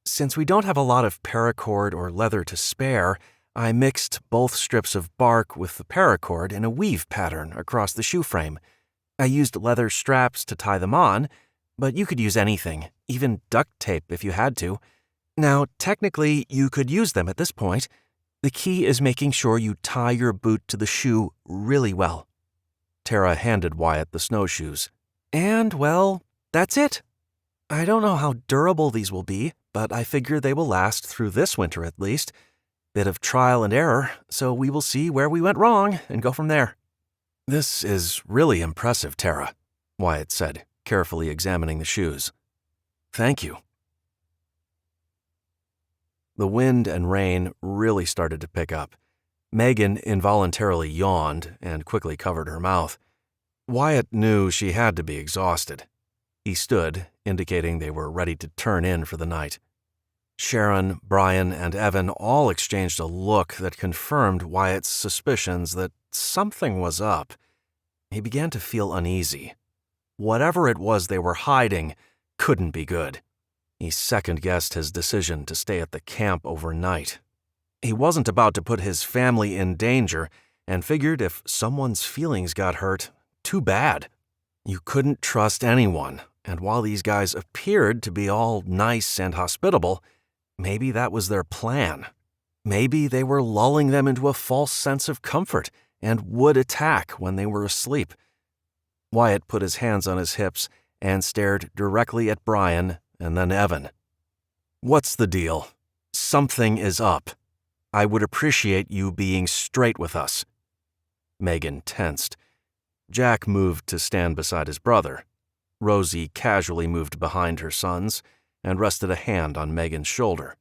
A: Since we don't have a lot of paracord or leather to spare, I mixed both strips of bark with the paracord in a weave pattern across the shoe frame. I used leather straps to tie them on, but you could use anything, even duct tape if you had to. Now, technically, you could use them at this point. The key is making sure you tie your boot to the shoe really well. Tara handed Wyatt the snowshoes. And, well, that's it. I don't know how durable these will be, but I figure they will last through this winter at least. Bit of trial and error, so we will see where we went wrong and go from there. This is really impressive, Tara, Wyatt said, carefully examining the shoes. Thank you. The wind and rain really started to pick up. Megan involuntarily yawned and quickly covered her mouth. Wyatt knew she had to be exhausted. He stood, indicating they were ready to turn in for the night. Sharon, Brian, and Evan all exchanged a look that confirmed Wyatt's suspicions that something was up. He began to feel uneasy. Whatever it was they were hiding couldn't be good. He second-guessed his decision to stay at the camp overnight. He wasn't about to put his family in danger and figured if someone's feelings got hurt, too bad. You couldn't trust anyone, and while these guys appeared to be all nice and hospitable, maybe that was their plan. Maybe they were lulling them into a false sense of comfort and would attack when they were asleep. Wyatt put his hands on his hips and stared directly at Brian and then Evan. What's the deal? Something is up. I would appreciate you being straight with us. Megan tensed. Jack moved to stand beside his brother. Rosie casually moved behind her sons and rested a hand on Megan's shoulder.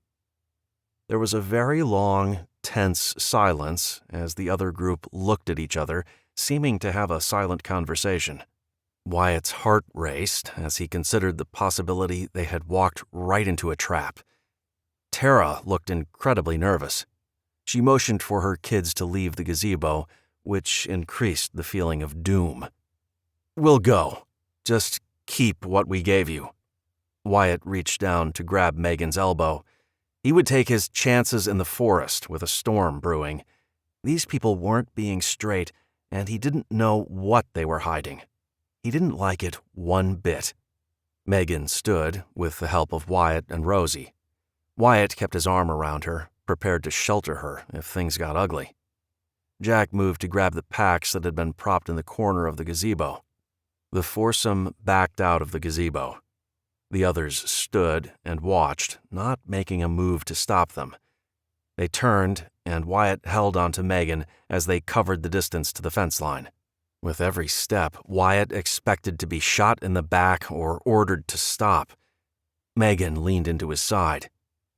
A: There was a very long, tense silence as the other group looked at each other, seeming to have a silent conversation. Wyatt's heart raced as he considered the possibility they had walked right into a trap. Tara looked incredibly nervous. She motioned for her kids to leave the gazebo, which increased the feeling of doom. We'll go. Just keep what we gave you. Wyatt reached down to grab Megan's elbow. He would take his chances in the forest with a storm brewing. These people weren't being straight, and he didn't know what they were hiding. He didn't like it one bit. Megan stood with the help of Wyatt and Rosie. Wyatt kept his arm around her, prepared to shelter her if things got ugly. Jack moved to grab the packs that had been propped in the corner of the gazebo. The foursome backed out of the gazebo. The others stood and watched, not making a move to stop them. They turned, and Wyatt held onto Megan as they covered the distance to the fence line. With every step, Wyatt expected to be shot in the back or ordered to stop. Megan leaned into his side.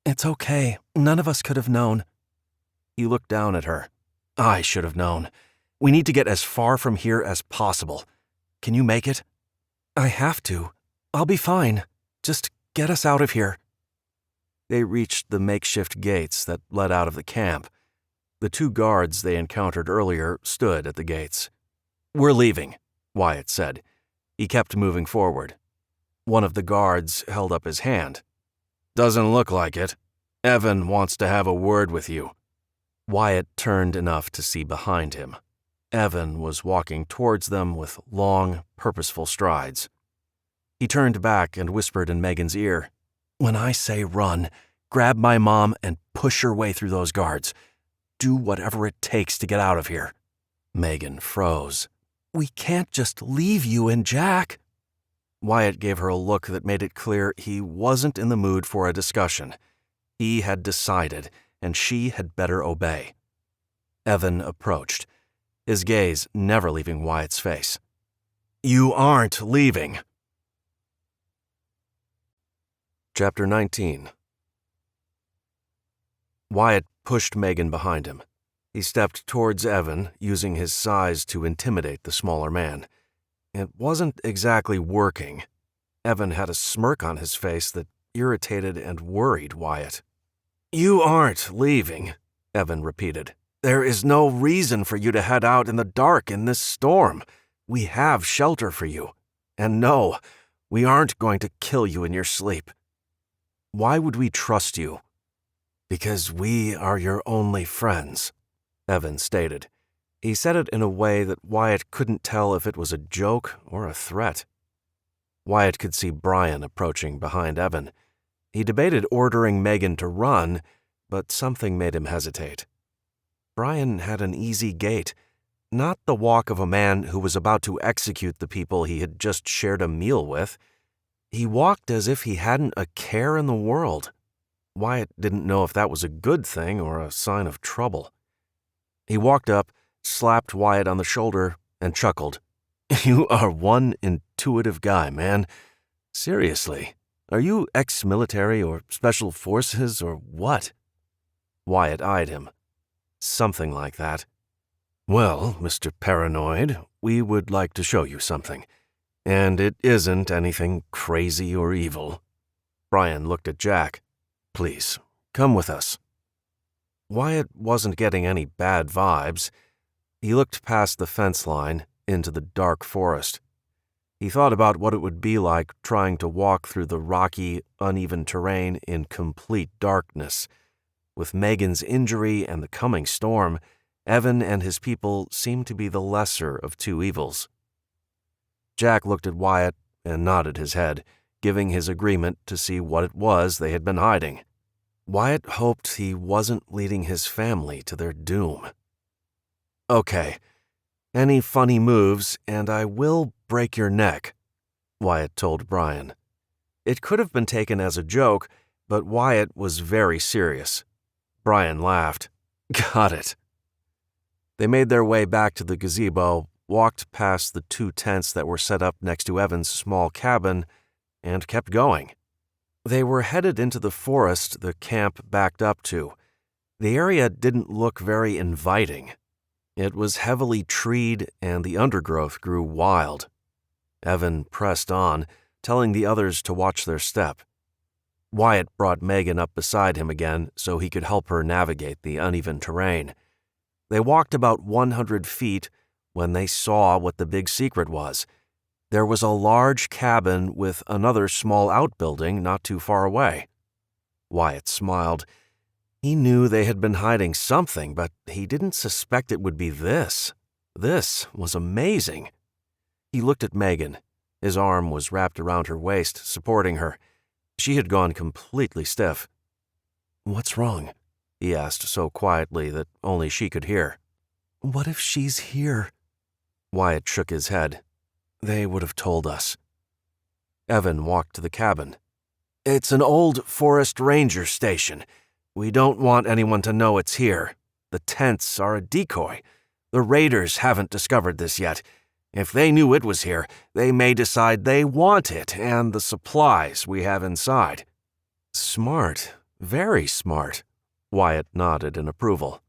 A: It's okay. None of us could have known. He looked down at her. I should have known. We need to get as far from here as possible. Can you make it? I have to. I'll be fine. Just get us out of here. They reached the makeshift gates that led out of the camp. The 2 guards they encountered earlier stood at the gates. We're leaving, Wyatt said. He kept moving forward. One of the guards held up his hand. Doesn't look like it. Evan wants to have a word with you. Wyatt turned enough to see behind him. Evan was walking towards them with long, purposeful strides. He turned back and whispered in Megan's ear, "When I say run, grab my mom and push your way through those guards. Do whatever it takes to get out of here." Megan froze. "We can't just leave you and Jack." Wyatt gave her a look that made it clear he wasn't in the mood for a discussion. He had decided, and she had better obey. Evan approached, his gaze never leaving Wyatt's face. "You aren't leaving." Chapter 19. Wyatt pushed Megan behind him. He stepped towards Evan, using his size to intimidate the smaller man. It wasn't exactly working. Evan had a smirk on his face that irritated and worried Wyatt. "You aren't leaving," Evan repeated. "There is no reason for you to head out in the dark in this storm. We have shelter for you. And no, we aren't going to kill you in your sleep." "Why would we trust you?" "Because we are your only friends," Evan stated. He said it in a way that Wyatt couldn't tell if it was a joke or a threat. Wyatt could see Brian approaching behind Evan. He debated ordering Megan to run, but something made him hesitate. Brian had an easy gait, not the walk of a man who was about to execute the people he had just shared a meal with. He walked as if he hadn't a care in the world. Wyatt didn't know if that was a good thing or a sign of trouble. He walked up, slapped Wyatt on the shoulder, and chuckled. "You are one intuitive guy, man. Seriously, are you ex-military or special forces or what?" Wyatt eyed him. "Something like that." "Well, Mr. Paranoid, we would like to show you something. And it isn't anything crazy or evil." Brian looked at Jack. "Please, come with us." Wyatt wasn't getting any bad vibes. He looked past the fence line into the dark forest. He thought about what it would be like trying to walk through the rocky, uneven terrain in complete darkness. With Megan's injury and the coming storm, Evan and his people seemed to be the lesser of two evils. Jack looked at Wyatt and nodded his head, giving his agreement to see what it was they had been hiding. Wyatt hoped he wasn't leading his family to their doom. "Okay, any funny moves, and I will break your neck," Wyatt told Brian. It could have been taken as a joke, but Wyatt was very serious. Brian laughed. "Got it." They made their way back to the gazebo, walked past the two tents that were set up next to Evan's small cabin, and kept going. They were headed into the forest the camp backed up to. The area didn't look very inviting. It was heavily treed and the undergrowth grew wild. Evan pressed on, telling the others to watch their step. Wyatt brought Megan up beside him again so he could help her navigate the uneven terrain. They walked about 100 feet when they saw what the big secret was. There was a large cabin with another small outbuilding not too far away. Wyatt smiled. He knew they had been hiding something, but he didn't suspect it would be this. This was amazing. He looked at Megan. His arm was wrapped around her waist, supporting her. She had gone completely stiff. "What's wrong?" he asked so quietly that only she could hear. "What if she's here?" Wyatt shook his head. "They would have told us." Evan walked to the cabin. "It's an old forest ranger station. We don't want anyone to know it's here. The tents are a decoy. The raiders haven't discovered this yet. If they knew it was here, they may decide they want it and the supplies we have inside." "Smart. Very smart." Wyatt nodded in approval.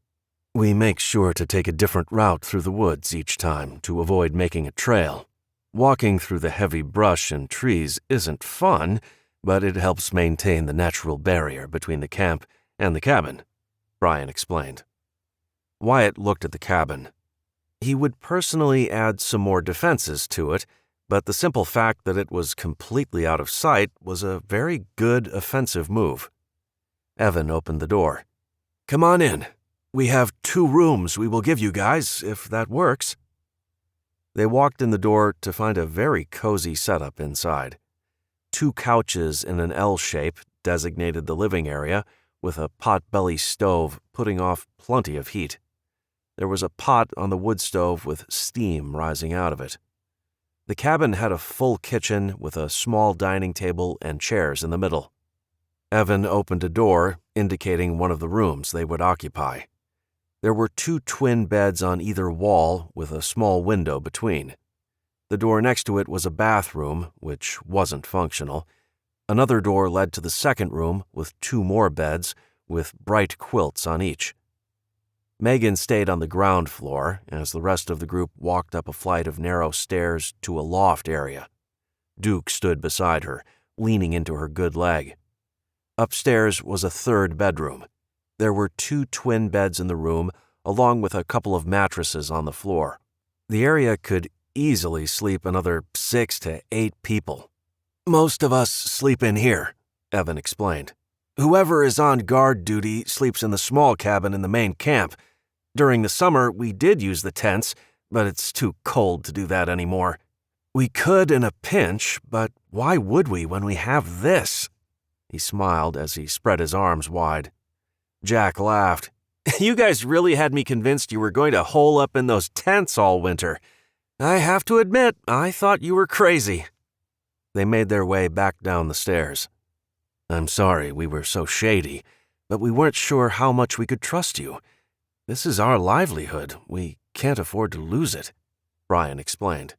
A: "We make sure to take a different route through the woods each time to avoid making a trail. Walking through the heavy brush and trees isn't fun, but it helps maintain the natural barrier between the camp and the cabin," Brian explained. Wyatt looked at the cabin. He would personally add some more defenses to it, but the simple fact that it was completely out of sight was a very good offensive move. Evan opened the door. "Come on in. We have 2 rooms we will give you guys, if that works." They walked in the door to find a very cozy setup inside. 2 couches in an L shape designated the living area, with a pot-belly stove putting off plenty of heat. There was a pot on the wood stove with steam rising out of it. The cabin had a full kitchen with a small dining table and chairs in the middle. Evan opened a door, indicating one of the rooms they would occupy. There were 2 twin beds on either wall with a small window between. The door next to it was a bathroom, which wasn't functional. Another door led to the second room with 2 more beds with bright quilts on each. Megan stayed on the ground floor as the rest of the group walked up a flight of narrow stairs to a loft area. Duke stood beside her, leaning into her good leg. Upstairs was a 3rd bedroom. There were 2 twin beds in the room, along with a couple of mattresses on the floor. The area could easily sleep another 6 to 8 people. "Most of us sleep in here," Evan explained. "Whoever is on guard duty sleeps in the small cabin in the main camp. During the summer, we did use the tents, but it's too cold to do that anymore. We could in a pinch, but why would we when we have this?" He smiled as he spread his arms wide. Jack laughed. "You guys really had me convinced you were going to hole up in those tents all winter. I have to admit, I thought you were crazy." They made their way back down the stairs. "I'm sorry we were so shady, but we weren't sure how much we could trust you. This is our livelihood. We can't afford to lose it," Brian explained.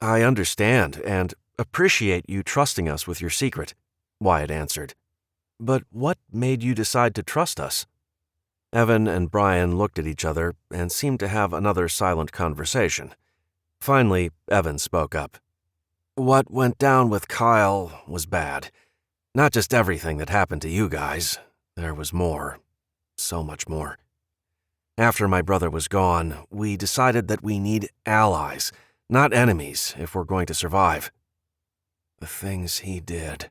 A: "I understand and appreciate you trusting us with your secret," Wyatt answered. "But what made you decide to trust us?" Evan and Brian looked at each other and seemed to have another silent conversation. Finally, Evan spoke up. "What went down with Kyle was bad. Not just everything that happened to you guys. There was more. So much more. After my brother was gone, we decided that we need allies, not enemies, if we're going to survive. The things he did."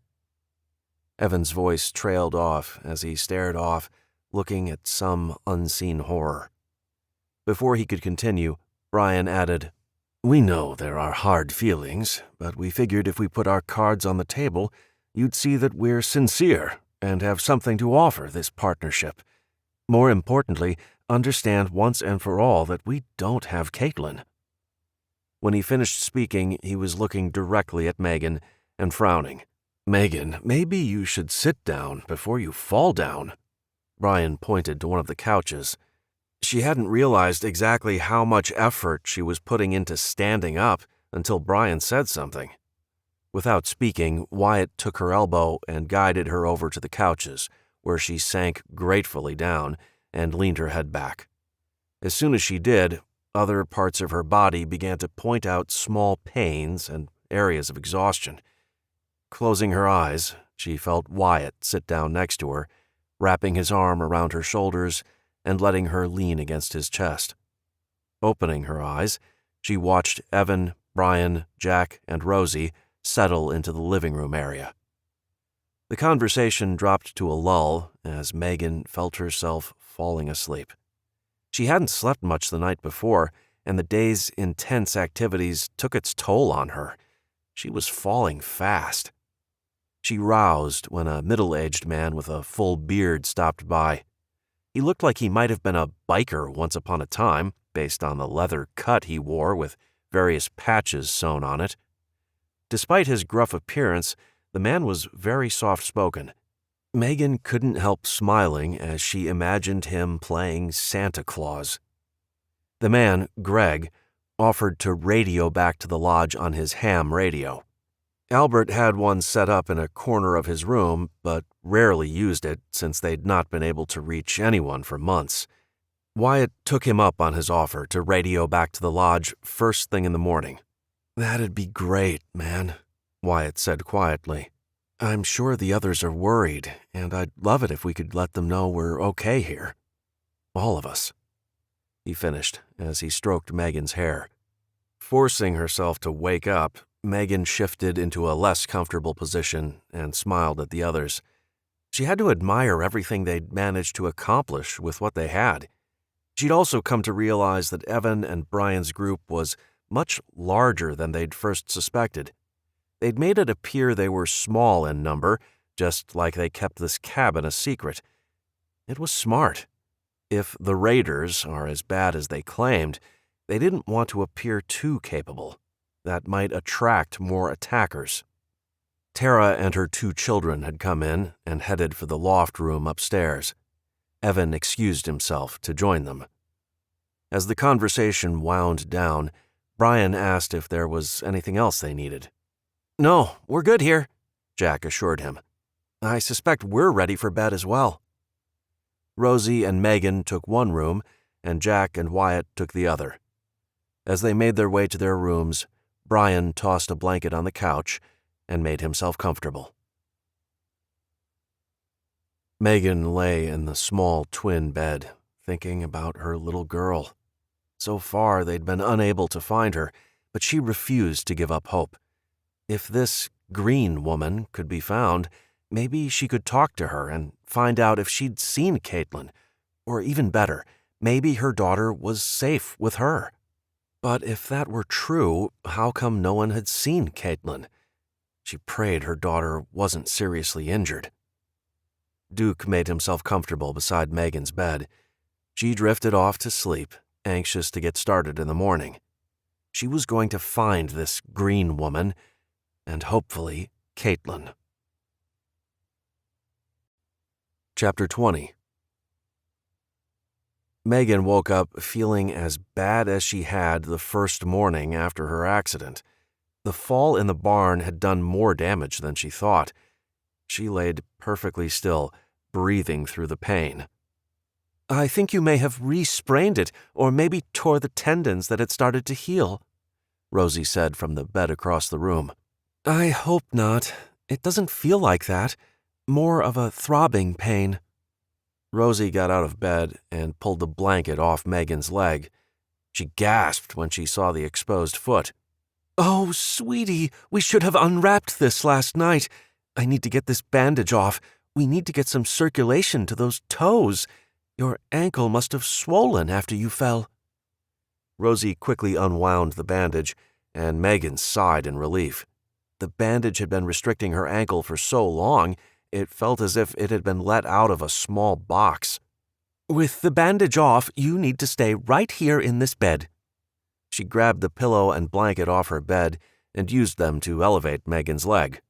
A: Evan's voice trailed off as he stared off, looking at some unseen horror. Before he could continue, Brian added, "We know there are hard feelings, but we figured if we put our cards on the table, you'd see that we're sincere and have something to offer this partnership. More importantly, understand once and for all that we don't have Caitlin." When he finished speaking, he was looking directly at Megan and frowning. "Megan, maybe you should sit down before you fall down." Brian pointed to one of the couches. She hadn't realized exactly how much effort she was putting into standing up until Brian said something. Without speaking, Wyatt took her elbow and guided her over to the couches, where she sank gratefully down and leaned her head back. As soon as she did, other parts of her body began to point out small pains and areas of exhaustion. Closing her eyes, she felt Wyatt sit down next to her, wrapping his arm around her shoulders and letting her lean against his chest. Opening her eyes, she watched Evan, Brian, Jack, and Rosie settle into the living room area. The conversation dropped to a lull as Megan felt herself falling asleep. She hadn't slept much the night before, and the day's intense activities took its toll on her. She was falling fast. She roused when a middle-aged man with a full beard stopped by. He looked like he might have been a biker once upon a time, based on the leather cut he wore with various patches sewn on it. Despite his gruff appearance, the man was very soft-spoken. Megan couldn't help smiling as she imagined him playing Santa Claus. The man, Greg, offered to radio back to the lodge on his ham radio. Albert had one set up in a corner of his room, but rarely used it since they'd not been able to reach anyone for months. Wyatt took him up on his offer to radio back to the lodge first thing in the morning. "That'd be great, man," Wyatt said quietly. "I'm sure the others are worried, and I'd love it if we could let them know we're okay here. All of us," he finished as he stroked Megan's hair. Forcing herself to wake up, Megan shifted into a less comfortable position and smiled at the others. She had to admire everything they'd managed to accomplish with what they had. She'd also come to realize that Evan and Brian's group was much larger than they'd first suspected. They'd made it appear they were small in number, just like they kept this cabin a secret. It was smart. If the raiders are as bad as they claimed, they didn't want to appear too capable. That might attract more attackers. Tara and her 2 children had come in and headed for the loft room upstairs. Evan excused himself to join them. As the conversation wound down, Brian asked if there was anything else they needed. "No, we're good here," Jack assured him. "I suspect we're ready for bed as well." Rosie and Megan took one room, and Jack and Wyatt took the other. As they made their way to their rooms, Brian tossed a blanket on the couch and made himself comfortable. Megan lay in the small twin bed, thinking about her little girl. So far, they'd been unable to find her, but she refused to give up hope. If this green woman could be found, maybe she could talk to her and find out if she'd seen Caitlin, or even better, maybe her daughter was safe with her. But if that were true, how come no one had seen Caitlin? She prayed her daughter wasn't seriously injured. Duke made himself comfortable beside Megan's bed. She drifted off to sleep, anxious to get started in the morning. She was going to find this green woman, and hopefully Caitlin. Chapter 20. Megan woke up feeling as bad as she had the first morning after her accident. The fall in the barn had done more damage than she thought. She laid perfectly still, breathing through the pain. "I think you may have re-sprained it, or maybe tore the tendons that had started to heal," Rosie said from the bed across the room. "I hope not. It doesn't feel like that. More of a throbbing pain." Rosie got out of bed and pulled the blanket off Megan's leg. She gasped when she saw the exposed foot. "Oh, sweetie, we should have unwrapped this last night. I need to get this bandage off. We need to get some circulation to those toes. Your ankle must have swollen after you fell." Rosie quickly unwound the bandage, and Megan sighed in relief. The bandage had been restricting her ankle for so long, it felt as if it had been let out of a small box. "With the bandage off, you need to stay right here in this bed." She grabbed the pillow and blanket off her bed and used them to elevate Megan's leg.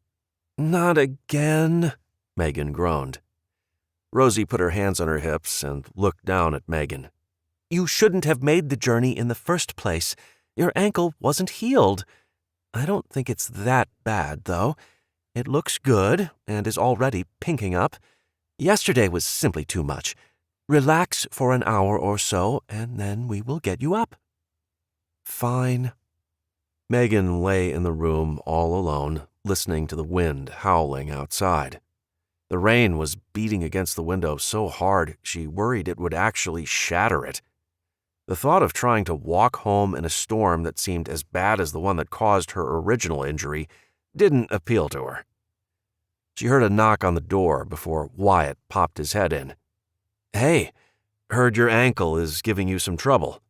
A: "Not again," Megan groaned. Rosie put her hands on her hips and looked down at Megan. "You shouldn't have made the journey in the first place. Your ankle wasn't healed. I don't think it's that bad, though. It looks good and is already pinking up. Yesterday was simply too much. Relax for an hour or so, and then we will get you up." "Fine." Megan lay in the room all alone, listening to the wind howling outside. The rain was beating against the window so hard she worried it would actually shatter it. The thought of trying to walk home in a storm that seemed as bad as the one that caused her original injury didn't appeal to her. She heard a knock on the door before Wyatt popped his head in. "Hey, heard your ankle is giving you some trouble,"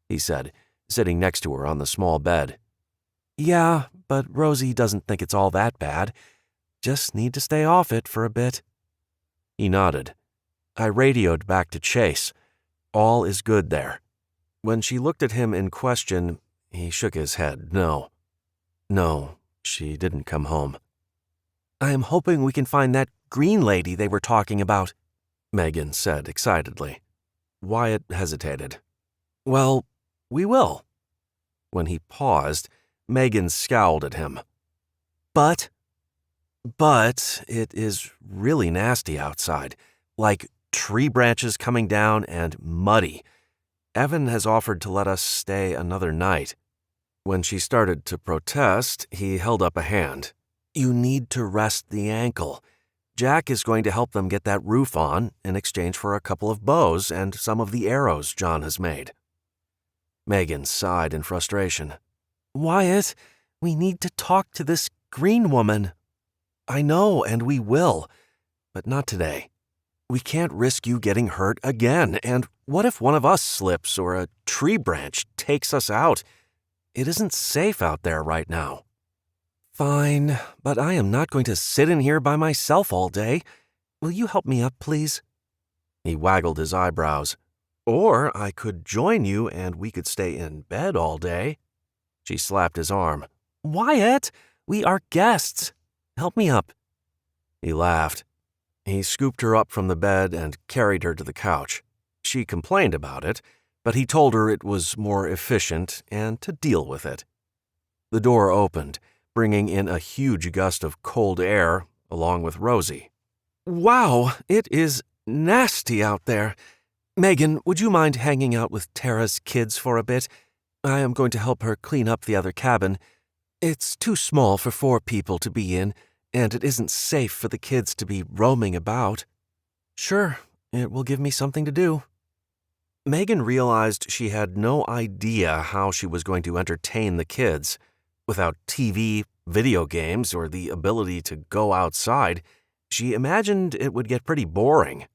A: he said, sitting next to her on the small bed. "Yeah, but Rosie doesn't think it's all that bad. Just need to stay off it for a bit." He nodded. "I radioed back to Chase. All is good there." When she looked at him in question, he shook his head no. No, she didn't come home. "I am hoping we can find that green lady they were talking about," Megan said excitedly. Wyatt hesitated. "Well, we will." When he paused, Megan scowled at him. But it is really nasty outside, like tree branches coming down and muddy. Evan has offered to let us stay another night." When she started to protest, he held up a hand. "You need to rest the ankle. Jack is going to help them get that roof on in exchange for a couple of bows and some of the arrows John has made." Megan sighed in frustration. "Wyatt, we need to talk to this green woman." "I know, and we will, but not today. We can't risk you getting hurt again, and what if one of us slips or a tree branch takes us out? It isn't safe out there right now." "Fine, but I am not going to sit in here by myself all day. Will you help me up, please?" He waggled his eyebrows. "Or I could join you and we could stay in bed all day." She slapped his arm. "Wyatt, we are guests. Help me up." He laughed. He scooped her up from the bed and carried her to the couch. She complained about it, but he told her it was more efficient and to deal with it. The door opened, bringing in a huge gust of cold air, along with Rosie. "Wow, it is nasty out there. Megan, would you mind hanging out with Tara's kids for a bit? I am going to help her clean up the other cabin. It's too small for 4 people to be in, and it isn't safe for the kids to be roaming about." "Sure, it will give me something to do." Megan realized she had no idea how she was going to entertain the kids. Without TV, video games, or the ability to go outside, she imagined it would get pretty boring.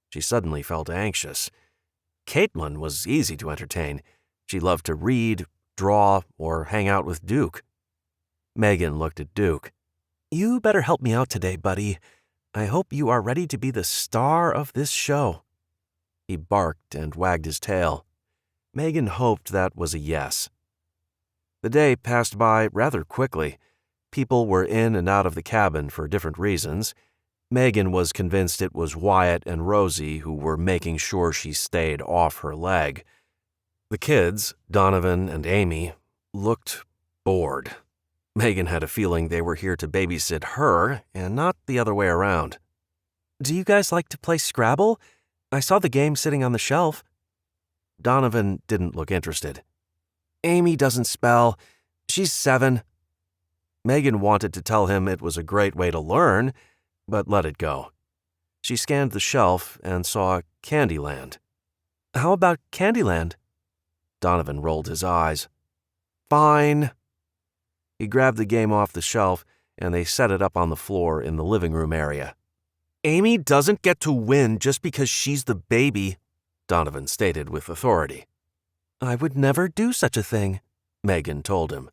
A: She suddenly felt anxious. Caitlin was easy to entertain. She loved to read, draw, or hang out with Duke. Megan looked at Duke. "You better help me out today, buddy. I hope you are ready to be the star of this show." He barked and wagged his tail. Megan hoped that was a yes. The day passed by rather quickly. People were in and out of the cabin for different reasons. Megan was convinced it was Wyatt and Rosie who were making sure she stayed off her leg. The kids, Donovan and Amy, looked bored. Megan had a feeling they were here to babysit her and not the other way around. "Do you guys like to play Scrabble? I saw the game sitting on the shelf." Donovan didn't look interested. "Amy doesn't spell. She's 7. Megan wanted to tell him it was a great way to learn, but let it go. She scanned the shelf and saw Candyland. "How about Candyland?" Donovan rolled his eyes. "Fine." He grabbed the game off the shelf, and they set it up on the floor in the living room area. "Amy doesn't get to win just because she's the baby," Donovan stated with authority. "I would never do such a thing," Megan told him.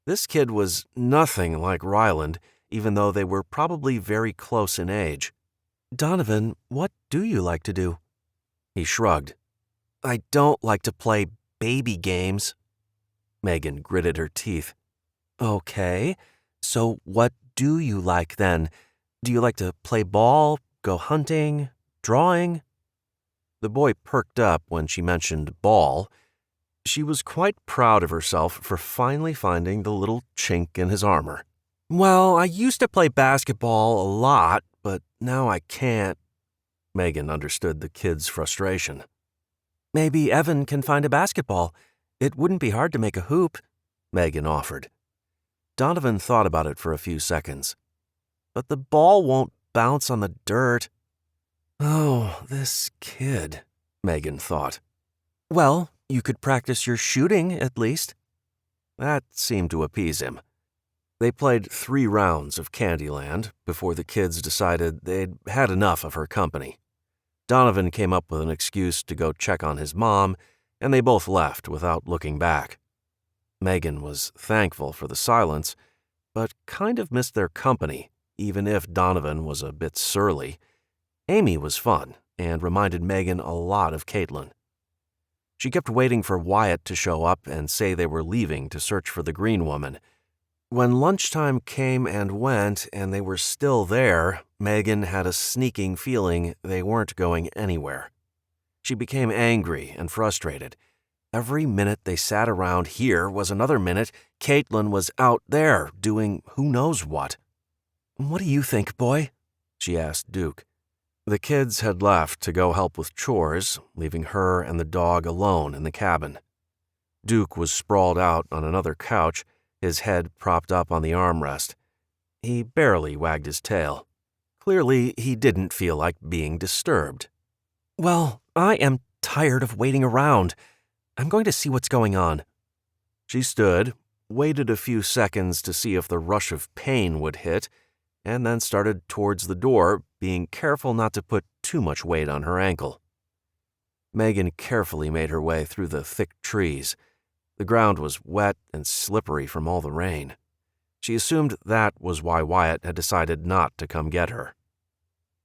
A: This kid was nothing like Ryland, even though they were probably very close in age. "Donovan, what do you like to do?" He shrugged. "I don't like to play baby games." Megan gritted her teeth. "Okay, so what do you like then? Do you like to play ball, go hunting, drawing?" The boy perked up when she mentioned ball. She was quite proud of herself for finally finding the little chink in his armor. "Well, I used to play basketball a lot, but now I can't." Megan understood the kid's frustration. "Maybe Evan can find a basketball. It wouldn't be hard to make a hoop," Megan offered. Donovan thought about it for a few seconds. "But the ball won't bounce on the dirt." "Oh, this kid," Megan thought. "Well, you could practice your shooting, at least." That seemed to appease him. They played 3 rounds of Candyland before the kids decided they'd had enough of her company. Donovan came up with an excuse to go check on his mom, and they both left without looking back. Megan was thankful for the silence, but kind of missed their company, even if Donovan was a bit surly. Amy was fun and reminded Megan a lot of Caitlin. She kept waiting for Wyatt to show up and say they were leaving to search for the green woman. When lunchtime came and went and they were still there, Megan had a sneaking feeling they weren't going anywhere. She became angry and frustrated. Every minute they sat around here was another minute Caitlin was out there doing who knows what. "What do you think, boy?" she asked Duke. The kids had left to go help with chores, leaving her and the dog alone in the cabin. Duke was sprawled out on another couch, his head propped up on the armrest. He barely wagged his tail. Clearly, he didn't feel like being disturbed. "Well, I am tired of waiting around. I'm going to see what's going on." She stood, waited a few seconds to see if the rush of pain would hit, and then started towards the door, being careful not to put too much weight on her ankle. Megan carefully made her way through the thick trees. The ground was wet and slippery from all the rain. She assumed that was why Wyatt had decided not to come get her.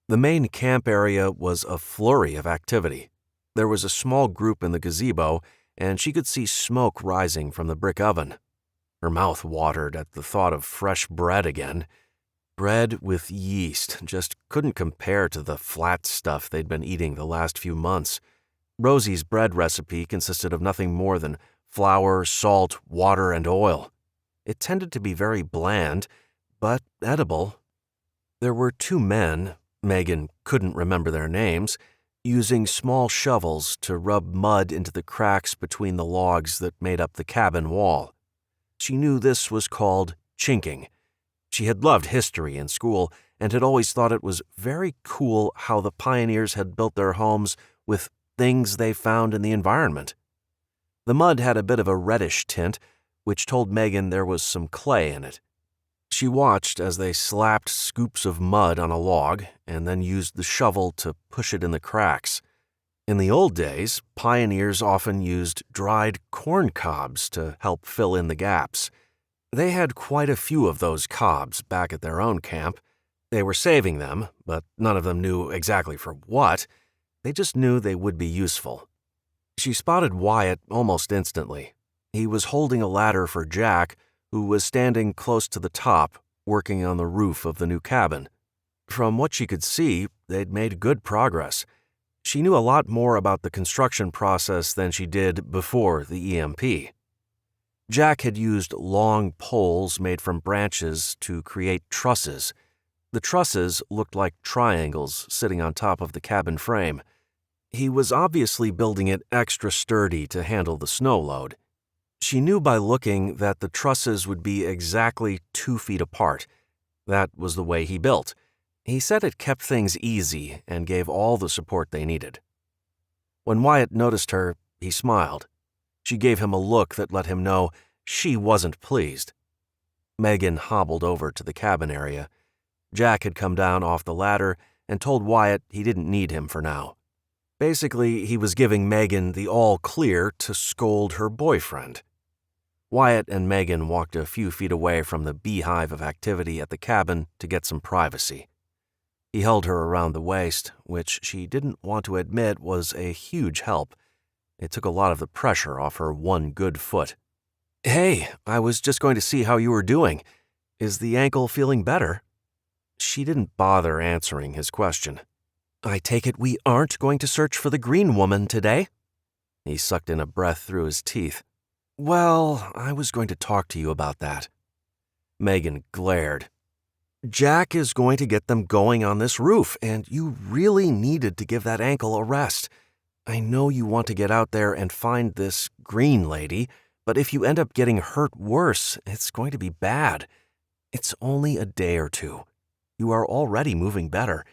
A: The main camp area was a flurry of activity. There was a small group in the gazebo, and she could see smoke rising from the brick oven. Her mouth watered at the thought of fresh bread again. Bread with yeast just couldn't compare to the flat stuff they'd been eating the last few months. Rosie's bread recipe consisted of nothing more than flour, salt, water, and oil. It tended to be very bland, but edible. There were two men, Megan couldn't remember their names, using small shovels to rub mud into the cracks between the logs that made up the cabin wall. She knew this was called chinking. She had loved history in school and had always thought it was very cool how the pioneers had built their homes with things they found in the environment. The mud had a bit of a reddish tint, which told Megan there was some clay in it. She watched as they slapped scoops of mud on a log and then used the shovel to push it in the cracks. In the old days, pioneers often used dried corn cobs to help fill in the gaps. They had quite a few of those cobs back at their own camp. They were saving them, but none of them knew exactly for what. They just knew they would be useful. She spotted Wyatt almost instantly. He was holding a ladder for Jack, who was standing close to the top, working on the roof of the new cabin. From what she could see, they'd made good progress. She knew a lot more about the construction process than she did before the EMP. Jack had used long poles made from branches to create trusses. The trusses looked like triangles sitting on top of the cabin frame. He was obviously building it extra sturdy to handle the snow load. She knew by looking that the trusses would be exactly 2 feet apart. That was the way he built. He said it kept things easy and gave all the support they needed. When Wyatt noticed her, he smiled. She gave him a look that let him know she wasn't pleased. Megan hobbled over to the cabin area. Jack had come down off the ladder and told Wyatt he didn't need him for now. Basically, he was giving Megan the all-clear to scold her boyfriend. Wyatt and Megan walked a few feet away from the beehive of activity at the cabin to get some privacy. He held her around the waist, which she didn't want to admit was a huge help. It took a lot of the pressure off her one good foot. "Hey, I was just going to see how you were doing. Is the ankle feeling better?" She didn't bother answering his question. "I take it we aren't going to search for the green woman today?" He sucked in a breath through his teeth. "Well, I was going to talk to you about that." Megan glared. "Jack is going to get them going on this roof, and you really needed to give that ankle a rest. I know you want to get out there and find this green lady, but if you end up getting hurt worse, it's going to be bad. It's only a day or two. You are already moving better.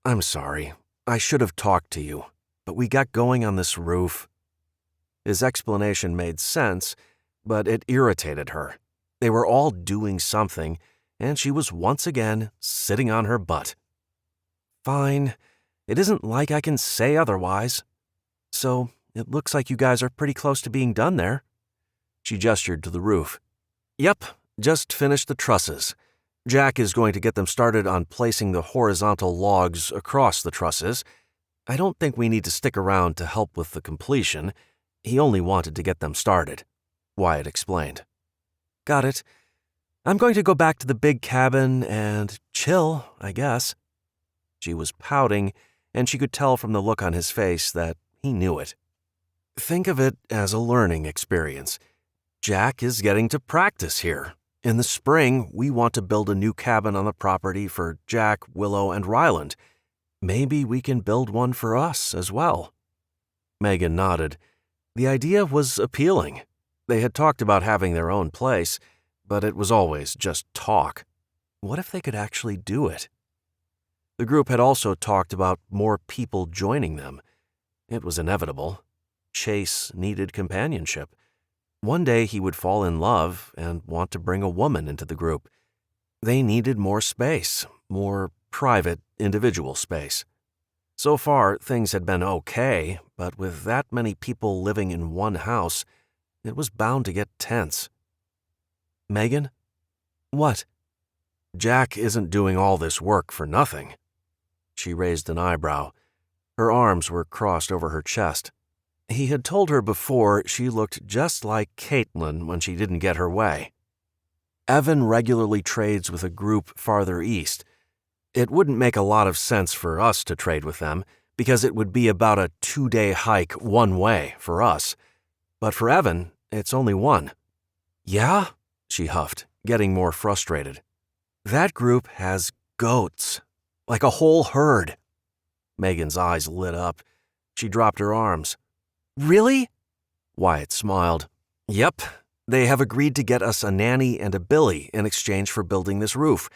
A: I'm sorry. I should have talked to you, but we got going on this roof." His explanation made sense, but it irritated her. They were all doing something, and she was once again sitting on her butt. "Fine. It isn't like I can say otherwise. So, it looks like you guys are pretty close to being done there." She gestured to the roof. "Yep, just finished the trusses. Jack is going to get them started on placing the horizontal logs across the trusses. I don't think we need to stick around to help with the completion. He only wanted to get them started," Wyatt explained. "Got it. I'm going to go back to the big cabin and chill, I guess." She was pouting, and she could tell from the look on his face that he knew it. "Think of it as a learning experience. Jack is getting to practice here. In the spring, we want to build a new cabin on the property for Jack, Willow, and Ryland. Maybe we can build one for us as well." Megan nodded. The idea was appealing. They had talked about having their own place, but it was always just talk. What if they could actually do it? The group had also talked about more people joining them. It was inevitable. Chase needed companionship. One day he would fall in love and want to bring a woman into the group. They needed more space, more private, individual space. So far, things had been okay, but with that many people living in one house, it was bound to get tense. Megan? What? Jack isn't doing all this work for nothing. She raised an eyebrow. Her arms were crossed over her chest. He had told her before she looked just like Caitlin when she didn't get her way. Evan regularly trades with a group farther east. It wouldn't make a lot of sense for us to trade with them, because it would be about a 2-day hike one way for us. But for Evan, it's only one. Yeah? She huffed, getting more frustrated. That group has goats, like a whole herd. Megan's eyes lit up. She dropped her arms. Really? Wyatt smiled. Yep, they have agreed to get us a nanny and a billy in exchange for building this roof.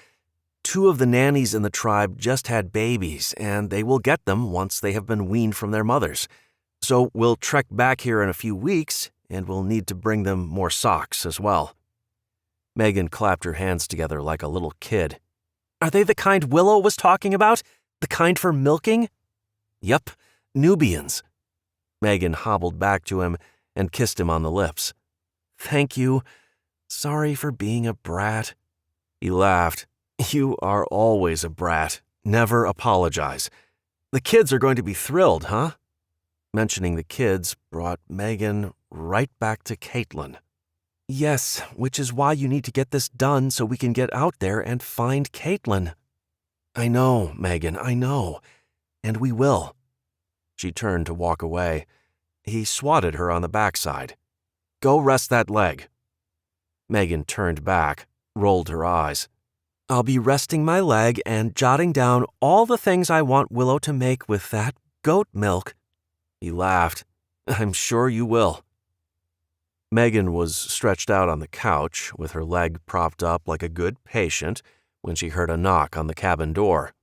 A: 2 of the nannies in the tribe just had babies, and they will get them once they have been weaned from their mothers. So we'll trek back here in a few weeks, and we'll need to bring them more socks as well. Megan clapped her hands together like a little kid. Are they the kind Willow was talking about? The kind for milking? Yep, Nubians. Megan hobbled back to him and kissed him on the lips. Thank you. Sorry for being a brat. He laughed. You are always a brat. Never apologize. The kids are going to be thrilled, huh? Mentioning the kids brought Megan right back to Caitlin. Yes, which is why you need to get this done so we can get out there and find Caitlin. I know, Megan, I know. And we will. She turned to walk away. He swatted her on the backside. Go rest that leg. Megan turned back, rolled her eyes. I'll be resting my leg and jotting down all the things I want Willow to make with that goat milk. He laughed. I'm sure you will. Megan was stretched out on the couch, with her leg propped up like a good patient, when she heard a knock on the cabin door.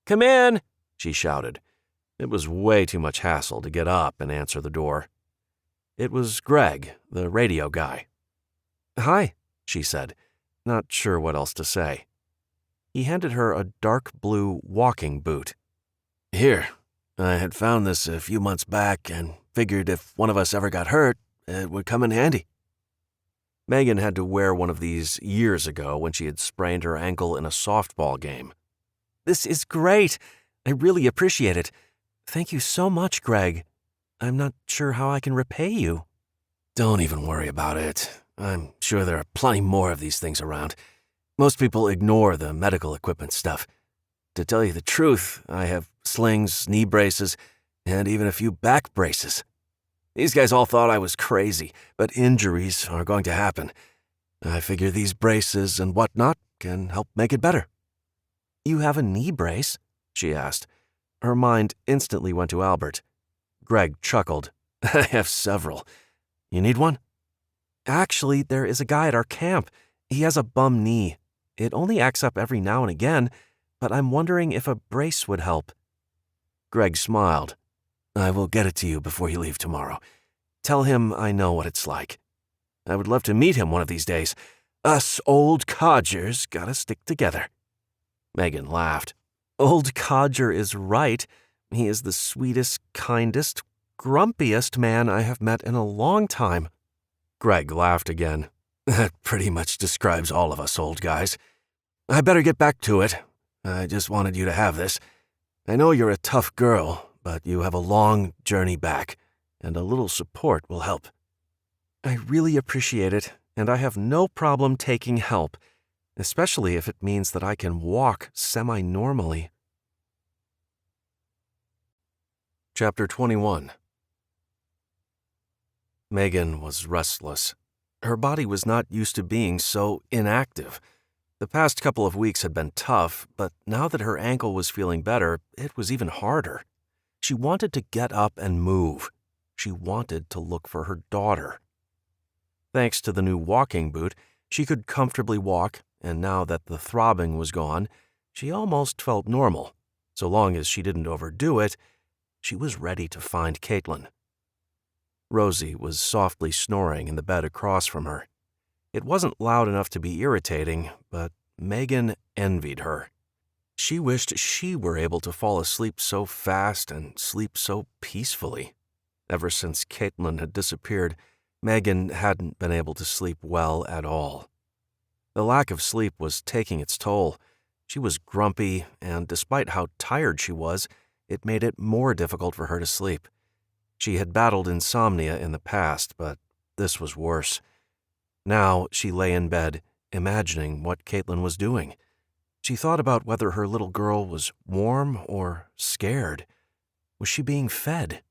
A: Come in, she shouted. It was way too much hassle to get up and answer the door. It was Greg, the radio guy. Hi, she said, not sure what else to say. He handed her a dark blue walking boot. Here, I had found this a few months back and figured if one of us ever got hurt, it would come in handy. Megan had to wear one of these years ago when she had sprained her ankle in a softball game. This is great. I really appreciate it. Thank you so much, Greg. I'm not sure how I can repay you. Don't even worry about it. I'm sure there are plenty more of these things around. Most people ignore the medical equipment stuff. To tell you the truth, I have slings, knee braces, and even a few back braces. These guys all thought I was crazy, but injuries are going to happen. I figure these braces and whatnot can help make it better. You have a knee brace? She asked. Her mind instantly went to Albert. Greg chuckled. I have several. You need one? Actually, there is a guy at our camp. He has a bum knee. It only acts up every now and again, but I'm wondering if a brace would help. Greg smiled. I will get it to you before you leave tomorrow. Tell him I know what it's like. I would love to meet him one of these days. Us old codgers gotta stick together. Megan laughed. Old Codger is right. He is the sweetest, kindest, grumpiest man I have met in a long time. Greg laughed again. That pretty much describes all of us old guys. I better get back to it. I just wanted you to have this. I know you're a tough girl, but you have a long journey back, and a little support will help. I really appreciate it, and I have no problem taking help, especially if it means that I can walk semi-normally. Chapter 21. Megan was restless. Her body was not used to being so inactive. The past couple of weeks had been tough, but now that her ankle was feeling better, it was even harder. She wanted to get up and move. She wanted to look for her daughter. Thanks to the new walking boot, she could comfortably walk, and now that the throbbing was gone, she almost felt normal. So long as she didn't overdo it, she was ready to find Caitlin. Rosie was softly snoring in the bed across from her. It wasn't loud enough to be irritating, but Megan envied her. She wished she were able to fall asleep so fast and sleep so peacefully. Ever since Caitlin had disappeared, Megan hadn't been able to sleep well at all. The lack of sleep was taking its toll. She was grumpy, and despite how tired she was, it made it more difficult for her to sleep. She had battled insomnia in the past, but this was worse. Now she lay in bed, imagining what Caitlin was doing. She thought about whether her little girl was warm or scared. Was she being fed?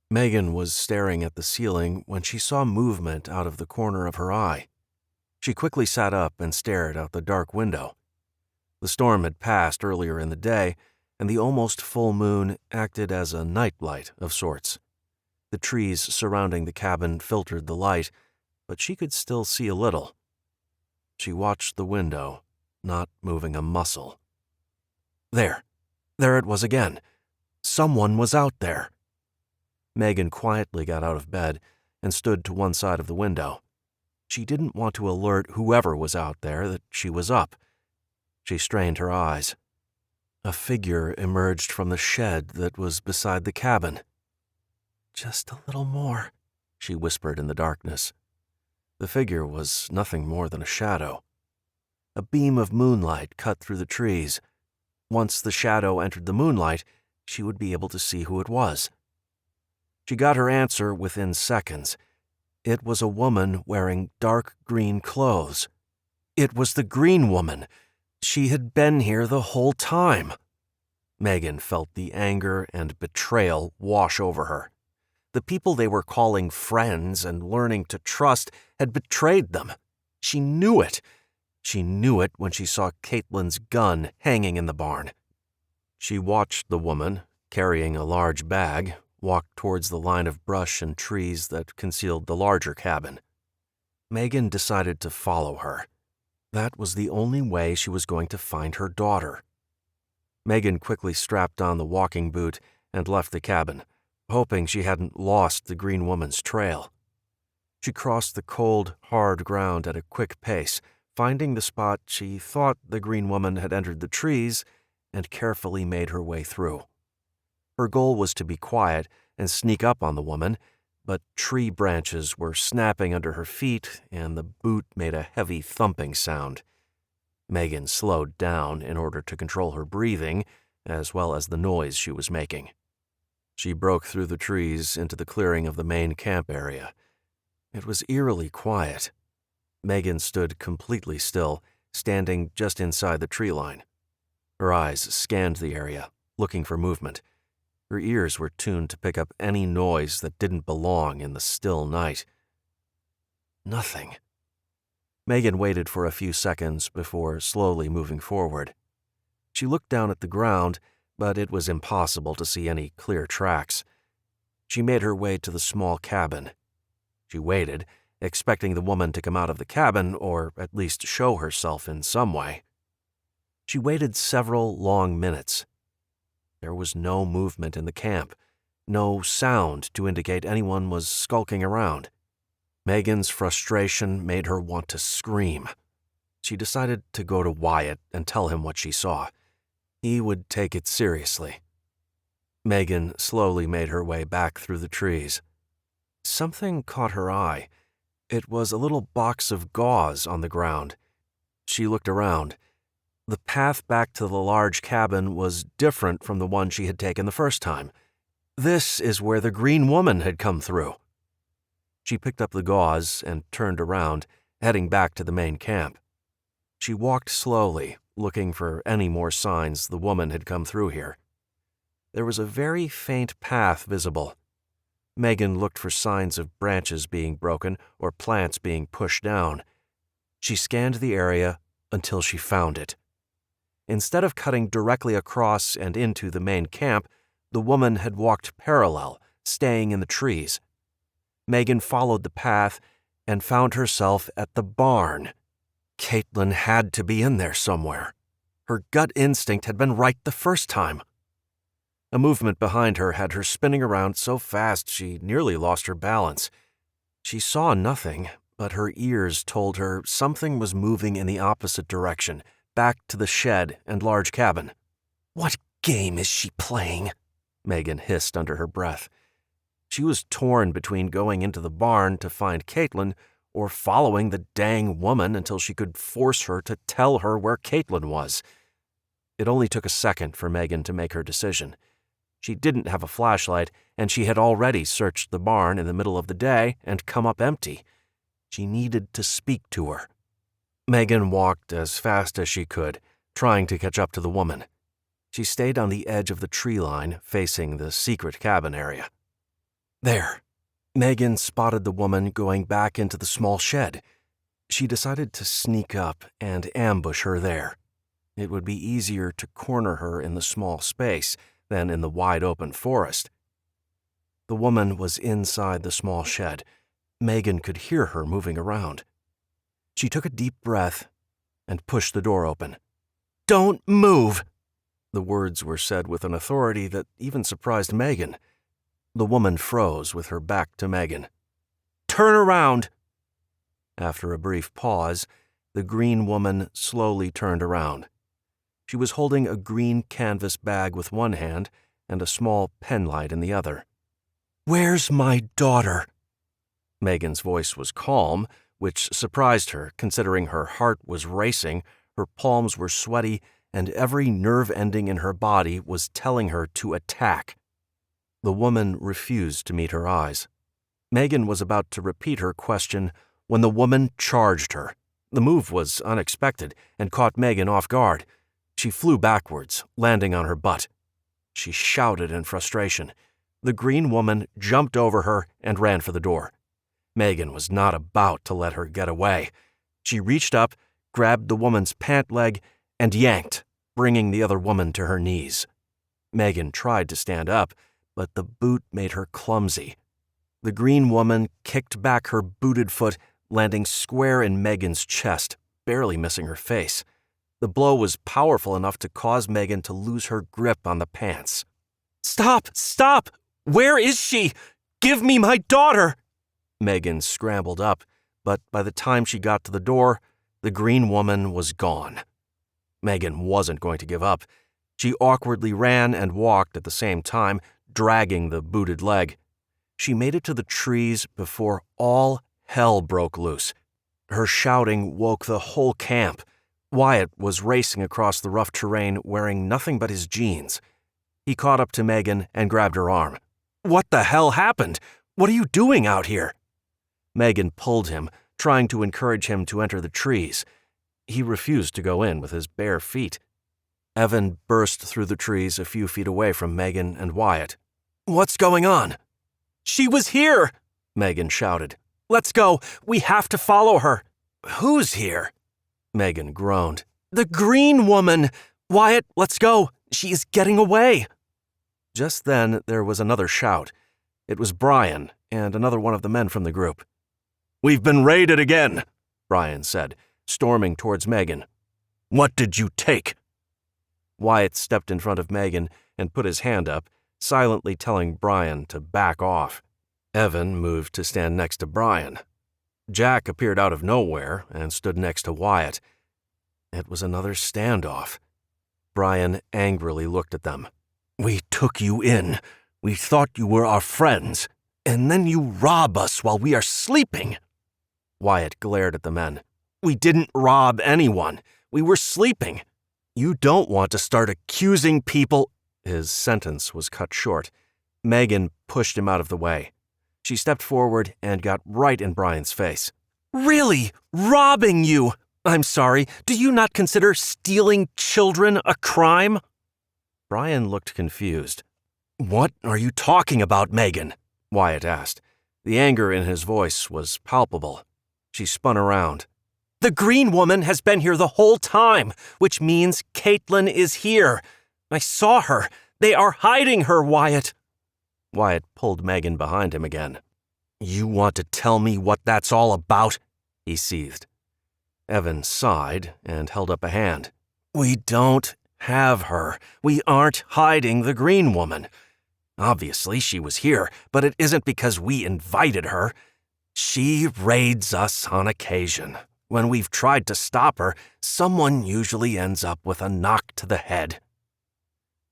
A: Megan was staring at the ceiling when she saw movement out of the corner of her eye. She quickly sat up and stared out the dark window. The storm had passed earlier in the day, and the almost full moon acted as a nightlight of sorts. The trees surrounding the cabin filtered the light, but she could still see a little. She watched the window, not moving a muscle. There it was again. Someone was out there. Megan quietly got out of bed and stood to one side of the window. She didn't want to alert whoever was out there that she was up. She strained her eyes. A figure emerged from the shed that was beside the cabin. "Just a little more," she whispered in the darkness. The figure was nothing more than a shadow. A beam of moonlight cut through the trees. Once the shadow entered the moonlight, she would be able to see who it was. She got her answer within seconds. It was a woman wearing dark green clothes. It was the Green Woman. She had been here the whole time. Megan felt the anger and betrayal wash over her. The people they were calling friends and learning to trust had betrayed them. She knew it. She knew it when she saw Caitlin's gun hanging in the barn. She watched the woman, carrying a large bag, walk towards the line of brush and trees that concealed the larger cabin. Megan decided to follow her. That was the only way she was going to find her daughter. Megan quickly strapped on the walking boot and left the cabin, hoping she hadn't lost the Green Woman's trail. She crossed the cold, hard ground at a quick pace, finding the spot she thought the Green Woman had entered the trees, and carefully made her way through. Her goal was to be quiet and sneak up on the woman, but tree branches were snapping under her feet and the boot made a heavy thumping sound. Megan slowed down in order to control her breathing, as well as the noise she was making. She broke through the trees into the clearing of the main camp area. It was eerily quiet. Megan stood completely still, standing just inside the tree line. Her eyes scanned the area, looking for movement. Her ears were tuned to pick up any noise that didn't belong in the still night. Nothing. Megan waited for a few seconds before slowly moving forward. She looked down at the ground, but it was impossible to see any clear tracks. She made her way to the small cabin. She waited, expecting the woman to come out of the cabin or at least show herself in some way. She waited several long minutes. There was no movement in the camp, no sound to indicate anyone was skulking around. Megan's frustration made her want to scream. She decided to go to Wyatt and tell him what she saw. He would take it seriously. Megan slowly made her way back through the trees. Something caught her eye. It was a little box of gauze on the ground. She looked around. The path back to the large cabin was different from the one she had taken the first time. This is where the Green Woman had come through. She picked up the gauze and turned around, heading back to the main camp. She walked slowly, looking for any more signs the woman had come through here. There was a very faint path visible. Megan looked for signs of branches being broken or plants being pushed down. She scanned the area until she found it. Instead of cutting directly across and into the main camp, the woman had walked parallel, staying in the trees. Megan followed the path and found herself at the barn. Caitlin had to be in there somewhere. Her gut instinct had been right the first time. A movement behind her had her spinning around so fast she nearly lost her balance. She saw nothing, but her ears told her something was moving in the opposite direction, back to the shed and large cabin. "What game is she playing?" Megan hissed under her breath. She was torn between going into the barn to find Caitlin or following the dang woman until she could force her to tell her where Caitlin was. It only took a second for Megan to make her decision. She didn't have a flashlight, and she had already searched the barn in the middle of the day and come up empty. She needed to speak to her. Megan walked as fast as she could, trying to catch up to the woman. She stayed on the edge of the tree line, facing the secret cabin area. There. Megan spotted the woman going back into the small shed. She decided to sneak up and ambush her there. It would be easier to corner her in the small space than in the wide-open forest. The woman was inside the small shed. Megan could hear her moving around. She took a deep breath and pushed the door open. "Don't move!" The words were said with an authority that even surprised Megan. The woman froze with her back to Megan. "Turn around!" After a brief pause, the green woman slowly turned around. She was holding a green canvas bag with one hand and a small penlight in the other. "Where's my daughter?" Megan's voice was calm, which surprised her considering her heart was racing, her palms were sweaty, and every nerve ending in her body was telling her to attack. The woman refused to meet her eyes. Megan was about to repeat her question when the woman charged her. The move was unexpected and caught Megan off guard. She flew backwards, landing on her butt. She shouted in frustration. The green woman jumped over her and ran for the door. Megan was not about to let her get away. She reached up, grabbed the woman's pant leg, and yanked, bringing the other woman to her knees. Megan tried to stand up, but the boot made her clumsy. The green woman kicked back her booted foot, landing square in Megan's chest, barely missing her face. The blow was powerful enough to cause Megan to lose her grip on the pants. "Stop! Stop! Where is she? Give me my daughter!" Megan scrambled up, but by the time she got to the door, the green woman was gone. Megan wasn't going to give up. She awkwardly ran and walked at the same time, dragging the booted leg. She made it to the trees before all hell broke loose. Her shouting woke the whole camp. Wyatt was racing across the rough terrain wearing nothing but his jeans. He caught up to Megan and grabbed her arm. "What the hell happened? What are you doing out here?" Megan pulled him, trying to encourage him to enter the trees. He refused to go in with his bare feet. Evan burst through the trees a few feet away from Megan and Wyatt. "What's going on?" "She was here!" Megan shouted. "Let's go! We have to follow her!" "Who's here?" Megan groaned. "The green woman! Wyatt, let's go! She is getting away!" Just then, there was another shout. It was Brian and another one of the men from the group. "We've been raided again," Brian said, storming towards Megan. "What did you take?" Wyatt stepped in front of Megan and put his hand up, silently telling Brian to back off. Evan moved to stand next to Brian. Jack appeared out of nowhere and stood next to Wyatt. It was another standoff. Brian angrily looked at them. "We took you in. We thought you were our friends. And then you rob us while we are sleeping." Wyatt glared at the men. "We didn't rob anyone. We were sleeping. You don't want to start accusing people—" His sentence was cut short. Megan pushed him out of the way. She stepped forward and got right in Brian's face. "Really? Robbing you? I'm sorry, do you not consider stealing children a crime?" Brian looked confused. "What are you talking about, Megan?" Wyatt asked. The anger in his voice was palpable. She spun around. "The green woman has been here the whole time, which means Caitlin is here. I saw her. They are hiding her, Wyatt." Wyatt pulled Megan behind him again. "You want to tell me what that's all about?" he seethed. Evan sighed and held up a hand. "We don't have her. We aren't hiding the green woman. Obviously, she was here, but it isn't because we invited her. She raids us on occasion. When we've tried to stop her, someone usually ends up with a knock to the head."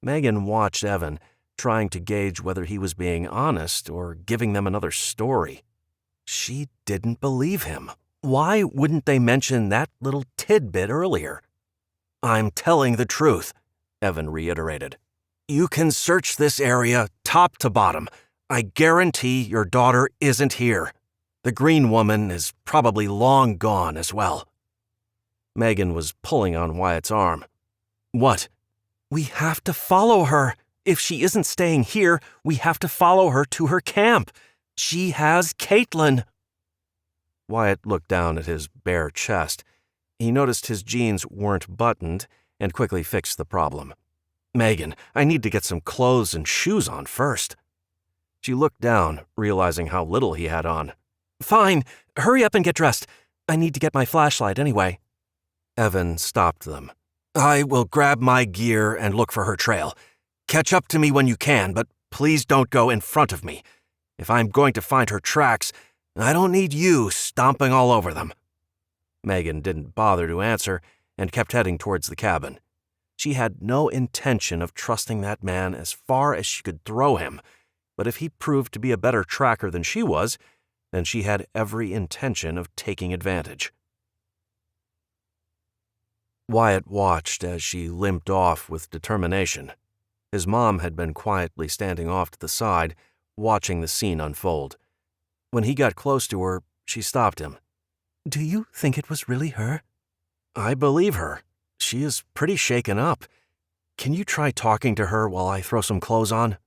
A: Megan watched Evan, trying to gauge whether he was being honest or giving them another story. She didn't believe him. Why wouldn't they mention that little tidbit earlier? "I'm telling the truth," Evan reiterated. "You can search this area top to bottom. I guarantee your daughter isn't here. The green woman is probably long gone as well." Megan was pulling on Wyatt's arm. "What?" "We have to follow her. If she isn't staying here, we have to follow her to her camp. She has Caitlin." Wyatt looked down at his bare chest. He noticed his jeans weren't buttoned and quickly fixed the problem. "Megan, I need to get some clothes and shoes on first." She looked down, realizing how little he had on. "Fine, hurry up and get dressed. I need to get my flashlight anyway." Evan stopped them. "I will grab my gear and look for her trail. Catch up to me when you can, but please don't go in front of me. If I'm going to find her tracks, I don't need you stomping all over them." Megan didn't bother to answer and kept heading towards the cabin. She had no intention of trusting that man as far as she could throw him, but if he proved to be a better tracker than she was, then she had every intention of taking advantage. Wyatt watched as she limped off with determination. His mom had been quietly standing off to the side, watching the scene unfold. When he got close to her, she stopped him. "Do you think it was really her?" "I believe her. She is pretty shaken up. Can you try talking to her while I throw some clothes on?"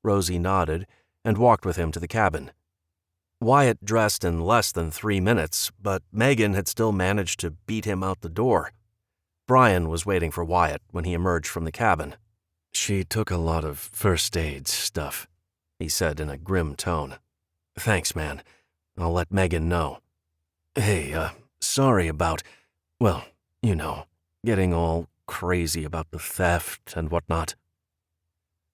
A: Rosie nodded and walked with him to the cabin. Wyatt dressed in less than 3 minutes, but Megan had still managed to beat him out the door. Brian was waiting for Wyatt when he emerged from the cabin. "She took a lot of first aid stuff," he said in a grim tone. "Thanks, man. I'll let Megan know. Hey, sorry about, well, getting all crazy about the theft and whatnot."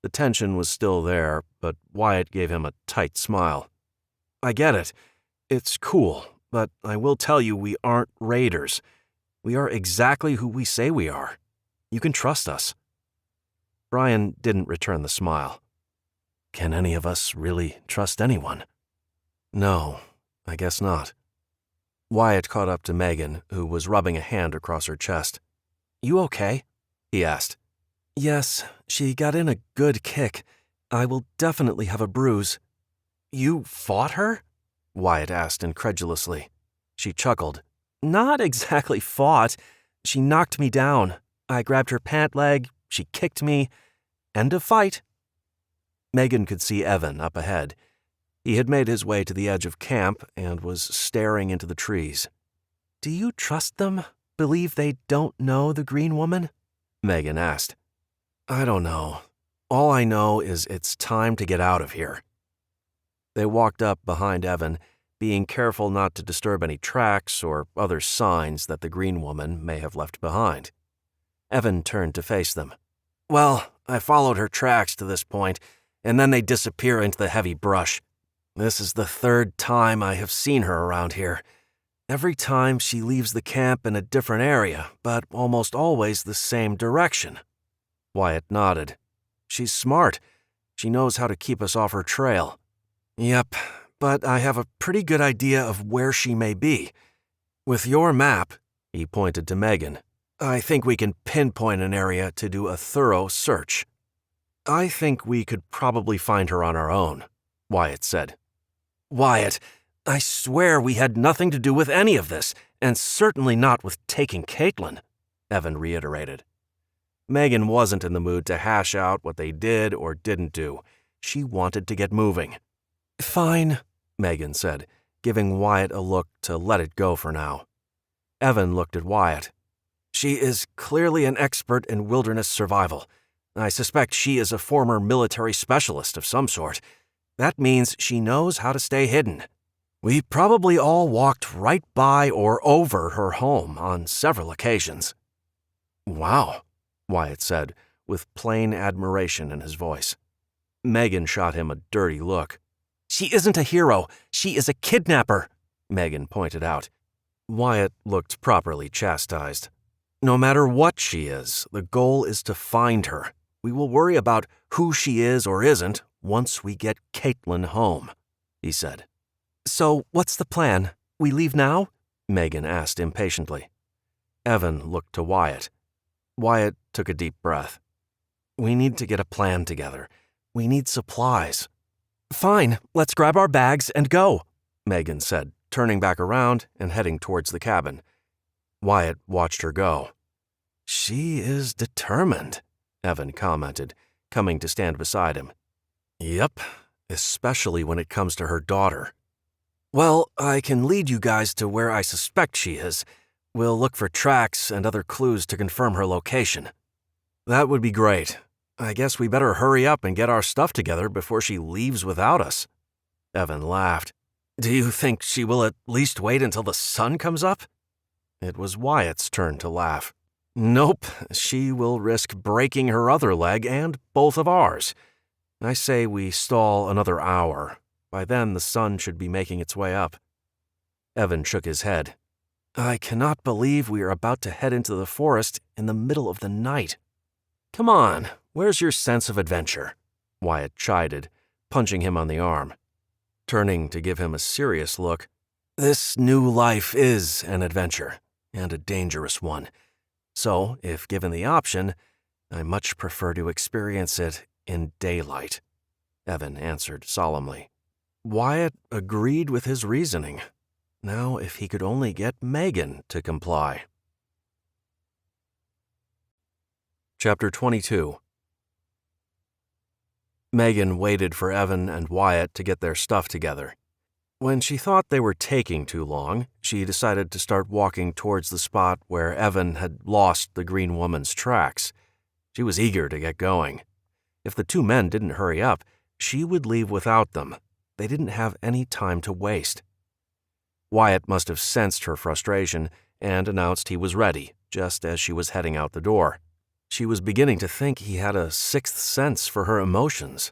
A: The tension was still there, but Wyatt gave him a tight smile. "I get it. It's cool, but I will tell you we aren't raiders. We are exactly who we say we are. You can trust us." Brian didn't return the smile. "Can any of us really trust anyone?" "No, I guess not." Wyatt caught up to Megan, who was rubbing a hand across her chest. "You okay?" he asked. "Yes, she got in a good kick. I will definitely have a bruise." "You fought her?" Wyatt asked incredulously. She chuckled. "Not exactly fought. She knocked me down. I grabbed her pant leg, she kicked me. End of fight." Megan could see Evan up ahead. He had made his way to the edge of camp and was staring into the trees. "Do you trust them? Believe they don't know the green woman?" Megan asked. "I don't know. All I know is it's time to get out of here." They walked up behind Evan, being careful not to disturb any tracks or other signs that the green woman may have left behind. Evan turned to face them. "Well, I followed her tracks to this point, and then they disappear into the heavy brush. This is the 3rd time I have seen her around here. Every time she leaves the camp in a different area, but almost always the same direction." Wyatt nodded. "She's smart. She knows how to keep us off her trail." "Yep, but I have a pretty good idea of where she may be. With your map," he pointed to Megan, "I think we can pinpoint an area to do a thorough search." "I think we could probably find her on our own," Wyatt said. "Wyatt, I swear we had nothing to do with any of this, and certainly not with taking Caitlin," Evan reiterated. Megan wasn't in the mood to hash out what they did or didn't do. She wanted to get moving. "Fine," Megan said, giving Wyatt a look to let it go for now. Evan looked at Wyatt. "She is clearly an expert in wilderness survival. I suspect she is a former military specialist of some sort. That means she knows how to stay hidden. We probably all walked right by or over her home on several occasions." "Wow," Wyatt said, with plain admiration in his voice. Megan shot him a dirty look. "She isn't a hero. She is a kidnapper," Megan pointed out. Wyatt looked properly chastised. No matter what she is, the goal is to find her. We will worry about who she is or isn't once we get Caitlin home, he said. So what's the plan? We leave now? Megan asked impatiently. Evan looked to Wyatt. Wyatt took a deep breath. We need to get a plan together. We need supplies. Fine, let's grab our bags and go, Megan said, turning back around and heading towards the cabin. Wyatt watched her go. She is determined, Evan commented, coming to stand beside him. Yep, especially when it comes to her daughter. Well, I can lead you guys to where I suspect she is. We'll look for tracks and other clues to confirm her location. That would be great. I guess we better hurry up and get our stuff together before she leaves without us. Evan laughed. Do you think she will at least wait until the sun comes up? It was Wyatt's turn to laugh. Nope, she will risk breaking her other leg and both of ours. I say we stall another hour. By then the sun should be making its way up. Evan shook his head. I cannot believe we are about to head into the forest in the middle of the night. Come on, where's your sense of adventure? Wyatt chided, punching him on the arm. Turning to give him a serious look, this new life is an adventure, and a dangerous one. So, if given the option, I much prefer to experience it in daylight, Evan answered solemnly. Wyatt agreed with his reasoning. Now, if he could only get Megan to comply. Chapter 22. Megan waited for Evan and Wyatt to get their stuff together. When she thought they were taking too long, she decided to start walking towards the spot where Evan had lost the green woman's tracks. She was eager to get going. If the two men didn't hurry up, she would leave without them. They didn't have any time to waste. Wyatt must have sensed her frustration and announced he was ready, just as she was heading out the door. She was beginning to think he had a sixth sense for her emotions.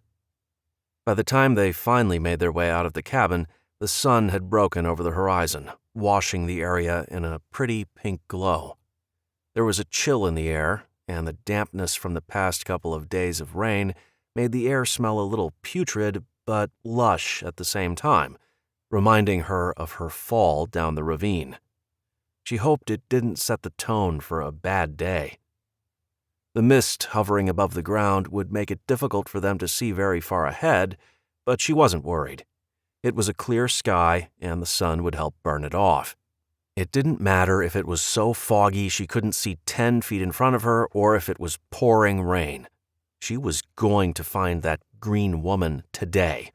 A: By the time they finally made their way out of the cabin, the sun had broken over the horizon, washing the area in a pretty pink glow. There was a chill in the air, and the dampness from the past couple of days of rain made the air smell a little putrid but lush at the same time, reminding her of her fall down the ravine. She hoped it didn't set the tone for a bad day. The mist hovering above the ground would make it difficult for them to see very far ahead, but she wasn't worried. It was a clear sky, and the sun would help burn it off. It didn't matter if it was so foggy she couldn't see 10 feet in front of her or if it was pouring rain. She was going to find that green woman today.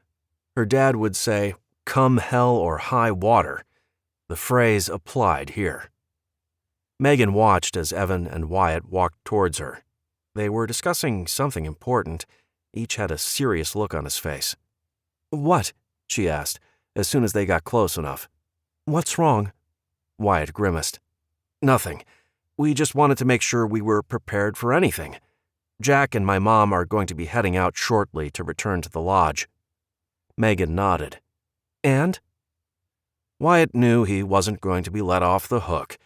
A: Her dad would say, "Come hell or high water." The phrase applied here. Megan watched as Evan and Wyatt walked towards her. They were discussing something important. Each had a serious look on his face. What? She asked, as soon as they got close enough. What's wrong? Wyatt grimaced. Nothing. We just wanted to make sure we were prepared for anything. Jack and my mom are going to be heading out shortly to return to the lodge. Megan nodded. And? Wyatt knew he wasn't going to be let off the hook.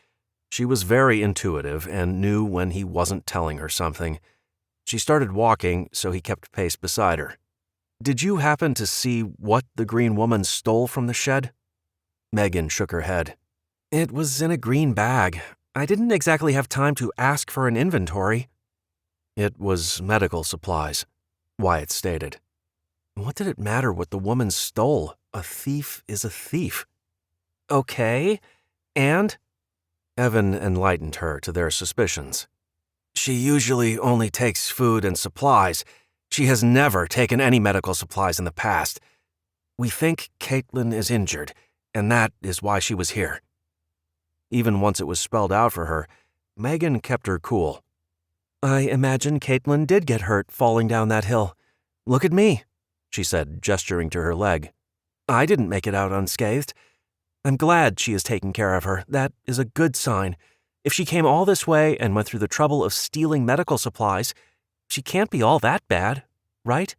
A: She was very intuitive and knew when he wasn't telling her something. She started walking, so he kept pace beside her. Did you happen to see what the green woman stole from the shed? Megan shook her head. It was in a green bag. I didn't exactly have time to ask for an inventory. It was medical supplies, Wyatt stated. What did it matter what the woman stole? A thief is a thief. Okay, and? Evan enlightened her to their suspicions. She usually only takes food and supplies. She has never taken any medical supplies in the past. We think Caitlin is injured, and that is why she was here. Even once it was spelled out for her, Megan kept her cool. I imagine Caitlin did get hurt falling down that hill. Look at me, she said, gesturing to her leg. I didn't make it out unscathed. I'm glad she is taking care of her. That is a good sign. If she came all this way and went through the trouble of stealing medical supplies, she can't be all that bad, right?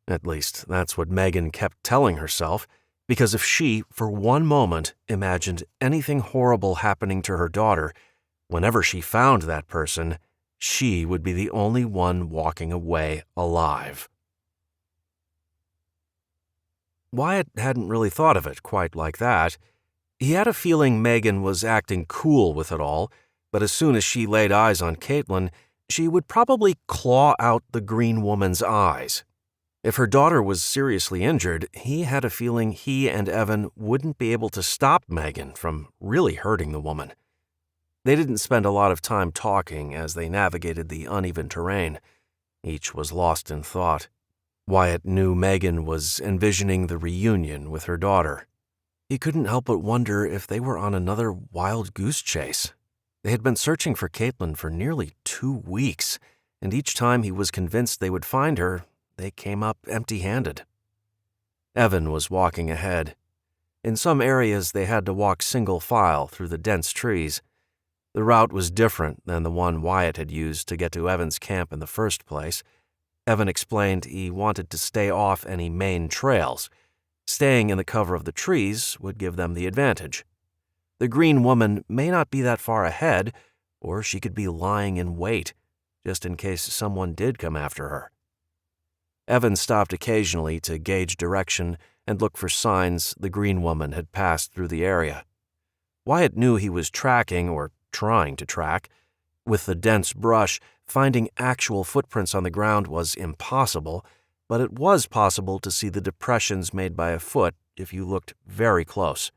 A: At least, that's what Megan kept telling herself. Because if she, for one moment, imagined anything horrible happening to her daughter, whenever she found that person, she would be the only one walking away alive. Wyatt hadn't really thought of it quite like that. He had a feeling Megan was acting cool with it all, but as soon as she laid eyes on Caitlin, she would probably claw out the green woman's eyes. If her daughter was seriously injured, he had a feeling he and Evan wouldn't be able to stop Megan from really hurting the woman. They didn't spend a lot of time talking as they navigated the uneven terrain. Each was lost in thought. Wyatt knew Megan was envisioning the reunion with her daughter. He couldn't help but wonder if they were on another wild goose chase. They had been searching for Caitlin for nearly 2 weeks, and each time he was convinced they would find her, they came up empty-handed. Evan was walking ahead. In some areas, they had to walk single file through the dense trees. The route was different than the one Wyatt had used to get to Evan's camp in the first place. Evan explained he wanted to stay off any main trails. Staying in the cover of the trees would give them the advantage. The green woman may not be that far ahead, or she could be lying in wait, just in case someone did come after her. Evan stopped occasionally to gauge direction and look for signs the green woman had passed through the area. Wyatt knew he was tracking, or trying to track. With the dense brush, finding actual footprints on the ground was impossible, but it was possible to see the depressions made by a foot if you looked very close.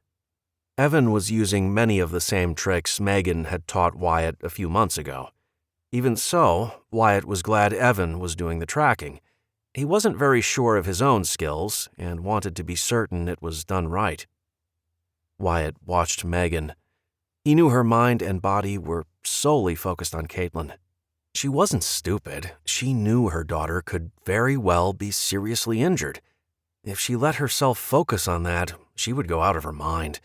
A: Evan was using many of the same tricks Megan had taught Wyatt a few months ago. Even so, Wyatt was glad Evan was doing the tracking. He wasn't very sure of his own skills and wanted to be certain it was done right. Wyatt watched Megan. He knew her mind and body were solely focused on Caitlin. She wasn't stupid. She knew her daughter could very well be seriously injured. If she let herself focus on that, she would go out of her mind.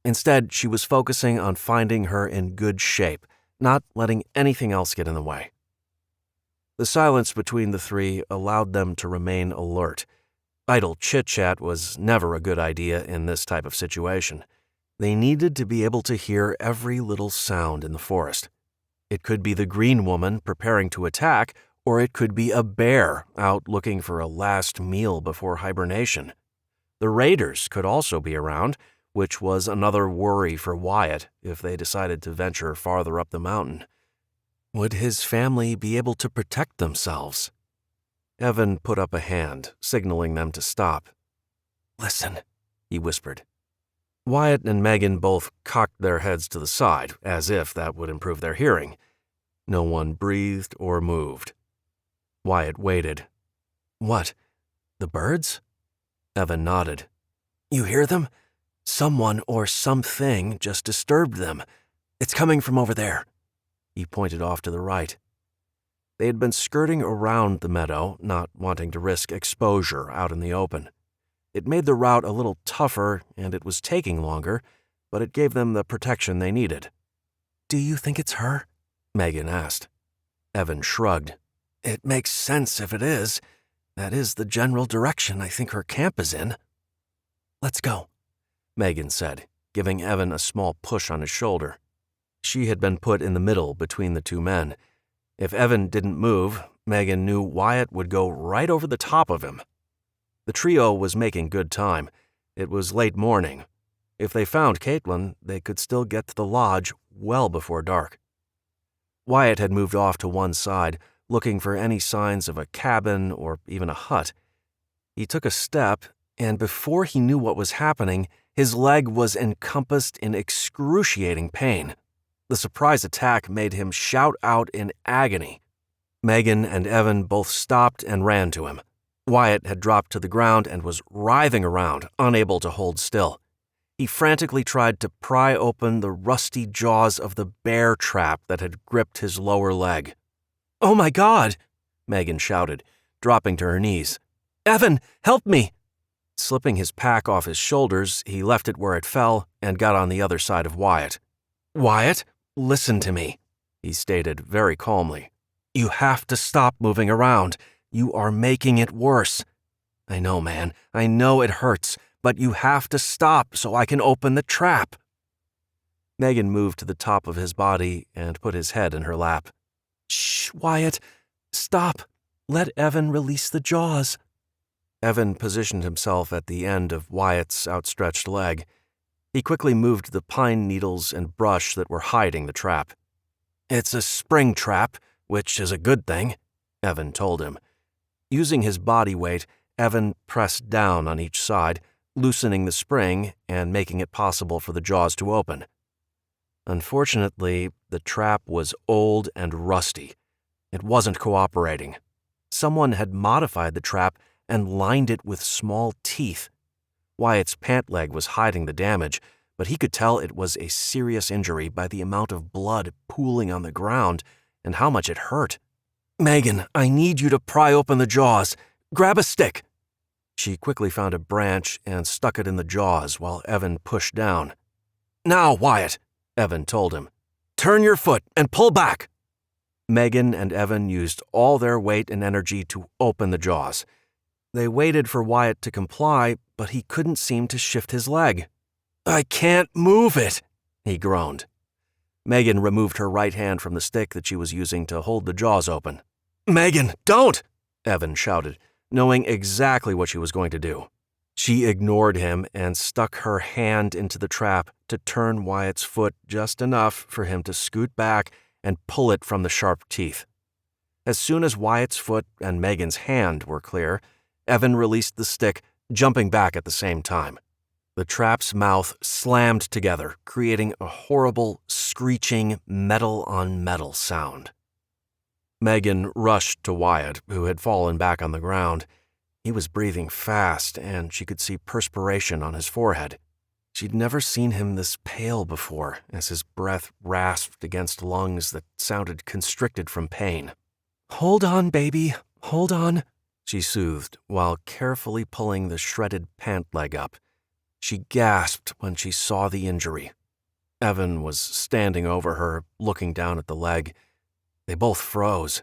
A: Instead, she was focusing on finding her in good shape, not letting anything else get in the way. The silence between the three allowed them to remain alert. Idle chit-chat was never a good idea in this type of situation. They needed to be able to hear every little sound in the forest. It could be the green woman preparing to attack, or it could be a bear out looking for a last meal before hibernation. The raiders could also be around, which was another worry for Wyatt if they decided to venture farther up the mountain. Would his family be able to protect themselves? Evan put up a hand, signaling them to stop. "Listen," he whispered. Wyatt and Megan both cocked their heads to the side, as if that would improve their hearing. No one breathed or moved. Wyatt waited. "What? The birds?" Evan nodded. "You hear them? Someone or something just disturbed them. It's coming from over there." He pointed off to the right. They had been skirting around the meadow, not wanting to risk exposure out in the open. It made the route a little tougher, and it was taking longer, but it gave them the protection they needed. "Do you think it's her?" Megan asked. Evan shrugged. "It makes sense if it is. That is the general direction I think her camp is in." "Let's go," Megan said, giving Evan a small push on his shoulder. She had been put in the middle between the two men. If Evan didn't move, Megan knew Wyatt would go right over the top of him. The trio was making good time. It was late morning. If they found Caitlin, they could still get to the lodge well before dark. Wyatt had moved off to one side, looking for any signs of a cabin or even a hut. He took a step, and before he knew what was happening, his leg was encompassed in excruciating pain. The surprise attack made him shout out in agony. Megan and Evan both stopped and ran to him. Wyatt had dropped to the ground and was writhing around, unable to hold still. He frantically tried to pry open the rusty jaws of the bear trap that had gripped his lower leg. "Oh my God!" Megan shouted, dropping to her knees. "Evan, help me!" Slipping his pack off his shoulders, he left it where it fell and got on the other side of Wyatt. "Wyatt, listen to me," he stated very calmly. "You have to stop moving around. You are making it worse. I know, man. I know it hurts, but you have to stop so I can open the trap." Megan moved to the top of his body and put his head in her lap. "Shh, Wyatt. Stop. Let Evan release the jaws." Evan positioned himself at the end of Wyatt's outstretched leg. He quickly moved the pine needles and brush that were hiding the trap. "It's a spring trap, which is a good thing," Evan told him. Using his body weight, Evan pressed down on each side, loosening the spring and making it possible for the jaws to open. Unfortunately, the trap was old and rusty. It wasn't cooperating. Someone had modified the trap and lined it with small teeth. Wyatt's pant leg was hiding the damage, but he could tell it was a serious injury by the amount of blood pooling on the ground and how much it hurt. "Megan, I need you to pry open the jaws. Grab a stick." She quickly found a branch and stuck it in the jaws while Evan pushed down. "Now, Wyatt," Evan told him. "Turn your foot and pull back." Megan and Evan used all their weight and energy to open the jaws. They waited for Wyatt to comply, but he couldn't seem to shift his leg. "I can't move it," he groaned. Megan removed her right hand from the stick that she was using to hold the jaws open. "Megan, don't!" Evan shouted, knowing exactly what she was going to do. She ignored him and stuck her hand into the trap to turn Wyatt's foot just enough for him to scoot back and pull it from the sharp teeth. As soon as Wyatt's foot and Megan's hand were clear, Evan released the stick, jumping back at the same time. The trap's mouth slammed together, creating a horrible, screeching, metal-on-metal sound. Megan rushed to Wyatt, who had fallen back on the ground. He was breathing fast, and she could see perspiration on his forehead. She'd never seen him this pale before, as his breath rasped against lungs that sounded constricted from pain. "Hold on, baby. Hold on," she soothed, while carefully pulling the shredded pant leg up. She gasped when she saw the injury. Evan was standing over her, looking down at the leg. They both froze.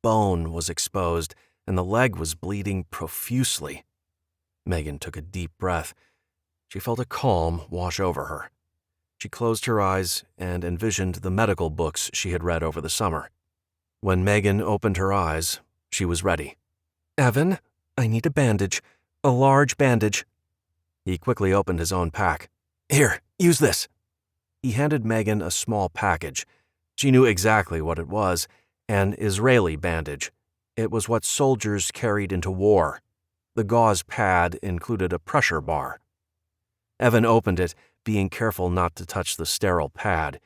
A: Bone was exposed, and the leg was bleeding profusely. Megan took a deep breath. She felt a calm wash over her. She closed her eyes and envisioned the medical books she had read over the summer. When Megan opened her eyes, she was ready. "Evan, I need a bandage. A large bandage." He quickly opened his own pack. "Here, use this." He handed Megan a small package. She knew exactly what it was, an Israeli bandage. It was what soldiers carried into war. The gauze pad included a pressure bar. Evan opened it, being careful not to touch the sterile pad.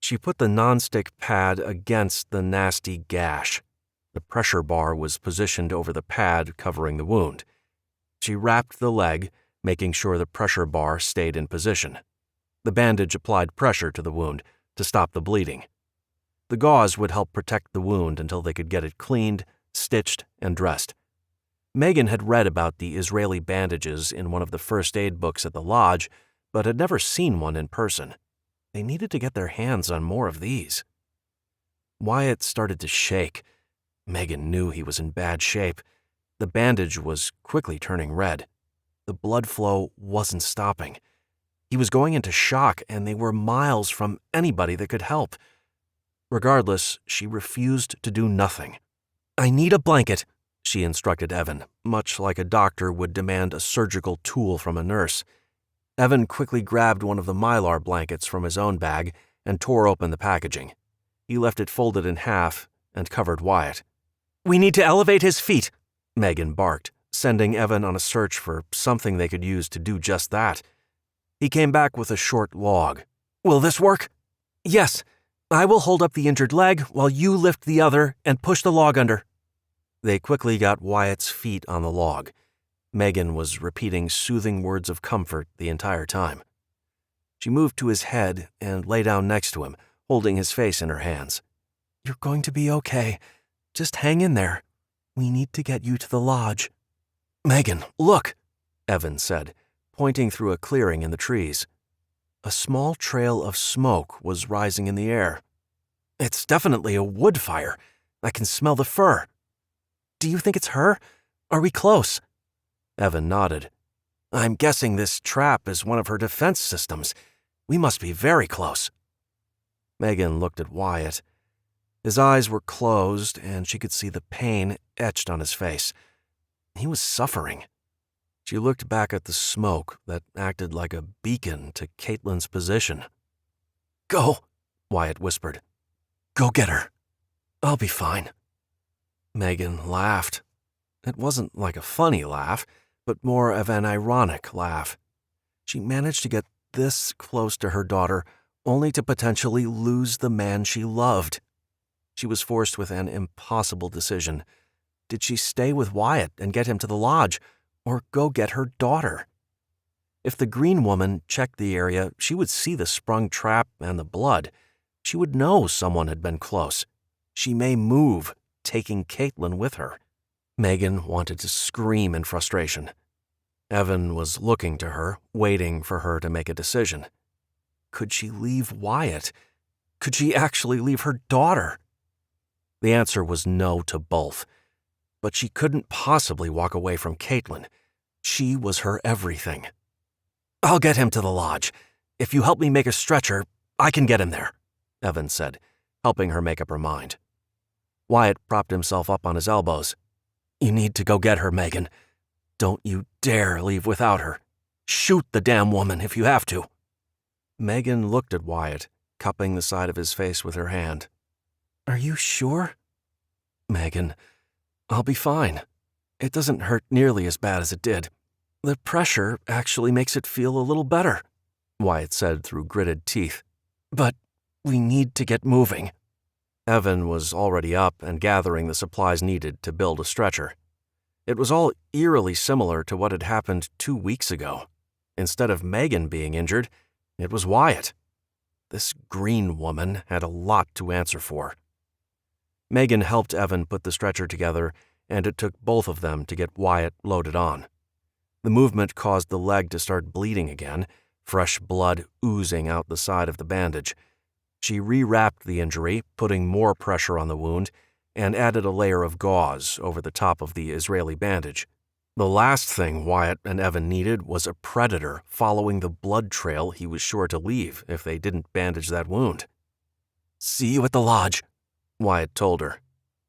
A: She put the nonstick pad against the nasty gash. The pressure bar was positioned over the pad covering the wound. She wrapped the leg, making sure the pressure bar stayed in position. The bandage applied pressure to the wound to stop the bleeding. The gauze would help protect the wound until they could get it cleaned, stitched, and dressed. Megan had read about the Israeli bandages in one of the first aid books at the lodge, but had never seen one in person. They needed to get their hands on more of these. Wyatt started to shake. Megan knew he was in bad shape. The bandage was quickly turning red. The blood flow wasn't stopping. He was going into shock, and they were miles from anybody that could help. Regardless, she refused to do nothing. "I need a blanket," she instructed Evan, much like a doctor would demand a surgical tool from a nurse. Evan quickly grabbed one of the Mylar blankets from his own bag and tore open the packaging. He left it folded in half and covered Wyatt. "We need to elevate his feet," Megan barked, sending Evan on a search for something they could use to do just that. He came back with a short log. "Will this work?" "Yes. I will hold up the injured leg while you lift the other and push the log under." They quickly got Wyatt's feet on the log. Megan was repeating soothing words of comfort the entire time. She moved to his head and lay down next to him, holding his face in her hands. "You're going to be okay. Just hang in there. We need to get you to the lodge." "Megan, look," Evan said, pointing through a clearing in the trees. A small trail of smoke was rising in the air. "It's definitely a wood fire. I can smell the fur." "Do you think it's her? Are we close?" Evan nodded. I'm guessing this trap is one of her defense systems. We must be very close." Megan looked at Wyatt. His eyes were closed, and she could see the pain etched on his face. He was suffering. She looked back at the smoke that acted like a beacon to Caitlin's position. "Go," Wyatt whispered. "Go get her. I'll be fine." Megan laughed. It wasn't like a funny laugh, but more of an ironic laugh. She managed to get this close to her daughter only to potentially lose the man she loved. She was forced with an impossible decision. Did she stay with Wyatt and get him to the lodge, or go get her daughter? If the green woman checked the area, she would see the sprung trap and the blood. She would know someone had been close. She may move, taking Caitlin with her. Megan wanted to scream in frustration. Evan was looking to her, waiting for her to make a decision. Could she leave Wyatt? Could she actually leave her daughter? The answer was no to both. But she couldn't possibly walk away from Caitlin. She was her everything. "I'll get him to the lodge. If you help me make a stretcher, I can get him there," Evan said, helping her make up her mind. Wyatt propped himself up on his elbows. "You need to go get her, Megan. Don't you dare leave without her. Shoot the damn woman if you have to." Megan looked at Wyatt, cupping the side of his face with her hand. "Are you sure?" "Megan, I'll be fine. It doesn't hurt nearly as bad as it did. The pressure actually makes it feel a little better," Wyatt said through gritted teeth. "But we need to get moving." Evan was already up and gathering the supplies needed to build a stretcher. It was all eerily similar to what had happened 2 weeks ago. Instead of Megan being injured, it was Wyatt. This green woman had a lot to answer for. Megan helped Evan put the stretcher together, and it took both of them to get Wyatt loaded on. The movement caused the leg to start bleeding again, fresh blood oozing out the side of the bandage. She rewrapped the injury, putting more pressure on the wound, and added a layer of gauze over the top of the Israeli bandage. The last thing Wyatt and Evan needed was a predator following the blood trail he was sure to leave if they didn't bandage that wound. "See you at the lodge," Wyatt told her.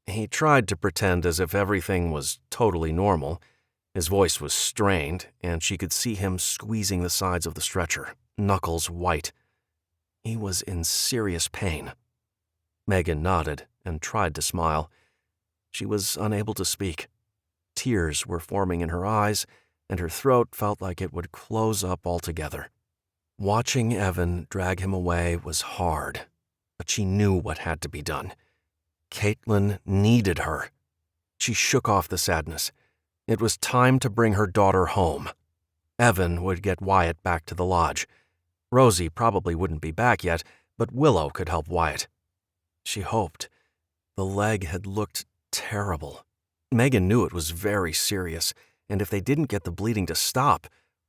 A: He tried to pretend as if everything was totally normal. His voice was strained, and she could see him squeezing the sides of the stretcher, knuckles white. He was in serious pain. Megan nodded and tried to smile. She was unable to speak. Tears were forming in her eyes, and her throat felt like it would close up altogether. Watching Evan drag him away was hard, but she knew what had to be done. Caitlin needed her. She shook off the sadness. It was time to bring her daughter home. Evan would get Wyatt back to the lodge. Rosie probably wouldn't be back yet, but Willow could help Wyatt. She hoped. The leg had looked terrible. Megan knew it was very serious, and if they didn't get the bleeding to stop,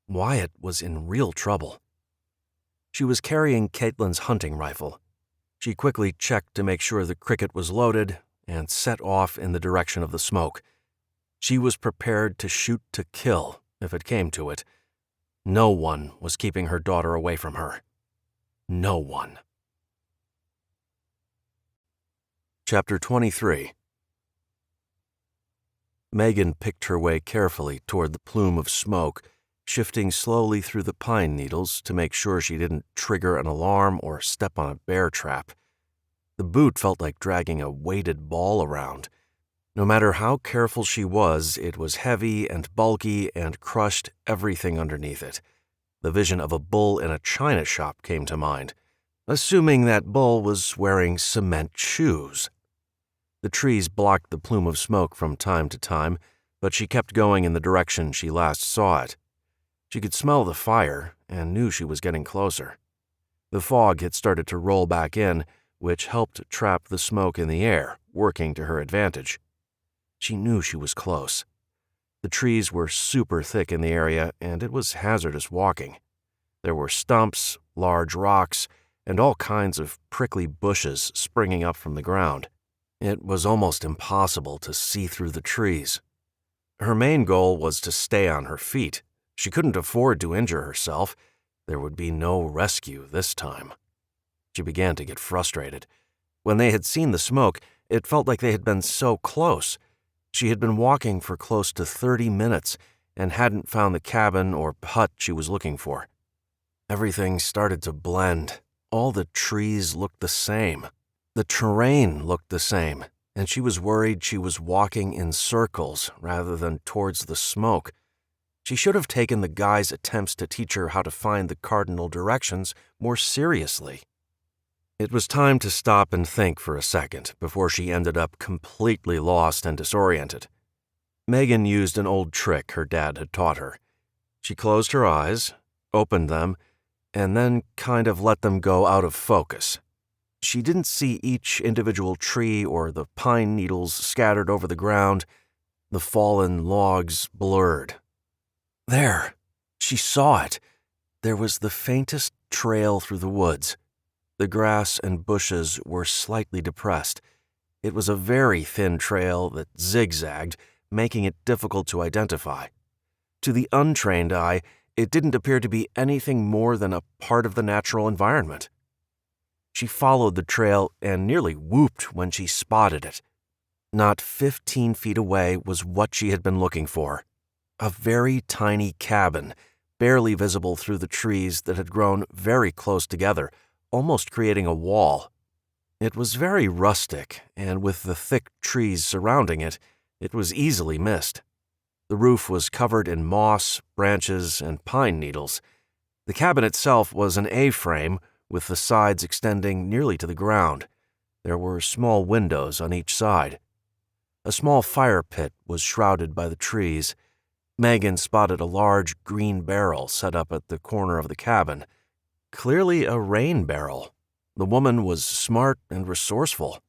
A: Wyatt was in real trouble. She was carrying Caitlin's hunting rifle. She quickly checked to make sure the cricket was loaded and set off in the direction of the smoke. She was prepared to shoot to kill if it came to it. No one was keeping her daughter away from her. No one. Chapter 23. Megan picked her way carefully toward the plume of smoke, shifting slowly through the pine needles to make sure she didn't trigger an alarm or step on a bear trap. The boot felt like dragging a weighted ball around. No matter how careful she was, it was heavy and bulky and crushed everything underneath it. The vision of a bull in a china shop came to mind, assuming that bull was wearing cement shoes. The trees blocked the plume of smoke from time to time, but she kept going in the direction she last saw it. She could smell the fire and knew she was getting closer. The fog had started to roll back in, which helped trap the smoke in the air, working to her advantage. She knew she was close. The trees were super thick in the area, and it was hazardous walking. There were stumps, large rocks, and all kinds of prickly bushes springing up from the ground. It was almost impossible to see through the trees. Her main goal was to stay on her feet, She couldn't afford to injure herself. There would be no rescue this time. She began to get frustrated. When they had seen the smoke, it felt like they had been so close. She had been walking for close to 30 minutes and hadn't found the cabin or hut she was looking for. Everything started to blend. All the trees looked the same. The terrain looked the same, and she was worried she was walking in circles rather than towards the smoke. She should have taken the guy's attempts to teach her how to find the cardinal directions more seriously. It was time to stop and think for a second before she ended up completely lost and disoriented. Megan used an old trick her dad had taught her. She closed her eyes, opened them, and then kind of let them go out of focus. She didn't see each individual tree or the pine needles scattered over the ground. The fallen logs blurred. There! She saw it. There was the faintest trail through the woods. The grass and bushes were slightly depressed. It was a very thin trail that zigzagged, making it difficult to identify. To the untrained eye, it didn't appear to be anything more than a part of the natural environment. She followed the trail and nearly whooped when she spotted it. Not 15 feet away was what she had been looking for. A very tiny cabin, barely visible through the trees that had grown very close together, almost creating a wall. It was very rustic, and with the thick trees surrounding it, it was easily missed. The roof was covered in moss, branches, and pine needles. The cabin itself was an A-frame, with the sides extending nearly to the ground. There were small windows on each side. A small fire pit was shrouded by the trees. Megan spotted a large green barrel set up at the corner of the cabin. Clearly a rain barrel. The woman was smart and resourceful.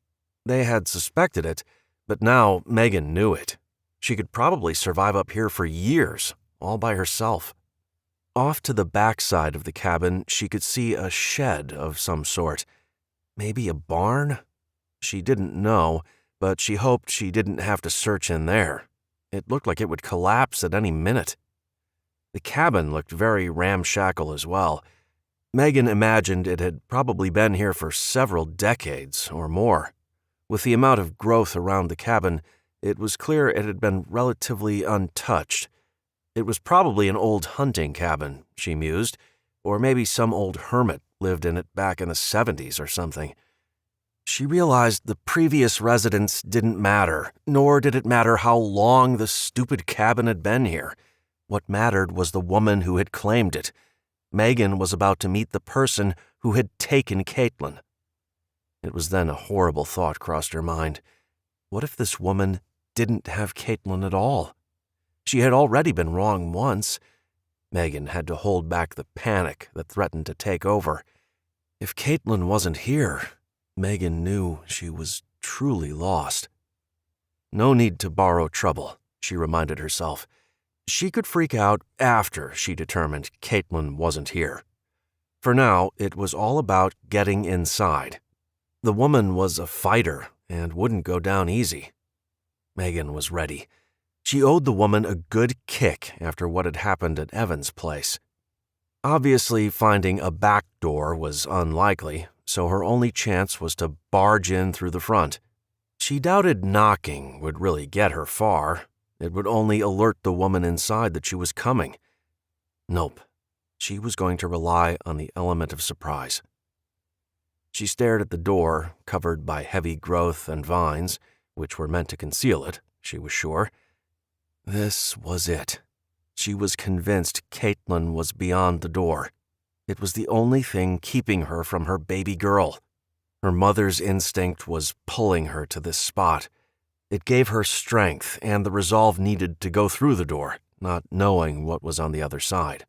A: They had suspected it, but now Megan knew it. She could probably survive up here for years, all by herself. Off to the backside of the cabin, she could see a shed of some sort. Maybe a barn? She didn't know, but she hoped she didn't have to search in there. It looked like it would collapse at any minute. The cabin looked very ramshackle as well. Megan imagined it had probably been here for several decades or more. With the amount of growth around the cabin, it was clear it had been relatively untouched. It was probably an old hunting cabin, she mused, or maybe some old hermit lived in it back in the 70s or something. She realized the previous residents didn't matter, nor did it matter how long the stupid cabin had been here. What mattered was the woman who had claimed it. Megan was about to meet the person who had taken Caitlin. It was then a horrible thought crossed her mind. What if this woman didn't have Caitlin at all? She had already been wrong once. Megan had to hold back the panic that threatened to take over. If Caitlin wasn't here, Megan knew she was truly lost. No need to borrow trouble, she reminded herself. She could freak out after she determined Caitlin wasn't here. For now, it was all about getting inside. The woman was a fighter and wouldn't go down easy. Megan was ready. She owed the woman a good kick after what had happened at Evan's place. Obviously, finding a back door was unlikely, so her only chance was to barge in through the front. She doubted knocking would really get her far. It would only alert the woman inside that she was coming. Nope. She was going to rely on the element of surprise. She stared at the door, covered by heavy growth and vines, which were meant to conceal it, she was sure. This was it. She was convinced Caitlin was beyond the door. It was the only thing keeping her from her baby girl. Her mother's instinct was pulling her to this spot. It gave her strength and the resolve needed to go through the door, not knowing what was on the other side.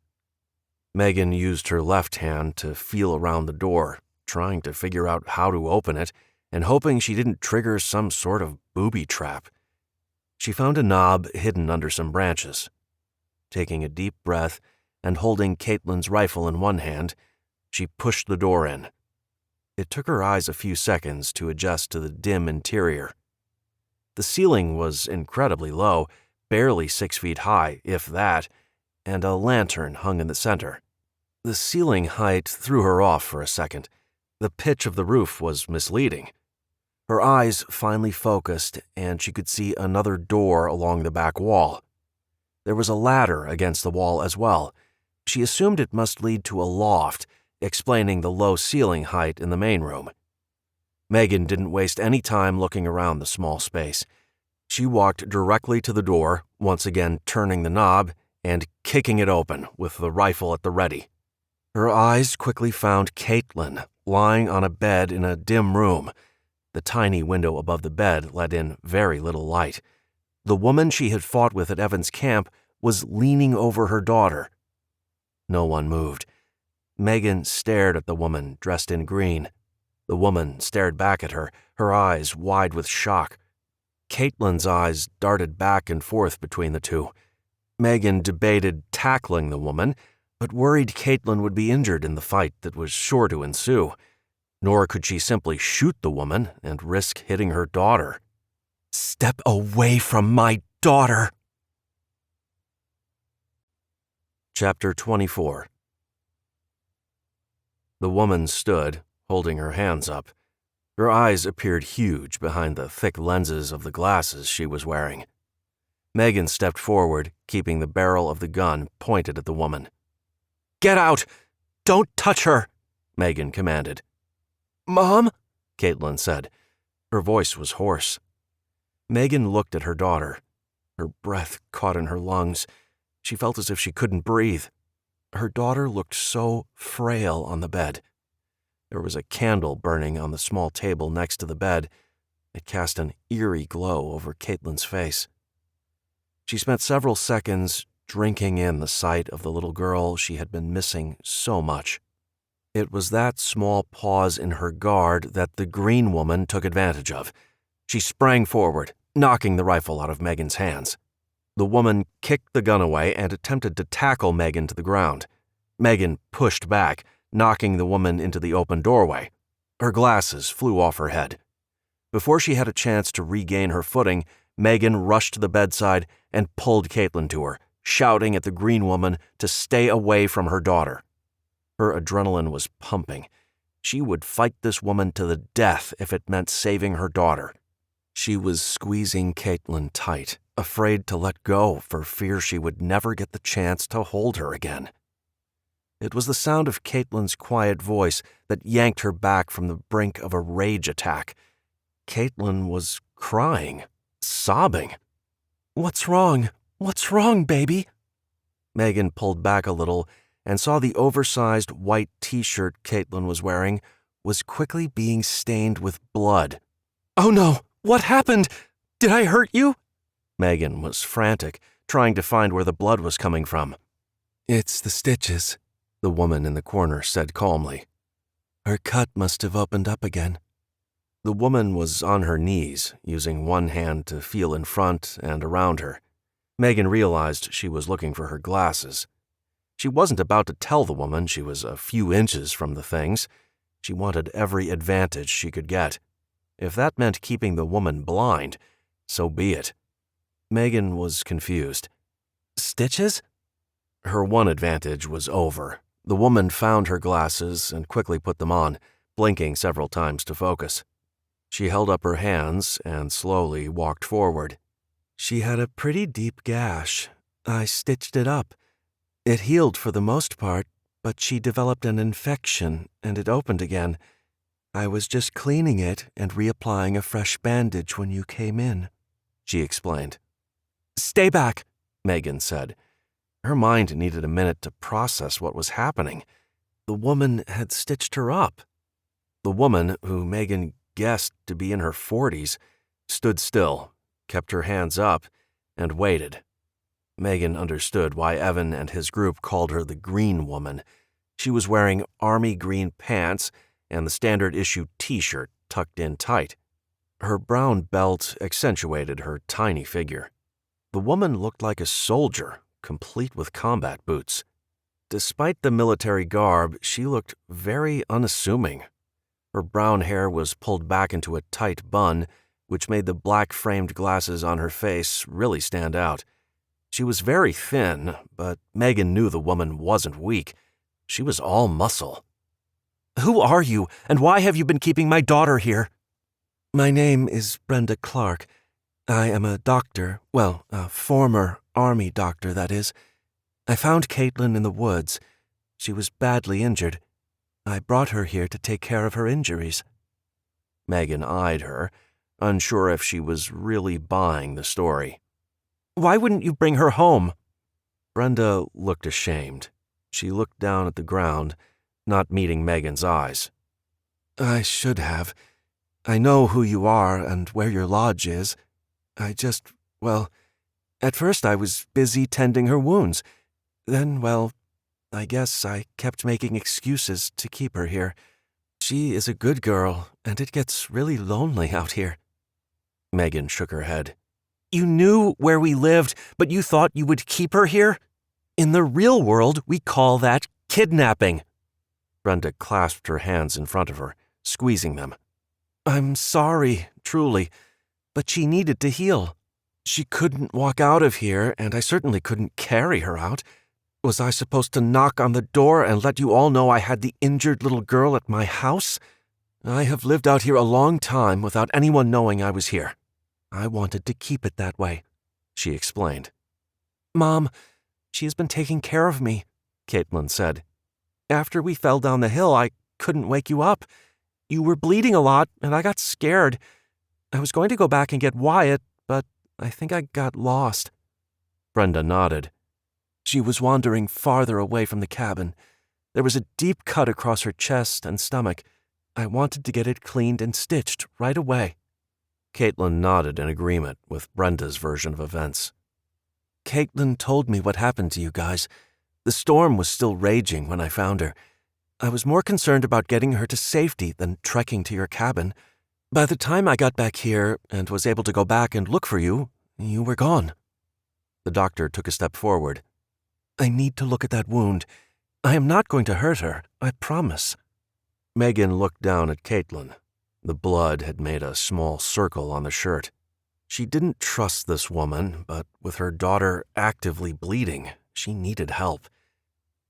A: Megan used her left hand to feel around the door, trying to figure out how to open it and hoping she didn't trigger some sort of booby trap. She found a knob hidden under some branches. Taking a deep breath and holding Caitlin's rifle in one hand, she pushed the door in. It took her eyes a few seconds to adjust to the dim interior. The ceiling was incredibly low, barely 6 feet high, if that, and a lantern hung in the center. The ceiling height threw her off for a second. The pitch of the roof was misleading. Her eyes finally focused, and she could see another door along the back wall. There was a ladder against the wall as well. She assumed it must lead to a loft, explaining the low ceiling height in the main room. Megan didn't waste any time looking around the small space. She walked directly to the door, once again turning the knob and kicking it open with the rifle at the ready. Her eyes quickly found Caitlin lying on a bed in a dim room. The tiny window above the bed let in very little light. The woman she had fought with at Evan's camp was leaning over her daughter. No one moved. Megan stared at the woman dressed in green. The woman stared back at her, her eyes wide with shock. Caitlin's eyes darted back and forth between the two. Megan debated tackling the woman, but worried Caitlin would be injured in the fight that was sure to ensue. Nor could she simply shoot the woman and risk hitting her daughter. "Step away from my daughter!" Chapter 24. The woman stood, holding her hands up. Her eyes appeared huge behind the thick lenses of the glasses she was wearing. Megan stepped forward, keeping the barrel of the gun pointed at the woman. "Get out! Don't touch her!" Megan commanded. "Mom?" Caitlin said. Her voice was hoarse. Megan looked at her daughter. Her breath caught in her lungs. She felt as if she couldn't breathe. Her daughter looked so frail on the bed. There was a candle burning on the small table next to the bed. It cast an eerie glow over Caitlin's face. She spent several seconds drinking in the sight of the little girl she had been missing so much. It was that small pause in her guard that the green woman took advantage of. She sprang forward, knocking the rifle out of Megan's hands. The woman kicked the gun away and attempted to tackle Megan to the ground. Megan pushed back, knocking the woman into the open doorway. Her glasses flew off her head. Before she had a chance to regain her footing, Megan rushed to the bedside and pulled Caitlin to her, shouting at the green woman to stay away from her daughter. Her adrenaline was pumping. She would fight this woman to the death if it meant saving her daughter. She was squeezing Caitlin tight, afraid to let go for fear she would never get the chance to hold her again. It was the sound of Caitlin's quiet voice that yanked her back from the brink of a rage attack. Caitlin was crying, sobbing. "What's wrong? What's wrong, baby?" Megan pulled back a little and saw the oversized white t-shirt Caitlin was wearing was quickly being stained with blood. "Oh no! What happened? Did I hurt you?" Megan was frantic, trying to find where the blood was coming from. "It's the stitches," the woman in the corner said calmly. "Her cut must have opened up again." The woman was on her knees, using one hand to feel in front and around her. Megan realized she was looking for her glasses. She wasn't about to tell the woman she was a few inches from the things. She wanted every advantage she could get. If that meant keeping the woman blind, so be it. Megan was confused. "Stitches?" Her one advantage was over. The woman found her glasses and quickly put them on, blinking several times to focus. She held up her hands and slowly walked forward. "She had a pretty deep gash. I stitched it up. It healed for the most part, but she developed an infection and it opened again. I was just cleaning it and reapplying a fresh bandage when you came in," she explained. "Stay back," Megan said. Her mind needed a minute to process what was happening. The woman had stitched her up. The woman, who Megan guessed to be in her 40s, stood still, kept her hands up, and waited. Megan understood why Evan and his group called her the Green Woman. She was wearing army green pants and the standard issue t-shirt tucked in tight. Her brown belt accentuated her tiny figure. The woman looked like a soldier, complete with combat boots. Despite the military garb, she looked very unassuming. Her brown hair was pulled back into a tight bun, which made the black-framed glasses on her face really stand out. She was very thin, but Megan knew the woman wasn't weak. She was all muscle. "Who are you, and why have you been keeping my daughter here?" "My name is Brenda Clark. I am a doctor, well, a former Army doctor, that is. I found Caitlin in the woods. She was badly injured. I brought her here to take care of her injuries." Megan eyed her, unsure if she was really buying the story. "Why wouldn't you bring her home?" Brenda looked ashamed. She looked down at the ground, not meeting Megan's eyes. "I should have. I know who you are and where your lodge is. At first I was busy tending her wounds. Then, I guess I kept making excuses to keep her here. She is a good girl, and it gets really lonely out here." Megan shook her head. "You knew where we lived, but you thought you would keep her here? In the real world, we call that kidnapping." Brenda clasped her hands in front of her, squeezing them. "I'm sorry, truly, but she needed to heal. She couldn't walk out of here, and I certainly couldn't carry her out. Was I supposed to knock on the door and let you all know I had the injured little girl at my house? I have lived out here a long time without anyone knowing I was here. I wanted to keep it that way," she explained. "Mom, she has been taking care of me," Caitlin said. "After we fell down the hill, I couldn't wake you up. You were bleeding a lot, and I got scared. I was going to go back and get Wyatt, but I think I got lost." Brenda nodded. "She was wandering farther away from the cabin. There was a deep cut across her chest and stomach. I wanted to get it cleaned and stitched right away." Caitlin nodded in agreement with Brenda's version of events. "Caitlin told me what happened to you guys. The storm was still raging when I found her. I was more concerned about getting her to safety than trekking to your cabin. By the time I got back here and was able to go back and look for you, you were gone." The doctor took a step forward. "I need to look at that wound. I am not going to hurt her, I promise." Megan looked down at Caitlin. The blood had made a small circle on the shirt. She didn't trust this woman, but with her daughter actively bleeding, she needed help.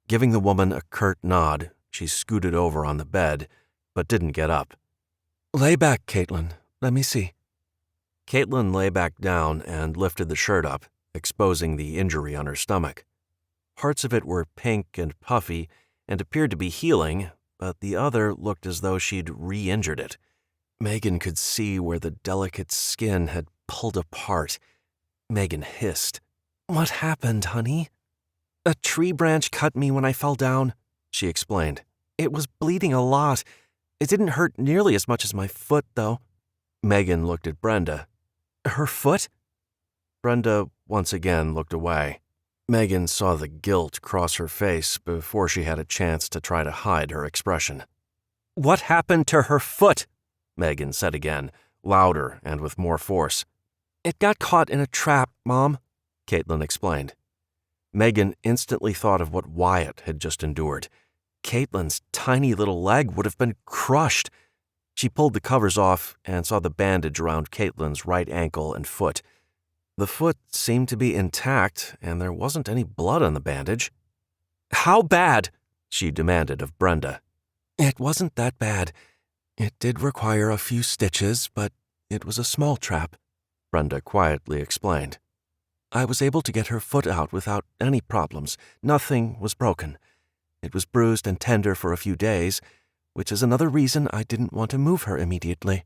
A: Giving the woman a curt nod, she scooted over on the bed, but didn't get up. "Lay back, Caitlin. Let me see." Caitlin lay back down and lifted the shirt up, exposing the injury on her stomach. Parts of it were pink and puffy and appeared to be healing, but the other looked as though she'd re-injured it. Megan could see where the delicate skin had pulled apart. Megan hissed. "What happened, honey?" "A tree branch cut me when I fell down," she explained. "It was bleeding a lot. It didn't hurt nearly as much as my foot, though." Megan looked at Brenda. "Her foot?" Brenda once again looked away. Megan saw the guilt cross her face before she had a chance to try to hide her expression. "What happened to her foot?" Megan said again, louder and with more force. "It got caught in a trap, Mom," Caitlin explained. Megan instantly thought of what Wyatt had just endured. Caitlin's tiny little leg would have been crushed. She pulled the covers off and saw the bandage around Caitlin's right ankle and foot. The foot seemed to be intact, and there wasn't any blood on the bandage. "How bad?" she demanded of Brenda. "It wasn't that bad. It did require a few stitches, but it was a small trap," Brenda quietly explained. "I was able to get her foot out without any problems. Nothing was broken. It was bruised and tender for a few days, which is another reason I didn't want to move her immediately."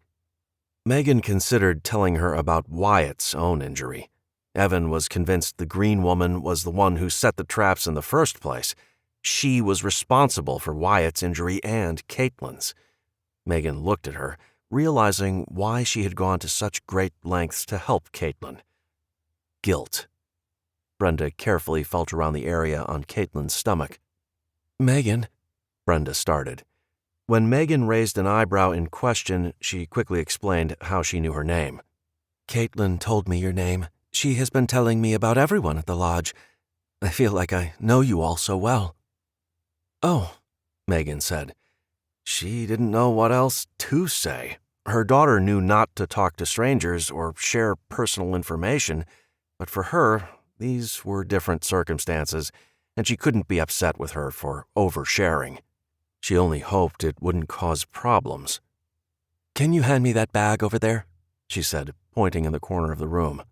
A: Megan considered telling her about Wyatt's own injury. Evan was convinced the green woman was the one who set the traps in the first place. She was responsible for Wyatt's injury and Caitlin's. Megan looked at her, realizing why she had gone to such great lengths to help Caitlin. Guilt. Brenda carefully felt around the area on Caitlin's stomach. "Megan," Brenda started. When Megan raised an eyebrow in question, she quickly explained how she knew her name. "Caitlin told me your name. She has been telling me about everyone at the lodge. I feel like I know you all so well." "Oh," Megan said. She didn't know what else to say. Her daughter knew not to talk to strangers or share personal information, but for her, These were different circumstances, and she couldn't be upset with her for oversharing. She only hoped it wouldn't cause problems. "Can you hand me that bag over there?" she said, pointing in the corner of the room.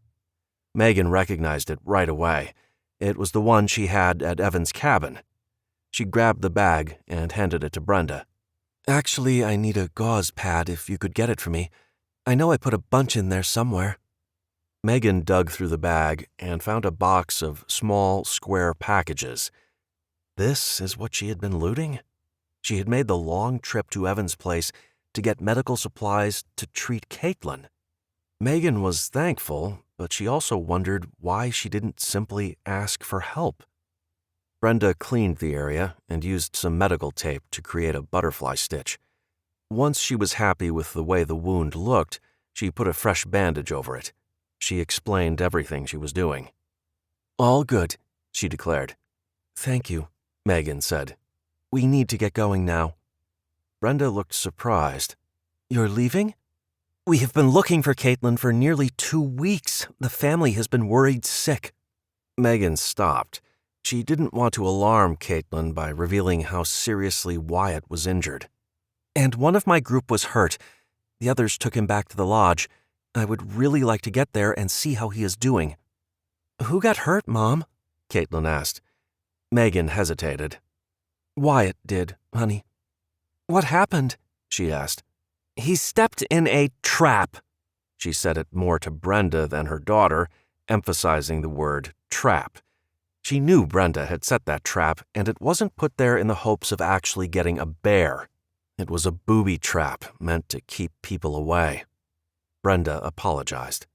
A: Megan recognized it right away. It was the one she had at Evan's cabin. She grabbed the bag and handed it to Brenda. "Actually, I need a gauze pad if you could get it for me. I know I put a bunch in there somewhere." Megan dug through the bag and found a box of small, square packages. This is what she had been looting? She had made the long trip to Evan's place to get medical supplies to treat Caitlin. Megan was thankful, but she also wondered why she didn't simply ask for help. Brenda cleaned the area and used some medical tape to create a butterfly stitch. Once she was happy with the way the wound looked, she put a fresh bandage over it. She explained everything she was doing. "All good," she declared. "Thank you," Megan said. "We need to get going now." Brenda looked surprised. "You're leaving?" "We have been looking for Caitlin for nearly 2 weeks. The family has been worried sick." Megan stopped. She didn't want to alarm Caitlin by revealing how seriously Wyatt was injured. "And one of my group was hurt. The others took him back to the lodge. I would really like to get there and see how he is doing." "Who got hurt, Mom?" Caitlin asked. Megan hesitated. "Wyatt did, honey." "What happened?" she asked. "He stepped in a trap." She said it more to Brenda than her daughter, emphasizing the word trap. She knew Brenda had set that trap, and it wasn't put there in the hopes of actually getting a bear. It was a booby trap meant to keep people away. Brenda apologized.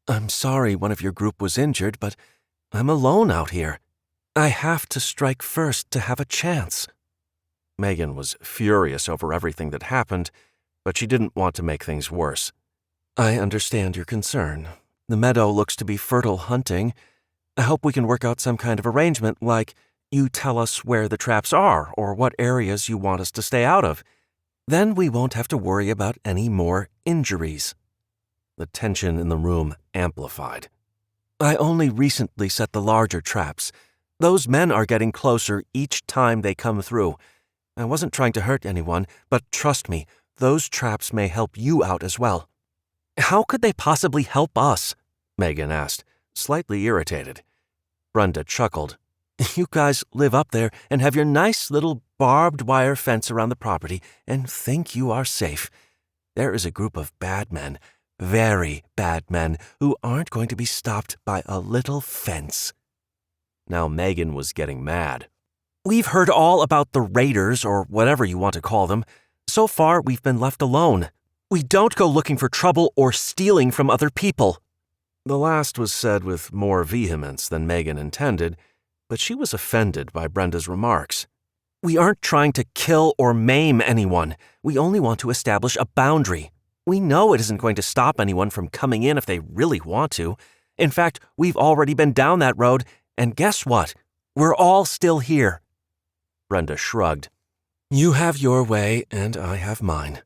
A: "I'm sorry one of your group was injured, but I'm alone out here. I have to strike first to have a chance." Megan was furious over everything that happened, but she didn't want to make things worse. "I understand your concern. The meadow looks to be fertile hunting. I hope we can work out some kind of arrangement, like you tell us where the traps are or what areas you want us to stay out of. Then we won't have to worry about any more injuries." The tension in the room amplified. "I only recently set the larger traps. Those men are getting closer each time they come through. I wasn't trying to hurt anyone, but trust me, those traps may help you out as well." "How could they possibly help us?" Megan asked, slightly irritated. Brenda chuckled. "You guys live up there and have your nice little barbed wire fence around the property and think you are safe. There is a group of bad men, very bad men, who aren't going to be stopped by a little fence." Now Megan was getting mad. "We've heard all about the raiders, or whatever you want to call them. So far, we've been left alone. We don't go looking for trouble or stealing from other people." The last was said with more vehemence than Megan intended, but she was offended by Brenda's remarks. "We aren't trying to kill or maim anyone. We only want to establish a boundary. We know it isn't going to stop anyone from coming in if they really want to. In fact, we've already been down that road, and guess what? We're all still here." Brenda shrugged. "You have your way, and I have mine.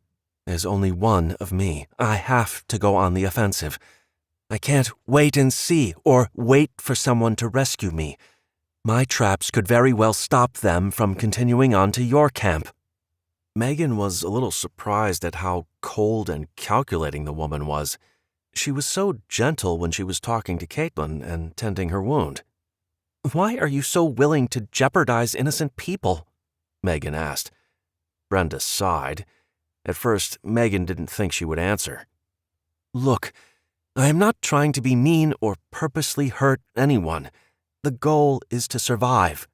A: There's only one of me. I have to go on the offensive. I can't wait and see, or wait for someone to rescue me. My traps could very well stop them from continuing on to your camp." Megan was a little surprised at how cold and calculating the woman was. She was so gentle when she was talking to Caitlin and tending her wound. "Why are you so willing to jeopardize innocent people?" Megan asked. Brenda sighed. At first, Megan didn't think she would answer. "Look, I am not trying to be mean or purposely hurt anyone. The goal is to survive.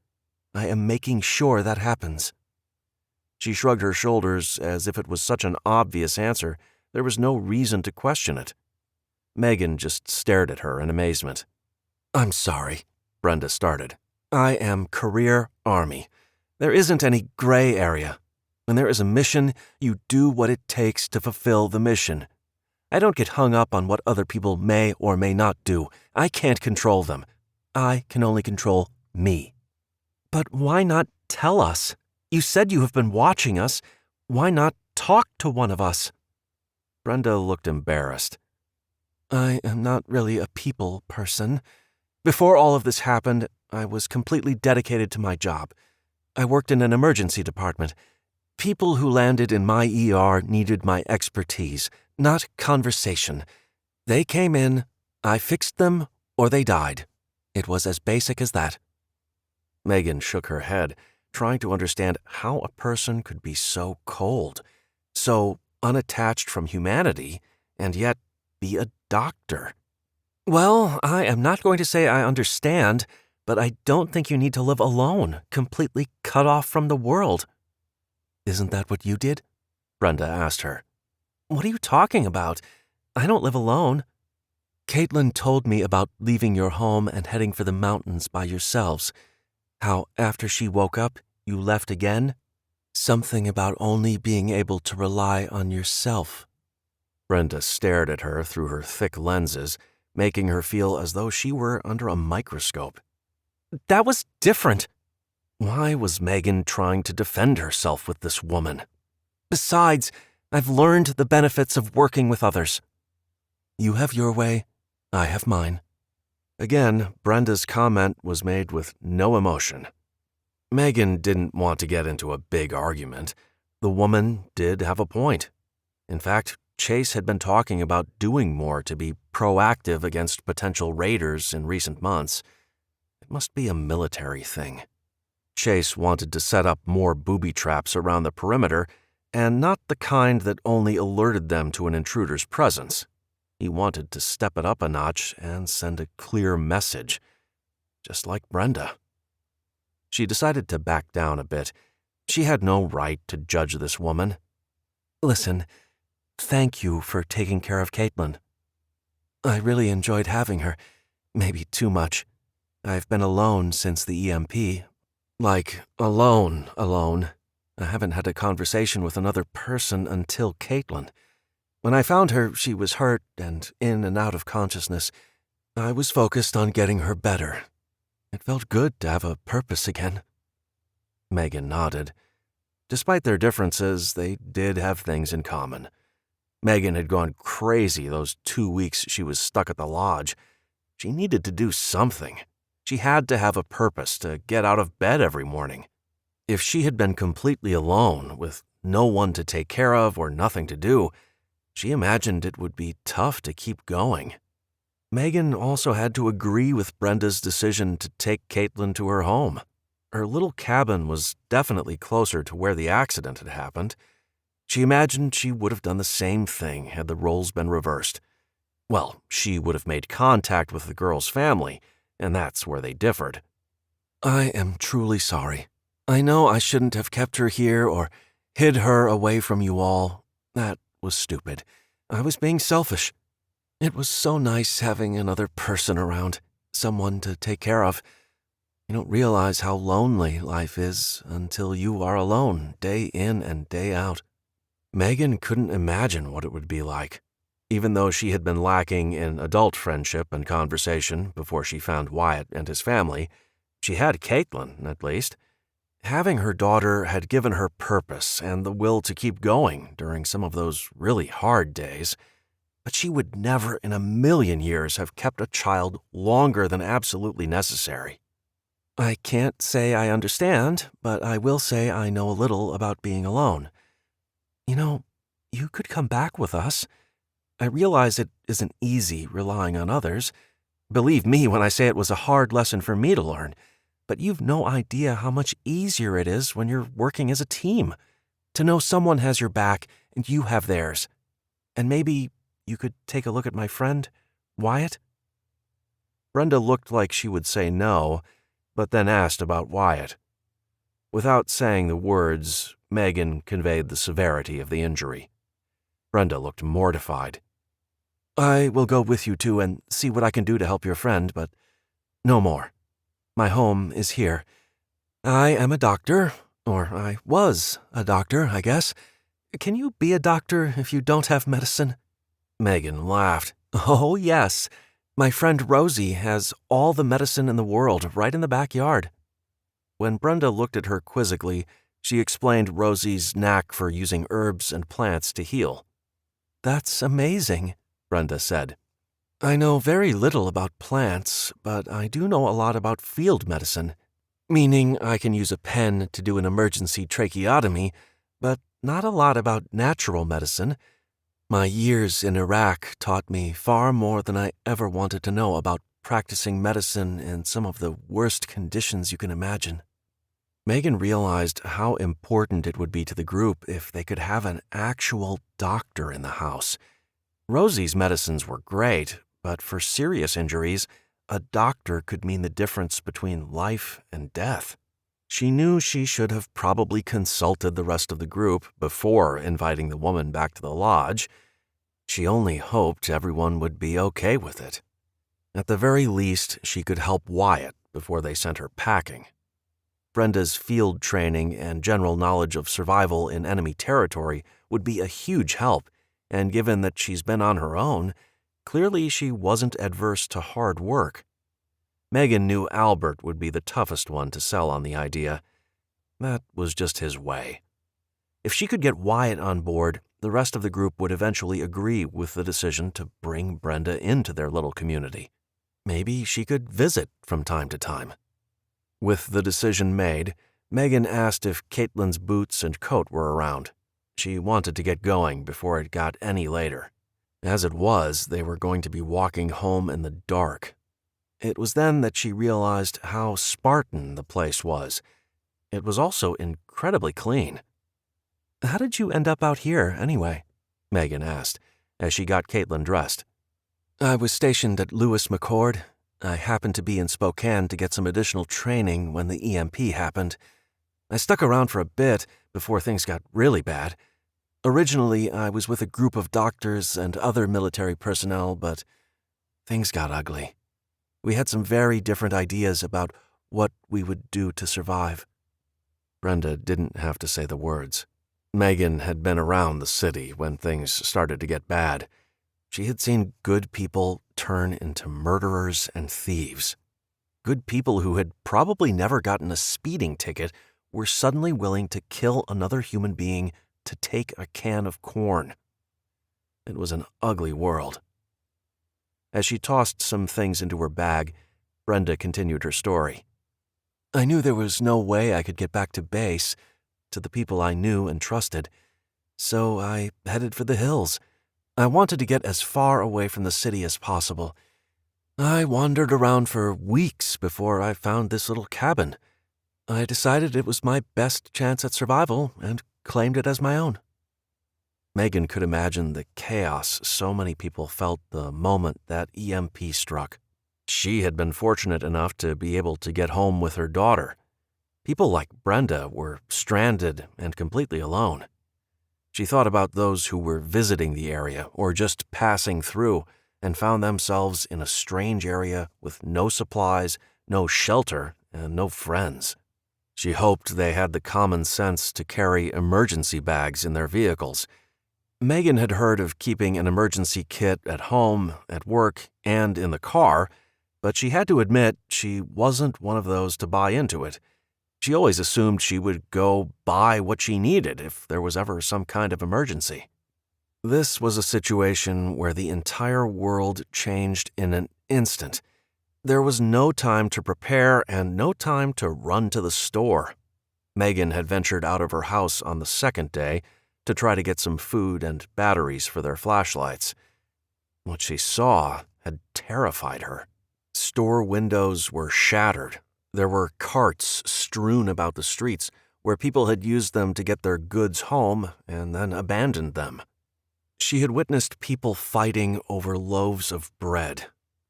A: I am making sure that happens." She shrugged her shoulders as if it was such an obvious answer there was no reason to question it. Megan just stared at her in amazement. "I'm sorry," Brenda started. "I am career Army. There isn't any gray area. When there is a mission, you do what it takes to fulfill the mission. I don't get hung up on what other people may or may not do. I can't control them. I can only control me." "But why not tell us? You said you have been watching us. Why not talk to one of us?" Brenda looked embarrassed. "I am not really a people person. Before all of this happened, I was completely dedicated to my job. I worked in an emergency department. People who landed in my ER needed my expertise, not conversation. They came in, I fixed them, or they died. It was as basic as that. Megan shook her head, trying to understand how a person could be so cold, so unattached from humanity, and yet be a doctor. Well, I am not going to say I understand, but I don't think you need to live alone, completely cut off from the world. Isn't that what you did? Brenda asked her. What are you talking about? I don't live alone. Caitlin told me about leaving your home and heading for the mountains by yourselves. How after she woke up, you left again? Something about only being able to rely on yourself. Brenda stared at her through her thick lenses, making her feel as though she were under a microscope. That was different. Why was Megan trying to defend herself with this woman? Besides, I've learned the benefits of working with others. You have your way, I have mine. Again, Brenda's comment was made with no emotion. Megan didn't want to get into a big argument. The woman did have a point. In fact, Chase had been talking about doing more to be proactive against potential raiders in recent months. It must be a military thing. Chase wanted to set up more booby traps around the perimeter, and not the kind that only alerted them to an intruder's presence. He wanted to step it up a notch and send a clear message, just like Brenda. She decided to back down a bit. She had no right to judge this woman. Listen, thank you for taking care of Caitlin. I really enjoyed having her, maybe too much. I've been alone since the EMP. Like, alone. I haven't had a conversation with another person until Caitlin. When I found her, she was hurt and in and out of consciousness. I was focused on getting her better. It felt good to have a purpose again. Megan nodded. Despite their differences, they did have things in common. Megan had gone crazy those 2 weeks she was stuck at the lodge. She needed to do something. She had to have a purpose to get out of bed every morning. If she had been completely alone, with no one to take care of or nothing to do, she imagined it would be tough to keep going. Megan also had to agree with Brenda's decision to take Caitlin to her home. Her little cabin was definitely closer to where the accident had happened. She imagined she would have done the same thing had the roles been reversed. Well, she would have made contact with the girl's family, and that's where they differed. I am truly sorry. I know I shouldn't have kept her here or hid her away from you all. That was stupid. I was being selfish. It was so nice having another person around, someone to take care of. You don't realize how lonely life is until you are alone, day in and day out. Megan couldn't imagine what it would be like. Even though she had been lacking in adult friendship and conversation before she found Wyatt and his family, she had Caitlin, at least. Having her daughter had given her purpose and the will to keep going during some of those really hard days, but she would never in a million years have kept a child longer than absolutely necessary. I can't say I understand, but I will say I know a little about being alone. You know, you could come back with us. I realize it isn't easy relying on others. Believe me when I say it was a hard lesson for me to learn. But you've no idea how much easier it is when you're working as a team, to know someone has your back and you have theirs. And maybe you could take a look at my friend, Wyatt? Brenda looked like she would say no, but then asked about Wyatt. Without saying the words, Megan conveyed the severity of the injury. Brenda looked mortified. I will go with you two and see what I can do to help your friend, but no more. My home is here. I am a doctor, or I was a doctor, I guess. Can you be a doctor if you don't have medicine? Megan laughed. Oh, yes. My friend Rosie has all the medicine in the world right in the backyard. When Brenda looked at her quizzically, she explained Rosie's knack for using herbs and plants to heal. That's amazing, Brenda said. I know very little about plants, but I do know a lot about field medicine, meaning I can use a pen to do an emergency tracheotomy, but not a lot about natural medicine. My years in Iraq taught me far more than I ever wanted to know about practicing medicine in some of the worst conditions you can imagine. Megan realized how important it would be to the group if they could have an actual doctor in the house. Rosie's medicines were great, but for serious injuries, a doctor could mean the difference between life and death. She knew she should have probably consulted the rest of the group before inviting the woman back to the lodge. She only hoped everyone would be okay with it. At the very least, she could help Wyatt before they sent her packing. Brenda's field training and general knowledge of survival in enemy territory would be a huge help, and given that she's been on her own, clearly she wasn't adverse to hard work. Megan knew Albert would be the toughest one to sell on the idea. That was just his way. If she could get Wyatt on board, the rest of the group would eventually agree with the decision to bring Brenda into their little community. Maybe she could visit from time to time. With the decision made, Megan asked if Caitlin's boots and coat were around. She wanted to get going before it got any later. As it was, they were going to be walking home in the dark. It was then that she realized how Spartan the place was. It was also incredibly clean. "How did you end up out here, anyway?" Megan asked, as she got Caitlin dressed. "I was stationed at Lewis McCord. I happened to be in Spokane to get some additional training when the EMP happened. I stuck around for a bit before things got really bad. Originally, I was with a group of doctors and other military personnel, but things got ugly. We had some very different ideas about what we would do to survive." Brenda didn't have to say the words. Megan had been around the city when things started to get bad. She had seen good people turn into murderers and thieves. Good people who had probably never gotten a speeding ticket were suddenly willing to kill another human being to take a can of corn. It was an ugly world. As she tossed some things into her bag, Brenda continued her story. "I knew there was no way I could get back to base, to the people I knew and trusted, so I headed for the hills. I wanted to get as far away from the city as possible. I wandered around for weeks before I found this little cabin. I decided it was my best chance at survival and claimed it as my own." Megan could imagine the chaos so many people felt the moment that EMP struck. She had been fortunate enough to be able to get home with her daughter. People like Brenda were stranded and completely alone. She thought about those who were visiting the area or just passing through and found themselves in a strange area with no supplies, no shelter, and no friends. She hoped they had the common sense to carry emergency bags in their vehicles. Megan had heard of keeping an emergency kit at home, at work, and in the car, but she had to admit she wasn't one of those to buy into it. She always assumed she would go buy what she needed if there was ever some kind of emergency. This was a situation where the entire world changed in an instant. There was no time to prepare and no time to run to the store. Megan had ventured out of her house on the second day to try to get some food and batteries for their flashlights. What she saw had terrified her. Store windows were shattered. There were carts strewn about the streets where people had used them to get their goods home and then abandoned them. She had witnessed people fighting over loaves of bread.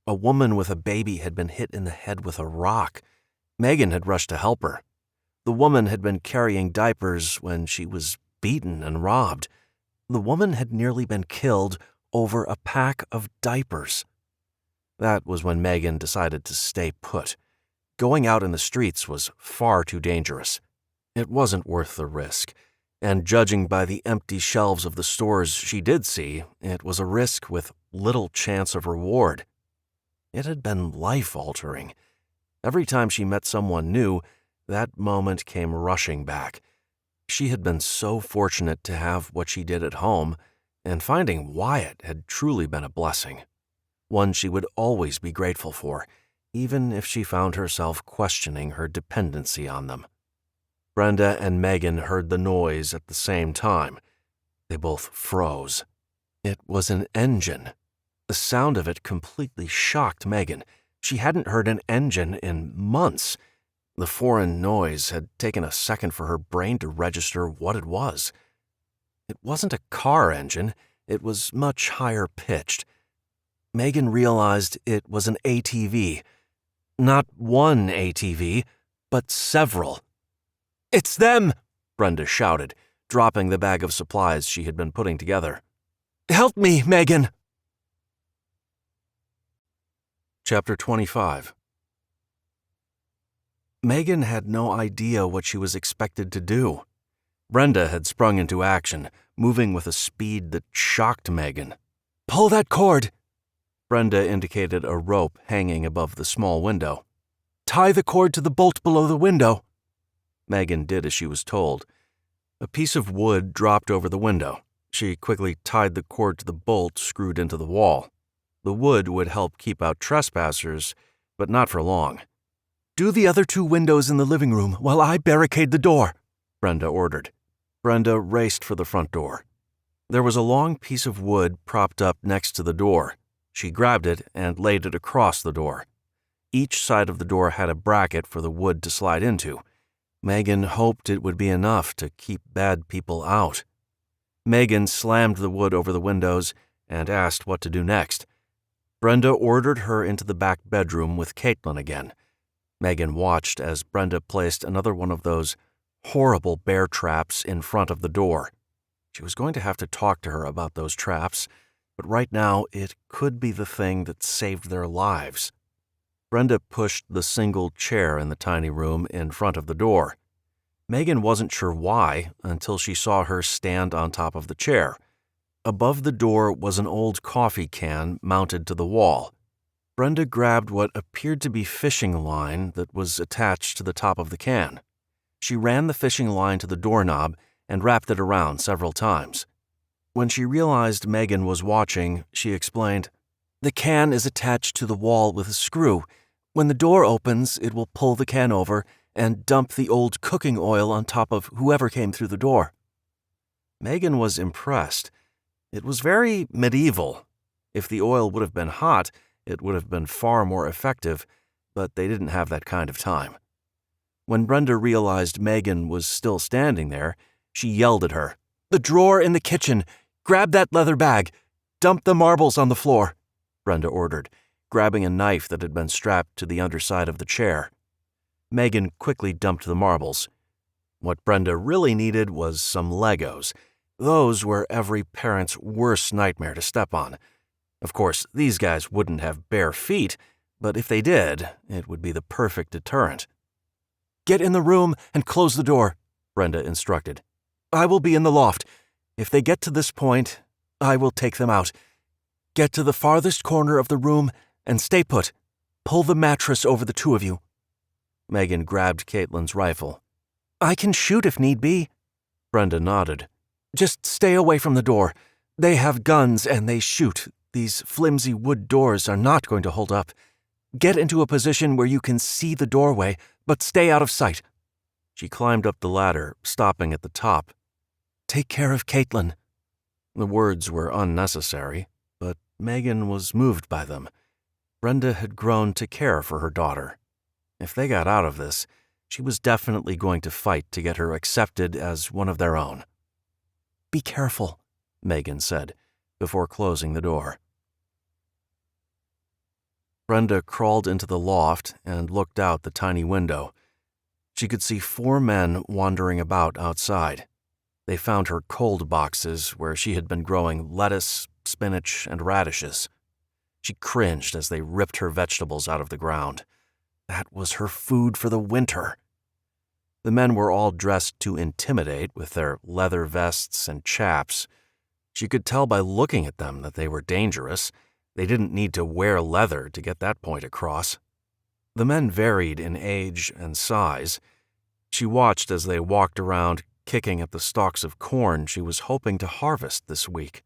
A: A woman with a baby had been hit in the head with a rock. Megan had rushed to help her. The woman had been carrying diapers when she was beaten and robbed. The woman had nearly been killed over a pack of diapers. That was when Megan decided to stay put. Going out in the streets was far too dangerous. It wasn't worth the risk, and judging by the empty shelves of the stores she did see, it was a risk with little chance of reward. It had been life-altering. Every time she met someone new, that moment came rushing back. She had been so fortunate to have what she did at home, and finding Wyatt had truly been a blessing. one she would always be grateful for, even if she found herself questioning her dependency on them. Brenda and Megan heard the noise at the same time. They both froze. It was an engine. The sound of it completely shocked Megan. She hadn't heard an engine in months. The foreign noise had taken a second for her brain to register what it was. It wasn't a car engine. It was much higher pitched. Megan realized it was an ATV. Not one ATV, but several. "It's them!" Brenda shouted, dropping the bag of supplies she had been putting together. "Help me, Megan!" Chapter 25. Megan had no idea what she was expected to do. Brenda had sprung into action, moving with a speed that shocked Megan. "Pull that cord!" Brenda indicated a rope hanging above the small window. "Tie the cord to the bolt below the window." Megan did as she was told. A piece of wood dropped over the window. She quickly tied the cord to the bolt screwed into the wall. The wood would help keep out trespassers, but not for long. "Do the other 2 windows in the living room while I barricade the door," Brenda ordered. Brenda raced for the front door. There was a long piece of wood propped up next to the door. She grabbed it and laid it across the door. Each side of the door had a bracket for the wood to slide into. Megan hoped it would be enough to keep bad people out. Megan slammed the wood over the windows and asked what to do next. Brenda ordered her into the back bedroom with Caitlin again. Megan watched as Brenda placed another one of those horrible bear traps in front of the door. She was going to have to talk to her about those traps, but right now it could be the thing that saved their lives. Brenda pushed the single chair in the tiny room in front of the door. Megan wasn't sure why until she saw her stand on top of the chair. Above the door was an old coffee can mounted to the wall. Brenda grabbed what appeared to be fishing line that was attached to the top of the can. She ran the fishing line to the doorknob and wrapped it around several times. When she realized Megan was watching, she explained, "The can is attached to the wall with a screw. When the door opens, it will pull the can over and dump the old cooking oil on top of whoever came through the door." Megan was impressed. It was very medieval. If the oil would have been hot, it would have been far more effective, but they didn't have that kind of time. When Brenda realized Megan was still standing there, she yelled at her. "The drawer in the kitchen! Grab that leather bag! Dump the marbles on the floor!" Brenda ordered, grabbing a knife that had been strapped to the underside of the chair. Megan quickly dumped the marbles. What Brenda really needed was some Legos. Those were every parent's worst nightmare to step on. Of course, these guys wouldn't have bare feet, but if they did, it would be the perfect deterrent. "Get in the room and close the door," Brenda instructed. "I will be in the loft. If they get to this point, I will take them out. Get to the farthest corner of the room and stay put. Pull the mattress over the 2 of you." Megan grabbed Caitlin's rifle. "I can shoot if need be." Brenda nodded. "Just stay away from the door. They have guns and they shoot. These flimsy wood doors are not going to hold up. Get into a position where you can see the doorway, but stay out of sight." She climbed up the ladder, stopping at the top. "Take care of Caitlin." The words were unnecessary, but Megan was moved by them. Brenda had grown to care for her daughter. If they got out of this, she was definitely going to fight to get her accepted as one of their own. "Be careful," Megan said, before closing the door. Brenda crawled into the loft and looked out the tiny window. She could see 4 men wandering about outside. They found her cold boxes where she had been growing lettuce, spinach, and radishes. She cringed as they ripped her vegetables out of the ground. That was her food for the winter. The men were all dressed to intimidate with their leather vests and chaps. She could tell by looking at them that they were dangerous. They didn't need to wear leather to get that point across. The men varied in age and size. She watched as they walked around, kicking at the stalks of corn she was hoping to harvest this week.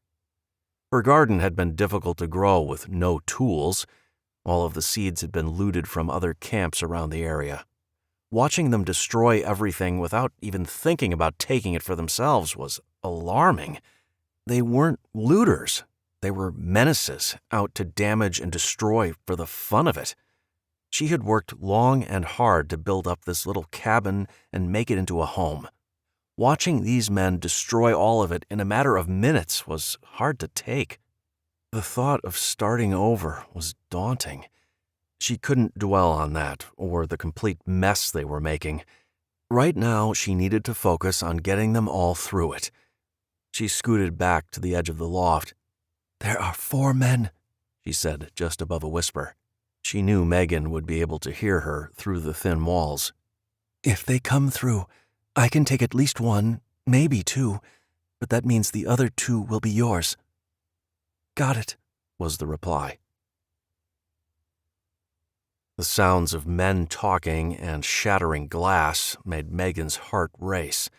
A: Her garden had been difficult to grow with no tools. All of the seeds had been looted from other camps around the area. Watching them destroy everything without even thinking about taking it for themselves was alarming. They weren't looters. They were menaces out to damage and destroy for the fun of it. She had worked long and hard to build up this little cabin and make it into a home. Watching these men destroy all of it in a matter of minutes was hard to take. The thought of starting over was daunting. She couldn't dwell on that or the complete mess they were making. Right now, she needed to focus on getting them all through it. She scooted back to the edge of the loft. "There are 4 men," she said just above a whisper. She knew Megan would be able to hear her through the thin walls. "If they come through, I can take at least 1, maybe 2, but that means the other 2 will be yours." "Got it," was the reply. The sounds of men talking and shattering glass made Megan's heart race.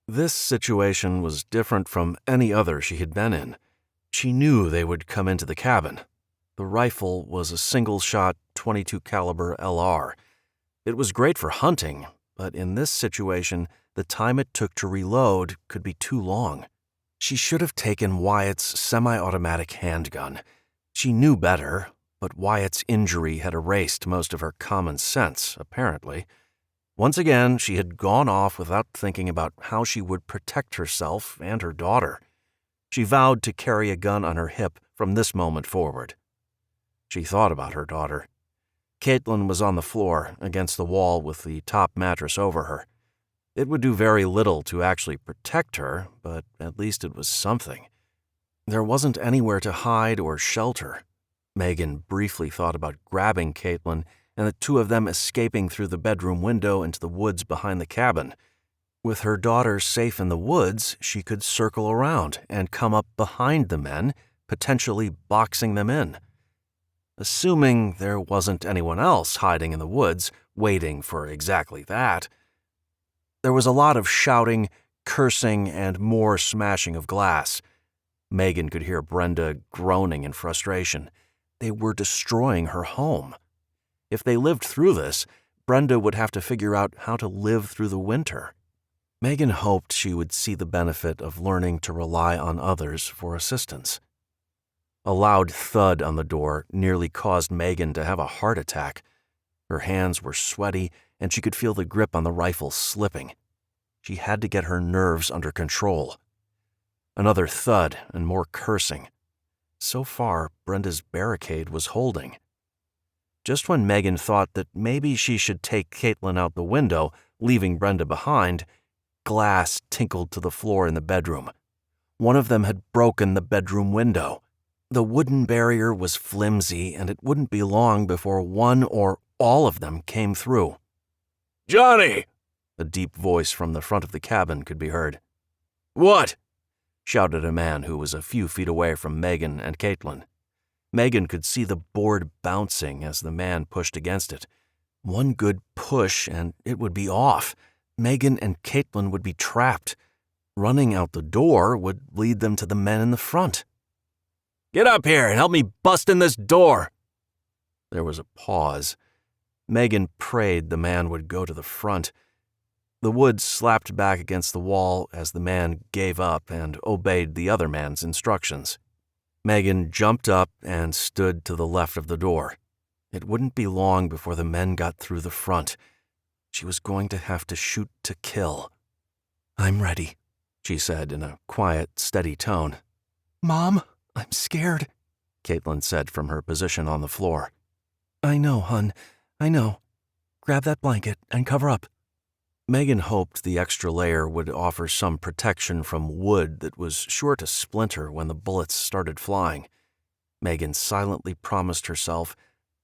A: This situation was different from any other she had been in. She knew they would come into the cabin. The rifle was a single-shot .22 caliber LR. It was great for hunting, but in this situation, the time it took to reload could be too long. She should have taken Wyatt's semi-automatic handgun. She knew better, but Wyatt's injury had erased most of her common sense, apparently. Once again, she had gone off without thinking about how she would protect herself and her daughter. She vowed to carry a gun on her hip from this moment forward. She thought about her daughter. Caitlin was on the floor, against the wall with the top mattress over her. It would do very little to actually protect her, but at least it was something. There wasn't anywhere to hide or shelter. Megan briefly thought about grabbing Caitlin and the 2 of them escaping through the bedroom window into the woods behind the cabin. With her daughter safe in the woods, she could circle around and come up behind the men, potentially boxing them in. Assuming there wasn't anyone else hiding in the woods, waiting for exactly that. There was a lot of shouting, cursing, and more smashing of glass. Megan could hear Brenda groaning in frustration. They were destroying her home. If they lived through this, Brenda would have to figure out how to live through the winter. Megan hoped she would see the benefit of learning to rely on others for assistance. A loud thud on the door nearly caused Megan to have a heart attack. Her hands were sweaty, and she could feel the grip on the rifle slipping. She had to get her nerves under control. Another thud and more cursing. So far, Brenda's barricade was holding. Just when Megan thought that maybe she should take Caitlin out the window, leaving Brenda behind, glass tinkled to the floor in the bedroom. One of them had broken the bedroom window. The wooden barrier was flimsy, and it wouldn't be long before one or all of them came through.
B: "Johnny!"
A: A deep voice from the front of the cabin could be heard.
B: "What?"
A: shouted a man who was a few feet away from Megan and Caitlin. Megan could see the board bouncing as the man pushed against it. One good push and it would be off. Megan and Caitlin would be trapped. Running out the door would lead them to the men in the front.
B: "Get up here and help me bust in this door."
A: There was a pause. Megan prayed the man would go to the front. The wood slapped back against the wall as the man gave up and obeyed the other man's instructions. Megan jumped up and stood to the left of the door. It wouldn't be long before the men got through the front. She was going to have to shoot to kill. "I'm ready," she said in a quiet, steady tone. "Mom, I'm scared," Caitlin said from her position on the floor. "I know, hon. I know. Grab that blanket and cover up." Megan hoped the extra layer would offer some protection from wood that was sure to splinter when the bullets started flying. Megan silently promised herself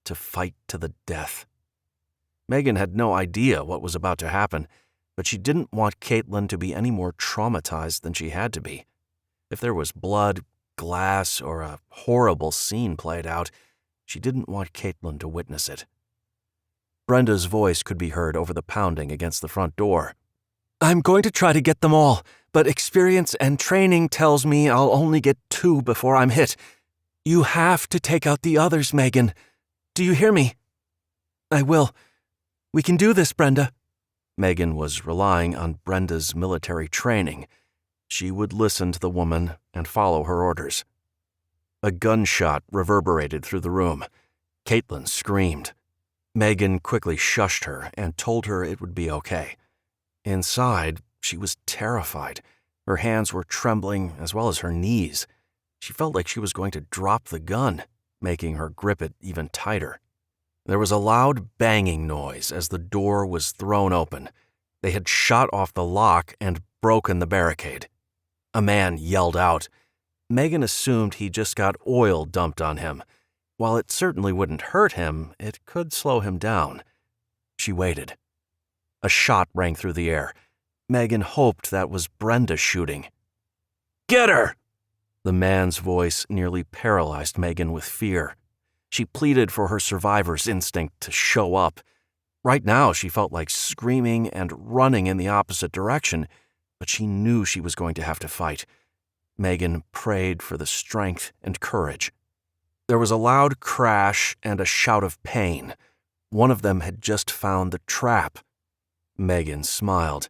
A: to fight to the death. Megan had no idea what was about to happen, but she didn't want Caitlin to be any more traumatized than she had to be. If there was blood, glass, or a horrible scene played out, she didn't want Caitlin to witness it. Brenda's voice could be heard over the pounding against the front door. I'm going to try to get them all, but experience and training tells me I'll only get 2 before I'm hit. You have to take out the others, Megan. Do you hear me? I will. We can do this, Brenda. Megan was relying on Brenda's military training. She would listen to the woman and follow her orders. A gunshot reverberated through the room. Caitlin screamed. Megan quickly shushed her and told her it would be okay. Inside, she was terrified. Her hands were trembling as well as her knees. She felt like she was going to drop the gun, making her grip it even tighter. There was a loud banging noise as the door was thrown open. They had shot off the lock and broken the barricade. A man yelled out. Megan assumed he just got oil dumped on him. While it certainly wouldn't hurt him, it could slow him down. She waited. A shot rang through the air. Megan hoped that was Brenda shooting. "Get her!" The man's voice nearly paralyzed Megan with fear. She pleaded for her survivor's instinct to show up. Right now, she felt like screaming and running in the opposite direction, but she knew she was going to have to fight. Megan prayed for the strength and courage. There was a loud crash and a shout of pain. One of them had just found the trap. Megan smiled.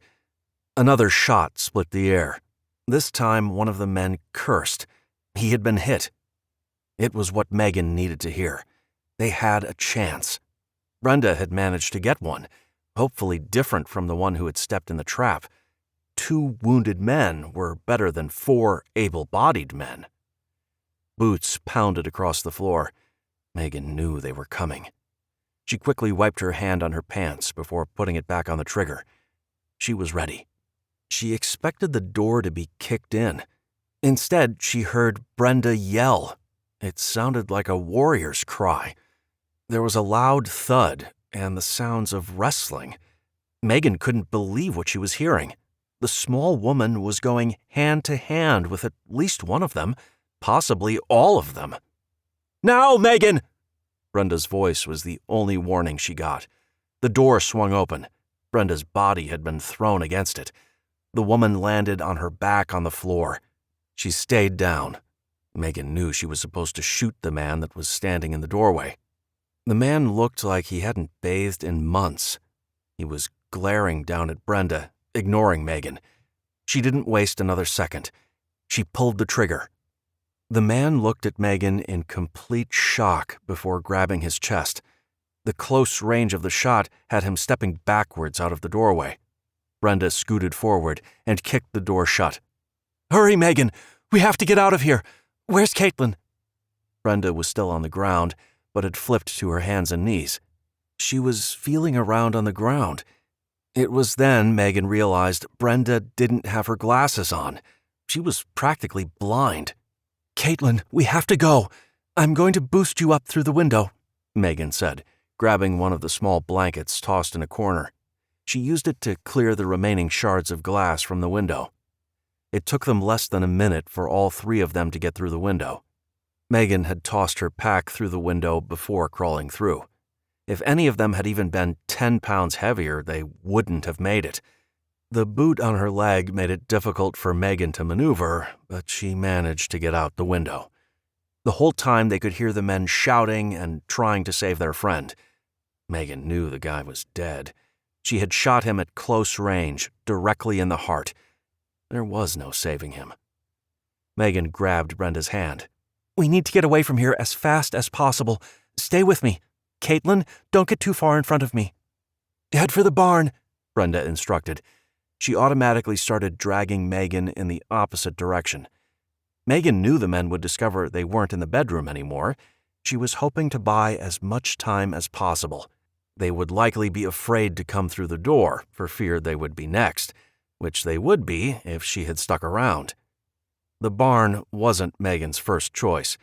A: Another shot split the air. This time, one of the men cursed. He had been hit. It was what Megan needed to hear. They had a chance. Brenda had managed to get one, hopefully different from the one who had stepped in the trap. 2 wounded men were better than 4 able-bodied men. Boots pounded across the floor. Megan knew they were coming. She quickly wiped her hand on her pants before putting it back on the trigger. She was ready. She expected the door to be kicked in. Instead, she heard Brenda yell. It sounded like a warrior's cry. There was a loud thud and the sounds of wrestling. Megan couldn't believe what she was hearing. The small woman was going hand to hand with at least one of them, possibly all of them. "Now, Megan!" Brenda's voice was the only warning she got. The door swung open. Brenda's body had been thrown against it. The woman landed on her back on the floor. She stayed down. Megan knew she was supposed to shoot the man that was standing in the doorway. The man looked like he hadn't bathed in months. He was glaring down at Brenda, ignoring Megan. She didn't waste another second. She pulled the trigger. The man looked at Megan in complete shock before grabbing his chest. The close range of the shot had him stepping backwards out of the doorway. Brenda scooted forward and kicked the door shut. "Hurry, Megan! We have to get out of here! Where's Caitlin?" Brenda was still on the ground, but had flipped to her hands and knees. She was feeling around on the ground. It was then Megan realized Brenda didn't have her glasses on. She was practically blind. "Caitlin, we have to go. I'm going to boost you up through the window," Megan said, grabbing one of the small blankets tossed in a corner. She used it to clear the remaining shards of glass from the window. It took them less than a minute for all 3 of them to get through the window. Megan had tossed her pack through the window before crawling through. If any of them had even been 10 pounds heavier, they wouldn't have made it. The boot on her leg made it difficult for Megan to maneuver, but she managed to get out the window. The whole time they could hear the men shouting and trying to save their friend. Megan knew the guy was dead. She had shot him at close range, directly in the heart. There was no saving him. Megan grabbed Brenda's hand. "We need to get away from here as fast as possible. Stay with me. Caitlin, don't get too far in front of me." "Head for the barn," Brenda instructed. She automatically started dragging Megan in the opposite direction. Megan knew the men would discover they weren't in the bedroom anymore. She was hoping to buy as much time as possible. They would likely be afraid to come through the door for fear they would be next, which they would be if she had stuck around. The barn wasn't Megan's first choice.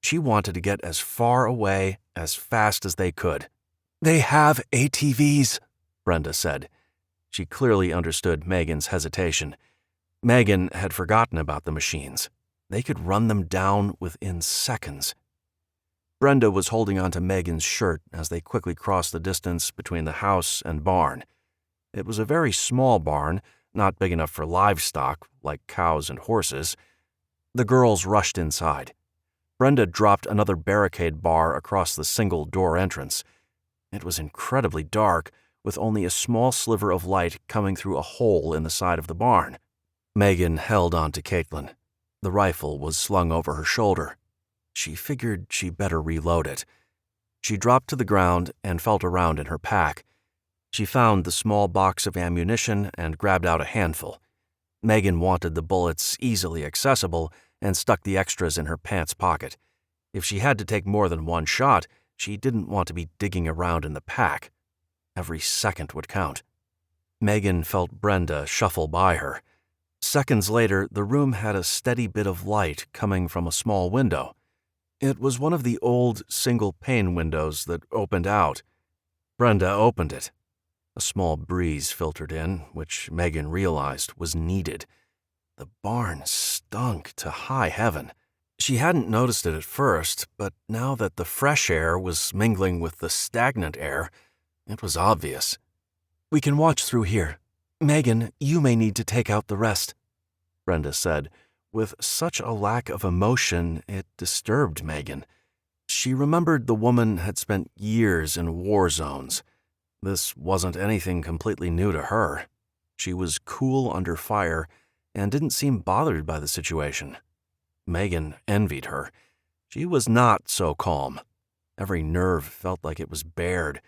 A: She wanted to get as far away as fast as they could. "They have ATVs," Brenda said. She clearly understood Megan's hesitation. Megan had forgotten about the machines. They could run them down within seconds. Brenda was holding onto Megan's shirt as they quickly crossed the distance between the house and barn. It was a very small barn, not big enough for livestock, like cows and horses. The girls rushed inside. Brenda dropped another barricade bar across the single door entrance. It was incredibly dark, with only a small sliver of light coming through a hole in the side of the barn. Megan held on to Caitlin. The rifle was slung over her shoulder. She figured she better reload it. She dropped to the ground and felt around in her pack. She found the small box of ammunition and grabbed out a handful. Megan wanted the bullets easily accessible and stuck the extras in her pants pocket. If she had to take more than one shot, she didn't want to be digging around in the pack. Every second would count. Megan felt Brenda shuffle by her. Seconds later, the room had a steady bit of light coming from a small window. It was one of the old single-pane windows that opened out. Brenda opened it. A small breeze filtered in, which Megan realized was needed. The barn stunk to high heaven. She hadn't noticed it at first, but now that the fresh air was mingling with the stagnant air, it was obvious. "We can watch through here. Megan, you may need to take out the rest," Brenda said, with such a lack of emotion it disturbed Megan. She remembered the woman had spent years in war zones. This wasn't anything completely new to her. She was cool under fire and didn't seem bothered by the situation. Megan envied her. She was not so calm. Every nerve felt like it was bared.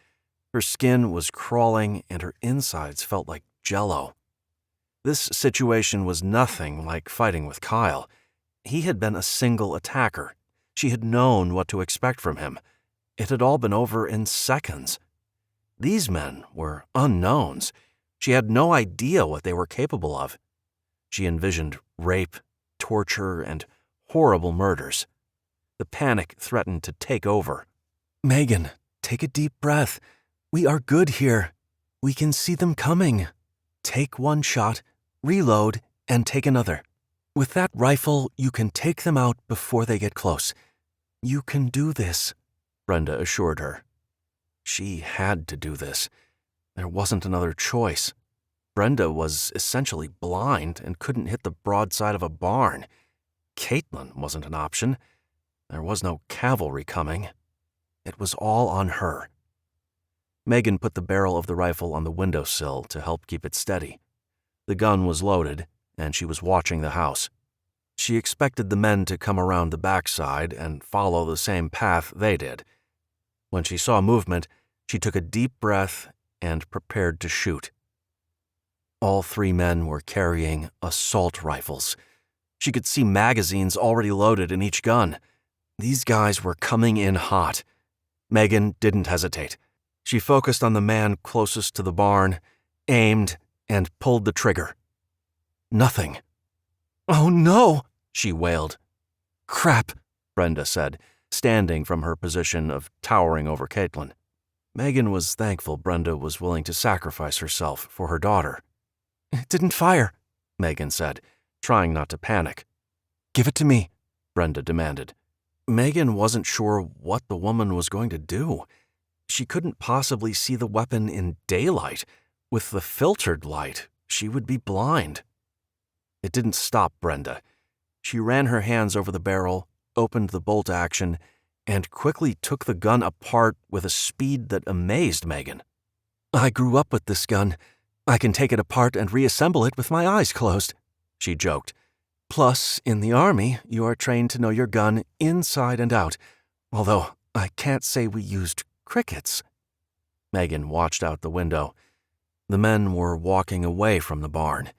A: Her skin was crawling and her insides felt like jello. This situation was nothing like fighting with Kyle. He had been a single attacker. She had known what to expect from him. It had all been over in seconds. These men were unknowns. She had no idea what they were capable of. She envisioned rape, torture, and horrible murders. The panic threatened to take over. "Megan, take a deep breath. We are good here. We can see them coming. Take one shot, reload, and take another. With that rifle, you can take them out before they get close. You can do this," Brenda assured her. She had to do this. There wasn't another choice. Brenda was essentially blind and couldn't hit the broadside of a barn. Caitlin wasn't an option. There was no cavalry coming. It was all on her. Megan put the barrel of the rifle on the windowsill to help keep it steady. The gun was loaded, and she was watching the house. She expected the men to come around the backside and follow the same path they did. When she saw movement, she took a deep breath and prepared to shoot. All three men were carrying assault rifles. She could see magazines already loaded in each gun. These guys were coming in hot. Megan didn't hesitate. She focused on the man closest to the barn, aimed, and pulled the trigger. Nothing. "Oh no!" she wailed. "Crap," Brenda said, standing from her position of towering over Caitlin. Megan was thankful Brenda was willing to sacrifice herself for her daughter. "It didn't fire," Megan said, trying not to panic. "Give it to me," Brenda demanded. Megan wasn't sure what the woman was going to do. She couldn't possibly see the weapon in daylight. With the filtered light, she would be blind. It didn't stop Brenda. She ran her hands over the barrel, opened the bolt action, and quickly took the gun apart with a speed that amazed Megan. "I grew up with this gun. I can take it apart and reassemble it with my eyes closed," she joked. "Plus, in the Army, you are trained to know your gun inside and out, although I can't say we used crickets." Megan watched out the window. The men were walking away from the barn.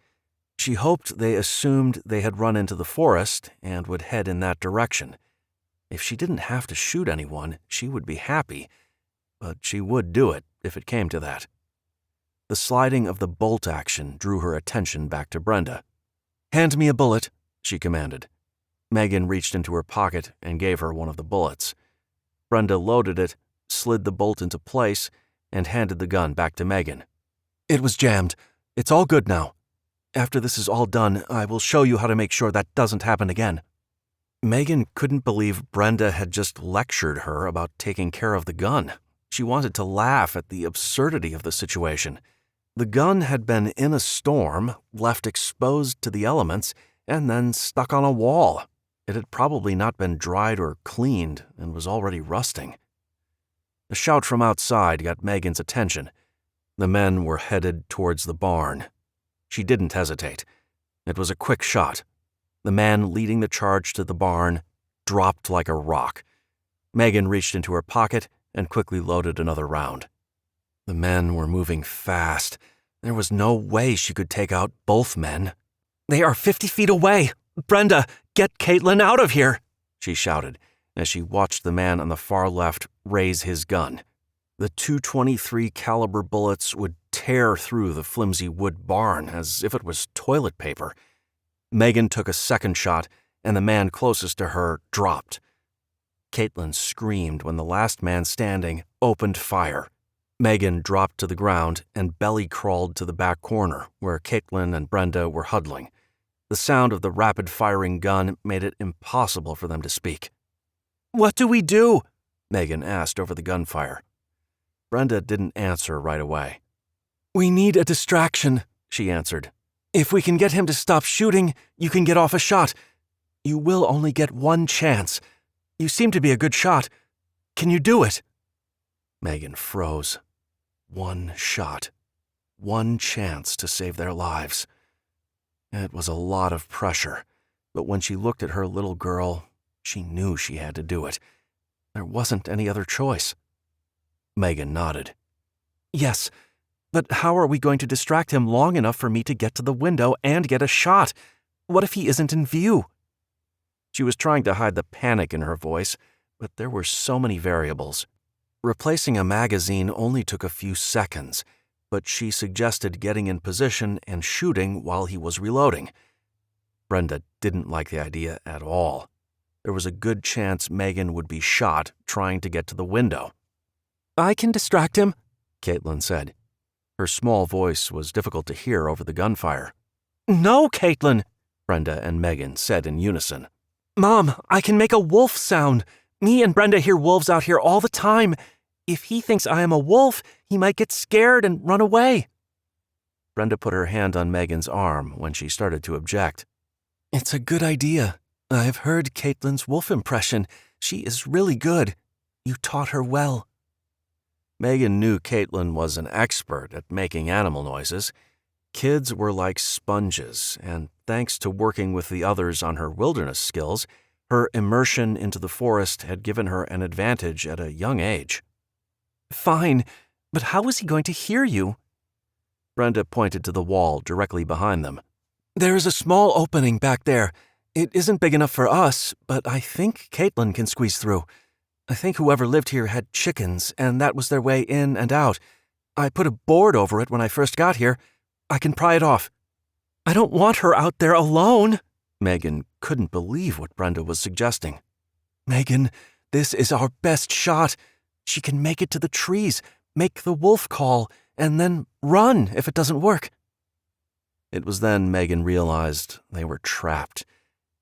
A: She hoped they assumed they had run into the forest and would head in that direction. If she didn't have to shoot anyone, she would be happy, but she would do it if it came to that. The sliding of the bolt action drew her attention back to Brenda. "Hand me a bullet," she commanded. Megan reached into her pocket and gave her one of the bullets. Brenda loaded it, slid the bolt into place, and handed the gun back to Megan. "It was jammed. It's all good now. After this is all done, I will show you how to make sure that doesn't happen again." Megan couldn't believe Brenda had just lectured her about taking care of the gun. She wanted to laugh at the absurdity of the situation. The gun had been in a storm, left exposed to the elements, and then stuck on a wall. It had probably not been dried or cleaned and was already rusting. A shout from outside got Megan's attention. The men were headed towards the barn. She didn't hesitate. It was a quick shot. The man leading the charge to the barn dropped like a rock. Megan reached into her pocket and quickly loaded another round. The men were moving fast. There was no way she could take out both men. "They are 50 feet away! Brenda, get Caitlin out of here!" she shouted as she watched the man on the far left raise his gun. The .223 caliber bullets would tear through the flimsy wood barn as if it was toilet paper. Megan took a second shot, and the man closest to her dropped. Caitlin screamed when the last man standing opened fire. Megan dropped to the ground and belly crawled to the back corner where Caitlin and Brenda were huddling. The sound of the rapid-firing gun made it impossible for them to speak. "What do we do?" Megan asked over the gunfire. Brenda didn't answer right away. "We need a distraction," she answered. "If we can get him to stop shooting, you can get off a shot. You will only get one chance. You seem to be a good shot. Can you do it?" Megan froze. One shot. One chance to save their lives. It was a lot of pressure, but when she looked at her little girl, she knew she had to do it. There wasn't any other choice. Megan nodded. "Yes, but how are we going to distract him long enough for me to get to the window and get a shot? What if he isn't in view?" She was trying to hide the panic in her voice, but there were so many variables. Replacing a magazine only took a few seconds, but she suggested getting in position and shooting while he was reloading. Brenda didn't like the idea at all. There was a good chance Megan would be shot trying to get to the window. "I can distract him," Caitlin said. Her small voice was difficult to hear over the gunfire. "No, Caitlin," Brenda and Megan said in unison. "Mom, I can make a wolf sound. Me and Brenda hear wolves out here all the time. If he thinks I am a wolf, he might get scared and run away." Brenda put her hand on Megan's arm when she started to object. "It's a good idea. I've heard Caitlin's wolf impression. She is really good. You taught her well." Megan knew Caitlin was an expert at making animal noises. Kids were like sponges, and thanks to working with the others on her wilderness skills, her immersion into the forest had given her an advantage at a young age. "Fine, but how is he going to hear you?" Brenda pointed to the wall directly behind them. "There is a small opening back there. It isn't big enough for us, but I think Caitlin can squeeze through. I think whoever lived here had chickens, and that was their way in and out. I put a board over it when I first got here. I can pry it off." "I don't want her out there alone." Megan couldn't believe what Brenda was suggesting. "Megan, this is our best shot. She can make it to the trees, make the wolf call, and then run if it doesn't work." It was then Megan realized they were trapped.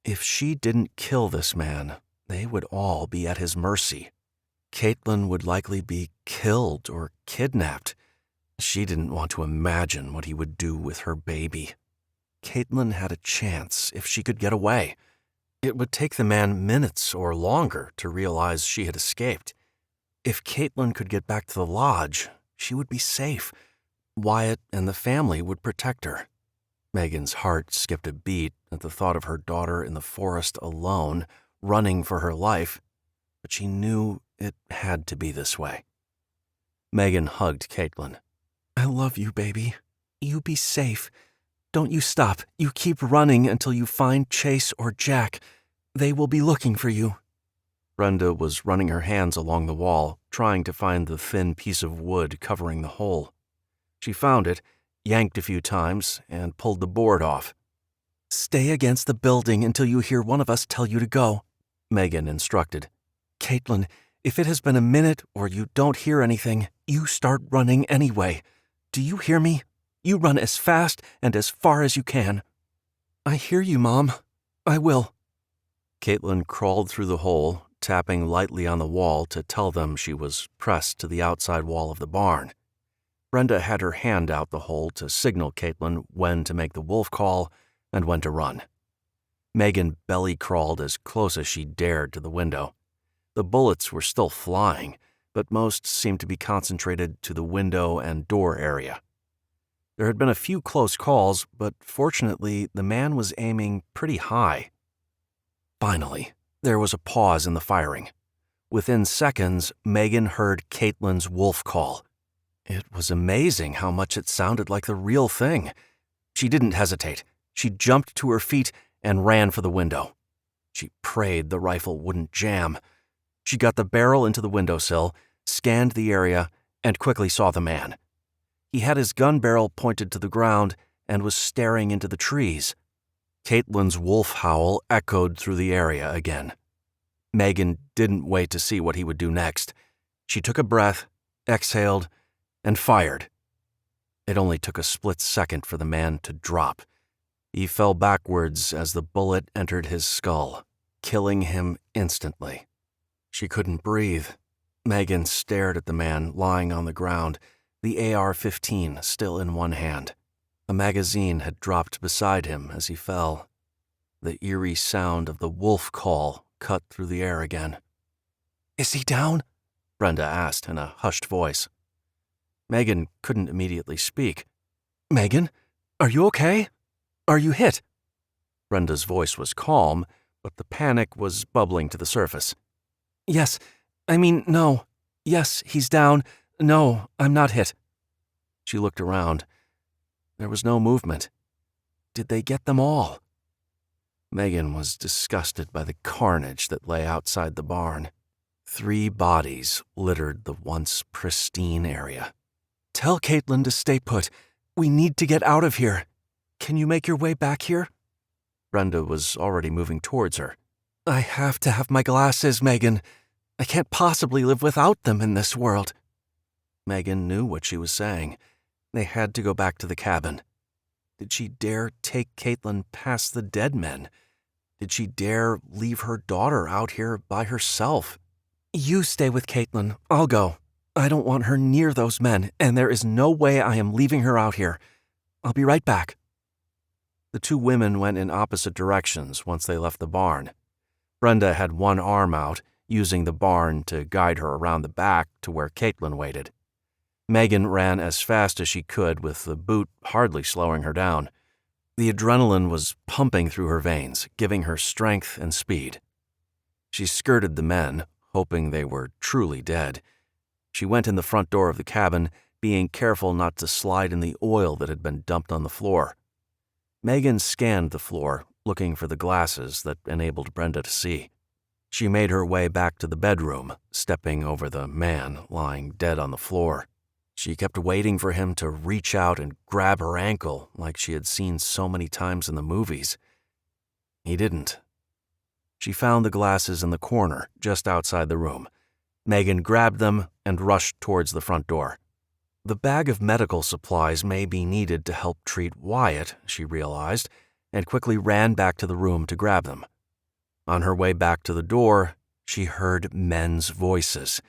A: If she didn't kill this man, they would all be at his mercy. Caitlin would likely be killed or kidnapped. She didn't want to imagine what he would do with her baby. Caitlin had a chance if she could get away. It would take the man minutes or longer to realize she had escaped. If Caitlin could get back to the lodge, she would be safe. Wyatt and the family would protect her. Megan's heart skipped a beat at the thought of her daughter in the forest alone, running for her life, but she knew it had to be this way. Megan hugged Caitlin. "I love you, baby. You be safe. Don't you stop. You keep running until you find Chase or Jack. They will be looking for you." Brenda was running her hands along the wall, trying to find the thin piece of wood covering the hole. She found it, yanked a few times, and pulled the board off. "Stay against the building until you hear one of us tell you to go," Megan instructed. "Caitlin, if it has been a minute or you don't hear anything, you start running anyway. Do you hear me? You run as fast and as far as you can." "I hear you, Mom. I will." Caitlin crawled through the hole, tapping lightly on the wall to tell them she was pressed to the outside wall of the barn. Brenda had her hand out the hole to signal Caitlin when to make the wolf call and when to run. Megan belly crawled as close as she dared to the window. The bullets were still flying, but most seemed to be concentrated to the window and door area. There had been a few close calls, but fortunately, the man was aiming pretty high. Finally, there was a pause in the firing. Within seconds, Megan heard Caitlin's wolf call. It was amazing how much it sounded like the real thing. She didn't hesitate. She jumped to her feet and ran for the window. She prayed the rifle wouldn't jam. She got the barrel into the windowsill, scanned the area, and quickly saw the man. He had his gun barrel pointed to the ground and was staring into the trees. Caitlin's wolf howl echoed through the area again. Megan didn't wait to see what he would do next. She took a breath, exhaled, and fired. It only took a split second for the man to drop. He fell backwards as the bullet entered his skull, killing him instantly. She couldn't breathe. Megan stared at the man lying on the ground, the AR-15 still in one hand. A magazine had dropped beside him as he fell. The eerie sound of the wolf call cut through the air again. "Is he down?" Brenda asked in a hushed voice. Megan couldn't immediately speak. "Megan, are you okay? Are you hit?" Brenda's voice was calm, but the panic was bubbling to the surface. No. Yes, he's down. No, I'm not hit." She looked around. There was no movement. Did they get them all? Megan was disgusted by the carnage that lay outside the barn. 3 bodies littered the once pristine area. "Tell Caitlin to stay put. We need to get out of here. Can you make your way back here?" Brenda was already moving towards her. "I have to have my glasses, Megan. I can't possibly live without them in this world." Megan knew what she was saying. They had to go back to the cabin. Did she dare take Caitlin past the dead men? Did she dare leave her daughter out here by herself? "You stay with Caitlin. I'll go. I don't want her near those men, and there is no way I am leaving her out here. I'll be right back." The 2 women went in opposite directions once they left the barn. Brenda had one arm out, using the barn to guide her around the back to where Caitlin waited. Megan ran as fast as she could, with the boot hardly slowing her down. The adrenaline was pumping through her veins, giving her strength and speed. She skirted the men, hoping they were truly dead. She went in the front door of the cabin, being careful not to slide in the oil that had been dumped on the floor. Megan scanned the floor, looking for the glasses that enabled Brenda to see. She made her way back to the bedroom, stepping over the man lying dead on the floor. She kept waiting for him to reach out and grab her ankle like she had seen so many times in the movies. He didn't. She found the glasses in the corner, just outside the room. Megan grabbed them and rushed towards the front door. The bag of medical supplies may be needed to help treat Wyatt, she realized, and quickly ran back to the room to grab them. On her way back to the door, she heard men's voices.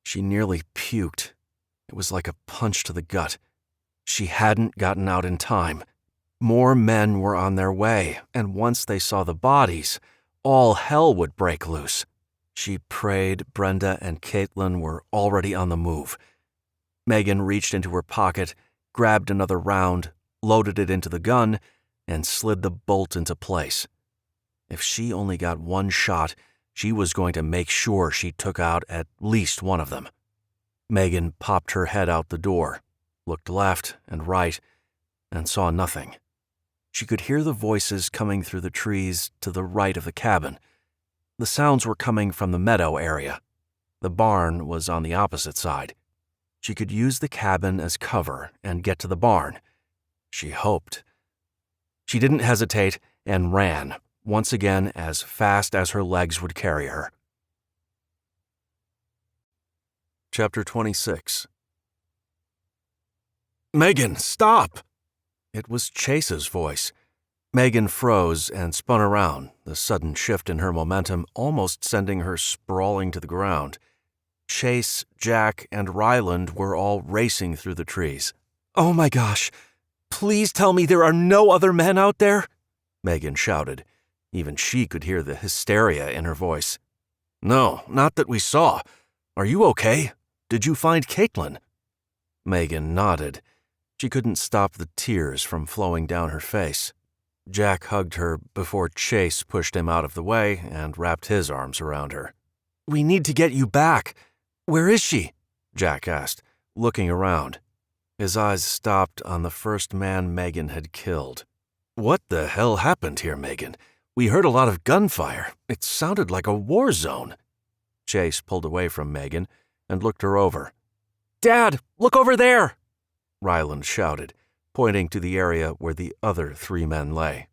A: She nearly puked. It was like a punch to the gut. She hadn't gotten out in time. More men were on their way, and once they saw the bodies, all hell would break loose. She prayed Brenda and Caitlin were already on the move. Megan reached into her pocket, grabbed another round, loaded it into the gun, and slid the bolt into place. If she only got one shot, she was going to make sure she took out at least one of them. Megan popped her head out the door, looked left and right, and saw nothing. She could hear the voices coming through the trees to the right of the cabin. The sounds were coming from the meadow area. The barn was on the opposite side. She could use the cabin as cover and get to the barn. She hoped. She didn't hesitate and ran, once again as fast as her legs would carry her. Chapter 26. "Megan, stop!" It was Chase's voice. Megan froze and spun around, the sudden shift in her momentum almost sending her sprawling to the ground. Chase, Jack, and Ryland were all racing through the trees.
B: "Oh my gosh! Please tell me there are no other men out there!"
A: Megan shouted. Even she could hear the hysteria in her voice. "No, not that we saw. Are you okay? Did you find Caitlin?" Megan nodded. She couldn't stop the tears from flowing down her face. Jack hugged her before Chase pushed him out of the way and wrapped his arms around her.
B: "We need to get you back. Where is she?"
A: Jack asked, looking around. His eyes stopped on the first man Megan had killed. "What the hell happened here, Megan? We heard a lot of gunfire. It sounded like a war zone." Chase pulled away from Megan and looked her over.
B: "Dad, look over there!"
A: Ryland shouted, pointing to the area where the other 3 men lay.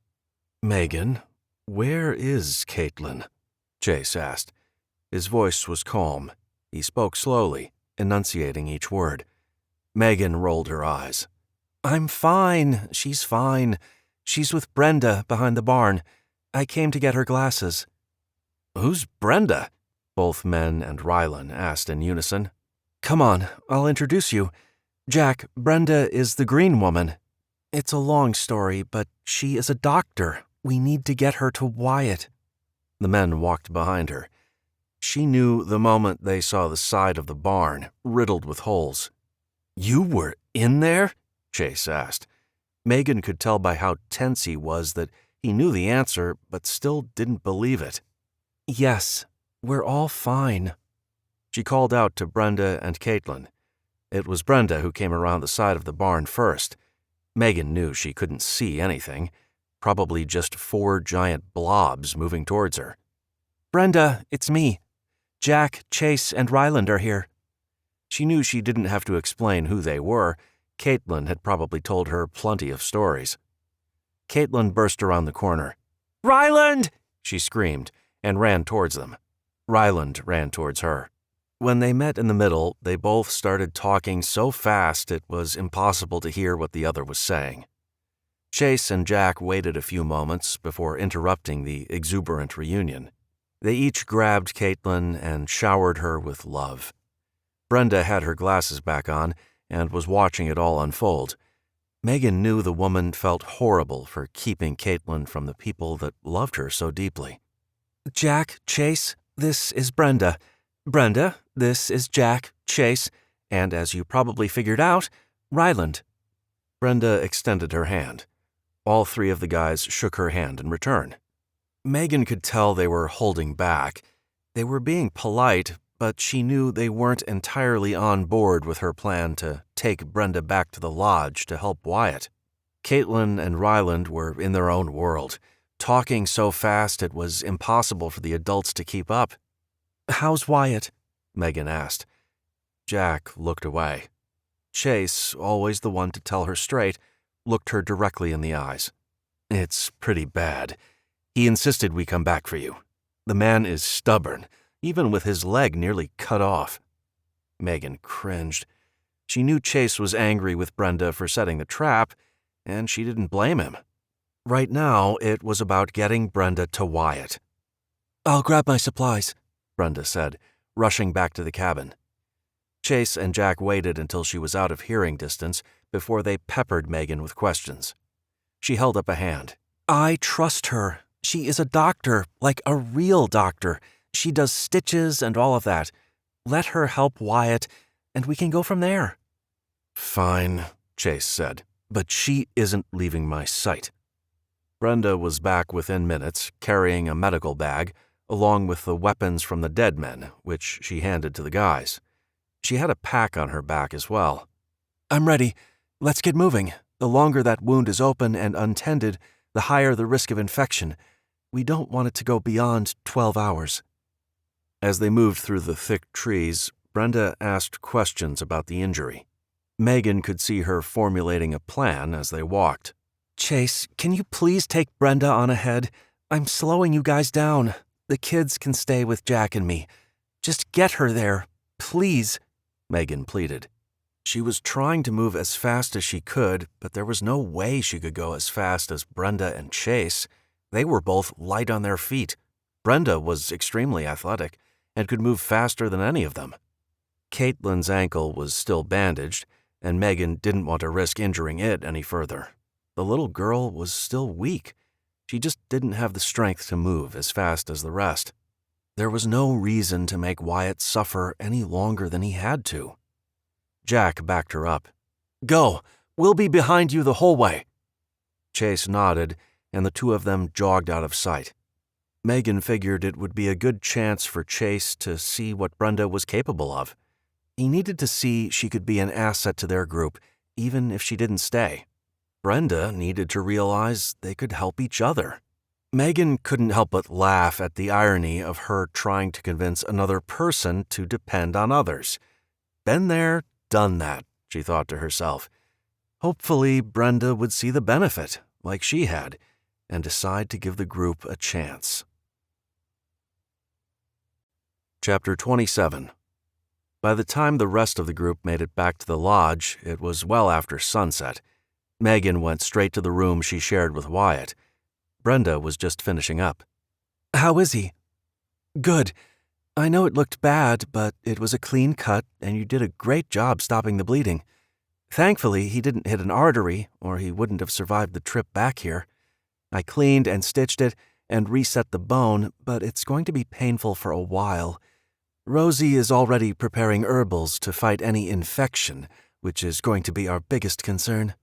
A: "Megan, where is Caitlin?" Chase asked. His voice was calm. He spoke slowly, enunciating each word. Megan rolled her eyes.
B: "I'm fine. She's fine. She's with Brenda behind the barn. I came to get her glasses."
A: "Who's Brenda?" both men and Ryland asked in unison.
B: "Come on, I'll introduce you. Jack, Brenda is the green woman. It's a long story, but she is a doctor. We need to get her to Wyatt."
A: The men walked behind her. She knew the moment they saw the side of the barn, riddled with holes. "You were in there?" Chase asked. Megan could tell by how tense he was that he knew the answer, but still didn't believe it.
B: "Yes, we're all fine."
A: She called out to Brenda and Caitlin. It was Brenda who came around the side of the barn first. Megan knew she couldn't see anything, probably just 4 giant blobs moving towards her.
B: "Brenda, it's me. Jack, Chase, and Ryland are here."
A: She knew she didn't have to explain who they were. Caitlin had probably told her plenty of stories. Caitlin burst around the corner.
B: "Ryland!"
A: she screamed, and ran towards them. Ryland ran towards her. When they met in the middle, they both started talking so fast it was impossible to hear what the other was saying. Chase and Jack waited a few moments before interrupting the exuberant reunion. They each grabbed Caitlin and showered her with love. Brenda had her glasses back on and was watching it all unfold. Megan knew the woman felt horrible for keeping Caitlin from the people that loved her so deeply.
B: "Jack, Chase, this is Brenda. Brenda, this is Jack, Chase, and as you probably figured out, Ryland."
A: Brenda extended her hand. All 3 of the guys shook her hand in return. Megan could tell they were holding back. They were being polite, but she knew they weren't entirely on board with her plan to take Brenda back to the lodge to help Wyatt. Caitlin and Ryland were in their own world, talking so fast it was impossible for the adults to keep up.
B: "How's Wyatt?"
A: Megan asked. Jack looked away. Chase, always the one to tell her straight, looked her directly in the eyes. "It's pretty bad. He insisted we come back for you. The man is stubborn, even with his leg nearly cut off." Megan cringed. She knew Chase was angry with Brenda for setting the trap, and she didn't blame him. Right now, it was about getting Brenda to Wyatt.
B: "I'll grab my supplies,"
A: Brenda said, rushing back to the cabin. Chase and Jack waited until she was out of hearing distance before they peppered Megan with questions. She held up a hand.
B: "I trust her. She is a doctor, like a real doctor. She does stitches and all of that. Let her help Wyatt, and we can go from there."
A: "Fine," Chase said, "but she isn't leaving my sight." Brenda was back within minutes, carrying a medical bag, along with the weapons from the dead men, which she handed to the guys. She had a pack on her back as well.
B: "I'm ready. Let's get moving. The longer that wound is open and untended, the higher the risk of infection. We don't want it to go beyond 12 hours.
A: As they moved through the thick trees, Brenda asked questions about the injury. Megan could see her formulating a plan as they walked.
B: "Chase, can you please take Brenda on ahead? I'm slowing you guys down. The kids can stay with Jack and me. Just get her there, please,"
A: Megan pleaded. She was trying to move as fast as she could, but there was no way she could go as fast as Brenda and Chase. They were both light on their feet. Brenda was extremely athletic and could move faster than any of them. Caitlin's ankle was still bandaged, and Megan didn't want to risk injuring it any further. The little girl was still weak. She just didn't have the strength to move as fast as the rest. There was no reason to make Wyatt suffer any longer than he had to. Jack backed her up. "Go! We'll be behind you the whole way." Chase nodded, and the two of them jogged out of sight. Megan figured it would be a good chance for Chase to see what Brenda was capable of. He needed to see she could be an asset to their group, even if she didn't stay. Brenda needed to realize they could help each other. Megan couldn't help but laugh at the irony of her trying to convince another person to depend on others. Been there, done that, she thought to herself. Hopefully, Brenda would see the benefit, like she had, and decide to give the group a chance. Chapter 27. By the time the rest of the group made it back to the lodge, it was well after sunset. Megan went straight to the room she shared with Wyatt. Brenda was just finishing up. "How is he?" "Good. I know it looked bad, but it was a clean cut, and you did a great job stopping the bleeding. Thankfully, he didn't hit an artery, or he wouldn't have survived the trip back here. I cleaned and stitched it and reset the bone, but it's going to be painful for a while. Rosie is already preparing herbals to fight any infection, which is going to be our biggest concern."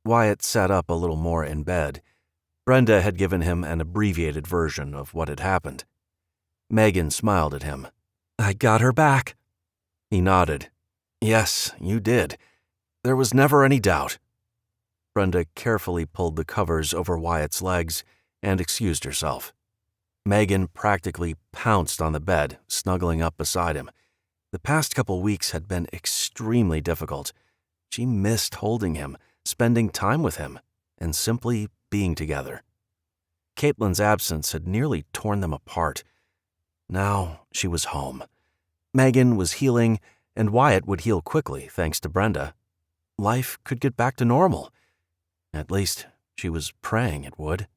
A: Wyatt sat up a little more in bed. Brenda had given him an abbreviated version of what had happened. Megan smiled at him. "I got her back." He nodded. "Yes, you did. There was never any doubt." Brenda carefully pulled the covers over Wyatt's legs and excused herself. Megan practically pounced on the bed, snuggling up beside him. The past couple weeks had been extremely difficult. She missed holding him, spending time with him, and simply being together. Caitlin's absence had nearly torn them apart. Now she was home. Megan was healing, and Wyatt would heal quickly thanks to Brenda. Life could get back to normal. At least she was praying it would.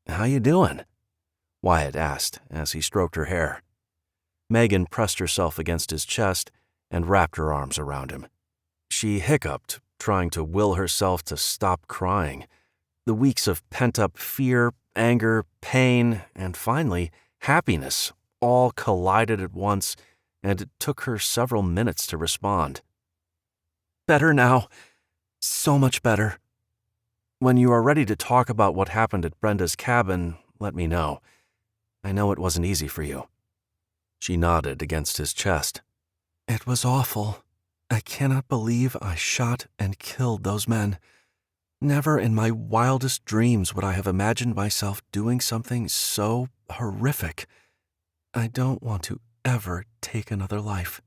A: "How you doing?" Wyatt asked as he stroked her hair. Megan pressed herself against his chest and wrapped her arms around him. She hiccuped, trying to will herself to stop crying. The weeks of pent-up fear, anger, pain, and finally, happiness all collided at once, and it took her several minutes to respond. "Better now. So much better. When you are ready to talk about what happened at Brenda's cabin, let me know. I know it wasn't easy for you." She nodded against his chest. "It was awful. I cannot believe I shot and killed those men. Never in my wildest dreams would I have imagined myself doing something so horrific. I don't want to ever take another life."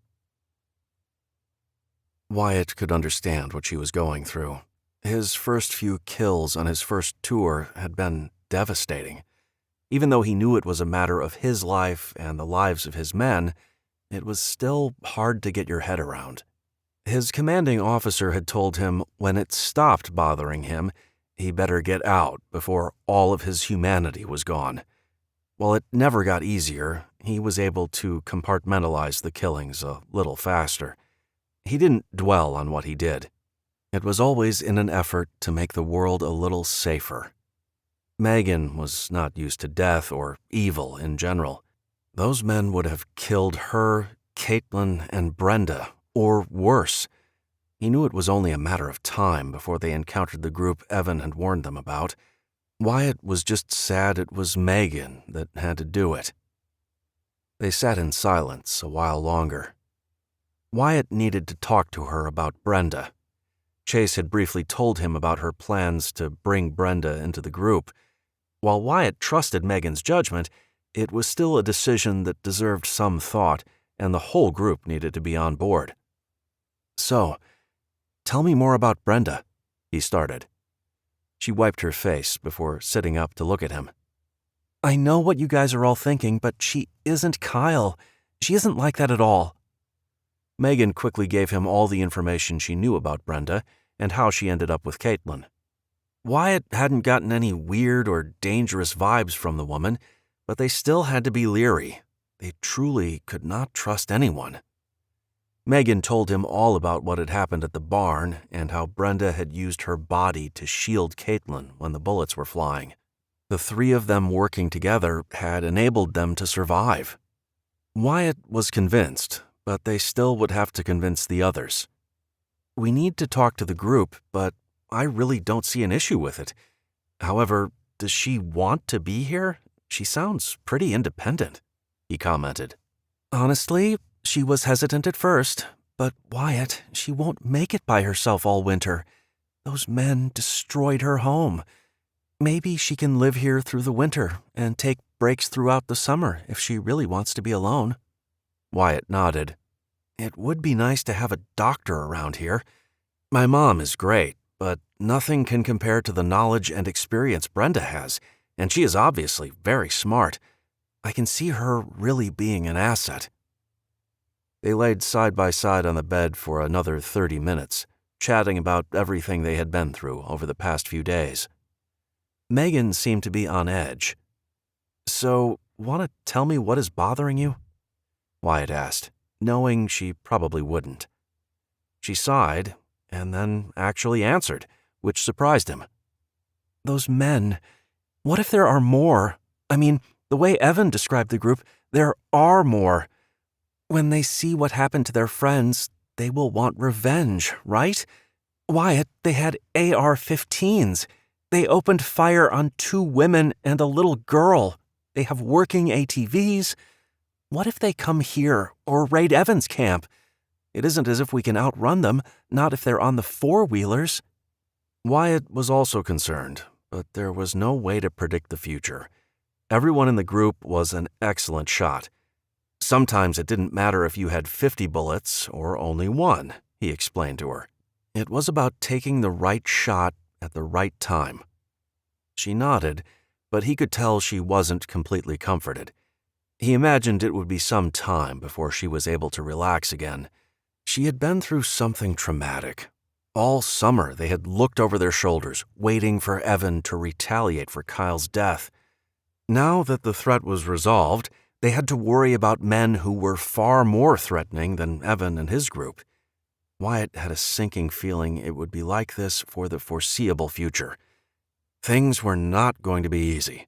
A: Wyatt could understand what she was going through. His first few kills on his first tour had been devastating. Even though he knew it was a matter of his life and the lives of his men, it was still hard to get your head around. His commanding officer had told him when it stopped bothering him, he better get out before all of his humanity was gone. While it never got easier, he was able to compartmentalize the killings a little faster. He didn't dwell on what he did. It was always in an effort to make the world a little safer. Megan was not used to death or evil in general. Those men would have killed her, Caitlin, and Brenda, or worse. He knew it was only a matter of time before they encountered the group Evan had warned them about. Wyatt was just sad it was Megan that had to do it. They sat in silence a while longer. Wyatt needed to talk to her about Brenda. Chase had briefly told him about her plans to bring Brenda into the group. While Wyatt trusted Megan's judgment, it was still a decision that deserved some thought, and the whole group needed to be on board. "So, tell me more about Brenda," he started. She wiped her face before sitting up to look at him. "I know what you guys are all thinking, but she isn't Kyle. She isn't like that at all." Megan quickly gave him all the information she knew about Brenda and how she ended up with Caitlin. Wyatt hadn't gotten any weird or dangerous vibes from the woman, but they still had to be leery. They truly could not trust anyone.
B: Megan told him all about what had happened at the barn and how Brenda had used her body to shield Caitlin when the bullets were flying. The three of them working together had enabled them to survive. Wyatt was convinced, but they still would have to convince the others. We need to talk to the group, but I really don't see an issue with it. However, does she want to be here? She sounds pretty independent, he commented. Honestly, she was hesitant at first, but Wyatt, she won't make it by herself all winter. Those men destroyed her home. Maybe she can live here through the winter and take breaks throughout the summer if she really wants to be alone. Wyatt nodded. It would be nice to have a doctor around here. My mom is great, but nothing can compare to the knowledge and experience Brenda has, and she is obviously very smart. I can see her really being an asset. They laid side by side on the bed for another 30 minutes, chatting about everything they had been through over the past few days. Megan seemed to be on edge. So, want to tell me what is bothering you? Wyatt asked, knowing she probably wouldn't. She sighed, and then actually answered, which surprised him. Those men, what if there are more? I mean, the way Evan described the group, there are more. When they see what happened to their friends, they will want revenge, right? Wyatt, they had AR-15s. They opened fire on 2 women and a little girl. They have working ATVs. What if they come here or raid Evan's camp? It isn't as if we can outrun them, not if they're on the 4-wheelers. Wyatt was also concerned, but there was no way to predict the future. Everyone in the group was an excellent shot. Sometimes it didn't matter if you had 50 bullets or only 1, he explained to her. It was about taking the right shot at the right time. She nodded, but he could tell she wasn't completely comforted. He imagined it would be some time before she was able to relax again. She had been through something traumatic. All summer they had looked over their shoulders, waiting for Evan to retaliate for Kyle's death. Now that the threat was resolved, they had to worry about men who were far more threatening than Evan and his group. Wyatt had a sinking feeling it would be like this for the foreseeable future. Things were not going to be easy.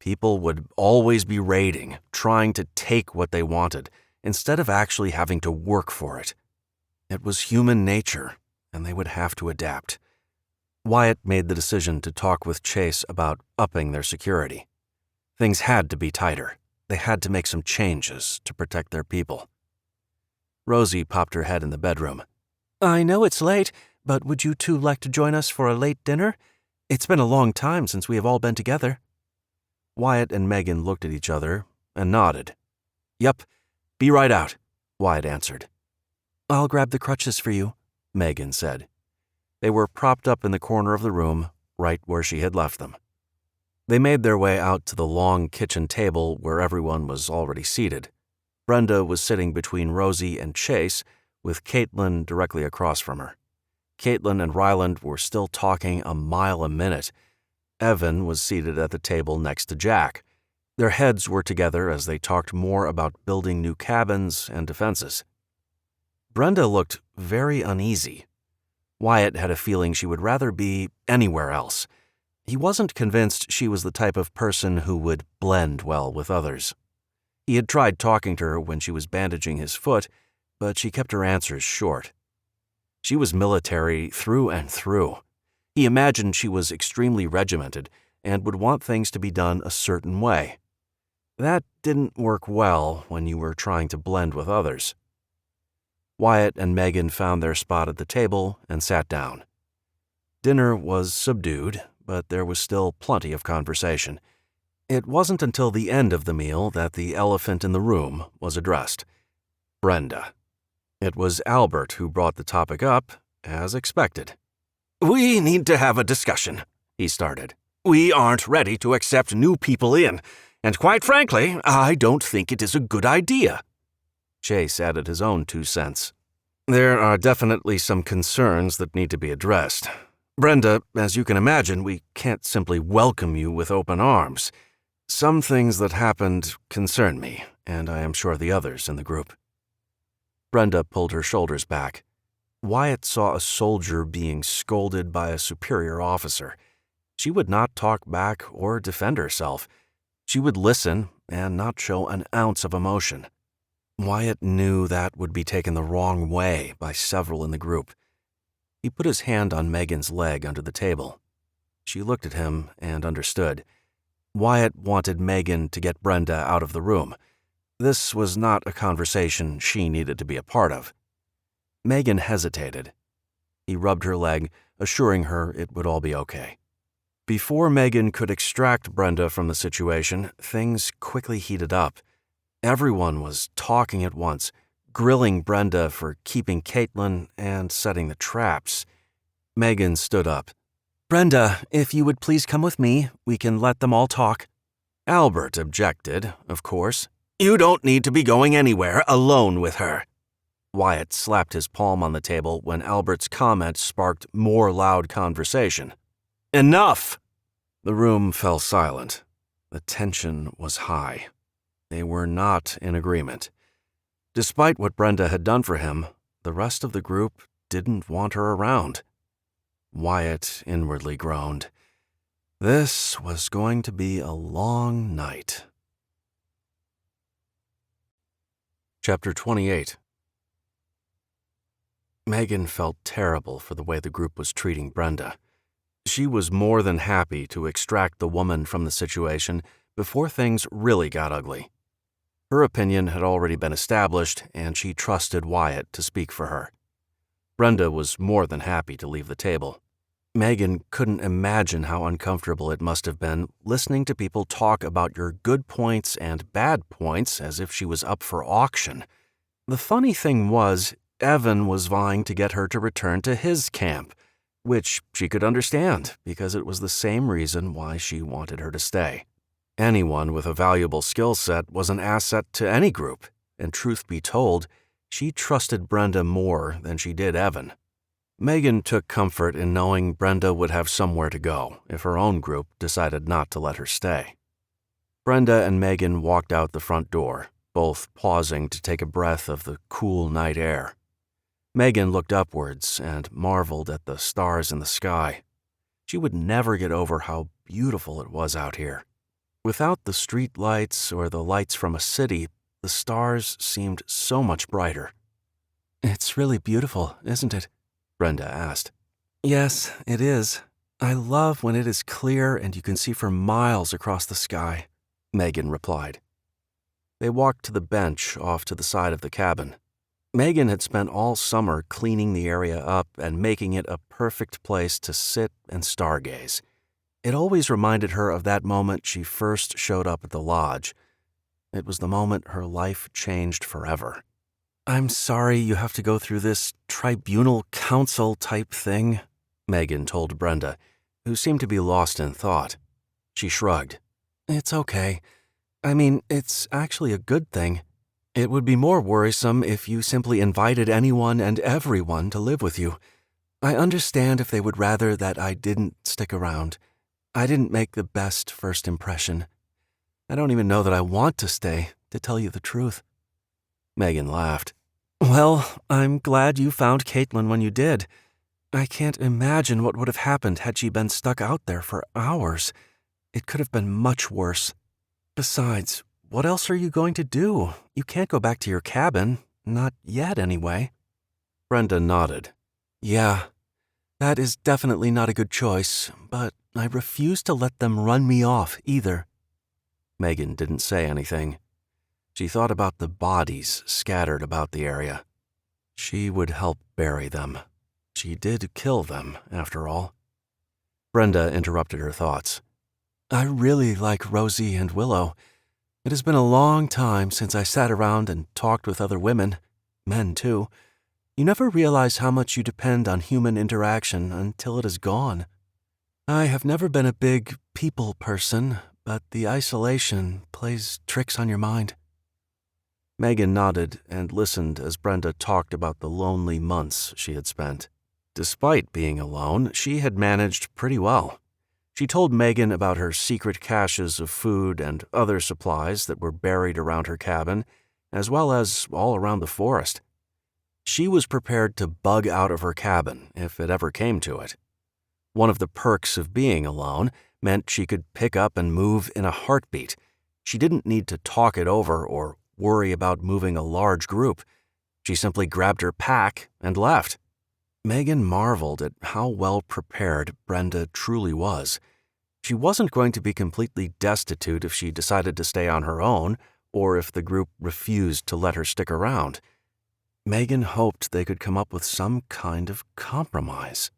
B: People would always be raiding, trying to take what they wanted, instead of actually having to work for it. It was human nature, and they would have to adapt. Wyatt made the decision to talk with Chase about upping their security. Things had to be tighter. They had to make some changes to protect their people. Rosie popped her head in the bedroom. I know it's late, but would you two like to join us for a late dinner? It's been a long time since we have all been together. Wyatt and Megan looked at each other and nodded. Yep, be right out, Wyatt answered. I'll grab the crutches for you, Megan said. They were propped up in the corner of the room, right where she had left them. They made their way out to the long kitchen table where everyone was already seated. Brenda was sitting between Rosie and Chase, with Caitlin directly across from her. Caitlin and Ryland were still talking a mile a minute. Evan was seated at the table next to Jack. Their heads were together as they talked more about building new cabins and defenses. Brenda looked very uneasy. Wyatt had a feeling she would rather be anywhere else. He wasn't convinced she was the type of person who would blend well with others. He had tried talking to her when she was bandaging his foot, but she kept her answers short. She was military through and through. He imagined she was extremely regimented and would want things to be done a certain way. That didn't work well when you were trying to blend with others. Wyatt and Megan found their spot at the table and sat down. Dinner was subdued, but there was still plenty of conversation. It wasn't until the end of the meal that the elephant in the room was addressed. Brenda. It was Albert who brought the topic up, as expected. We need to have a discussion, he started. We aren't ready to accept new people in, and quite frankly, I don't think it is a good idea. Chase added his own 2 cents. There are definitely some concerns that need to be addressed. Brenda, as you can imagine, we can't simply welcome you with open arms. Some things that happened concern me, and I am sure the others in the group. Brenda pulled her shoulders back. Wyatt saw a soldier being scolded by a superior officer. She would not talk back or defend herself. She would listen and not show an ounce of emotion. Wyatt knew that would be taken the wrong way by several in the group. He put his hand on Megan's leg under the table. She looked at him and understood. Wyatt wanted Megan to get Brenda out of the room. This was not a conversation she needed to be a part of. Megan hesitated. He rubbed her leg, assuring her it would all be okay. Before Megan could extract Brenda from the situation, things quickly heated up. Everyone was talking at once, grilling Brenda for keeping Caitlin and setting the traps. Megan stood up. "Brenda, if you would please come with me, we can let them all talk." Albert objected, of course. "You don't need to be going anywhere alone with her." Wyatt slapped his palm on the table when Albert's comment sparked more loud conversation. "Enough!" The room fell silent. The tension was high. They were not in agreement. Despite what Brenda had done for him, the rest of the group didn't want her around. Wyatt inwardly groaned. This was going to be a long night. Chapter 28. Megan felt terrible for the way the group was treating Brenda. She was more than happy to extract the woman from the situation before things really got ugly. Her opinion had already been established, and she trusted Wyatt to speak for her. Brenda was more than happy to leave the table. Megan couldn't imagine how uncomfortable it must have been listening to people talk about your good points and bad points as if she was up for auction. The funny thing was, Evan was vying to get her to return to his camp, which she could understand because it was the same reason why she wanted her to stay. Anyone with a valuable skill set was an asset to any group, and truth be told, she trusted Brenda more than she did Evan. Megan took comfort in knowing Brenda would have somewhere to go if her own group decided not to let her stay. Brenda and Megan walked out the front door, both pausing to take a breath of the cool night air. Megan looked upwards and marveled at the stars in the sky. She would never get over how beautiful it was out here. Without the street lights or the lights from a city, the stars seemed so much brighter. "It's really beautiful, isn't it?" Brenda asked. "Yes, it is. I love when it is clear and you can see for miles across the sky," Megan replied. They walked to the bench off to the side of the cabin. Megan had spent all summer cleaning the area up and making it a perfect place to sit and stargaze. It always reminded her of that moment she first showed up at the lodge. It was the moment her life changed forever. "I'm sorry you have to go through this tribunal council type thing," Megan told Brenda, who seemed to be lost in thought. She shrugged. "It's okay. I mean, it's actually a good thing. It would be more worrisome if you simply invited anyone and everyone to live with you. I understand if they would rather that I didn't stick around. I didn't make the best first impression. I don't even know that I want to stay, to tell you the truth." Megan laughed. "Well, I'm glad you found Caitlin when you did. I can't imagine what would have happened had she been stuck out there for hours. It could have been much worse. Besides, what else are you going to do? You can't go back to your cabin. Not yet, anyway." Brenda nodded. "Yeah, that is definitely not a good choice, but I refuse to let them run me off either." Megan didn't say anything. She thought about the bodies scattered about the area. She would help bury them. She did kill them, after all. Brenda interrupted her thoughts. "I really like Rosie and Willow. It has been a long time since I sat around and talked with other women, men too. You never realize how much you depend on human interaction until it is gone. I have never been a big people person, but the isolation plays tricks on your mind." Megan nodded and listened as Brenda talked about the lonely months she had spent. Despite being alone, she had managed pretty well. She told Megan about her secret caches of food and other supplies that were buried around her cabin, as well as all around the forest. She was prepared to bug out of her cabin if it ever came to it. One of the perks of being alone meant she could pick up and move in a heartbeat. She didn't need to talk it over or worry about moving a large group. She simply grabbed her pack and left. Megan marveled at how well prepared Brenda truly was. She wasn't going to be completely destitute if she decided to stay on her own or if the group refused to let her stick around. Megan hoped they could come up with some kind of compromise.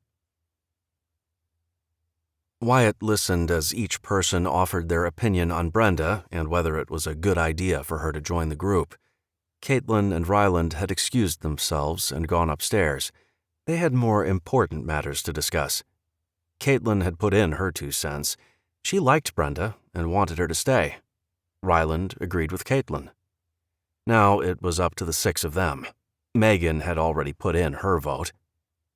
B: Wyatt listened as each person offered their opinion on Brenda and whether it was a good idea for her to join the group. Caitlin and Ryland had excused themselves and gone upstairs. They had more important matters to discuss. Caitlin had put in her 2 cents. She liked Brenda and wanted her to stay. Ryland agreed with Caitlin. Now it was up to the 6 of them. Megan had already put in her vote.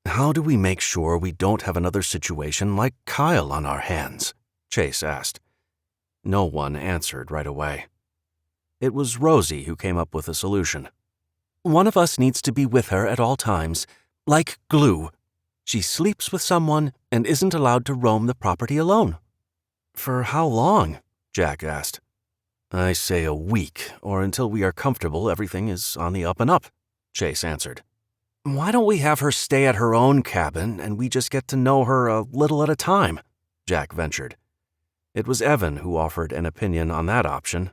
B: "How do we make sure we don't have another situation like Kyle on our hands?" Chase asked. No one answered right away. It was Rosie who came up with a solution. "One of us needs to be with her at all times, like glue. She sleeps with someone and isn't allowed to roam the property alone." "For how long?" Jack asked. "I say a week, or until we are comfortable everything is on the up and up," Chase answered. "Why don't we have her stay at her own cabin and we just get to know her a little at a time?" Jack ventured. It was Evan who offered an opinion on that option.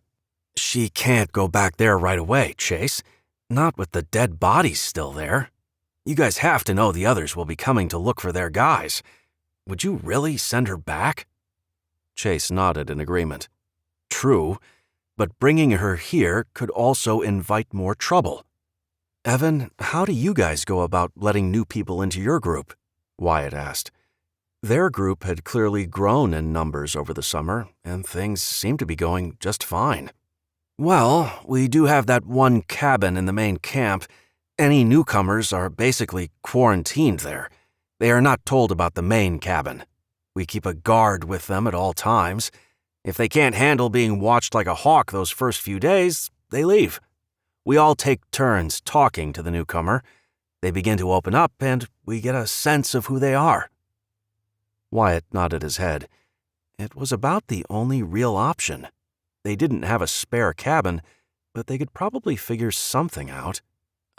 B: "She can't go back there right away, Chase. Not with the dead bodies still there. You guys have to know the others will be coming to look for their guys. Would you really send her back?" Chase nodded in agreement. "True, but bringing her here could also invite more trouble." "Evan, how do you guys go about letting new people into your group?" Wyatt asked. Their group had clearly grown in numbers over the summer, and things seemed to be going just fine. "Well, we do have that one cabin in the main camp. Any newcomers are basically quarantined there. They are not told about the main cabin. We keep a guard with them at all times. If they can't handle being watched like a hawk those first few days, they leave. We all take turns talking to the newcomer. They begin to open up, and we get a sense of who they are." Wyatt nodded his head. It was about the only real option. They didn't have a spare cabin, but they could probably figure something out.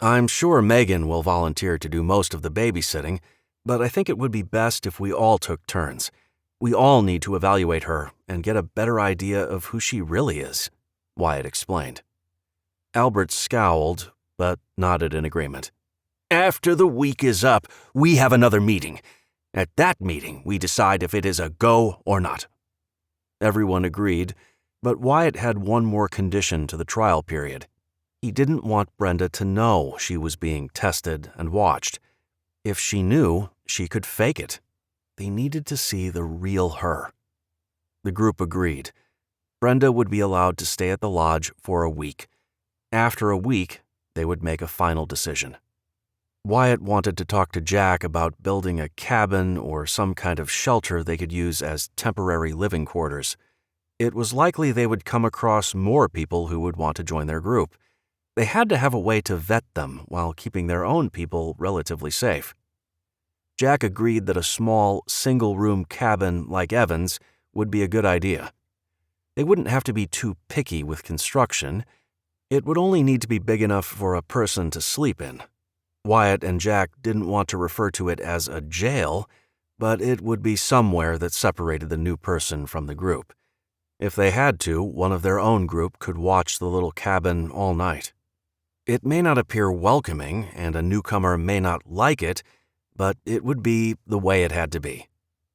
B: "I'm sure Megan will volunteer to do most of the babysitting, but I think it would be best if we all took turns. We all need to evaluate her and get a better idea of who she really is," Wyatt explained. Albert scowled, but nodded in agreement. "After the week is up, we have another meeting. At that meeting, we decide if it is a go or not." Everyone agreed, but Wyatt had one more condition to the trial period. He didn't want Brenda to know she was being tested and watched. If she knew, she could fake it. They needed to see the real her. The group agreed. Brenda would be allowed to stay at the lodge for a week. After a week, they would make a final decision. Wyatt wanted to talk to Jack about building a cabin or some kind of shelter they could use as temporary living quarters. It was likely they would come across more people who would want to join their group. They had to have a way to vet them while keeping their own people relatively safe. Jack agreed that a small, single-room cabin like Evan's would be a good idea. They wouldn't have to be too picky with construction. It would only need to be big enough for a person to sleep in. Wyatt and Jack didn't want to refer to it as a jail, but it would be somewhere that separated the new person from the group. If they had to, one of their own group could watch the little cabin all night. It may not appear welcoming, and a newcomer may not like it, but it would be the way it had to be.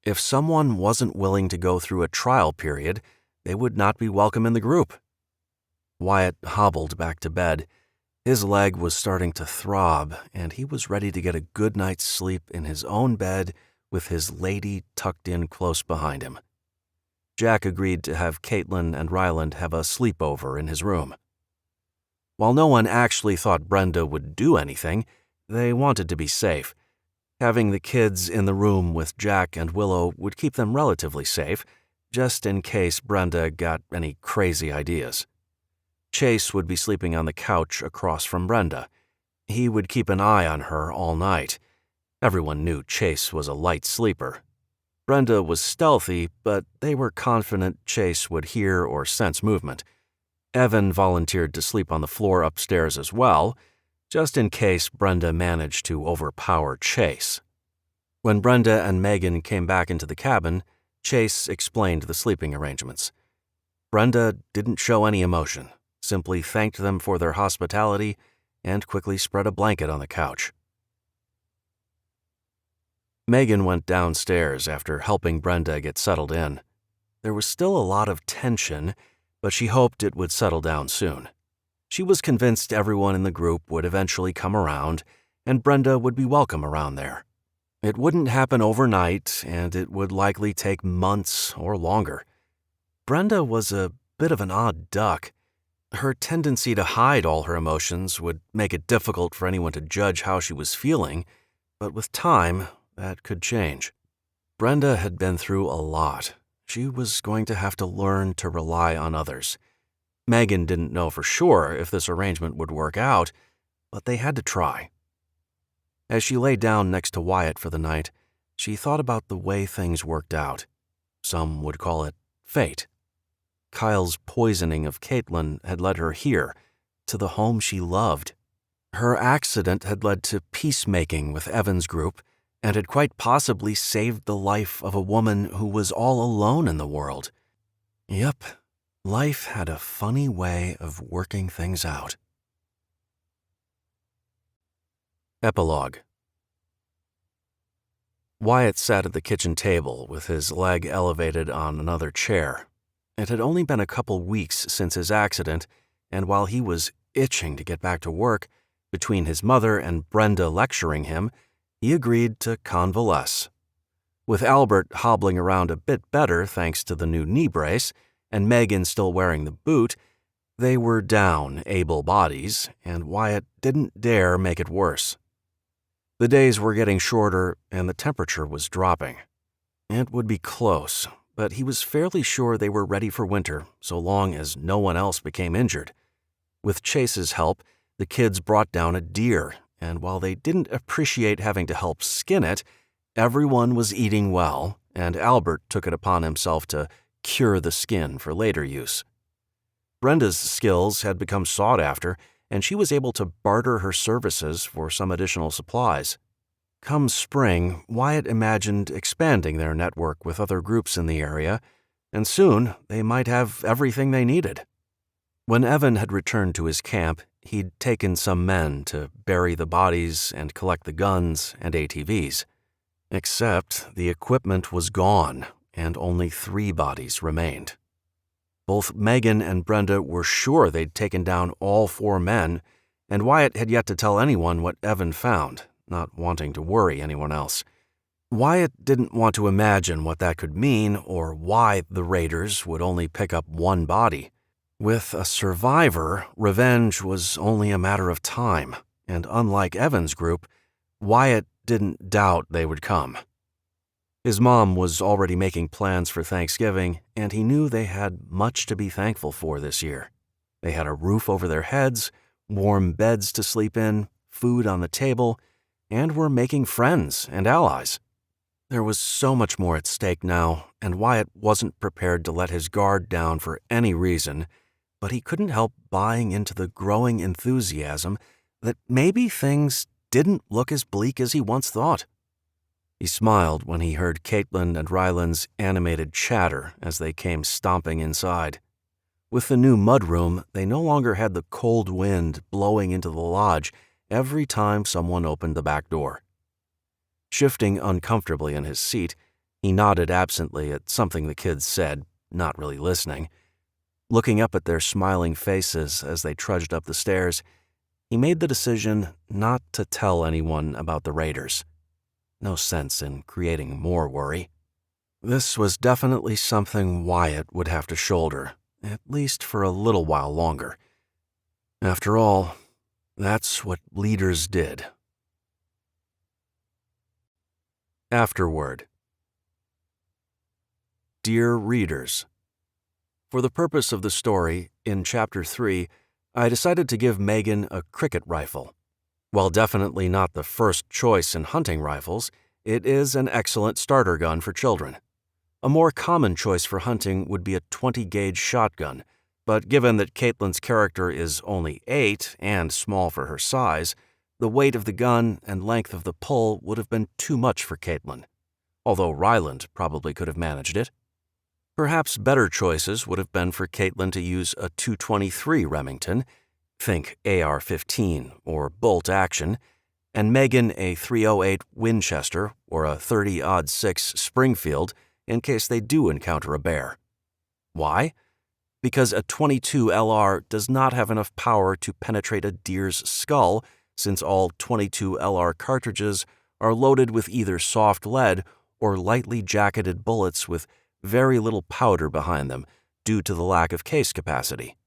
B: If someone wasn't willing to go through a trial period, they would not be welcome in the group. Wyatt hobbled back to bed. His leg was starting to throb, and he was ready to get a good night's sleep in his own bed with his lady tucked in close behind him. Jack agreed to have Caitlin and Ryland have a sleepover in his room. While no one actually thought Brenda would do anything, they wanted to be safe. Having the kids in the room with Jack and Willow would keep them relatively safe, just in case Brenda got any crazy ideas. Chase would be sleeping on the couch across from Brenda. He would keep an eye on her all night. Everyone knew Chase was a light sleeper. Brenda was stealthy, but they were confident Chase would hear or sense movement. Evan volunteered to sleep on the floor upstairs as well, just in case Brenda managed to overpower Chase. When Brenda and Megan came back into the cabin, Chase explained the sleeping arrangements. Brenda didn't show any emotion, simply thanked them for their hospitality and quickly spread a blanket on the couch. Megan went downstairs after helping Brenda get settled in. There was still a lot of tension, but she hoped it would settle down soon. She was convinced everyone in the group would eventually come around, and Brenda would be welcome around there. It wouldn't happen overnight, and it would likely take months or longer. Brenda was a bit of an odd duck. Her tendency to hide all her emotions would make it difficult for anyone to judge how she was feeling, but with time, that could change. Brenda had been through a lot. She was going to have to learn to rely on others. Megan didn't know for sure if this arrangement would work out, but they had to try. As she lay down next to Wyatt for the night, she thought about the way things worked out. Some would call it fate. Kyle's poisoning of Caitlin had led her here, to the home she loved. Her accident had led to peacemaking with Evan's group, and had quite possibly saved the life of a woman who was all alone in the world. Yep, life had a funny way of working things out. Epilogue. Wyatt sat at the kitchen table with his leg elevated on another chair. It had only been a couple weeks since his accident, and while he was itching to get back to work, between his mother and Brenda lecturing him, he agreed to convalesce. With Albert hobbling around a bit better thanks to the new knee brace, and Megan still wearing the boot, they were down able bodies, and Wyatt didn't dare make it worse. The days were getting shorter, and the temperature was dropping. It would be close, but he was fairly sure they were ready for winter so long as no one else became injured. With Chase's help, the kids brought down a deer, and while they didn't appreciate having to help skin it, everyone was eating well, and Albert took it upon himself to cure the skin for later use. Brenda's skills had become sought after, and she was able to barter her services for some additional supplies. Come spring, Wyatt imagined expanding their network with other groups in the area, and soon they might have everything they needed. When Evan had returned to his camp, he'd taken some men to bury the bodies and collect the guns and ATVs. Except the equipment was gone, and only 3 bodies remained. Both Megan and Brenda were sure they'd taken down all 4 men, and Wyatt had yet to tell anyone what Evan found, not wanting to worry anyone else. Wyatt didn't want to imagine what that could mean or why the raiders would only pick up 1 body. With a survivor, revenge was only a matter of time, and unlike Evan's group, Wyatt didn't doubt they would come. His mom was already making plans for Thanksgiving, and he knew they had much to be thankful for this year. They had a roof over their heads, warm beds to sleep in, food on the table, and were making friends and allies. There was so much more at stake now, and Wyatt wasn't prepared to let his guard down for any reason, but he couldn't help buying into the growing enthusiasm that maybe things didn't look as bleak as he once thought. He smiled when he heard Caitlin and Ryland's animated chatter as they came stomping inside. With the new mudroom, they no longer had the cold wind blowing into the lodge every time someone opened the back door. Shifting uncomfortably in his seat, he nodded absently at something the kids said, not really listening. Looking up at their smiling faces as they trudged up the stairs, he made the decision not to tell anyone about the raiders. No sense in creating more worry. This was definitely something Wyatt would have to shoulder, at least for a little while longer. After all, that's what leaders did. Afterword. Dear readers, for the purpose of the story, in Chapter 3, I decided to give Megan a cricket rifle.
A: While definitely not the first choice in hunting rifles, it is an excellent starter gun for children. A more common choice for hunting would be a 20-gauge shotgun, but given that Caitlin's character is only 8 and small for her size, the weight of the gun and length of the pull would have been too much for Caitlin, although Ryland probably could have managed it. Perhaps better choices would have been for Caitlin to use a 223 Remington, think AR-15 or bolt action, and Megan a 308 Winchester or a 30-06 Springfield in case they do encounter a bear. Why? Because a 22 LR does not have enough power to penetrate a deer's skull, since all 22 LR cartridges are loaded with either soft lead or lightly jacketed bullets with very little powder behind them due to the lack of case capacity.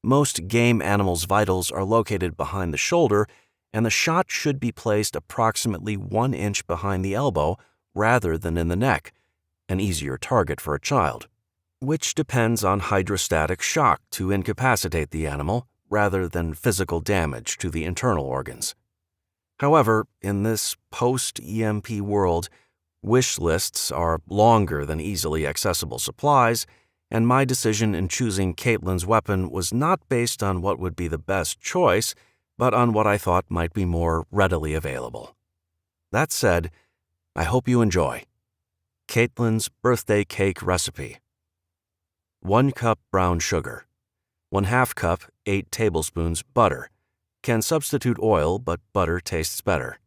A: Most game animals' vitals are located behind the shoulder, and the shot should be placed approximately 1 inch behind the elbow rather than in the neck, an easier target for a child, which depends on hydrostatic shock to incapacitate the animal rather than physical damage to the internal organs. However, in this post-EMP world, wish lists are longer than easily accessible supplies, and my decision in choosing Caitlin's weapon was not based on what would be the best choice, but on what I thought might be more readily available. That said, I hope you enjoy. Caitlin's birthday cake recipe. 1 cup brown sugar. 1/2 cup 8 tablespoons butter. Can substitute oil, but butter tastes better.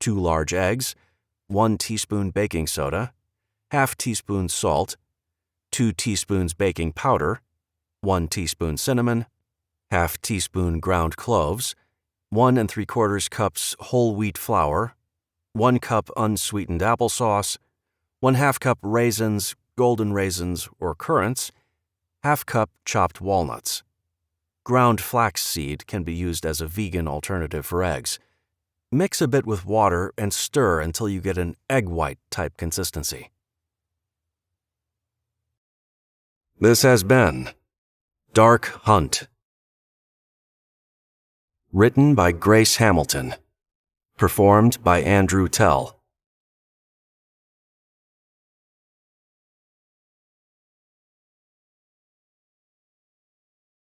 A: 2 large eggs. 1 teaspoon baking soda. 1/2 teaspoon salt. 2 teaspoons baking powder. 1 teaspoon cinnamon. 1/2 teaspoon ground cloves. 1 3/4 cups whole wheat flour. 1 cup unsweetened applesauce. 1/2 cup raisins, golden raisins or currants. 1/2 cup chopped walnuts. Ground flaxseed can be used as a vegan alternative for eggs. Mix a bit with water and stir until you get an egg white type consistency. This has been Dark Hunt. Written by Grace Hamilton. Performed by Andrew Tell.